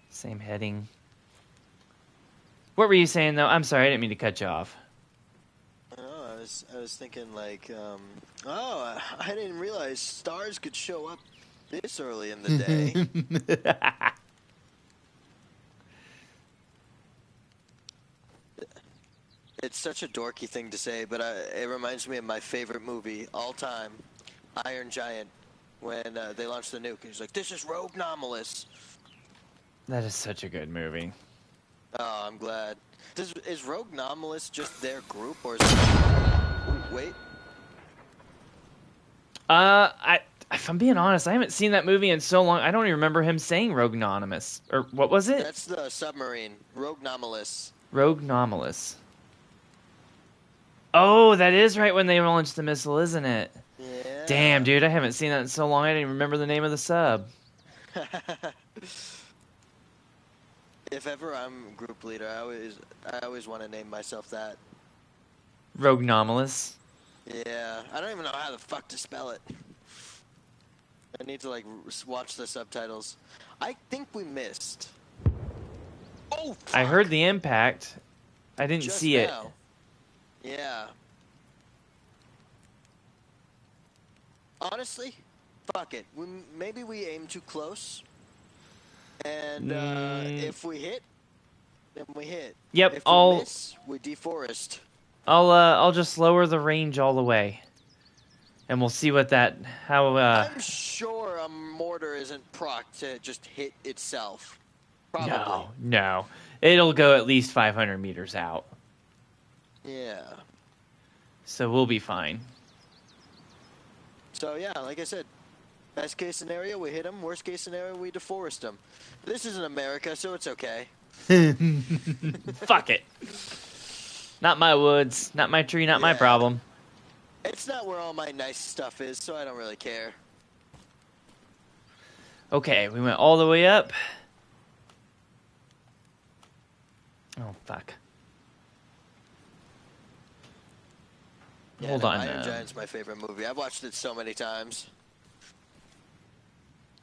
Speaker 1: Same heading. What were you saying, though? I'm sorry, I didn't mean to cut you off.
Speaker 2: Oh, I was thinking like, oh, I didn't realize stars could show up this early in the day. It's such a dorky thing to say, but it reminds me of my favorite movie all time, Iron Giant, when they launched the nuke. He's like, "This is Rogue Nomalous."
Speaker 1: That is such a good movie.
Speaker 2: Oh, I'm glad. Is Rogue Nomalous just their group, or is it... Ooh, wait.
Speaker 1: If I'm being honest, I haven't seen that movie in so long. I don't even remember him saying Rogue Anonymous. Or what was it?
Speaker 2: That's the submarine, Rogue Nomalous.
Speaker 1: Rogue Anomalous. Oh, that is right when they launched the missile, isn't it?
Speaker 2: Yeah.
Speaker 1: Damn, dude, I haven't seen that in so long. I didn't even remember the name of the sub.
Speaker 2: If ever I'm group leader, I always want to name myself that.
Speaker 1: Rogue Nomalous.
Speaker 2: Yeah, I don't even know how the fuck to spell it. I need to like watch the subtitles. I think we missed. Oh, fuck.
Speaker 1: I heard the impact. I didn't
Speaker 2: Just
Speaker 1: see it.
Speaker 2: now. Yeah. Honestly, fuck it. Maybe we aim too close. And if we hit, then we hit.
Speaker 1: Yep,
Speaker 2: If we
Speaker 1: I'll
Speaker 2: miss, we deforest.
Speaker 1: I'll just lower the range all the way, and we'll see what how.
Speaker 2: I'm sure a mortar isn't proc to just hit itself. Probably.
Speaker 1: No, it'll go at least 500 meters out,
Speaker 2: Yeah.
Speaker 1: so we'll be fine.
Speaker 2: So yeah, like I said, best case scenario we hit them. Worst case scenario we deforest them. This isn't America, so it's okay.
Speaker 1: Fuck it. Not my woods, not my tree, not my
Speaker 2: Yeah.
Speaker 1: problem.
Speaker 2: It's not where all my nice stuff is, so I don't really care.
Speaker 1: Okay, we went all the way up. Oh, fuck.
Speaker 2: Yeah,
Speaker 1: Hold
Speaker 2: no,
Speaker 1: on.
Speaker 2: Iron Giant's my favorite movie. I've watched it so many times.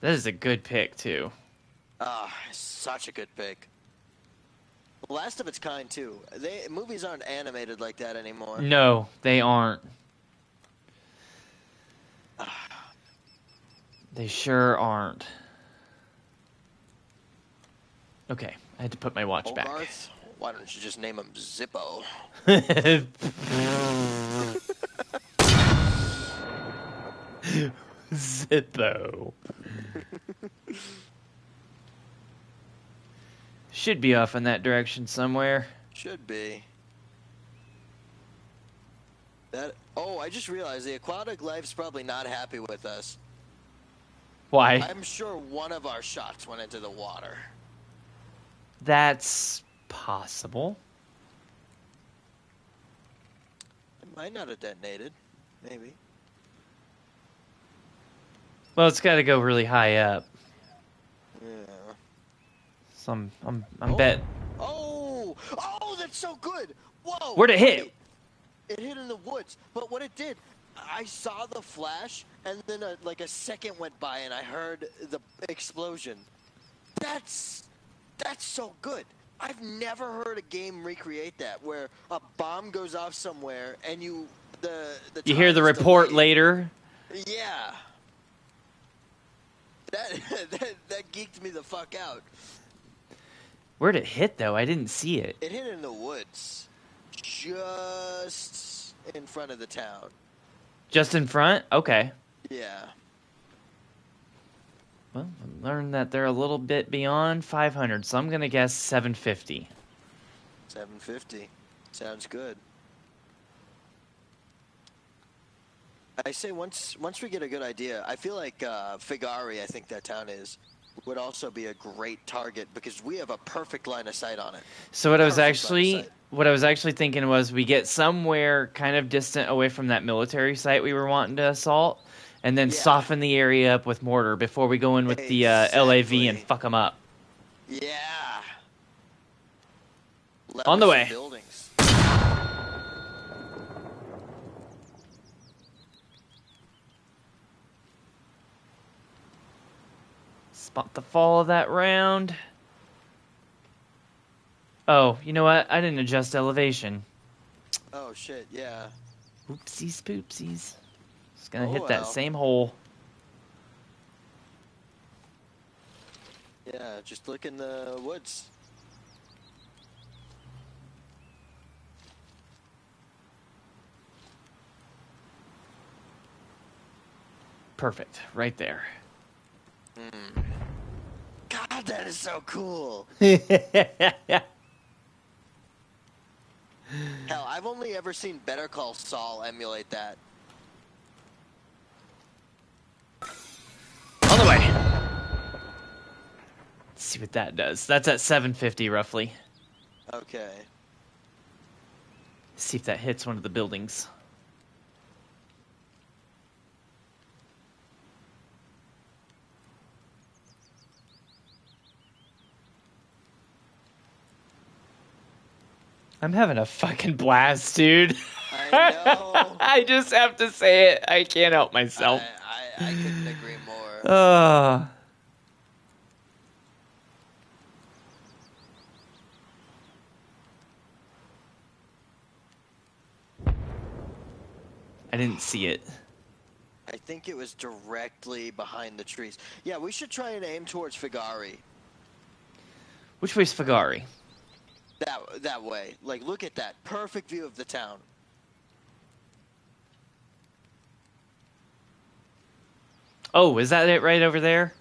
Speaker 1: That is a good pick, too.
Speaker 2: Ah, such a good pick. Last of its kind too. Movies aren't animated like that anymore.
Speaker 1: No, they aren't. They sure aren't. Okay, I had to put my watch back.
Speaker 2: Hogarth? Why don't you just name him Zippo?
Speaker 1: Zippo. Should be off in that direction somewhere.
Speaker 2: Should be. Oh, I just realized the aquatic life's probably not happy with us.
Speaker 1: Why?
Speaker 2: I'm sure one of our shots went into the water.
Speaker 1: That's possible.
Speaker 2: It might not have detonated. Maybe.
Speaker 1: Well, it's got to go really high up.
Speaker 2: Yeah.
Speaker 1: So I'm bet.
Speaker 2: Oh, that's so good. Whoa.
Speaker 1: Where'd it hit?
Speaker 2: Wait. It hit in the woods. But what it did, I saw the flash, and then like a second went by, and I heard the explosion. That's so good. I've never heard a game recreate that, where a bomb goes off somewhere, and you
Speaker 1: hear the
Speaker 2: time is
Speaker 1: report
Speaker 2: delayed.
Speaker 1: later.
Speaker 2: Yeah. That geeked me the fuck out.
Speaker 1: Where'd it hit, though? I didn't see it.
Speaker 2: It hit in the woods, just in front of the town.
Speaker 1: Just in front? Okay.
Speaker 2: Yeah.
Speaker 1: Well, I learned that they're a little bit beyond 500, so I'm going to guess 750.
Speaker 2: 750. Sounds good. I say once we get a good idea, I feel like Figari, I think that town is, would also be a great target because we have a perfect line of sight on it.
Speaker 1: So what I was actually thinking was we get somewhere kind of distant away from that military site we were wanting to assault, and then soften the area up with mortar before we go in with the LAV and fuck them up.
Speaker 2: Yeah.
Speaker 1: On the way.
Speaker 2: Buildings.
Speaker 1: Spot the fall of that round. Oh, you know what? I didn't adjust elevation.
Speaker 2: Oh shit, yeah.
Speaker 1: Oopsies poopsies. Just gonna hit
Speaker 2: well.
Speaker 1: that same hole.
Speaker 2: Yeah, just look in the woods.
Speaker 1: Perfect. Right there.
Speaker 2: God, that is so cool. Hell, I've only ever seen Better Call Saul emulate that.
Speaker 1: On the way. Let's see what that does. That's at 750 roughly.
Speaker 2: Okay.
Speaker 1: See if that hits one of the buildings. I'm having a fucking blast, dude.
Speaker 2: I know.
Speaker 1: I just have to say it. I can't help myself.
Speaker 2: I couldn't agree more.
Speaker 1: I didn't see it.
Speaker 2: I think it was directly behind the trees. Yeah, we should try and aim towards Figari.
Speaker 1: Which way's Figari?
Speaker 2: That way. Like, look at that. Perfect view of the town.
Speaker 1: Oh, is that it right over there?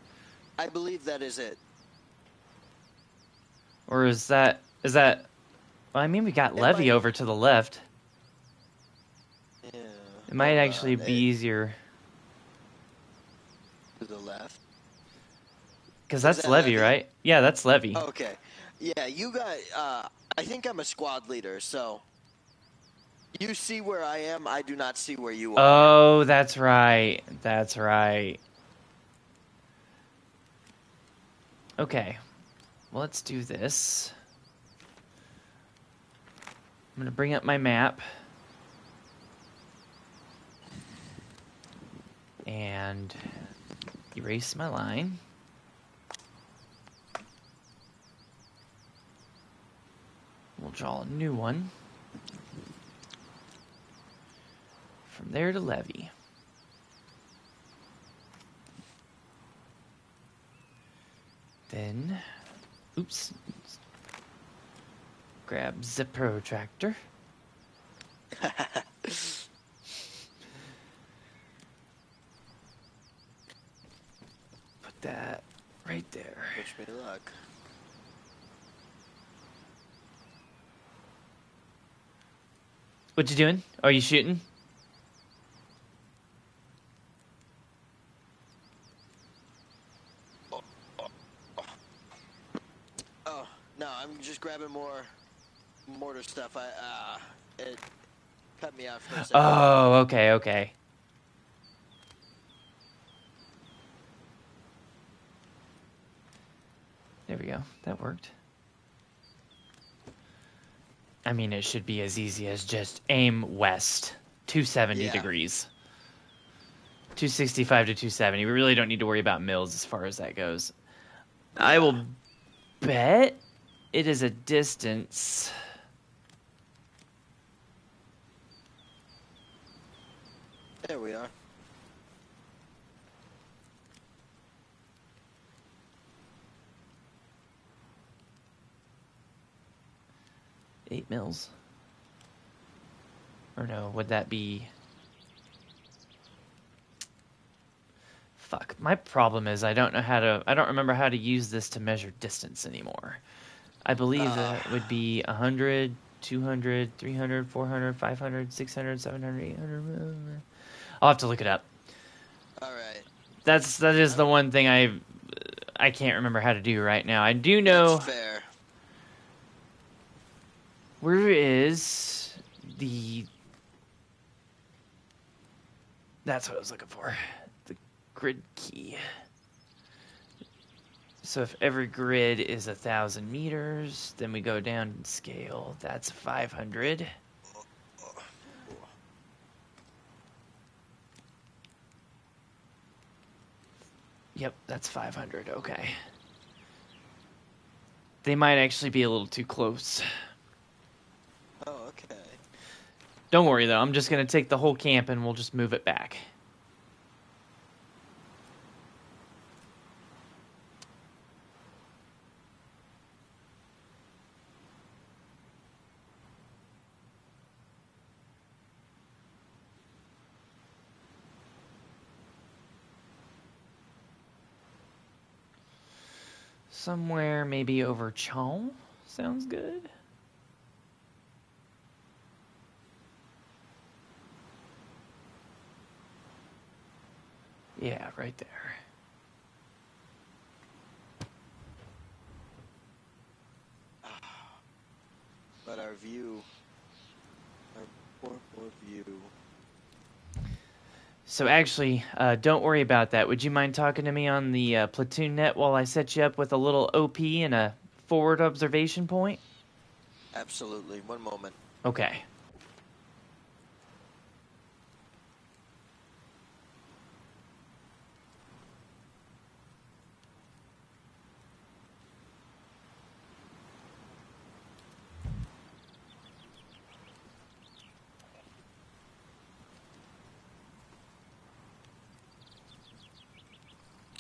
Speaker 2: I believe that is it.
Speaker 1: Or is that... Well, I mean, we got Levy over to the left.
Speaker 2: Yeah.
Speaker 1: It might actually be easier.
Speaker 2: To the left?
Speaker 1: Because that's Levy, right? Yeah, that's Levy.
Speaker 2: Okay. Yeah, you got... I think I'm a squad leader, so... You see where I am, I do not see where you are.
Speaker 1: Oh, that's right. That's right. Okay. Well, let's do this. I'm going to bring up my map. And erase my line. We'll draw a new one. From there to Levy. Then, oops. Grab the protractor. Put that right there.
Speaker 2: Wish me luck.
Speaker 1: What you doing? Are you shooting?
Speaker 2: Oh, no, I'm just grabbing more mortar stuff. It cut me off for a second.
Speaker 1: Oh, okay, okay. There we go. That worked. I mean, it should be as easy as just aim west. 270 degrees. 265 to 270. We really don't need to worry about mills as far as that goes. Yeah. I will bet it is a distance.
Speaker 2: There we are.
Speaker 1: Eight mils. Or no, would that be... Fuck. My problem is I don't remember how to use this to measure distance anymore. I believe that would be 100, 200, 300, 400, 500, 600, 700, 800. I'll have to look it up.
Speaker 2: All right.
Speaker 1: That is the one thing I can't remember how to do right now. I do know...
Speaker 2: That's fair.
Speaker 1: Where is the... That's what I was looking for. The grid key. So if every grid is 1,000 meters, then we go down in scale. That's 500. Yep, that's 500. Okay. They might actually be a little too close.
Speaker 2: Oh, okay.
Speaker 1: Don't worry, though. I'm just going to take the whole camp and we'll just move it back. Somewhere maybe over Chon sounds good. Yeah, right there.
Speaker 2: But our view, our poor view.
Speaker 1: So actually, don't worry about that. Would you mind talking to me on the platoon net while I set you up with a little OP and a forward observation point?
Speaker 2: Absolutely. One moment.
Speaker 1: Okay.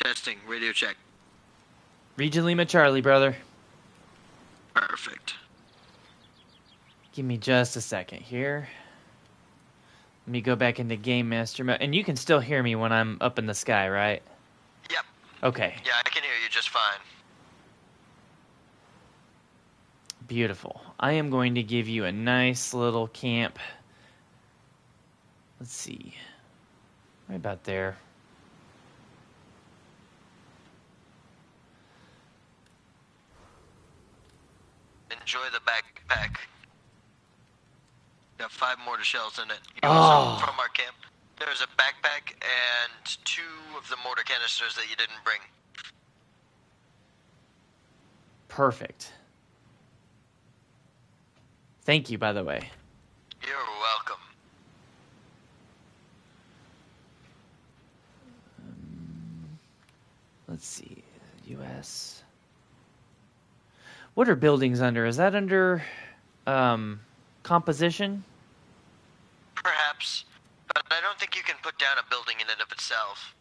Speaker 3: Testing. Radio check.
Speaker 1: Region Lima Charlie, brother.
Speaker 3: Perfect.
Speaker 1: Give me just a second here. Let me go back into Game Master mode. And you can still hear me when I'm up in the sky, right?
Speaker 3: Yep.
Speaker 1: Okay.
Speaker 3: Yeah, I can hear you just fine.
Speaker 1: Beautiful. I am going to give you a nice little camp. Let's see. Right about there.
Speaker 3: Enjoy the backpack. Got 5 mortar shells in it. You
Speaker 1: Oh.
Speaker 3: want some from our camp? There's a backpack and 2 of the mortar canisters that you didn't bring.
Speaker 1: Perfect. Thank you, by the way.
Speaker 3: You're welcome.
Speaker 1: Let's see. U.S. What are buildings under? Is that under composition?
Speaker 3: Perhaps, but I don't think you can put down a building in and of itself.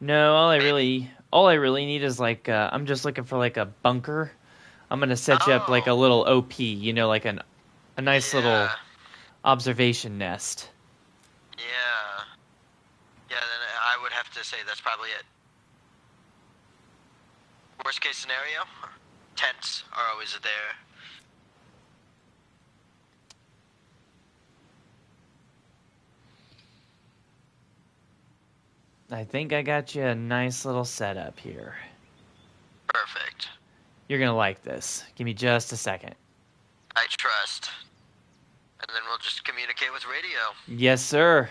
Speaker 1: No, all I really need is like I'm just looking for like a bunker. I'm gonna set you up like a little OP, you know, like a nice little observation nest.
Speaker 3: Yeah. Yeah, then I would have to say that's probably it. Worst case scenario, tents are always there.
Speaker 1: I think I got you a nice little setup here.
Speaker 3: Perfect.
Speaker 1: You're gonna like this. Give me just a second.
Speaker 3: I trust. And then we'll just communicate with radio.
Speaker 1: Yes, sir.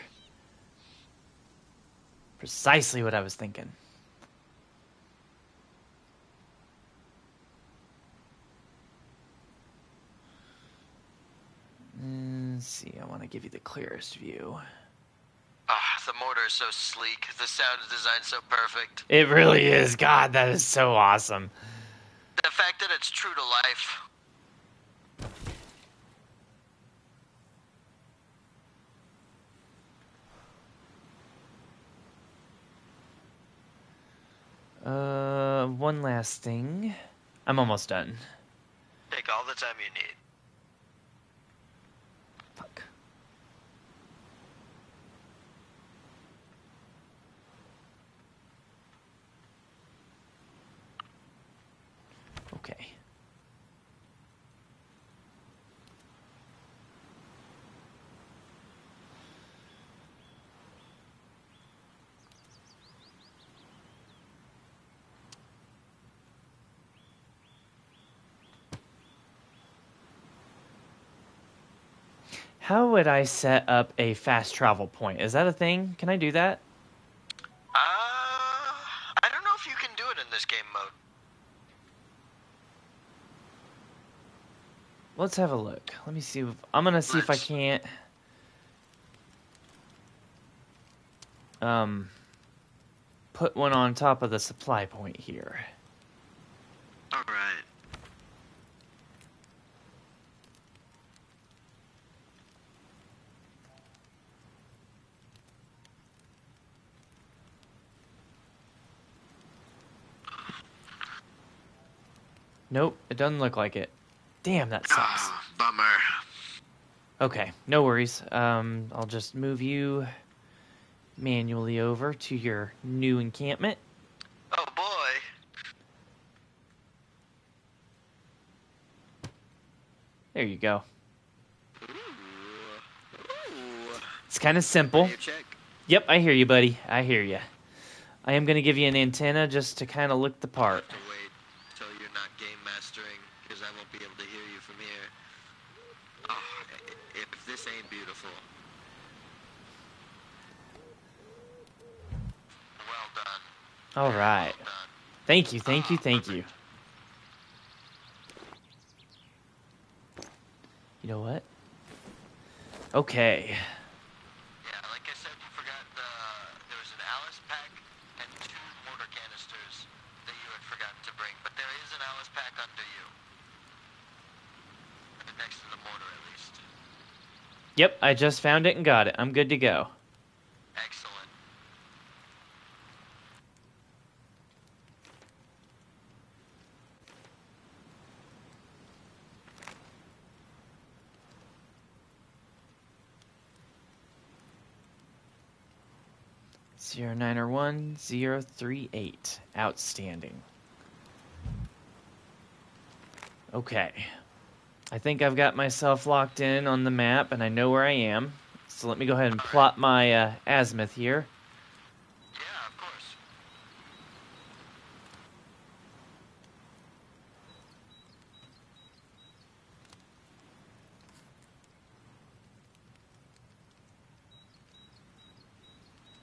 Speaker 1: Precisely what I was thinking. Let's see, I want to give you the clearest view.
Speaker 3: Ah, the mortar is so sleek. The sound design's so perfect.
Speaker 1: It really is. God, that is so awesome.
Speaker 3: The fact that it's true to life.
Speaker 1: One last thing. I'm almost done.
Speaker 3: Take all the time you need.
Speaker 1: Fuck. Okay. How would I set up a fast travel point? Is that a thing? Can I do that?
Speaker 3: I don't know if you can do it in this game mode.
Speaker 1: Let's have a look. Let me see. I'm gonna see if I
Speaker 3: Let's.
Speaker 1: can't. Put one on top of the supply point here.
Speaker 3: All right.
Speaker 1: Nope, it doesn't look like it. Damn, that sucks.
Speaker 3: Ah, bummer.
Speaker 1: Okay, no worries. I'll just move you manually over to your new encampment.
Speaker 3: Oh boy.
Speaker 1: There you go.
Speaker 3: Ooh.
Speaker 1: It's kind of simple.
Speaker 3: Radio check.
Speaker 1: Yep, I hear you, buddy. I hear you. I am going to give you an antenna just to kind of look the part.
Speaker 3: Have to wait till you're not game mastering, because I won't be able to hear you from here. Oh, if this ain't beautiful. Well done.
Speaker 1: All right.
Speaker 3: Well done.
Speaker 1: Thank you, thank you, thank you. You know what? Okay.
Speaker 3: Yeah, like I said, you forgot there was an Alice pack and 2 mortar canisters that you had forgotten to bring, but there is an Alice pack under you. Next to the mortar, at least.
Speaker 1: Yep, I just found it and got it. I'm good to go.
Speaker 3: Excellent.
Speaker 1: Zero 038. Outstanding. Okay. I think I've got myself locked in on the map, and I know where I am. So let me go ahead and plot my azimuth here.
Speaker 3: Yeah, of course.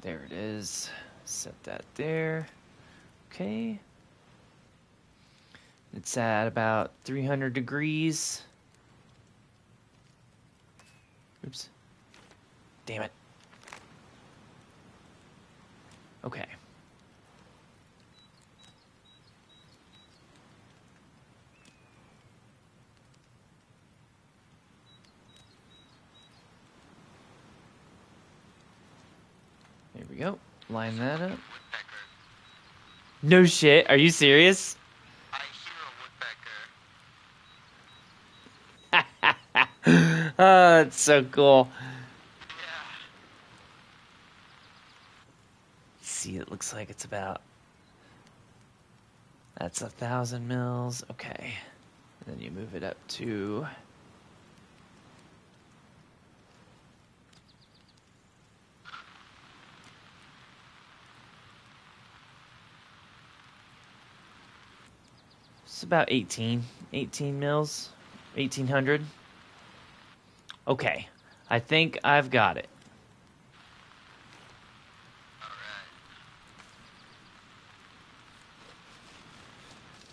Speaker 1: There it is. Set that there. Okay. It's at about 300 degrees. Oops. Damn it. Okay. There we go. Line that up.
Speaker 3: Woodpecker.
Speaker 1: No shit. Are you serious?
Speaker 3: I hear a woodpecker.
Speaker 1: Oh, that's so cool.
Speaker 3: Yeah.
Speaker 1: Let's see, it looks like it's about... That's 1,000 mils. Okay. And then you move it up to... It's about 18 mils, 1,800. Okay, I think I've got it.
Speaker 3: All right.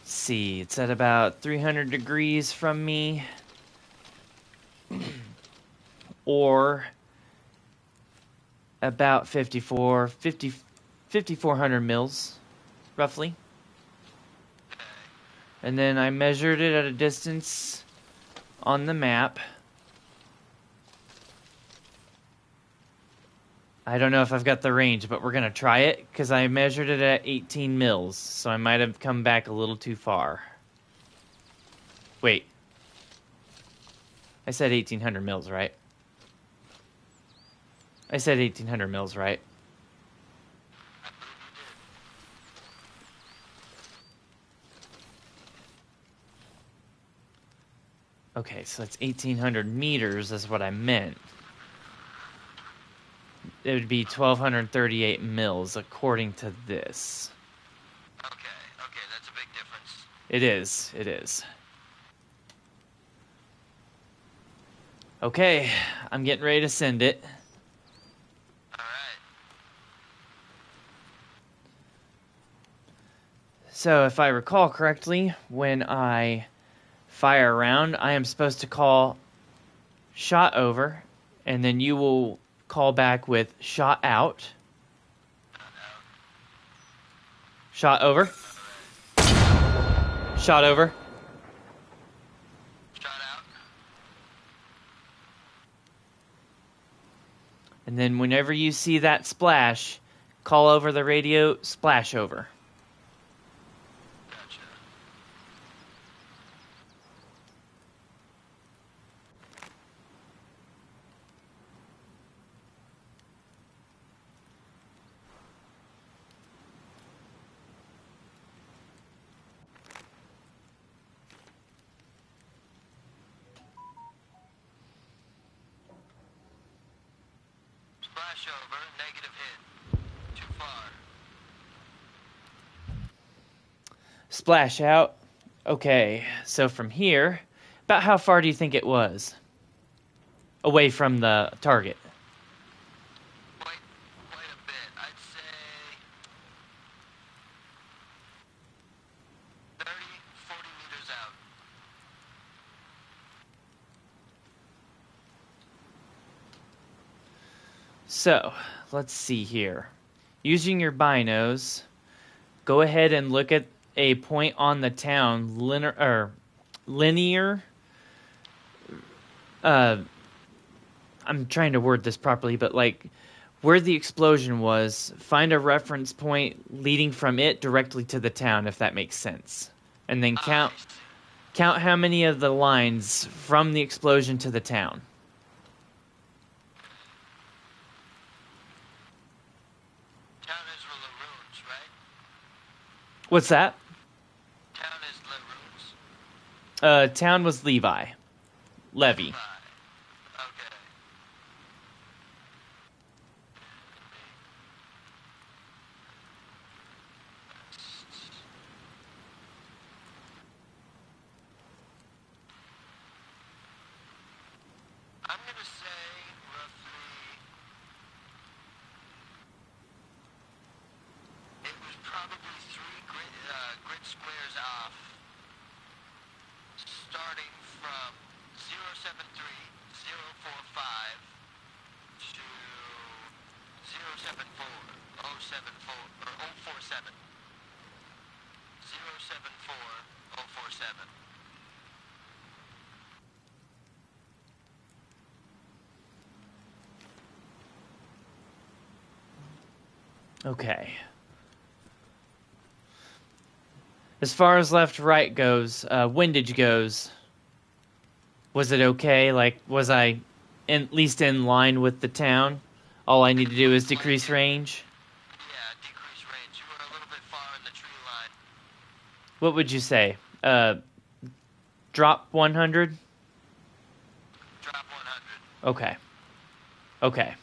Speaker 1: Let's see, it's at about 300 degrees from me. Or about 5,400 mils, roughly. And then I measured it at a distance on the map. I don't know if I've got the range, but we're going to try it because I measured it at 18 mils, so I might have come back a little too far. Wait. I said 1,800 mils, right? I said 1,800 mils, right? Okay, so that's 1,800 meters is what I meant. It would be 1,238 mils according to this.
Speaker 3: Okay, that's a big difference.
Speaker 1: It is. Okay, I'm getting ready to send it.
Speaker 3: All right.
Speaker 1: So if I recall correctly, when I fire around, I am supposed to call shot over, and then you will call back with shot out. Shot over. Shot over.
Speaker 3: Shot out.
Speaker 1: And then whenever you see that splash, call over the radio, splash over.
Speaker 3: Gotcha. Splash over, negative hit. Too far.
Speaker 1: Splash out. Okay, so from here, about how far do you think it was? Away from the target.
Speaker 3: Quite a bit. I'd say 30, 40 meters out.
Speaker 1: So, let's see here. Using your binos, go ahead and look at a point on the town, linear. I'm trying to word this properly, but like where the explosion was, find a reference point leading from it directly to the town, if that makes sense. And then count how many of the lines from the explosion to the town.
Speaker 3: Town is Laroons, right?
Speaker 1: What's that?
Speaker 3: Town is Laroons.
Speaker 1: Town was Levi. Levy.
Speaker 3: Okay. I'm gonna say roughly. It was probably 3 grid squares off, starting from 073045 to 074074 or 047. 074047.
Speaker 1: Okay. As far as left-right goes, windage goes, was it okay? Like, was I at least in line with the town? All I need to do is decrease range?
Speaker 3: Yeah, decrease range. You were a little bit far in the tree line.
Speaker 1: What would you say? Drop 100?
Speaker 3: Drop 100.
Speaker 1: Okay. Okay.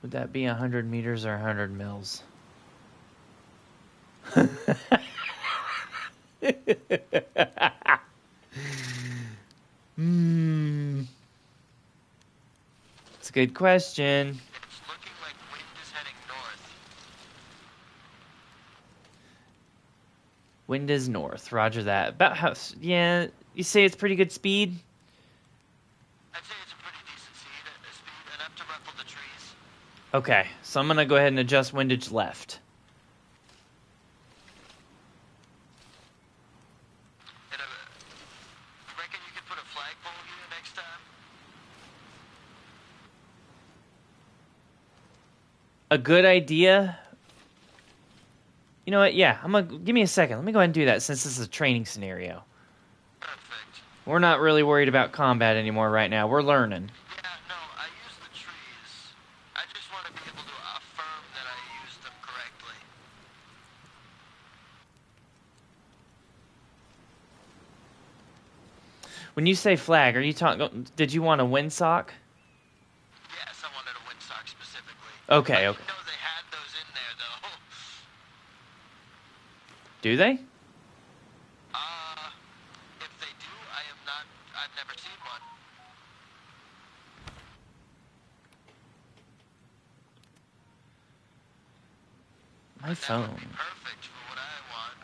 Speaker 1: Would that be 100 meters or 100 mils? It's a good question.
Speaker 3: It's looking like wind is heading north.
Speaker 1: Wind is north. Roger that. About how... Yeah, you say it's pretty good speed?
Speaker 3: I'd say it's a pretty decent speed, enough to ruffle the trees.
Speaker 1: Okay, so I'm going to go ahead and adjust windage left.
Speaker 3: And, you reckon you could put a flagpole here next time?
Speaker 1: A good idea. You know what? Yeah, give me a second. Let me go ahead and do that since this is a training scenario.
Speaker 3: Perfect.
Speaker 1: We're not really worried about combat anymore right now. We're learning.
Speaker 3: Yeah, no, I use the trees. I just want to be able to affirm that I used them correctly.
Speaker 1: When you say flag, are you talking? Did you want a windsock?
Speaker 3: Yes, I wanted a windsock specifically.
Speaker 1: Okay,
Speaker 3: I
Speaker 1: okay.
Speaker 3: didn't know they had those in there, though.
Speaker 1: Do they?
Speaker 3: If they do, I've never seen one.
Speaker 1: My
Speaker 3: That would
Speaker 1: phone.
Speaker 3: be perfect for what I want.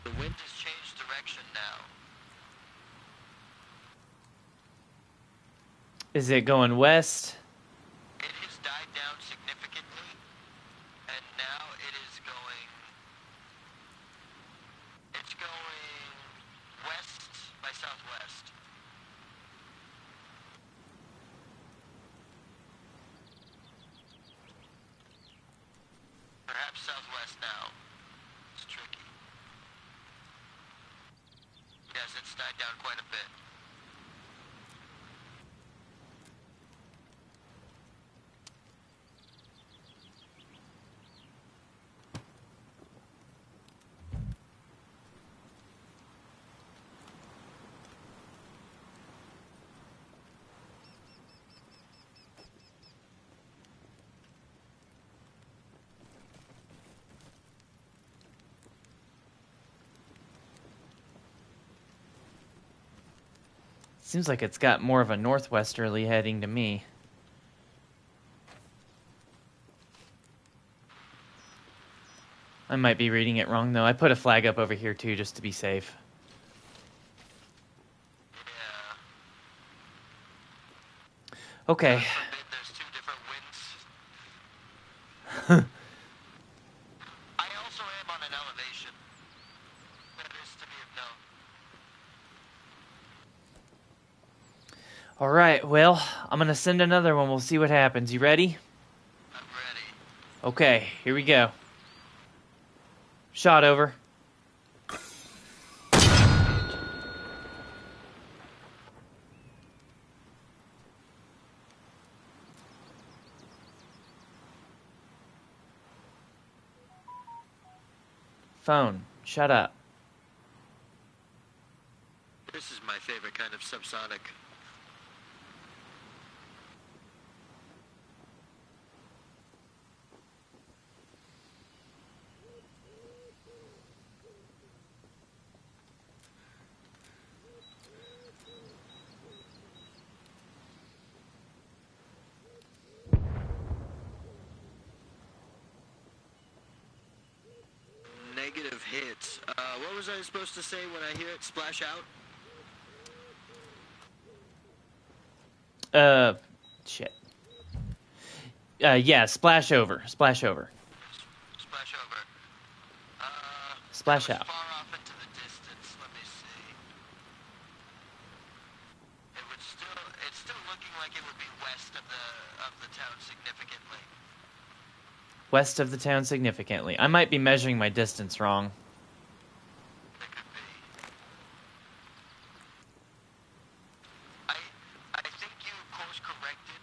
Speaker 3: The wind has changed direction now.
Speaker 1: Is it going west?
Speaker 3: It has died down significantly, and now it's going west by southwest. Perhaps southwest now. It's tricky. Yes, it's died down quite a bit.
Speaker 1: Seems like it's got more of a northwesterly heading to me. I might be reading it wrong, though. I put a flag up over here, too, just to be safe.
Speaker 3: Yeah.
Speaker 1: Okay.
Speaker 3: God forbid there's two different winds. I also am on an elevation. That is to be of note.
Speaker 1: All right, well, I'm going to send another one. We'll see what happens. You ready?
Speaker 3: I'm ready.
Speaker 1: Okay, here we go. Shot over. Phone, shut up.
Speaker 3: This is my favorite kind of subsonic. Negative hits. What was I supposed to say when I hear it splash out?
Speaker 1: Shit. Yeah, splash over. Splash over.
Speaker 3: Splash over.
Speaker 1: Splash
Speaker 3: that was
Speaker 1: out.
Speaker 3: far off into the distance. Let me see. It's still looking like it would be west of the town significantly.
Speaker 1: West of the town significantly. I might be measuring my distance wrong.
Speaker 3: It could be. I think you course corrected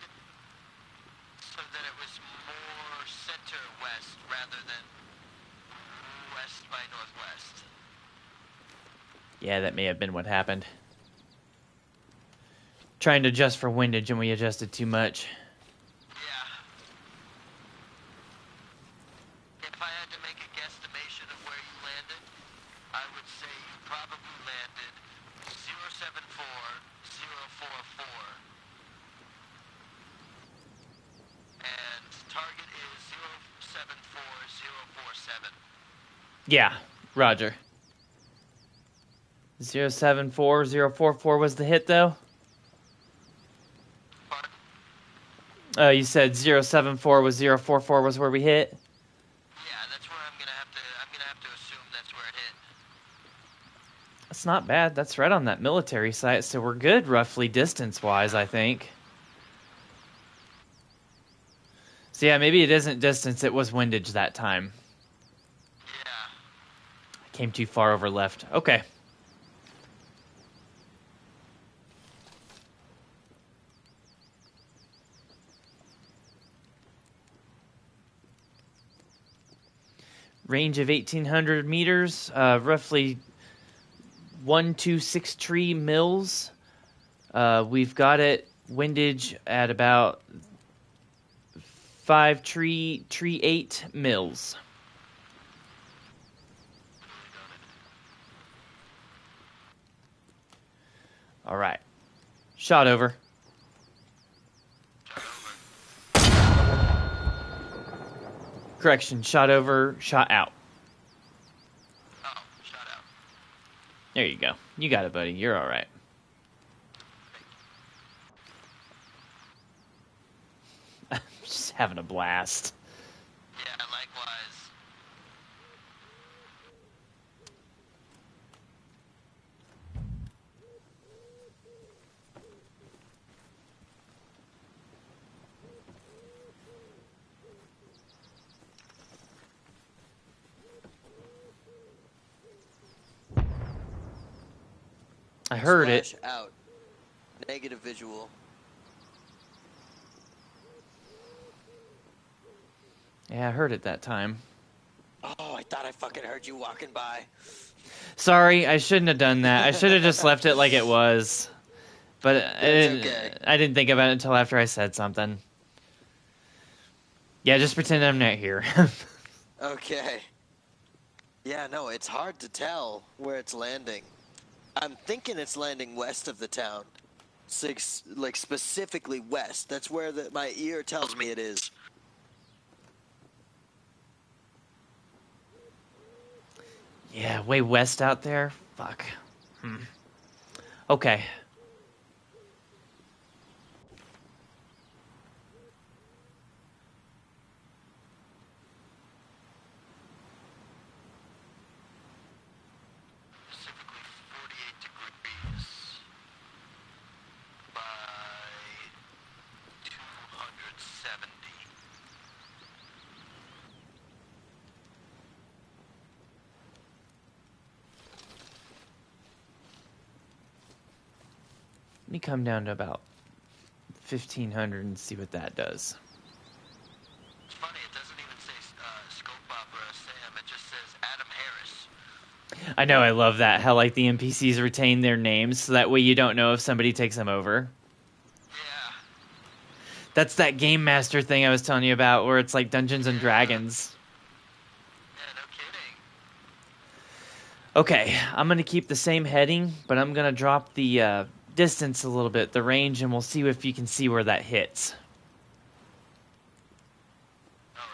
Speaker 3: so that it was more center west rather than west by northwest.
Speaker 1: Yeah, that may have been what happened. Trying to adjust for windage and we adjusted too much.
Speaker 3: Yeah. If I had to make a guesstimation of where you landed, I would say you probably landed 074044. And target is 074047.
Speaker 1: Yeah, roger. 074044 was the hit, though?
Speaker 3: Pardon?
Speaker 1: You said 074 was 044 was where we hit?
Speaker 3: Yeah, that's where I'm gonna have to assume that's where it hit.
Speaker 1: That's not bad. That's right on that military site, so we're good roughly distance-wise, I think. So yeah, maybe it isn't distance, it was windage that time.
Speaker 3: Yeah.
Speaker 1: I came too far over left. Okay. Range of 1,800 meters, roughly 126 tree mills. We've got it windage at about 5 tree 8 mills. All right. Shot over. Correction, shot over, shot out.
Speaker 3: Oh, shot out.
Speaker 1: There you go. You got it, buddy. You're all right. Just having a blast.
Speaker 3: Yeah, likewise.
Speaker 1: I heard it.
Speaker 2: Splash out. Negative visual.
Speaker 1: Yeah, I heard it that time.
Speaker 2: Oh, I thought I fucking heard you walking by.
Speaker 1: Sorry, I shouldn't have done that. I should have just left it like it was. But
Speaker 2: okay.
Speaker 1: I didn't think about it until after I said something. Yeah, just pretend I'm not here.
Speaker 2: Okay. Yeah, no, it's hard to tell where it's landing. I'm thinking it's landing west of the town. like specifically west. That's where my ear tells me it is.
Speaker 1: Yeah, way west out there. Fuck. Okay.
Speaker 3: Specifically 48 degrees by 270.
Speaker 1: Let me come down to about 1,500 and see what that does.
Speaker 3: It's funny, it doesn't even say Scope Opera Sam, it just says Adam Harris.
Speaker 1: I know, I love that. How, like, the NPCs retain their names, so that way you don't know if somebody takes them over.
Speaker 3: Yeah.
Speaker 1: That's that Game Master thing I was telling you about, where it's like Dungeons and Dragons.
Speaker 3: Yeah, no kidding.
Speaker 1: Okay, I'm going to keep the same heading, but I'm going to drop the distance a little bit, the range, and we'll see if you can see where that hits.
Speaker 3: Alright.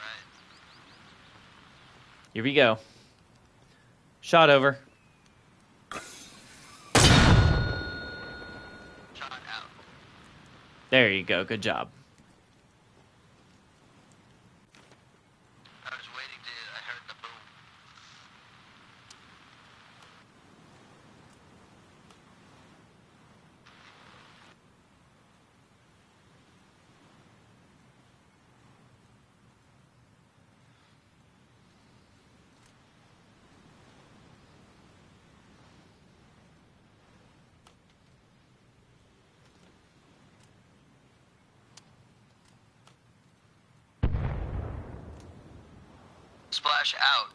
Speaker 1: Here we go. Shot over.
Speaker 3: Shot out.
Speaker 1: There you go. Good job.
Speaker 3: I was waiting I heard the boom. Splash out.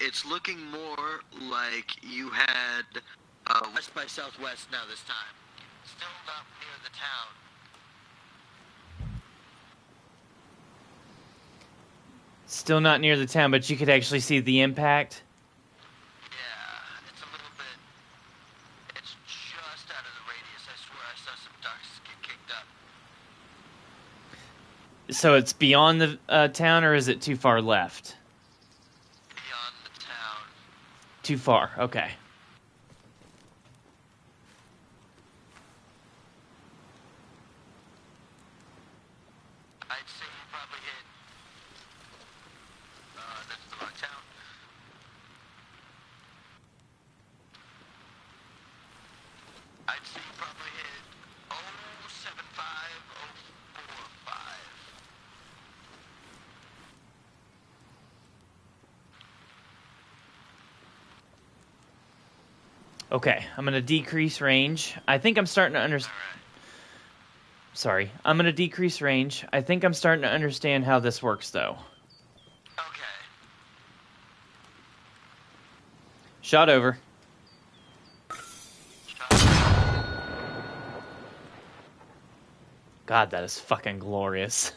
Speaker 3: It's looking more like you had west by southwest now this time. Still not near the town.
Speaker 1: Still not near the town, but you could actually see the impact.
Speaker 3: Yeah, it's a little bit. It's just out of the radius. I swear I saw some ducks get kicked up.
Speaker 1: So it's beyond the town, or is it too far left?
Speaker 3: Beyond the town.
Speaker 1: Too far. Okay.
Speaker 3: I'd say you probably hit. That's the wrong town. I'd say you probably hit 075045.
Speaker 1: Okay, I'm going to decrease range. I think I'm starting to understand. Sorry, I'm going to decrease range. I think I'm starting to understand how this works, though.
Speaker 3: Okay.
Speaker 1: Shot over. God, that is fucking glorious.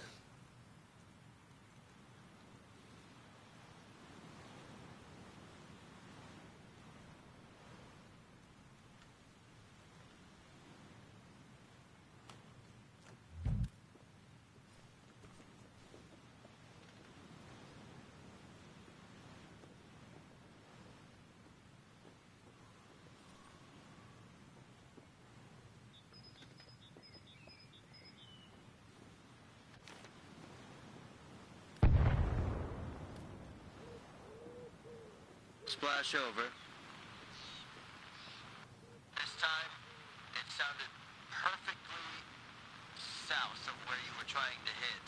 Speaker 3: Splash over. This time, it sounded perfectly south of where you were trying to hit.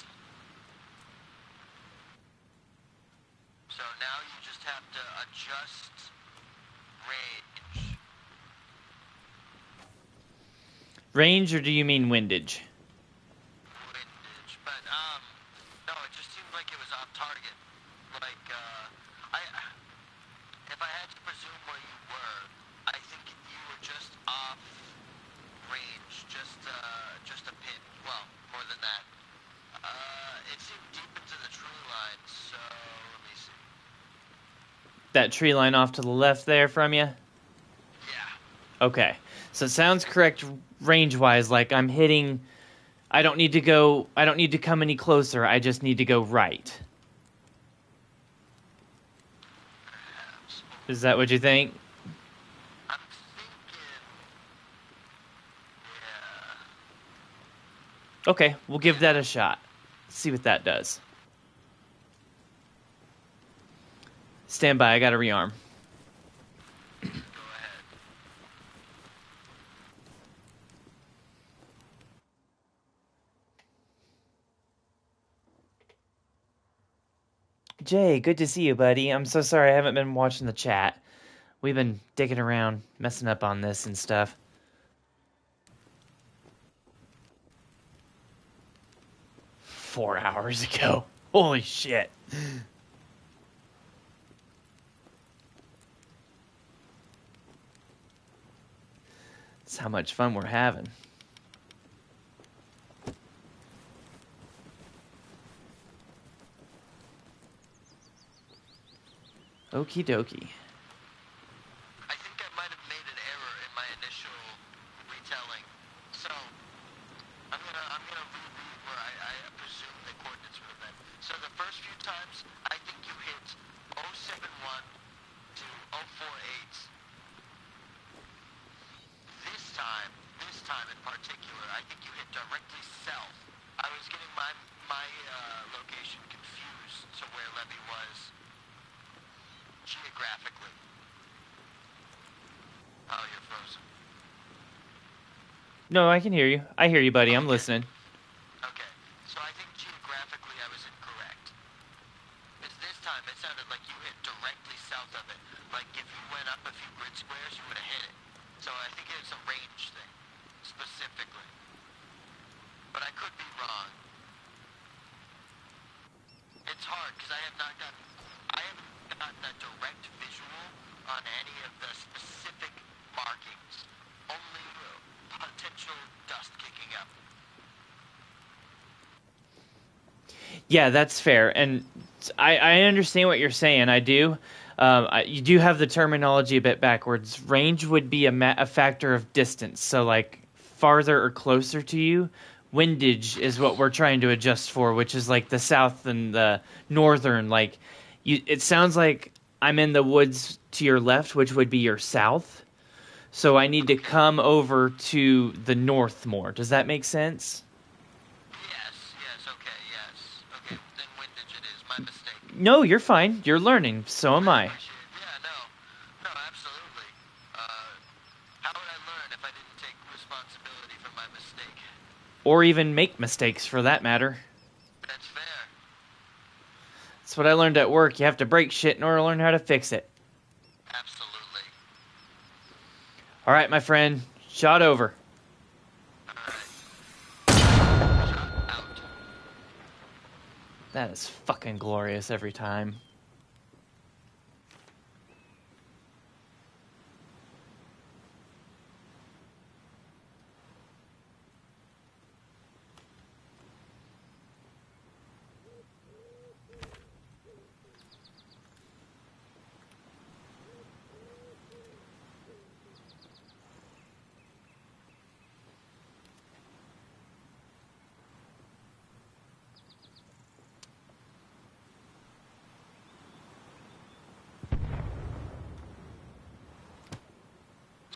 Speaker 3: So now you just have to adjust range.
Speaker 1: Range, or do you mean windage?
Speaker 3: Windage, but no, it just seemed like it was off target. Like if I had to presume where you were, I think you were just off range, just a pin. Well, more than that. It seemed deep into the tree line, so let me see.
Speaker 1: That tree line off to the left there from you?
Speaker 3: Yeah.
Speaker 1: Okay. So it sounds correct range-wise, like I'm hitting... I don't need to come any closer, I just need to go right.
Speaker 3: Perhaps.
Speaker 1: Is that what you think?
Speaker 3: I'm thinking. Yeah.
Speaker 1: Okay, we'll give that a shot. See what that does. Stand by, I gotta rearm.
Speaker 3: Go ahead.
Speaker 1: Jay, good to see you, buddy. I'm so sorry I haven't been watching the chat. We've been digging around, messing up on this and stuff. Four hours ago. Holy shit. That's how much fun we're having. Okie dokie.
Speaker 3: I think I might have made an error in my initial retelling. So I'm gonna reread where I presume the coordinates would have been. So the first few times, I think you hit 071 to 048. This time in particular, I think you hit directly south. I was getting my location confused to where Levy was geographically. Oh, you're frozen.
Speaker 1: No, I can hear you. I hear you, buddy. I'm listening.
Speaker 3: Okay, so I think geographically I was incorrect. Because this time it sounded like you hit directly south of it. Like if you went up a few grid squares, you would have hit it. So I think it's a range thing, specifically. But I could be wrong. It's hard because I haven't gotten a direct visual on any of the specific markings. Only potential dust kicking up.
Speaker 1: Yeah, that's fair. And I understand what you're saying. I do. You do have the terminology a bit backwards. Range would be a factor of distance. So, like, farther or closer to you. Windage is what we're trying to adjust for, which is like the south and the northern. Like, it sounds like I'm in the woods to your left, which would be your south. So I need to come over to the north more. Does that make sense?
Speaker 3: Okay, then windage it is, my mistake.
Speaker 1: No, you're fine. You're learning. So am I.
Speaker 3: Appreciate it. Yeah, no, absolutely. How would I learn if I didn't take responsibility for my mistake?
Speaker 1: Or even make mistakes, for that matter.
Speaker 3: That's fair.
Speaker 1: That's what I learned at work. You have to break shit in order to learn how to fix it.
Speaker 3: Absolutely.
Speaker 1: All right, my friend. Shot over.
Speaker 3: Alright. Shot out.
Speaker 1: That is fucking glorious every time.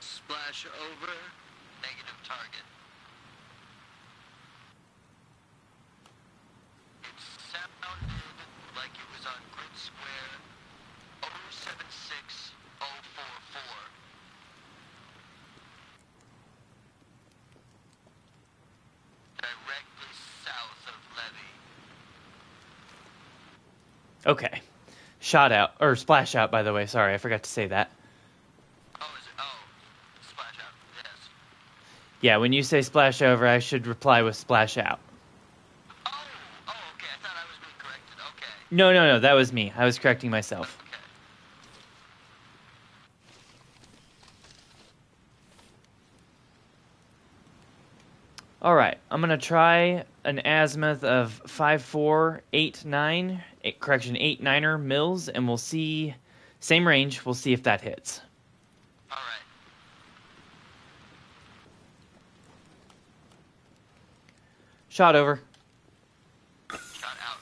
Speaker 3: Splash over. Negative target. It sounded like it was on grid square 076044. Directly south of Levy.
Speaker 1: Okay. Shot out. Or splash out, by the way. Sorry, I forgot to say that.
Speaker 3: Oh, is it? Oh, splash out. Yes.
Speaker 1: Yeah, when you say splash over, I should reply with splash out.
Speaker 3: Oh, okay. I thought I was being corrected. Okay.
Speaker 1: No, that was me. I was correcting myself.
Speaker 3: Okay.
Speaker 1: All right, I'm going to try an azimuth of 5489, 89er mils, and we'll see, same range, we'll see if that hits.
Speaker 3: All right.
Speaker 1: Shot over.
Speaker 3: Shot out.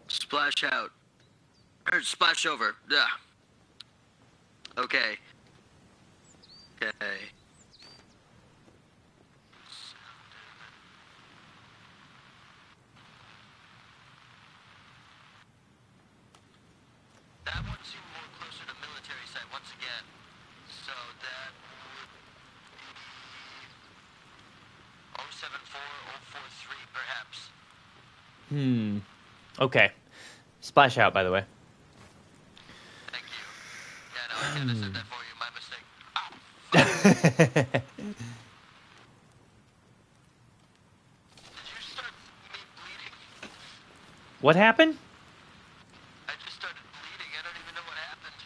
Speaker 3: Splash out. Or splash over. Ugh. Okay. Okay. That one seemed more closer to military site once again. So that would be 074043 perhaps.
Speaker 1: Okay. Splash out, by the way.
Speaker 3: Thank you. Yeah, no, I should have said that for you. My mistake. Ow. Did you start me bleeding?
Speaker 1: What happened?
Speaker 3: I just started bleeding. I don't even know what happened.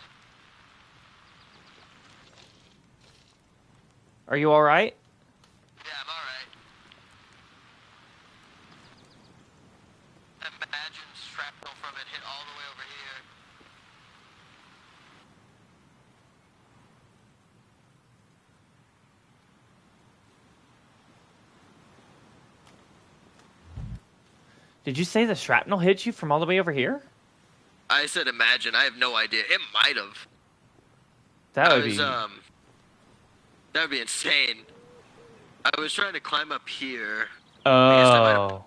Speaker 1: Are you all right?
Speaker 3: Yeah, I'm alright. Imagine shrapnel from it hit all the way over here.
Speaker 1: Did you say the shrapnel hit you from all the way over here?
Speaker 3: I said imagine. I have no idea. It might have.
Speaker 1: That would be...
Speaker 3: That would be insane. I was trying to climb up here.
Speaker 1: Oh.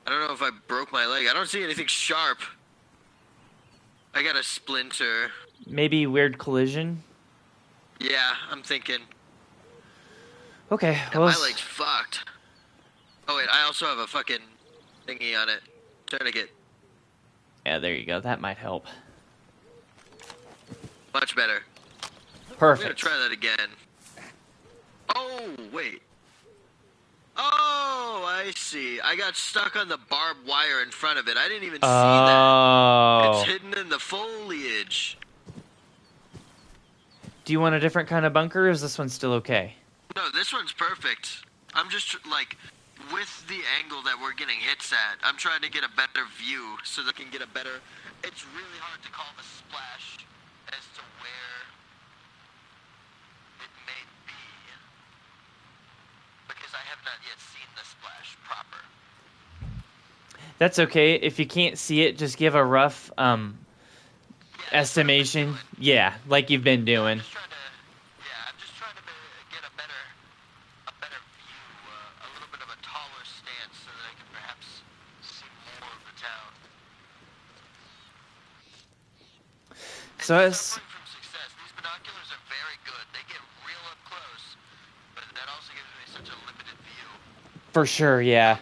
Speaker 3: I don't know if I broke my leg. I don't see anything sharp. I got a splinter.
Speaker 1: Maybe weird collision?
Speaker 3: Yeah, I'm thinking.
Speaker 1: Okay,
Speaker 3: Yeah,
Speaker 1: well...
Speaker 3: my leg's fucked. Oh wait, I also have a fucking thingy on it. Tourniquet.
Speaker 1: Yeah, there you go. That might help.
Speaker 3: Much better. I'm
Speaker 1: Perfect.
Speaker 3: gonna try that again. Oh, wait. Oh, I see. I got stuck on the barbed wire in front of it. I didn't even see that.
Speaker 1: Oh.
Speaker 3: It's hidden in the foliage.
Speaker 1: Do you want a different kind of bunker, or is this one still okay?
Speaker 3: No, this one's perfect. I'm just, like, with the angle that we're getting hits at, I'm trying to get a better view so that I can get a better... It's really hard to call the splash as to where it may be, because I have not yet seen the splash proper.
Speaker 1: That's okay. If you can't see it, just give a rough estimation. Yeah, like you've been doing.
Speaker 3: I'm just trying to get a better view, a little bit of a taller stance so that I can perhaps see more of the town.
Speaker 1: So as...
Speaker 3: Suffering from success. These binoculars are very good. They get real up close, but that also gives me such a limited view.
Speaker 1: For sure, yeah.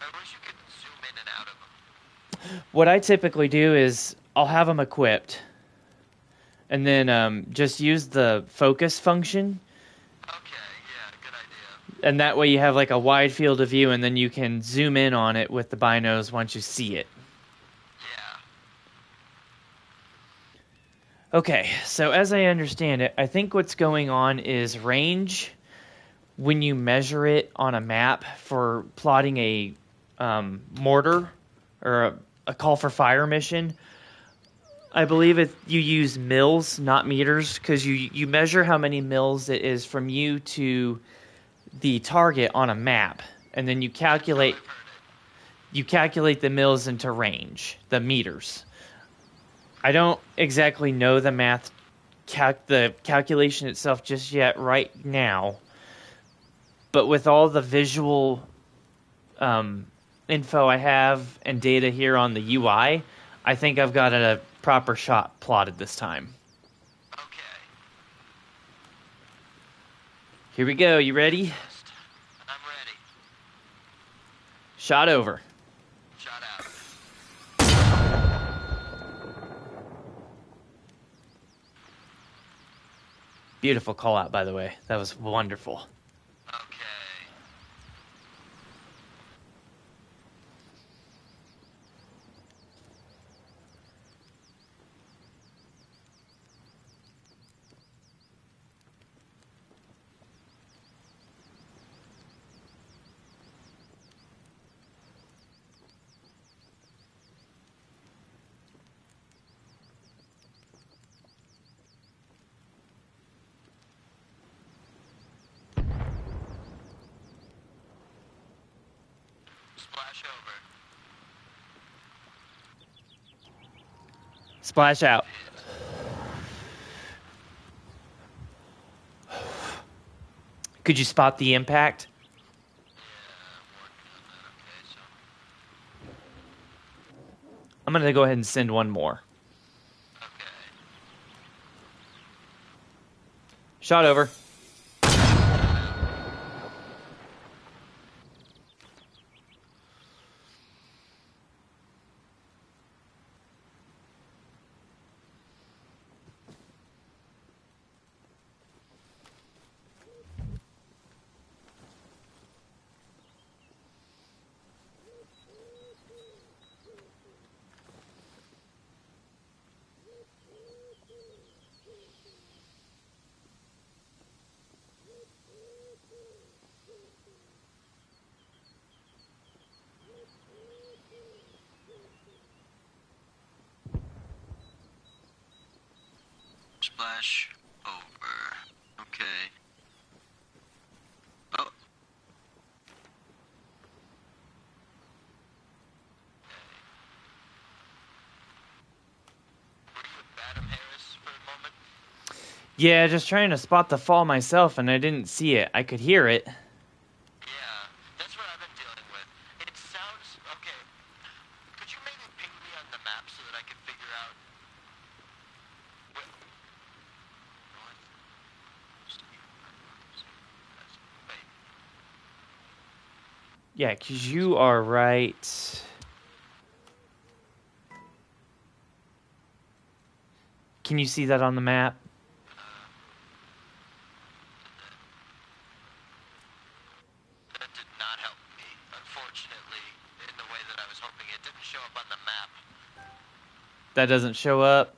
Speaker 3: I wish you could zoom in and out of them.
Speaker 1: What I typically do is I'll have them equipped, and then just use the focus function,
Speaker 3: Okay, yeah, good idea.
Speaker 1: and that way you have like a wide field of view, and then you can zoom in on it with the binos once you see it.
Speaker 3: Yeah.
Speaker 1: Okay, so as I understand it, I think what's going on is range, when you measure it on a map for plotting a mortar or a call for fire mission, I believe you use mils, not meters, because you measure how many mils it is from you to the target on a map, and then you calculate the mils into range, the meters. I don't exactly know the math, the calculation itself just yet right now, but with all the visual info I have and data here on the UI, I think I've got a proper shot plotted this time.
Speaker 3: Okay.
Speaker 1: Here we go. You ready?
Speaker 3: I'm ready.
Speaker 1: Shot over.
Speaker 3: Shot out.
Speaker 1: Beautiful call out, by the way. That was wonderful.
Speaker 3: Okay. Splash over.
Speaker 1: Splash out. Could you spot the impact?
Speaker 3: Yeah, I'm working on that. Okay, so
Speaker 1: I'm going to go ahead and send one more.
Speaker 3: okay.
Speaker 1: Shot over.
Speaker 3: Splash over. Okay. Oh. Were you with Adam Harris for a moment?
Speaker 1: Yeah, just trying to spot the fall myself, and I didn't see it. I could hear it.
Speaker 3: Yeah, that's what I've been dealing with. It sounds okay. Could you maybe ping me on the map so that I can figure out what north? Wait.
Speaker 1: Yeah, because you are right. Can you see that on the map?
Speaker 3: That did not help me, unfortunately, in the way that I was hoping. It didn't show up on the map.
Speaker 1: That doesn't show up.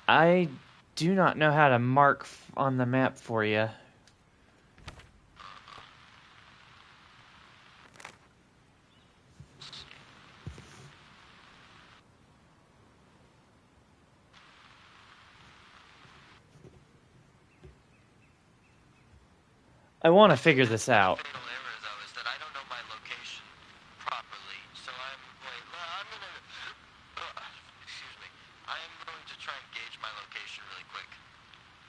Speaker 1: I do not know how to mark on the map for you. I want to figure this out.
Speaker 3: The fatal error, though, is that I don't know my location properly. So I'm excuse me. I am going to try and gauge my location really quick.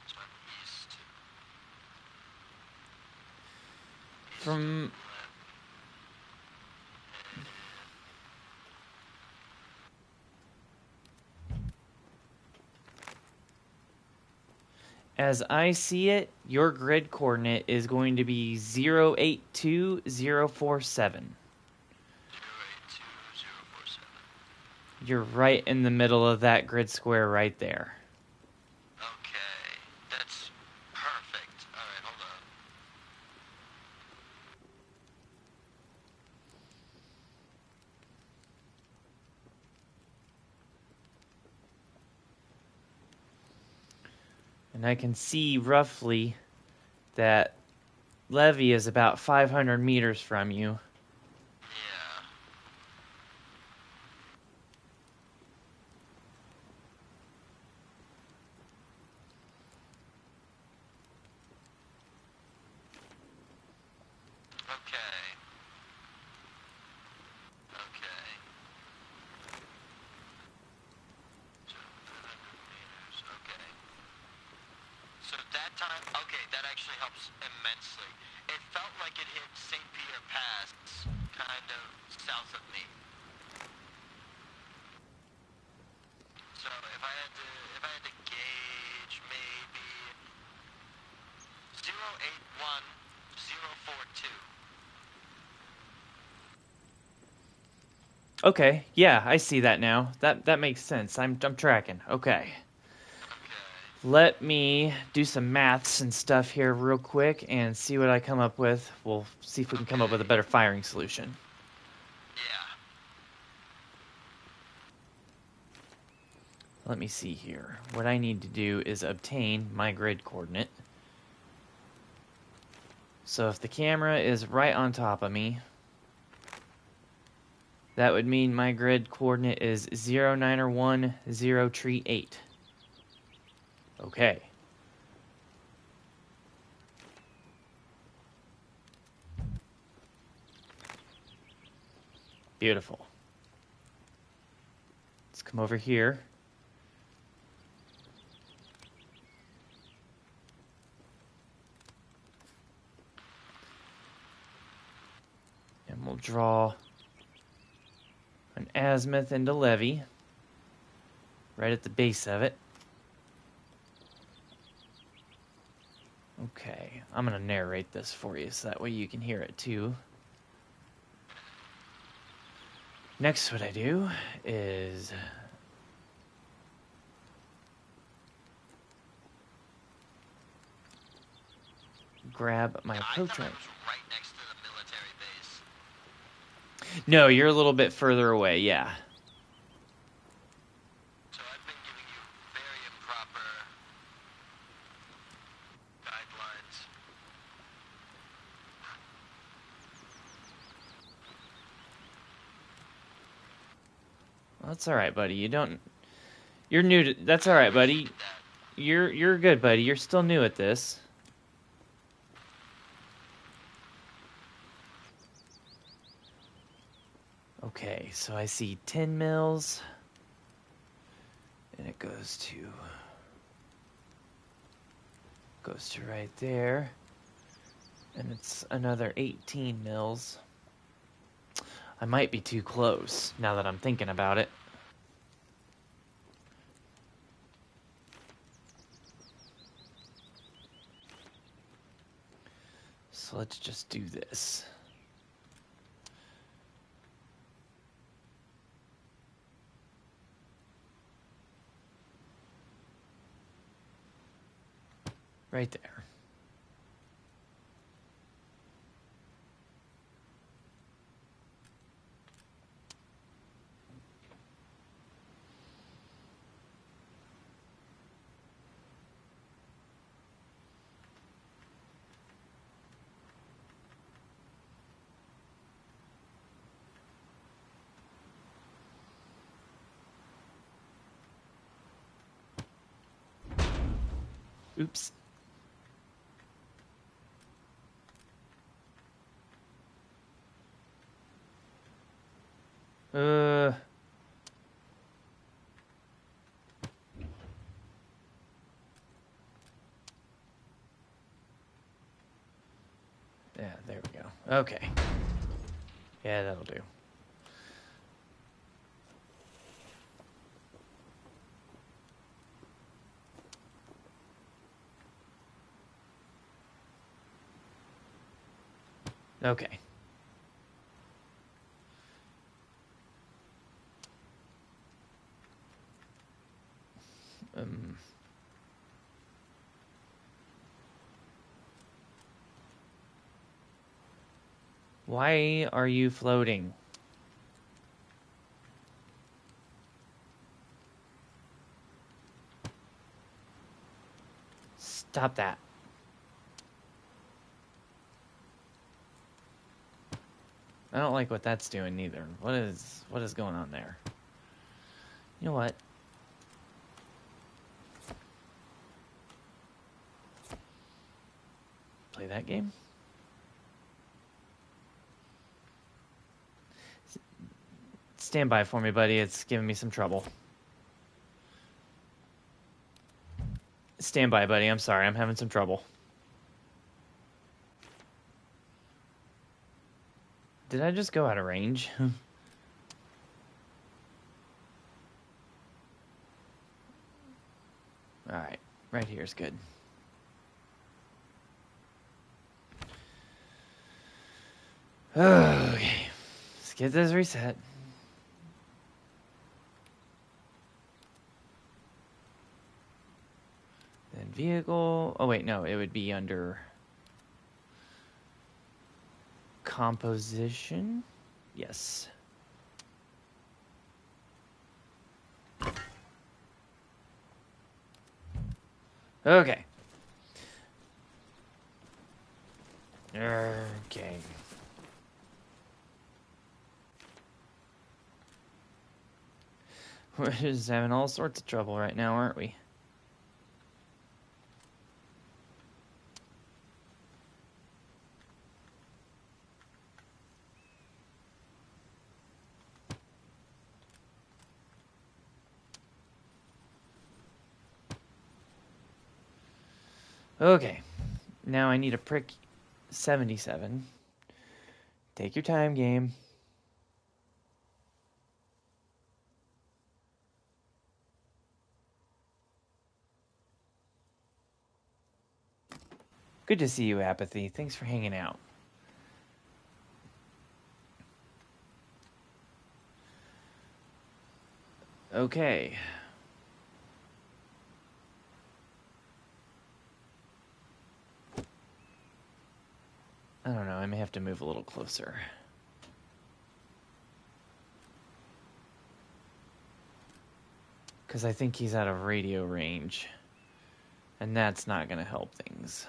Speaker 3: So I'm east.
Speaker 1: From as I see it, your grid coordinate is going to be 082047.
Speaker 3: 082047.
Speaker 1: You're right in the middle of that grid square right there.
Speaker 3: Okay, that's perfect. All right, hold on.
Speaker 1: And I can see roughly that levee is about 500 meters from you.
Speaker 3: Yeah. Okay. Okay. So 500 meters. Okay. So that time, okay, that actually helps immensely. It felt like it hit St. Peter Pass, kind of south of me. So if I had to gauge maybe 081042.
Speaker 1: Okay, yeah, I see that now. That makes sense. I'm tracking. Okay. Let me do some maths and stuff here real quick and see what I come up with. We'll see if we can come up with a better firing solution.
Speaker 3: Yeah.
Speaker 1: Let me see here. What I need to do is obtain my grid coordinate. So if the camera is right on top of me, that would mean my grid coordinate is 0901 tree 8. Okay. Beautiful. Let's come over here. And we'll draw an azimuth into levee right at the base of it. Okay, I'm going to narrate this for you so that way you can hear it too. Next, what I do is grab my
Speaker 3: I
Speaker 1: approach
Speaker 3: thought I
Speaker 1: range.
Speaker 3: was right next to the military base.
Speaker 1: No, you're a little bit further away, yeah.
Speaker 3: So I've been giving you very improper guidelines.
Speaker 1: Well, that's all right, buddy. You're new to. That's all right, buddy. You're good, buddy. You're still new at this. Okay, so I see 10 mils, and it goes to right there, and it's another 18 mils. I might be too close now that I'm thinking about it. So let's just do this. Right there. Oops. Uh. Yeah, there we go. Okay. Yeah, that'll do. Okay. Why are you floating? Stop that. I don't like what that's doing either. What is going on there? You know what? Play that game? Stand by for me, buddy. It's giving me some trouble. Stand by, buddy. I'm sorry. I'm having some trouble. Did I just go out of range? Alright. Right here is good. Okay. Let's get this reset. vehicle. Oh, wait, no. It would be under composition. Yes. Okay. Okay. We're just having all sorts of trouble right now, aren't we? Okay. Now I need a prick 77. Take your time, game. Good to see you, Apathy. Thanks for hanging out. Okay. I don't know. I may have to move a little closer. Because I think he's out of radio range. And that's not going to help things.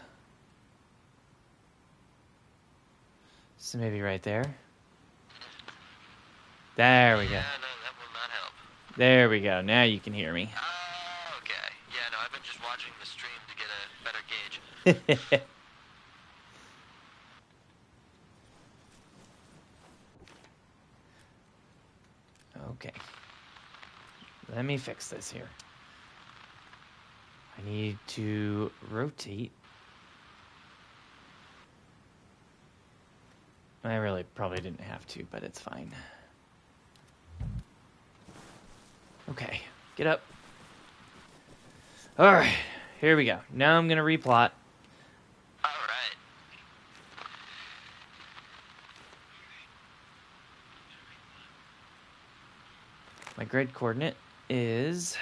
Speaker 1: So maybe right there. There we go.
Speaker 3: Yeah, no, that will not help.
Speaker 1: There we go. Now you can hear me.
Speaker 3: Okay. Yeah, no, I've been just watching the stream to get a better gauge.
Speaker 1: Okay. Let me fix this here. I need to rotate. I really probably didn't have to, but it's fine. Okay, get up. All right, here we go. Now I'm going to replot.
Speaker 3: All right.
Speaker 1: My grid coordinate is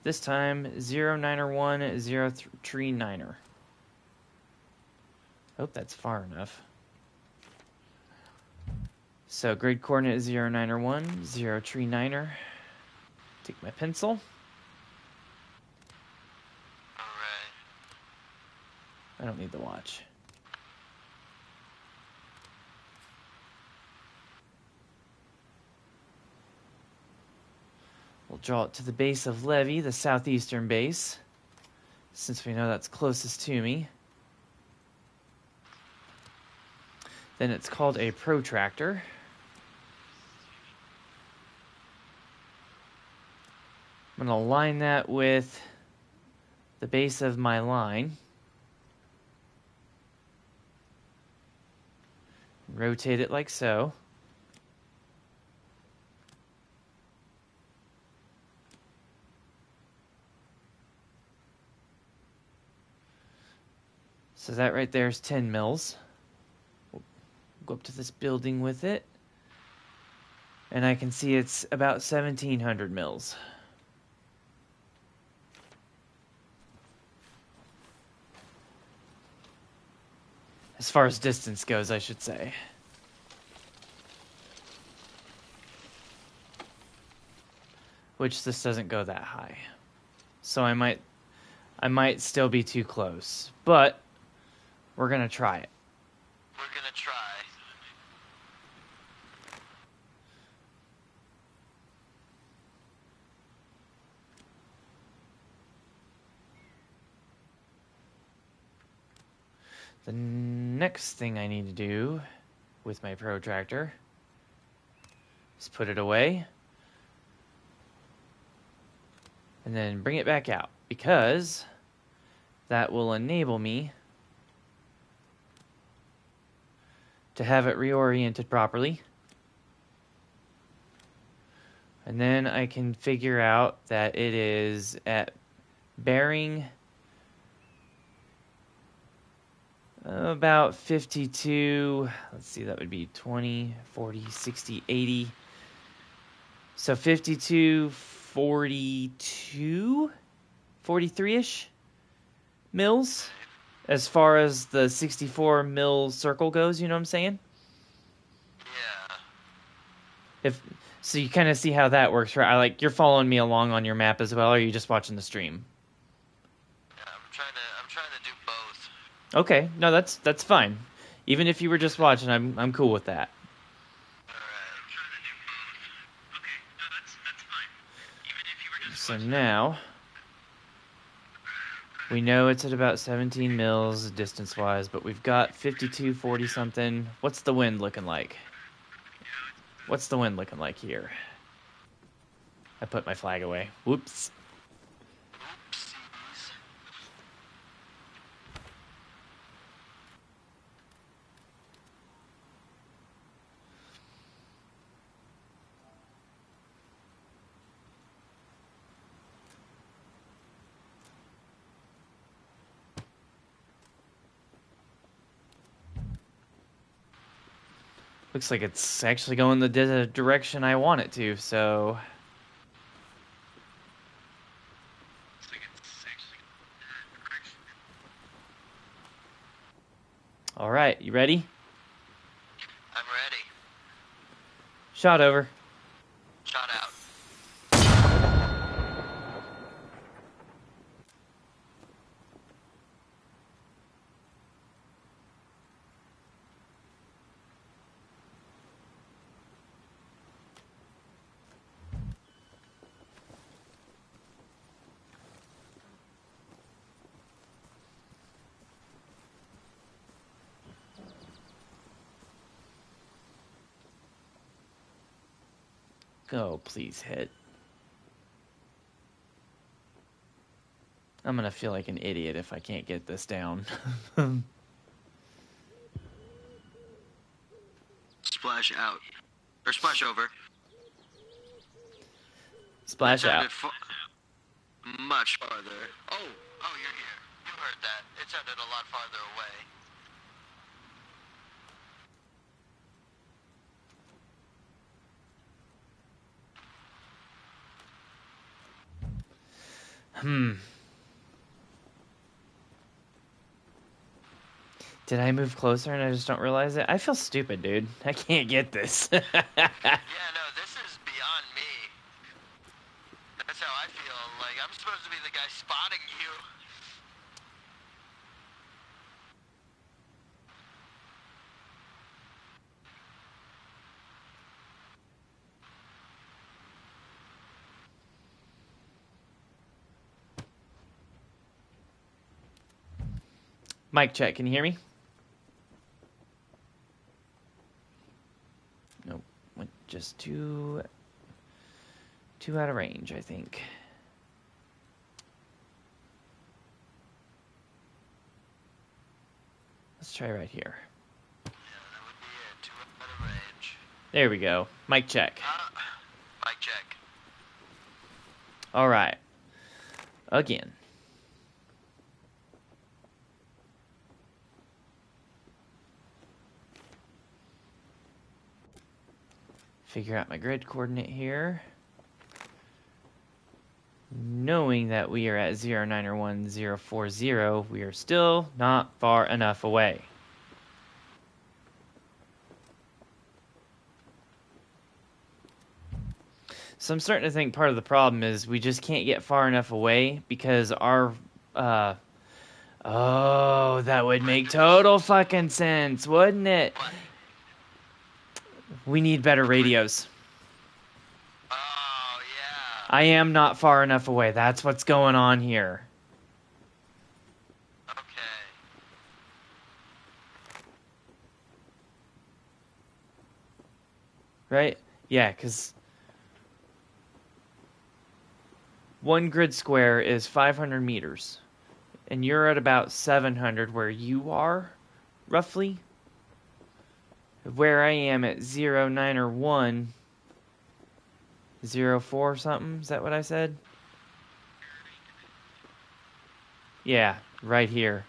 Speaker 1: this time 091 039er. Hope that's far enough. So grid coordinate is 091 039er. Take my pencil.
Speaker 3: All right.
Speaker 1: I don't need the watch. We'll draw it to the base of Levy, the southeastern base, since we know that's closest to me. Then it's called a protractor. I'm going to line that with the base of my line. Rotate it like so. So that right there is 10 mils. We'll go up to this building with it. And I can see it's about 1,700 mils. As far as distance goes, I should say. Which this doesn't go that high. So I might still be too close. But we're going to try it.
Speaker 3: We're gonna try.
Speaker 1: The next thing I need to do with my protractor is put it away and then bring it back out, because that will enable me to have it reoriented properly. And then I can figure out that it is at bearing about 52, let's see, that would be 20, 40, 60, 80. So 52, 42, 43-ish mils as far as the 64 mil circle goes, you know what I'm saying?
Speaker 3: Yeah.
Speaker 1: So you kind of see how that works, right? You're following me along on your map as well, or are you just watching the stream?
Speaker 3: Yeah, I'm trying to do both.
Speaker 1: Okay, no, that's fine. Even if you were just watching, I'm cool with that. So now we know it's at about 17 mils distance-wise, but we've got 52, 40 something. What's the wind looking like? What's the wind looking like here? I put my flag away. Whoops.
Speaker 3: Oopsies.
Speaker 1: Looks like it's actually going the direction I want it to, so... Alright, you ready?
Speaker 3: I'm ready.
Speaker 1: Shot over.
Speaker 3: Shot out.
Speaker 1: Oh, please hit. I'm gonna feel like an idiot if I can't get this down.
Speaker 3: Splash out. Or splash over.
Speaker 1: Splash
Speaker 3: That
Speaker 1: out.
Speaker 3: sounded much farther. Oh, you're here. You heard that. It sounded a lot farther away.
Speaker 1: Did I move closer and I just don't realize it? I feel stupid, dude. I can't get this.
Speaker 3: Yeah, no, this is beyond me. That's how I feel. Like, I'm supposed to be the guy spotting you.
Speaker 1: Mic check, can you hear me? Nope. Went just too out of range, I think. Let's try right here.
Speaker 3: Yeah, that would be it. 2 out of range.
Speaker 1: There we go. Mic check.
Speaker 3: Mic check.
Speaker 1: All right. Again. Figure out my grid coordinate here. Knowing that we are at 0901-040, we are still not far enough away. So I'm starting to think part of the problem is we just can't get far enough away because our... oh, that would make total fucking sense, wouldn't it?
Speaker 3: What?
Speaker 1: We need better radios.
Speaker 3: Oh, yeah.
Speaker 1: I am not far enough away. That's what's going on here.
Speaker 3: Okay.
Speaker 1: Right? Yeah, because... one grid square is 500 meters. And you're at about 700 where you are, roughly. Where I am at 09 or 1, 04 something. Is that what I said? Yeah, right here.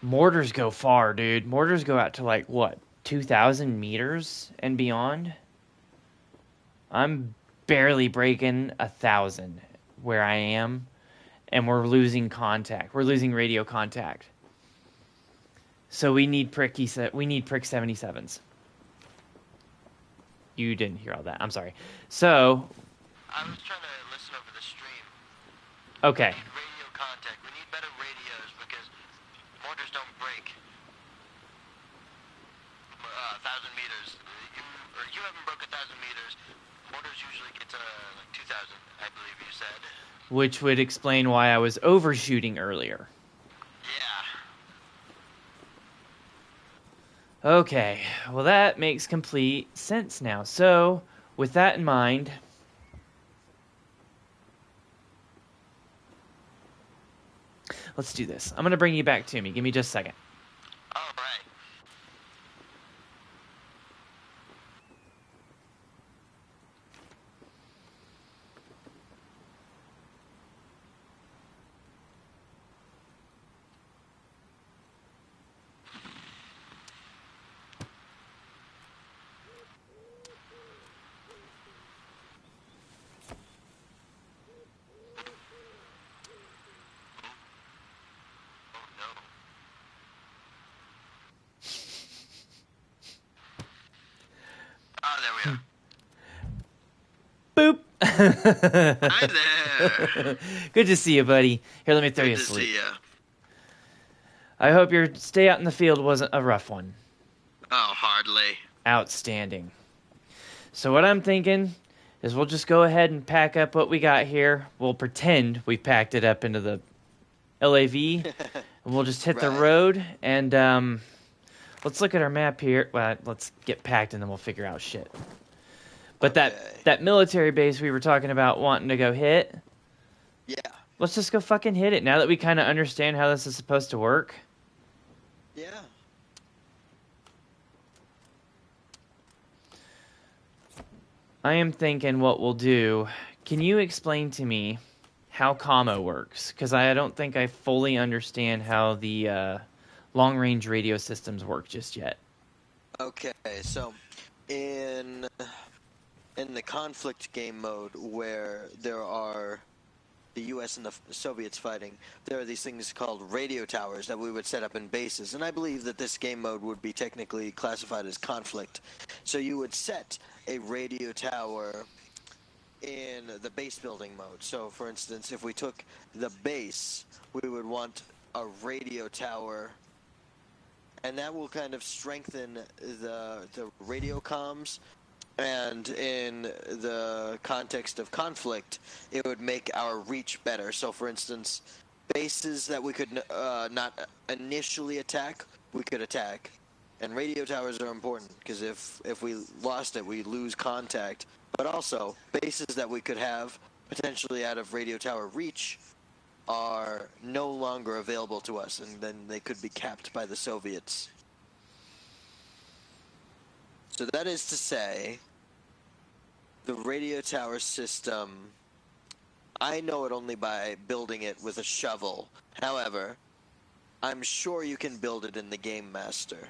Speaker 1: Mortars go far, dude. Mortars go out to like, what, 2,000 meters and beyond? I'm barely breaking 1,000 where I am, and we're losing contact. We're losing radio contact. So we need prick 77s. You didn't hear all that. I'm sorry. So,
Speaker 3: I was trying to listen over the stream.
Speaker 1: okay.
Speaker 3: We need radio contact. We need better radios because mortars don't break. 1,000 meters. You haven't broke 1,000 meters. Mortars usually get to like 2,000, I believe you said.
Speaker 1: Which would explain why I was overshooting earlier.
Speaker 3: Yeah.
Speaker 1: Okay, well that makes complete sense now. So, with that in mind, let's do this. I'm going to bring you back to me. Give me just a second.
Speaker 3: All right. Oh, there we are.
Speaker 1: Boop!
Speaker 3: Hi there.
Speaker 1: Good to see you, buddy. Here, let me throw you
Speaker 3: Good to
Speaker 1: asleep.
Speaker 3: see ya.
Speaker 1: I hope your stay out in the field wasn't a rough one.
Speaker 3: Oh, hardly.
Speaker 1: Outstanding. So what I'm thinking is we'll just go ahead and pack up what we got here. We'll pretend we packed it up into the LAV, and we'll just hit the
Speaker 2: Right.
Speaker 1: road, and let's look at our map here. Well, let's get packed, and then we'll figure out shit. But
Speaker 2: Okay.
Speaker 1: that military base we were talking about wanting to go hit,
Speaker 2: Yeah.
Speaker 1: let's just go fucking hit it now that we kind of understand how this is supposed to work.
Speaker 2: Yeah.
Speaker 1: I am thinking what we'll do. Can you explain to me how commo works? Because I don't think I fully understand how the long-range radio systems work just yet.
Speaker 2: Okay, so in the conflict game mode where there are the U.S. and the Soviets fighting, there are these things called radio towers that we would set up in bases, and I believe that this game mode would be technically classified as conflict. So you would set a radio tower in the base building mode. So for instance, if we took the base, we would want a radio tower, and that will kind of strengthen the radio comms. And in the context of conflict, it would make our reach better. So, for instance, bases that we could not initially attack, we could attack. And radio towers are important, because if we lost it, we lose contact. But also, bases that we could have potentially out of radio tower reach are no longer available to us, and then they could be capped by the Soviets. So that is to say, the radio tower system, I know it only by building it with a shovel. However, I'm sure you can build it in the Game Master.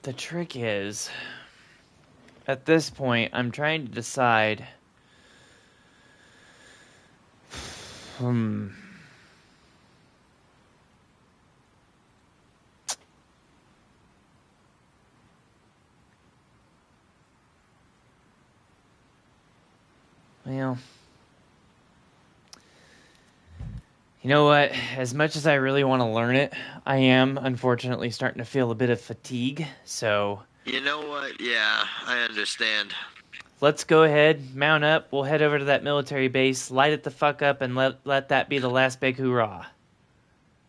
Speaker 1: The trick is, at this point, I'm trying to decide. Well, you know what? As much as I really want to learn it, I am unfortunately starting to feel a bit of fatigue. So
Speaker 3: You know what? Yeah, I understand.
Speaker 1: let's go ahead, mount up. We'll head over to that military base, light it the fuck up, and let that be the last big hoorah.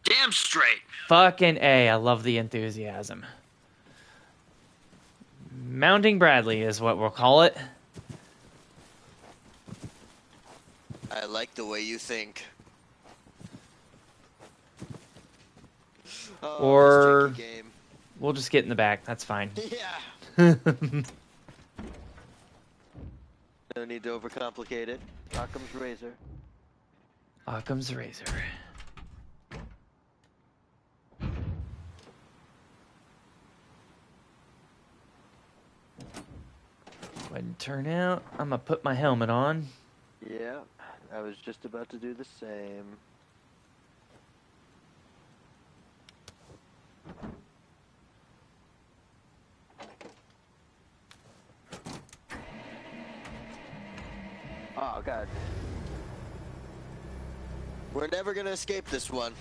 Speaker 3: Damn straight.
Speaker 1: Fucking A. I love the enthusiasm. Mounting Bradley is what we'll call it.
Speaker 2: I like the way you think. Oh,
Speaker 1: Or-
Speaker 2: this tricky game.
Speaker 1: We'll just get in the back. That's fine.
Speaker 2: Yeah. No need to overcomplicate it. Occam's razor.
Speaker 1: Occam's razor. turn out. I'm gonna put my helmet on.
Speaker 2: Yeah, I was just about to do the same. Oh, God. We're never gonna escape this one.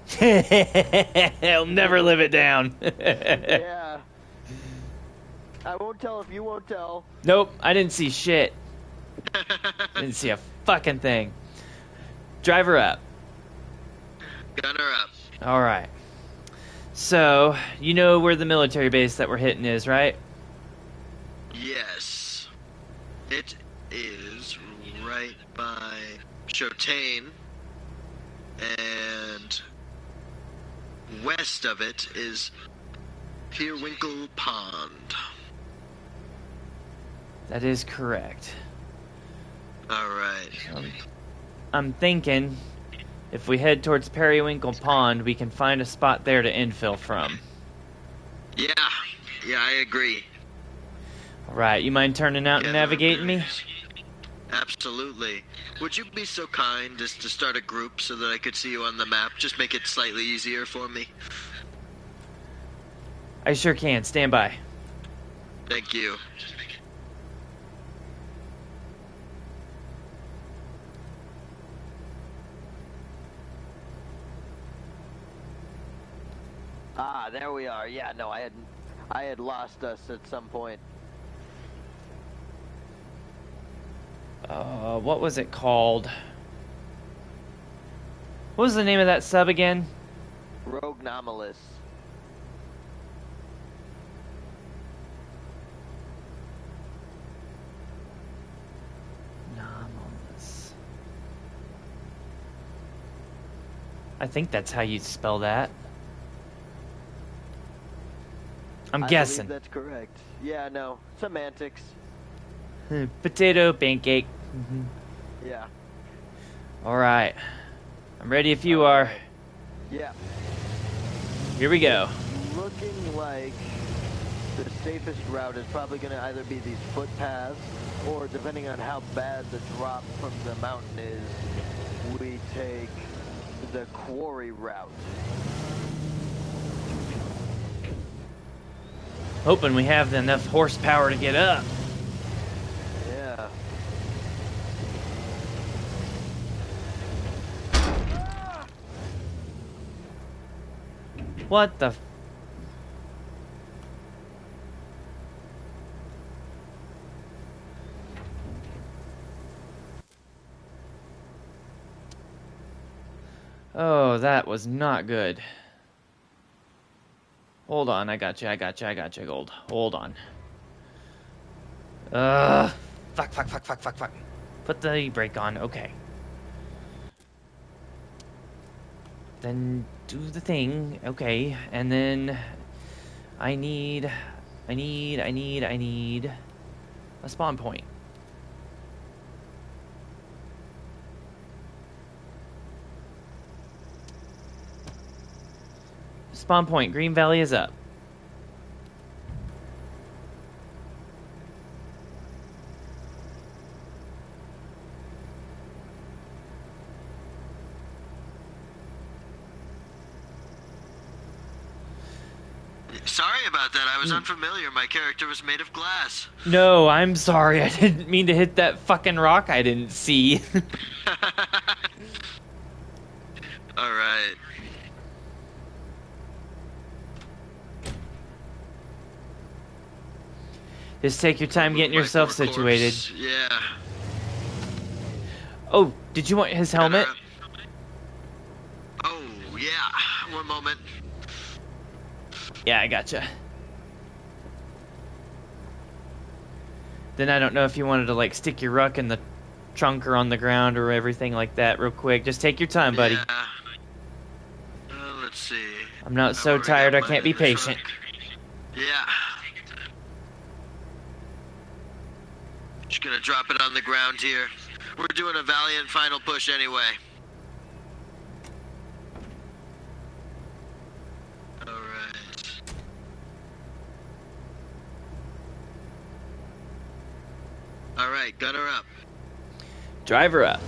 Speaker 1: He'll never live it down.
Speaker 2: Yeah. I won't tell if you won't tell.
Speaker 1: Nope, I didn't see shit. Didn't see a fucking thing. Driver up.
Speaker 3: Gunner up.
Speaker 1: All right. So, you know where the military base that we're hitting is, right?
Speaker 3: Yes. It is right by Chotane, and west of it is Peerwinkle Pond.
Speaker 1: That is correct.
Speaker 3: All right.
Speaker 1: I'm thinking if we head towards Periwinkle Pond, we can find a spot there to infill from.
Speaker 3: Yeah, I agree.
Speaker 1: All right, you mind turning out and
Speaker 3: Yeah,
Speaker 1: navigating me?
Speaker 3: Absolutely. Would you be so kind as to start a group so that I could see you on the map? Just make it slightly easier for me.
Speaker 1: I sure can. Stand by.
Speaker 3: Thank you.
Speaker 2: Ah, there we are. Yeah, no, I had lost us at some point.
Speaker 1: What was it called? What was the name of that sub again?
Speaker 2: Rogue Nomalus.
Speaker 1: Anomalous. I think that's how you spell that. I'm guessing.
Speaker 2: I believe that's correct. Yeah, no. Semantics.
Speaker 1: Potato pancake.
Speaker 2: Yeah.
Speaker 1: All right. I'm ready if you are.
Speaker 2: Yeah.
Speaker 1: Here we go.
Speaker 2: Looking like the safest route is probably going to either be these footpaths, or depending on how bad the drop from the mountain is, we take the quarry route.
Speaker 1: Hoping we have enough horsepower to get up.
Speaker 2: Yeah.
Speaker 1: What the? Oh, that was not good. Hold on, I got you, Gold. Hold on. Fuck. Put the brake on, okay. Then do the thing, okay, and then I need a spawn point. Spawn point, Green Valley is up.
Speaker 3: Sorry about that. I was unfamiliar. My character was made of glass.
Speaker 1: No, I'm sorry. I didn't mean to hit that fucking rock I didn't see.
Speaker 3: All right.
Speaker 1: Just take your time getting yourself
Speaker 3: My poor
Speaker 1: situated.
Speaker 3: corpse. Yeah.
Speaker 1: Oh, did you want his helmet?
Speaker 3: Oh, yeah. One moment.
Speaker 1: Yeah, I gotcha. Then I don't know if you wanted to like stick your ruck in the trunk or on the ground or everything like that real quick. Just take your time, buddy.
Speaker 3: Yeah. Let's see.
Speaker 1: I'm not
Speaker 3: I've
Speaker 1: so
Speaker 3: already
Speaker 1: tired
Speaker 3: got
Speaker 1: I
Speaker 3: mine
Speaker 1: can't be
Speaker 3: in the trunk.
Speaker 1: patient.
Speaker 3: Yeah. Just gonna drop it on the ground here. We're doing a valiant final push anyway. Alright.
Speaker 2: right, gunner up.
Speaker 1: Driver up.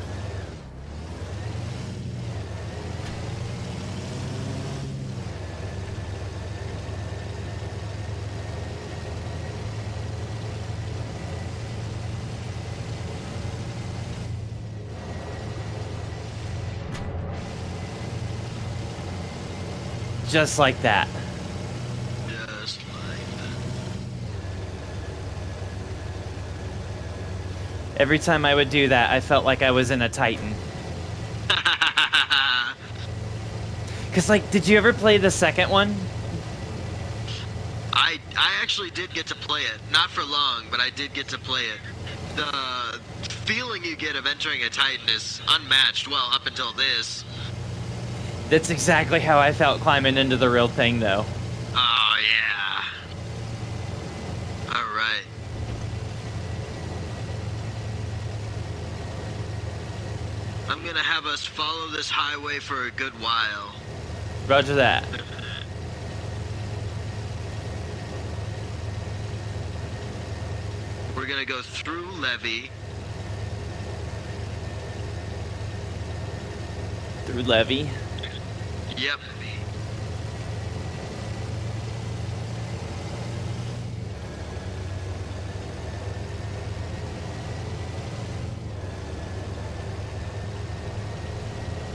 Speaker 1: Just like that.
Speaker 2: Just like that.
Speaker 1: Every time I would do that, I felt like I was in a Titan. Cause like, did you ever play the second one?
Speaker 2: I actually did get to play it. Not for long, but I did get to play it. The feeling you get of entering a Titan is unmatched, well, up until this.
Speaker 1: That's exactly how I felt climbing into the real thing, though.
Speaker 2: Oh, yeah. Alright. I'm gonna have us follow this highway for a good while.
Speaker 1: Roger that.
Speaker 2: We're gonna go through Levee.
Speaker 1: Through Levee.
Speaker 2: Yep.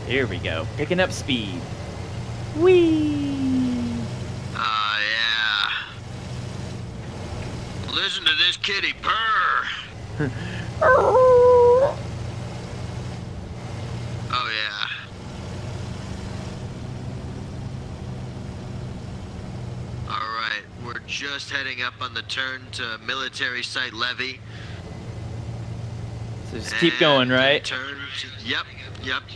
Speaker 1: Here we go. Picking up speed. Whee!
Speaker 2: Ah, yeah. Listen to this kitty purr. Oh, yeah. Alright, we're just heading up on the turn to military site Levee.
Speaker 1: So just keep going, right?
Speaker 2: Turn to, yep.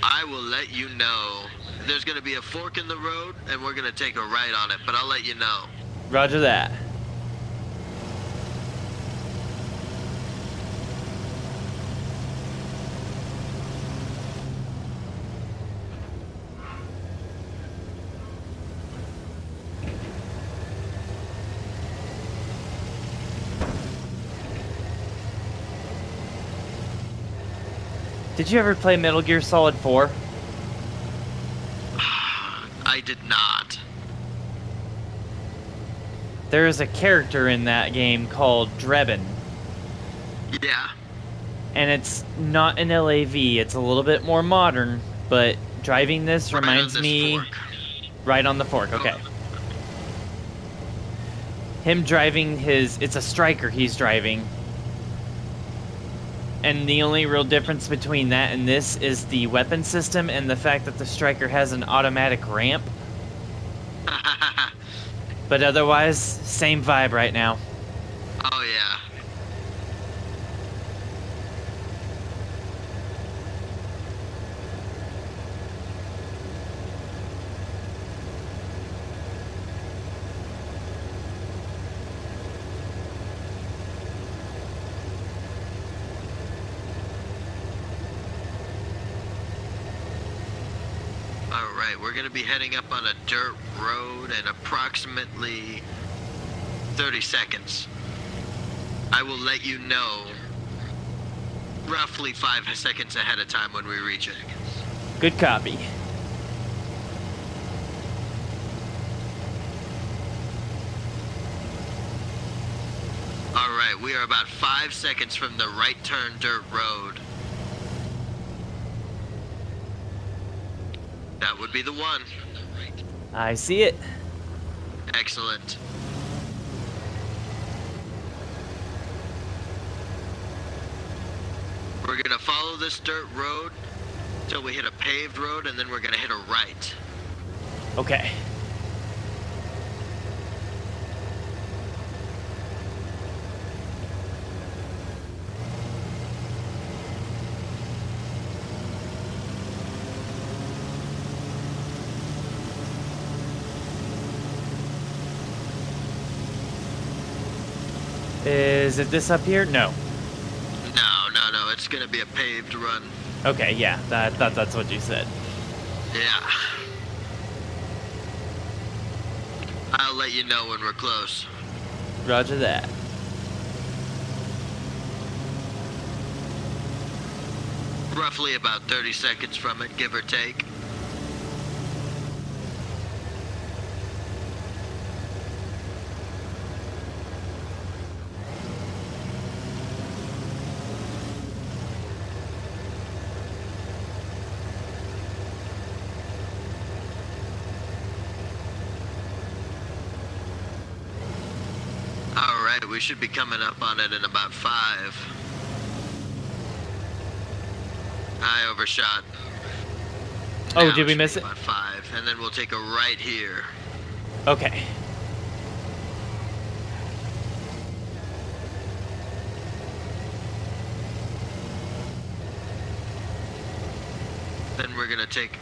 Speaker 2: I will let you know. There's gonna be a fork in the road, and we're gonna take a right on it, but I'll let you know.
Speaker 1: Roger that. Did you ever play Metal Gear Solid 4?
Speaker 2: I did not.
Speaker 1: There is a character in that game called Drebin.
Speaker 2: Yeah.
Speaker 1: And it's not an LAV, it's a little bit more modern, but driving this
Speaker 2: Right
Speaker 1: reminds
Speaker 2: on this
Speaker 1: me...
Speaker 2: fork.
Speaker 1: Right on the fork, okay. Him driving his... It's a striker he's driving. And the only real difference between that and this is the weapon system and the fact that the striker has an automatic ramp. But otherwise, same vibe right now.
Speaker 2: Oh, yeah. Alright, we're gonna be heading up on a dirt road in approximately 30 seconds. I will let you know roughly 5 seconds ahead of time when we reach it.
Speaker 1: Good copy.
Speaker 2: Alright, we are about 5 seconds from the right turn dirt road. That would be the one.
Speaker 1: I see it.
Speaker 2: Excellent. We're gonna follow this dirt road till we hit a paved road, and then we're gonna hit a right.
Speaker 1: Okay. Is it this up here? No.
Speaker 2: No, it's gonna be a paved run.
Speaker 1: Okay, yeah, I thought that's what you said.
Speaker 2: Yeah. I'll let you know when we're close.
Speaker 1: Roger that.
Speaker 2: Roughly about 30 seconds from it, give or take. Alright, we should be coming up on it in about 5. I overshot.
Speaker 1: Oh,
Speaker 2: Now
Speaker 1: did we
Speaker 2: should
Speaker 1: miss
Speaker 2: be
Speaker 1: it?
Speaker 2: About 5, and then we'll take a right here.
Speaker 1: Okay.
Speaker 2: Then we're gonna take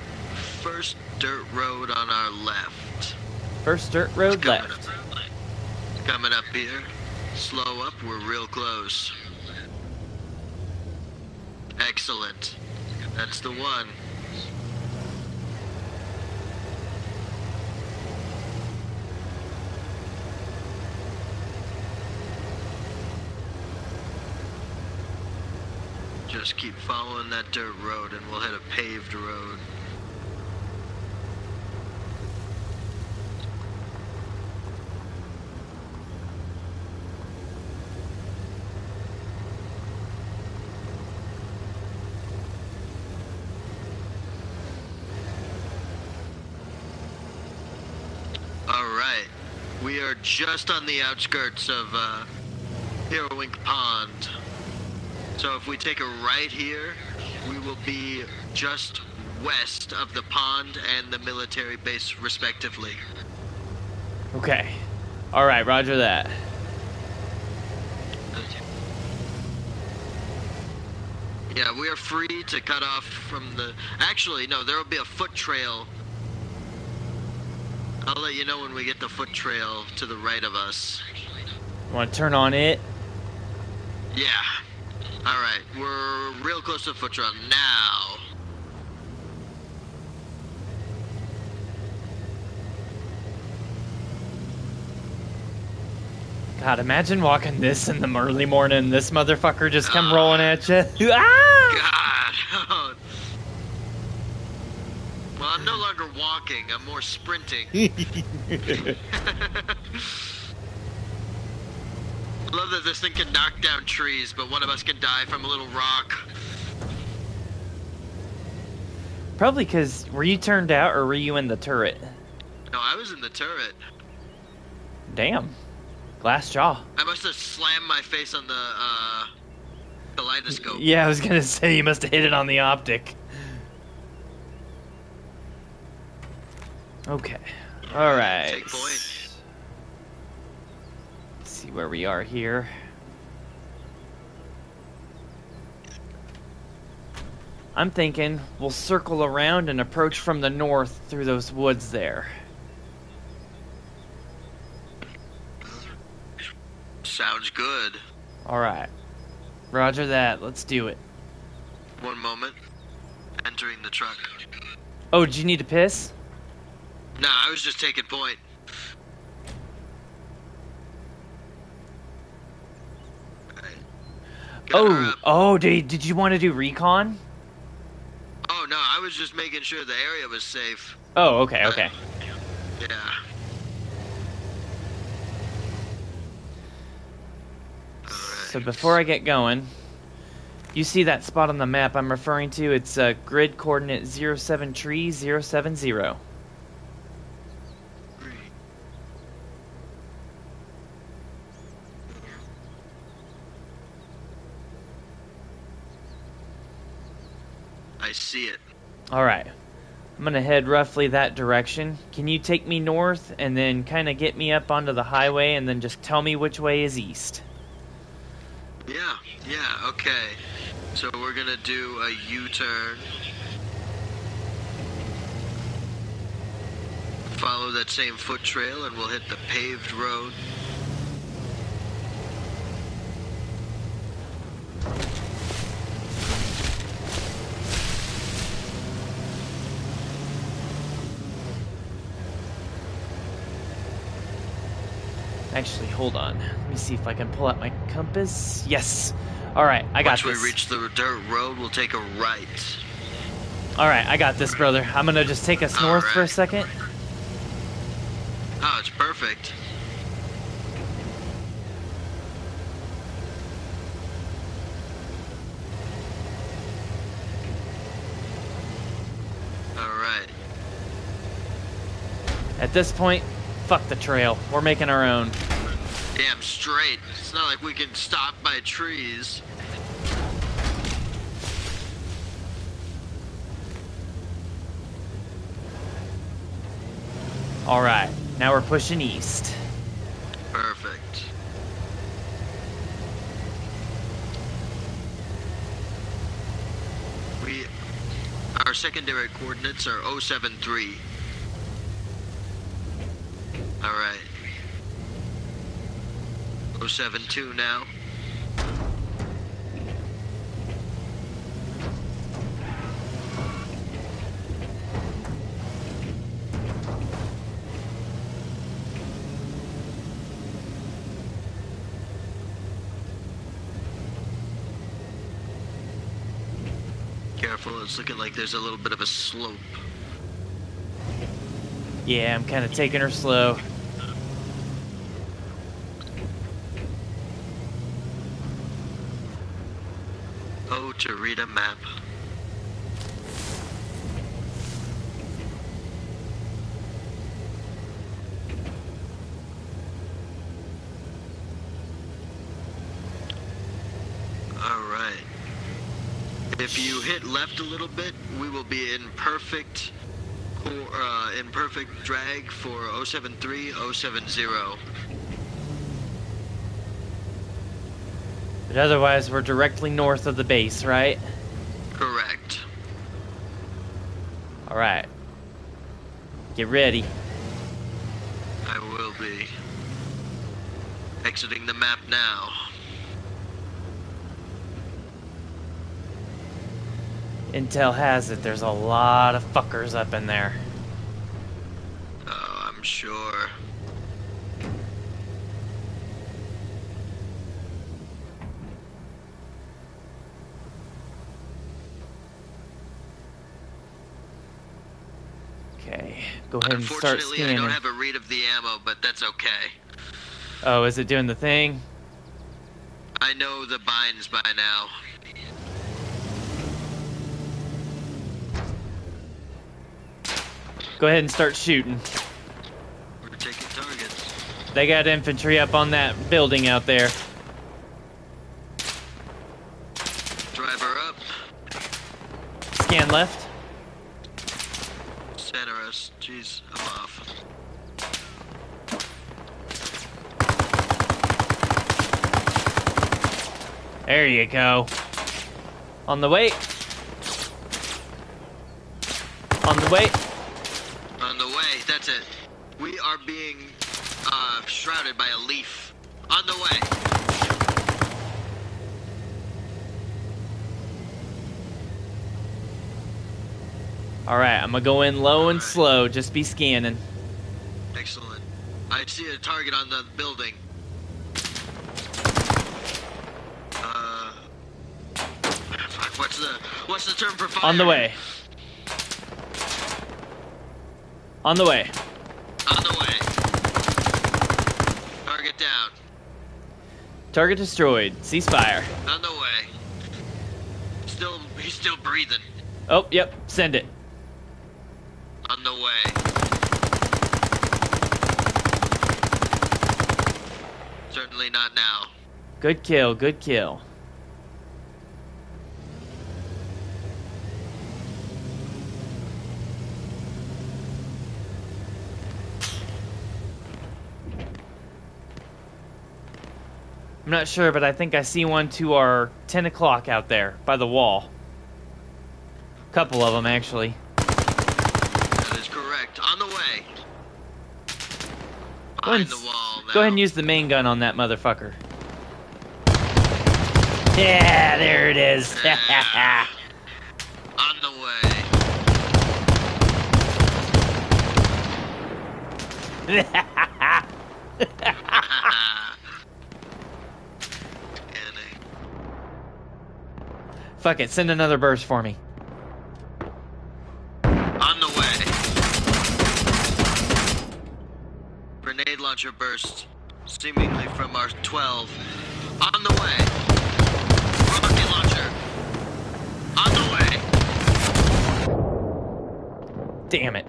Speaker 2: first dirt road on our left.
Speaker 1: First dirt road
Speaker 2: Coming
Speaker 1: left.
Speaker 2: up. Coming up here. Slow up, we're real close. Excellent. That's the one. Just keep following that dirt road and we'll hit a paved road. Alright, we are just on the outskirts of Heroink Pond. So if we take a right here, we will be just west of the pond and the military base respectively.
Speaker 1: Okay. All right, roger that.
Speaker 2: Yeah, we are free to cut off from the... Actually, no, there will be a foot trail. I'll let you know when we get the foot trail to the right of us.
Speaker 1: Want to turn on it?
Speaker 2: Yeah. Alright, we're real close to the foot trail now.
Speaker 1: God, imagine walking this in the early morning. This motherfucker just come rolling at you. Ah!
Speaker 2: God. Well, I'm no longer walking. I'm more sprinting. I love that this thing can knock down trees, but one of us can die from a little rock.
Speaker 1: Probably because, were you turned out or were you in the turret?
Speaker 2: No, I was in the turret.
Speaker 1: Damn. Glass jaw.
Speaker 2: I must have slammed my face on the kaleidoscope.
Speaker 1: Yeah, I was gonna say you must have hit it on the optic. Okay. Alright.
Speaker 2: Take point.
Speaker 1: Let's see where we are here. I'm thinking we'll circle around and approach from the north through those woods there.
Speaker 2: Sounds good.
Speaker 1: Alright. Roger that. Let's do it.
Speaker 2: One moment. Entering the truck.
Speaker 1: Oh, did you need to piss?
Speaker 2: Nah, I was just taking point.
Speaker 1: Did you want to do recon?
Speaker 2: Oh, no, I was just making sure the area was safe.
Speaker 1: Oh, okay, okay.
Speaker 2: Yeah.
Speaker 1: So before I get going, you see that spot on the map I'm referring to? It's grid coordinate 073070.
Speaker 2: I see it.
Speaker 1: Alright. I'm gonna head roughly that direction. Can you take me north and then kind of get me up onto the highway and then just tell me which way is east?
Speaker 2: Yeah, okay. So we're gonna do a U-turn. Follow that same foot trail and we'll hit the paved road.
Speaker 1: Actually, hold on. Let me see if I can pull out my compass. Yes. All right, I got
Speaker 3: Once
Speaker 1: this.
Speaker 3: we reach the dirt road, we'll take a right.
Speaker 1: All right, I got this, brother. I'm gonna just take us north for a
Speaker 3: Alright.
Speaker 1: second.
Speaker 3: Oh, it's perfect. Alright.
Speaker 1: At this point, fuck the trail. We're making our own.
Speaker 3: Damn straight. It's not like we can stop by trees.
Speaker 1: All right, now we're pushing east.
Speaker 3: Perfect. Our secondary coordinates are 073. Alright. 072 now. Careful, it's looking like there's a little bit of a slope.
Speaker 1: Yeah, I'm kind of taking her slow.
Speaker 3: Oh, to read a map. Alright. If you hit left a little bit, we will be in perfect drag for 073, 070.
Speaker 1: But otherwise, we're directly north of the base, right?
Speaker 3: Correct.
Speaker 1: All right. Get ready.
Speaker 3: I will be. Exiting the map now.
Speaker 1: Intel has it. There's a lot of fuckers up in there.
Speaker 3: Oh, I'm sure.
Speaker 1: Okay, go ahead and start
Speaker 3: Unfortunately,
Speaker 1: scanning.
Speaker 3: I don't have a read of the ammo, but that's okay.
Speaker 1: Oh, is it doing the thing?
Speaker 3: I know the binds by now.
Speaker 1: Go ahead and start shooting.
Speaker 3: We're taking targets.
Speaker 1: They got infantry up on that building out there.
Speaker 3: Driver up.
Speaker 1: Scan left.
Speaker 3: Center us. Jeez, I'm off.
Speaker 1: There you go. On the way. On the way.
Speaker 3: On the way, that's it. We are being shrouded by a leaf. On the way.
Speaker 1: Alright, I'm gonna go in low and slow. Just be scanning.
Speaker 3: Excellent. I see a target on the building. Fuck, what's the term for fire?
Speaker 1: On the way. On the way.
Speaker 3: On the way. Target down.
Speaker 1: Target destroyed. Ceasefire.
Speaker 3: On the way. He's still breathing.
Speaker 1: Oh, yep. Send it.
Speaker 3: On the way. Certainly not now.
Speaker 1: Good kill. Good kill. I'm not sure, but I think I see one to our 10 o'clock out there by the wall. Couple of them, actually.
Speaker 3: That is correct. On the way.
Speaker 1: Go ahead,
Speaker 3: Behind the wall now.
Speaker 1: go ahead and use the main gun on that motherfucker. Yeah, there it is.
Speaker 3: Yeah. On the way.
Speaker 1: Fuck it, send another burst for me.
Speaker 3: On the way. Grenade launcher burst, seemingly from our 12. On the way. Rocket launcher. On the way.
Speaker 1: Damn it.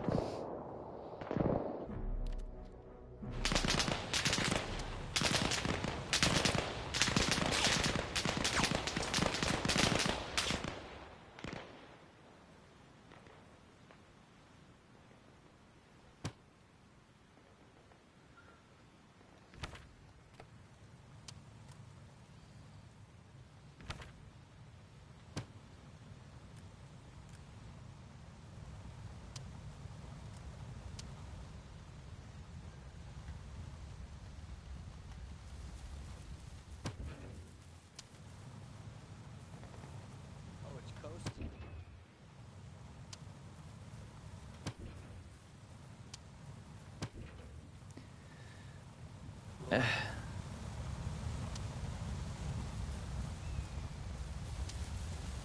Speaker 2: Oh, it's coast.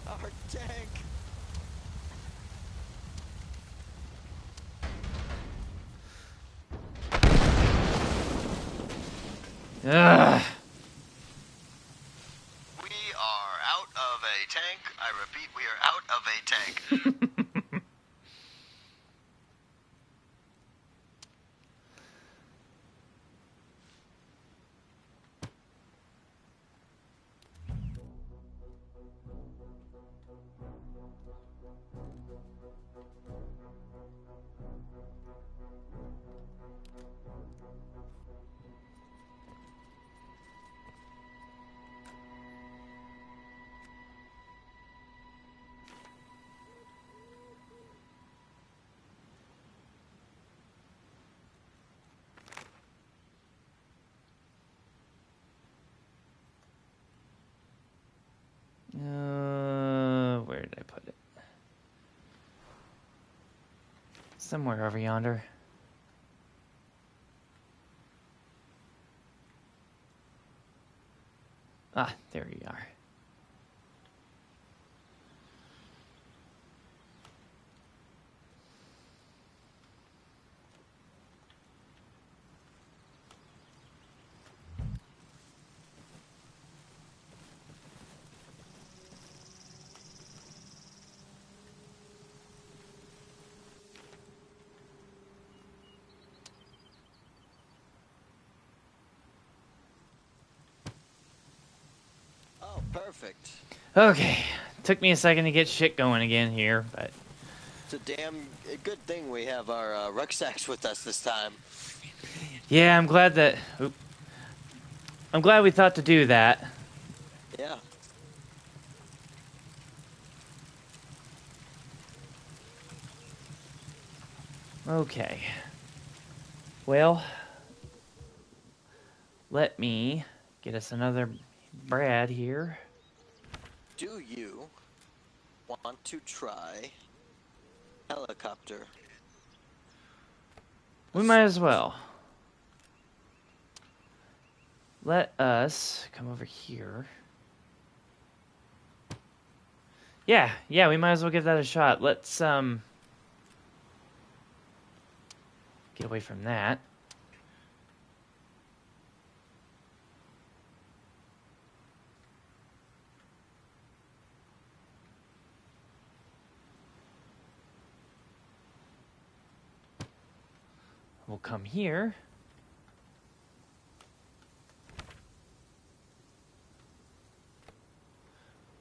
Speaker 2: Our tank.
Speaker 1: Ugh.
Speaker 3: We are out of a tank. I repeat, we are out of a tank.
Speaker 1: Where did I put it? Somewhere over yonder. Ah, there you are.
Speaker 2: Oh, perfect.
Speaker 1: Okay. Took me a second to get shit going again here, but
Speaker 2: It's a damn good thing we have our rucksacks with us this time.
Speaker 1: yeah, I'm glad that. I'm glad we thought to do that.
Speaker 2: Yeah.
Speaker 1: Okay. Well, let me get us another Brad here.
Speaker 2: Do you want to try helicopter?
Speaker 1: We might as well. Let us come over here. Yeah, we might as well give that a shot. Let's get away from that. We'll come here.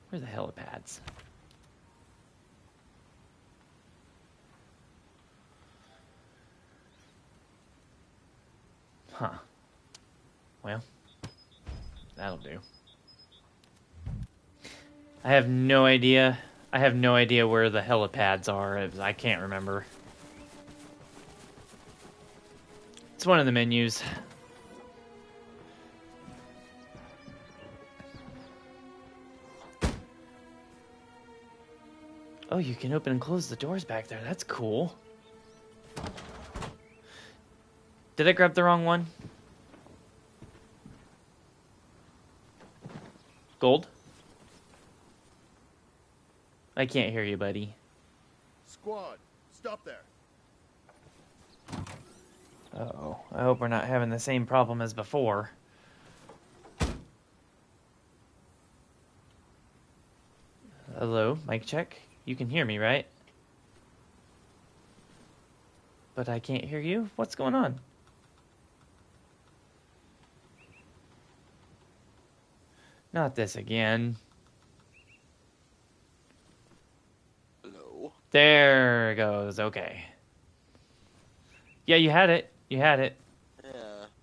Speaker 1: Where are the helipads? Huh. Well, that'll do. I have no idea. I have no idea where the helipads are. I can't remember. It's one of the menus. Oh, you can open and close the doors back there. That's cool. Did I grab the wrong one? Gold? I can't hear you, buddy.
Speaker 5: Squad, stop there.
Speaker 1: Uh-oh. I hope we're not having the same problem as before. Hello, mic check. You can hear me, right? But I can't hear you? What's going on? Not this again.
Speaker 2: Hello.
Speaker 1: There it goes. Okay. Yeah, you had it. You had it.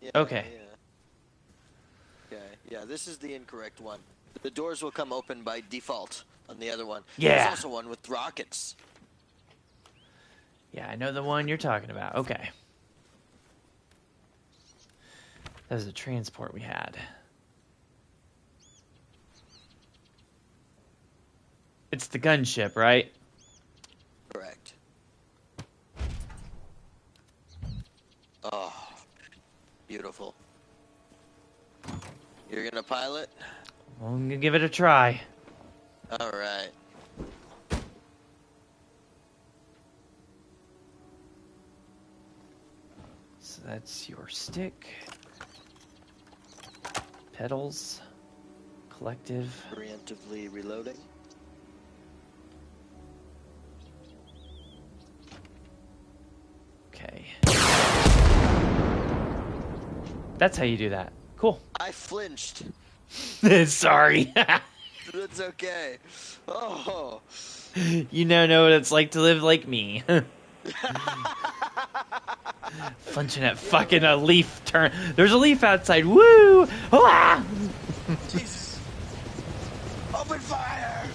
Speaker 2: Yeah.
Speaker 1: Okay.
Speaker 2: Yeah. Okay. Yeah, this is the incorrect one. The doors will come open by default on the other one.
Speaker 1: Yeah.
Speaker 2: There's also one with rockets.
Speaker 1: Yeah, I know the one you're talking about. Okay. That was the transport we had. It's the gunship, right?
Speaker 2: Correct. Oh, beautiful. You're gonna pilot?
Speaker 1: Well, I'm gonna give it a try.
Speaker 2: All right.
Speaker 1: So that's your stick. Pedals. Collective.
Speaker 2: Preemptively reloading.
Speaker 1: Okay. That's how you do that. Cool.
Speaker 2: I flinched.
Speaker 1: Sorry.
Speaker 2: That's okay. Oh.
Speaker 1: You now know what it's like to live like me. Flinching at fucking a leaf turn. There's a leaf outside. Woo! Ah!
Speaker 2: Jesus. Open fire!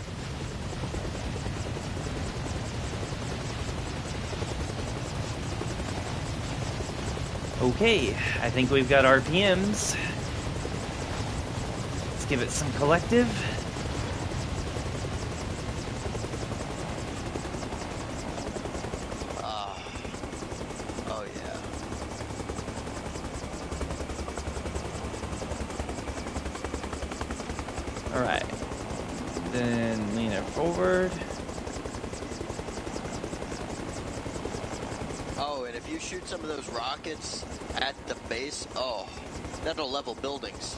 Speaker 1: Okay, I think we've got RPMs. Let's give it some collective.
Speaker 2: Oh yeah.
Speaker 1: Alright. Then lean it forward.
Speaker 2: Oh, and if you shoot some of those rockets at the base, oh, that'll level buildings.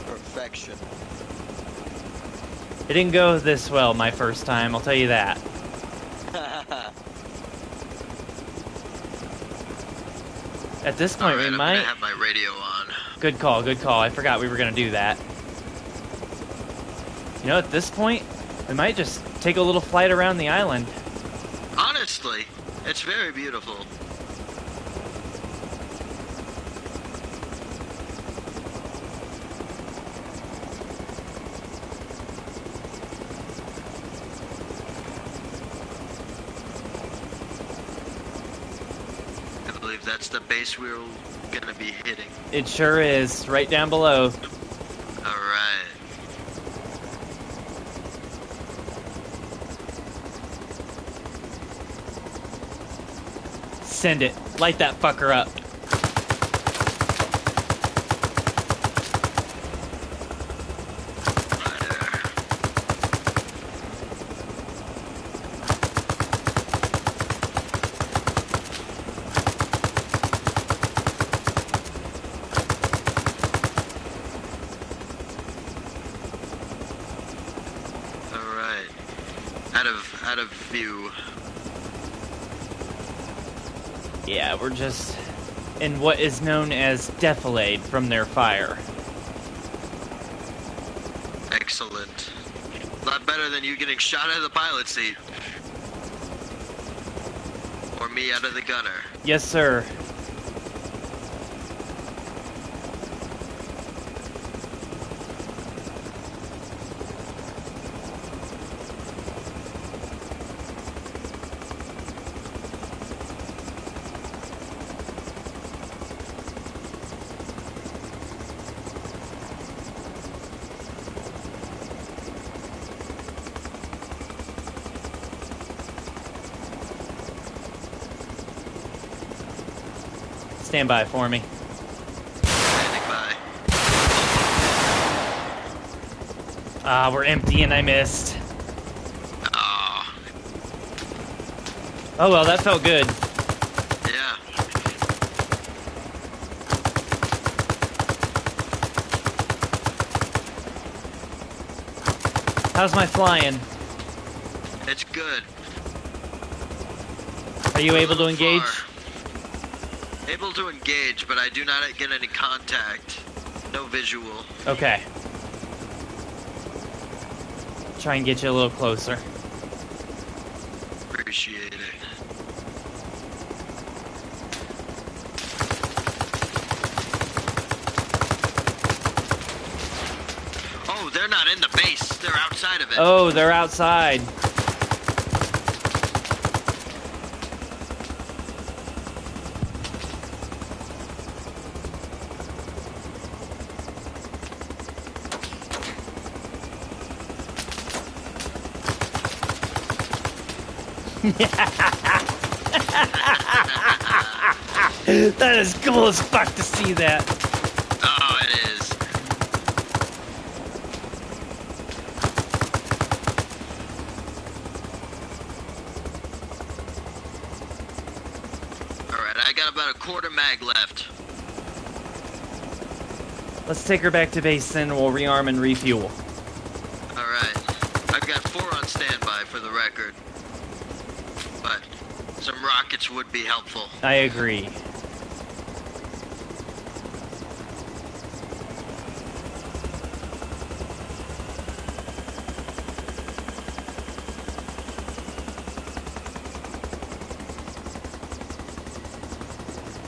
Speaker 2: Perfection.
Speaker 1: It didn't go this well my first time, I'll tell you that. At this point, we might...
Speaker 2: have my radio on.
Speaker 1: Good call, good call. I forgot we were going to do that. You know, at this point, we might just take a little flight around the island.
Speaker 2: Honestly, it's very beautiful. I believe that's the base we're gonna be hitting.
Speaker 1: It sure is, right down below.
Speaker 2: Alright.
Speaker 1: Send it. Light that fucker up.
Speaker 2: Alright. Out of view.
Speaker 1: Yeah, we're just in what is known as defilade from their fire.
Speaker 2: Excellent. A lot better than you getting shot out of the pilot seat. Or me out of the gunner.
Speaker 1: Yes, sir. Stand by for me.
Speaker 2: Standing by.
Speaker 1: Ah, we're empty and I missed.
Speaker 3: Oh,
Speaker 1: Oh well, that felt good.
Speaker 3: yeah.
Speaker 1: How's my flying?
Speaker 3: It's good.
Speaker 1: Are you
Speaker 3: We're a
Speaker 1: able to
Speaker 3: little
Speaker 1: engage?
Speaker 3: far. Able to engage, but I do not get any contact. No visual.
Speaker 1: Okay. Try and get you a little closer.
Speaker 3: Appreciate it. Oh, they're not in the base. They're outside of it.
Speaker 1: Oh, they're outside. That is cool as fuck to see that.
Speaker 3: Oh, it is. Alright, I got about a quarter mag left.
Speaker 1: Let's take her back to base then, we'll rearm and refuel.
Speaker 3: Alright. I've got 4 on standby for the record. But some rockets would be helpful.
Speaker 1: I agree.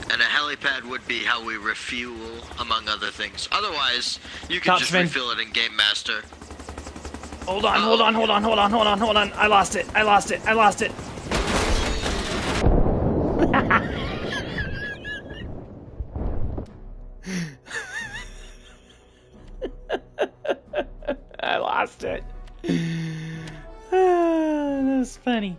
Speaker 3: And a helipad would be how we refuel, among other things. Otherwise, you can
Speaker 1: Top
Speaker 3: just
Speaker 1: spin.
Speaker 3: refill it in Game Master.
Speaker 1: Hold on, hold on, hold on, hold on, hold on, hold on. I lost it, I lost it, I lost it. I lost it. That was funny.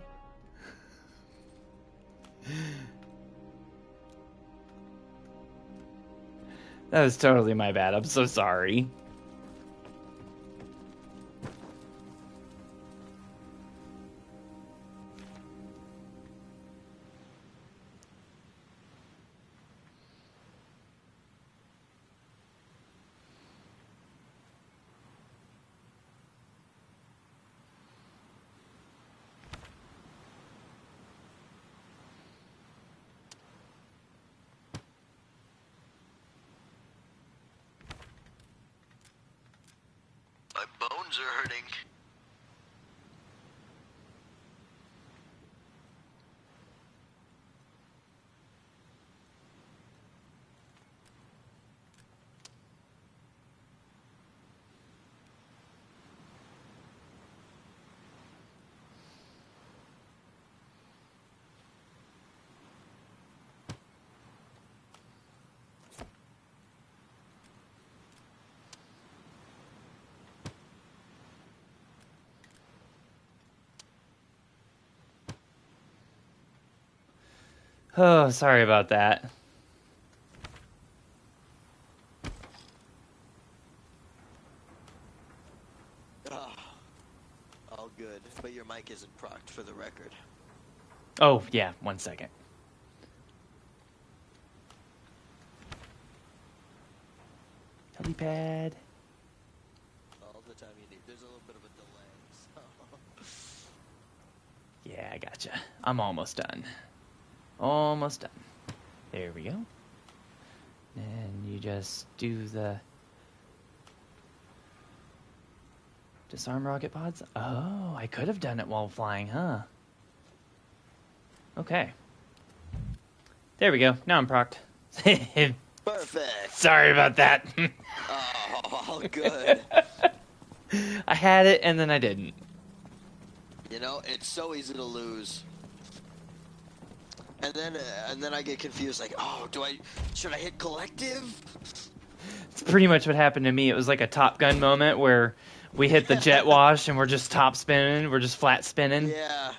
Speaker 1: That was totally my bad. I'm so sorry.
Speaker 3: My bones are hurting.
Speaker 1: Oh, sorry about that.
Speaker 2: Ah, all good, but your mic isn't procced for the record.
Speaker 1: Oh, yeah, 1 second. Helipad.
Speaker 2: All the time you need. There's a little bit of a delay. So.
Speaker 1: Yeah, I gotcha. I'm almost done. Almost done. There we go. And you just do the disarm rocket pods. Oh, I could have done it while flying, huh? Okay. There we go. Now I'm procced.
Speaker 2: Perfect.
Speaker 1: Sorry about that.
Speaker 2: Oh, all good.
Speaker 1: I had it and then I didn't.
Speaker 2: You know, it's so easy to lose. And then I get confused, like, oh, should I hit collective?
Speaker 1: It's pretty much what happened to me. It was like a Top Gun moment where we hit the jet wash and we're just top spinning. We're just flat spinning.
Speaker 2: Yeah.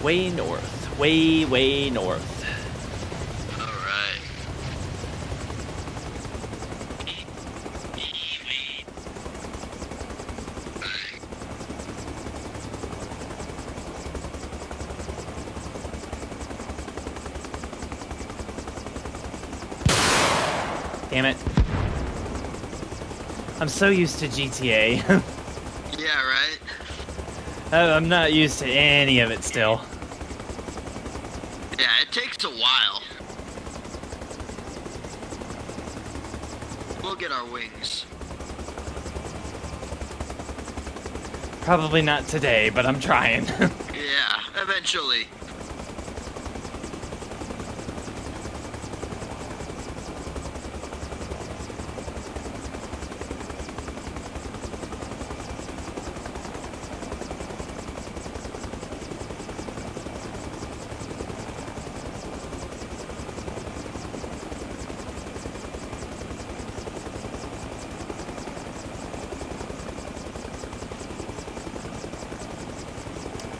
Speaker 1: way north. Way, way north.
Speaker 3: Alright.
Speaker 1: Damn it. I'm so used to GTA.
Speaker 3: Yeah, right?
Speaker 1: I'm not used to any of it still.
Speaker 3: Yeah, it takes a while. We'll get our wings.
Speaker 1: Probably not today, but I'm trying.
Speaker 3: Yeah, eventually.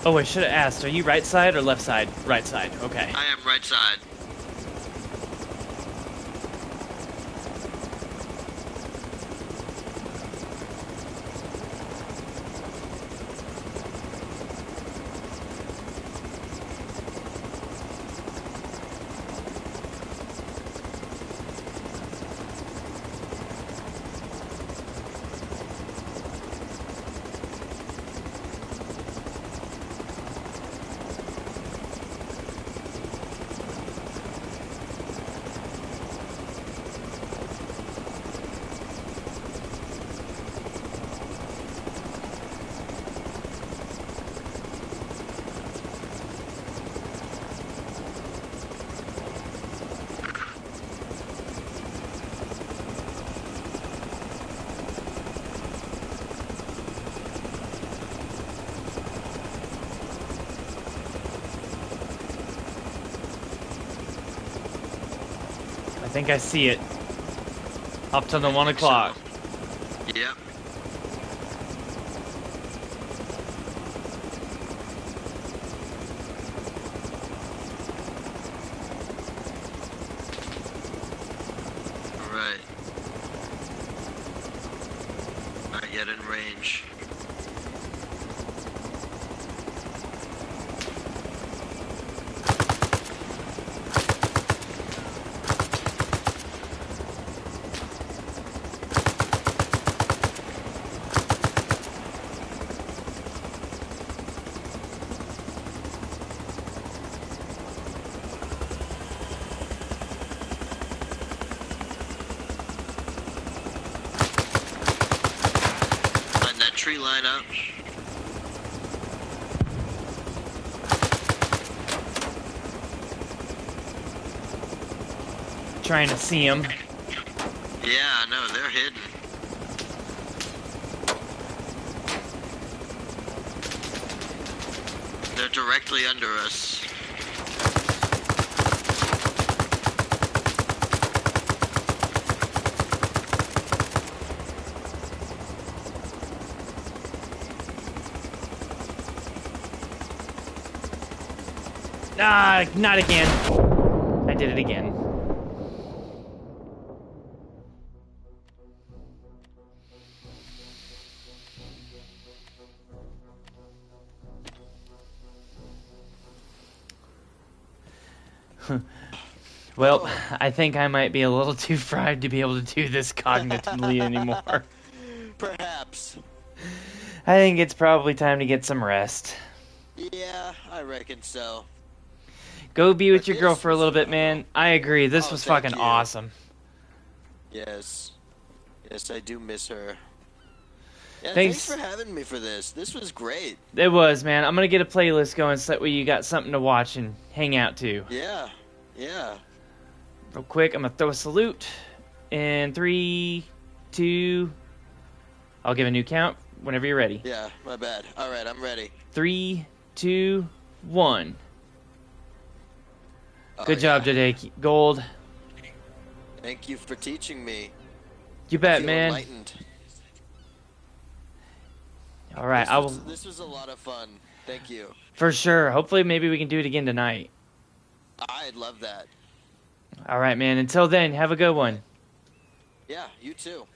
Speaker 1: Oh, I should have asked. Are you right side or left side? Right side. Okay.
Speaker 3: I am right side.
Speaker 1: I think I see it. Up to the 1 o'clock.
Speaker 3: Yep. Alright. Not yet in range. Line that tree line up.
Speaker 1: Trying to see him.
Speaker 3: Yeah, no, they're hidden. They're directly under us.
Speaker 1: Ah, not again. I did it again. Well, I think I might be a little too fried to be able to do this cognitively anymore.
Speaker 2: Perhaps.
Speaker 1: I think it's probably time to get some rest.
Speaker 2: Yeah, I reckon so.
Speaker 1: Go be with
Speaker 2: But
Speaker 1: your
Speaker 2: this
Speaker 1: girl for a
Speaker 2: was
Speaker 1: little bit,
Speaker 2: phenomenal.
Speaker 1: man. I agree. This
Speaker 2: Oh,
Speaker 1: was
Speaker 2: thank
Speaker 1: fucking
Speaker 2: you.
Speaker 1: awesome.
Speaker 2: Yes. Yes, I do miss her. Yeah,
Speaker 1: Thanks.
Speaker 2: thanks for having me for this. This was great.
Speaker 1: It was, man. I'm gonna get a playlist going so that way you got something to watch and hang out to.
Speaker 2: Yeah. Yeah.
Speaker 1: Real quick, I'm gonna throw a salute. In 3, 2. I'll give a new count whenever you're ready.
Speaker 2: Yeah, my bad. All right, I'm ready.
Speaker 1: 3, 2, 1.
Speaker 2: Oh,
Speaker 1: Good job
Speaker 2: yeah.
Speaker 1: today, Gold.
Speaker 2: Thank you for teaching me.
Speaker 1: You
Speaker 2: I
Speaker 1: bet,
Speaker 2: feel
Speaker 1: man.
Speaker 2: enlightened.
Speaker 1: All right, I will
Speaker 2: This was a lot of fun. Thank you.
Speaker 1: for sure. Hopefully, maybe we can do it again tonight.
Speaker 2: I'd love that.
Speaker 1: All right, man. Until then, have a good one.
Speaker 2: Yeah, you too.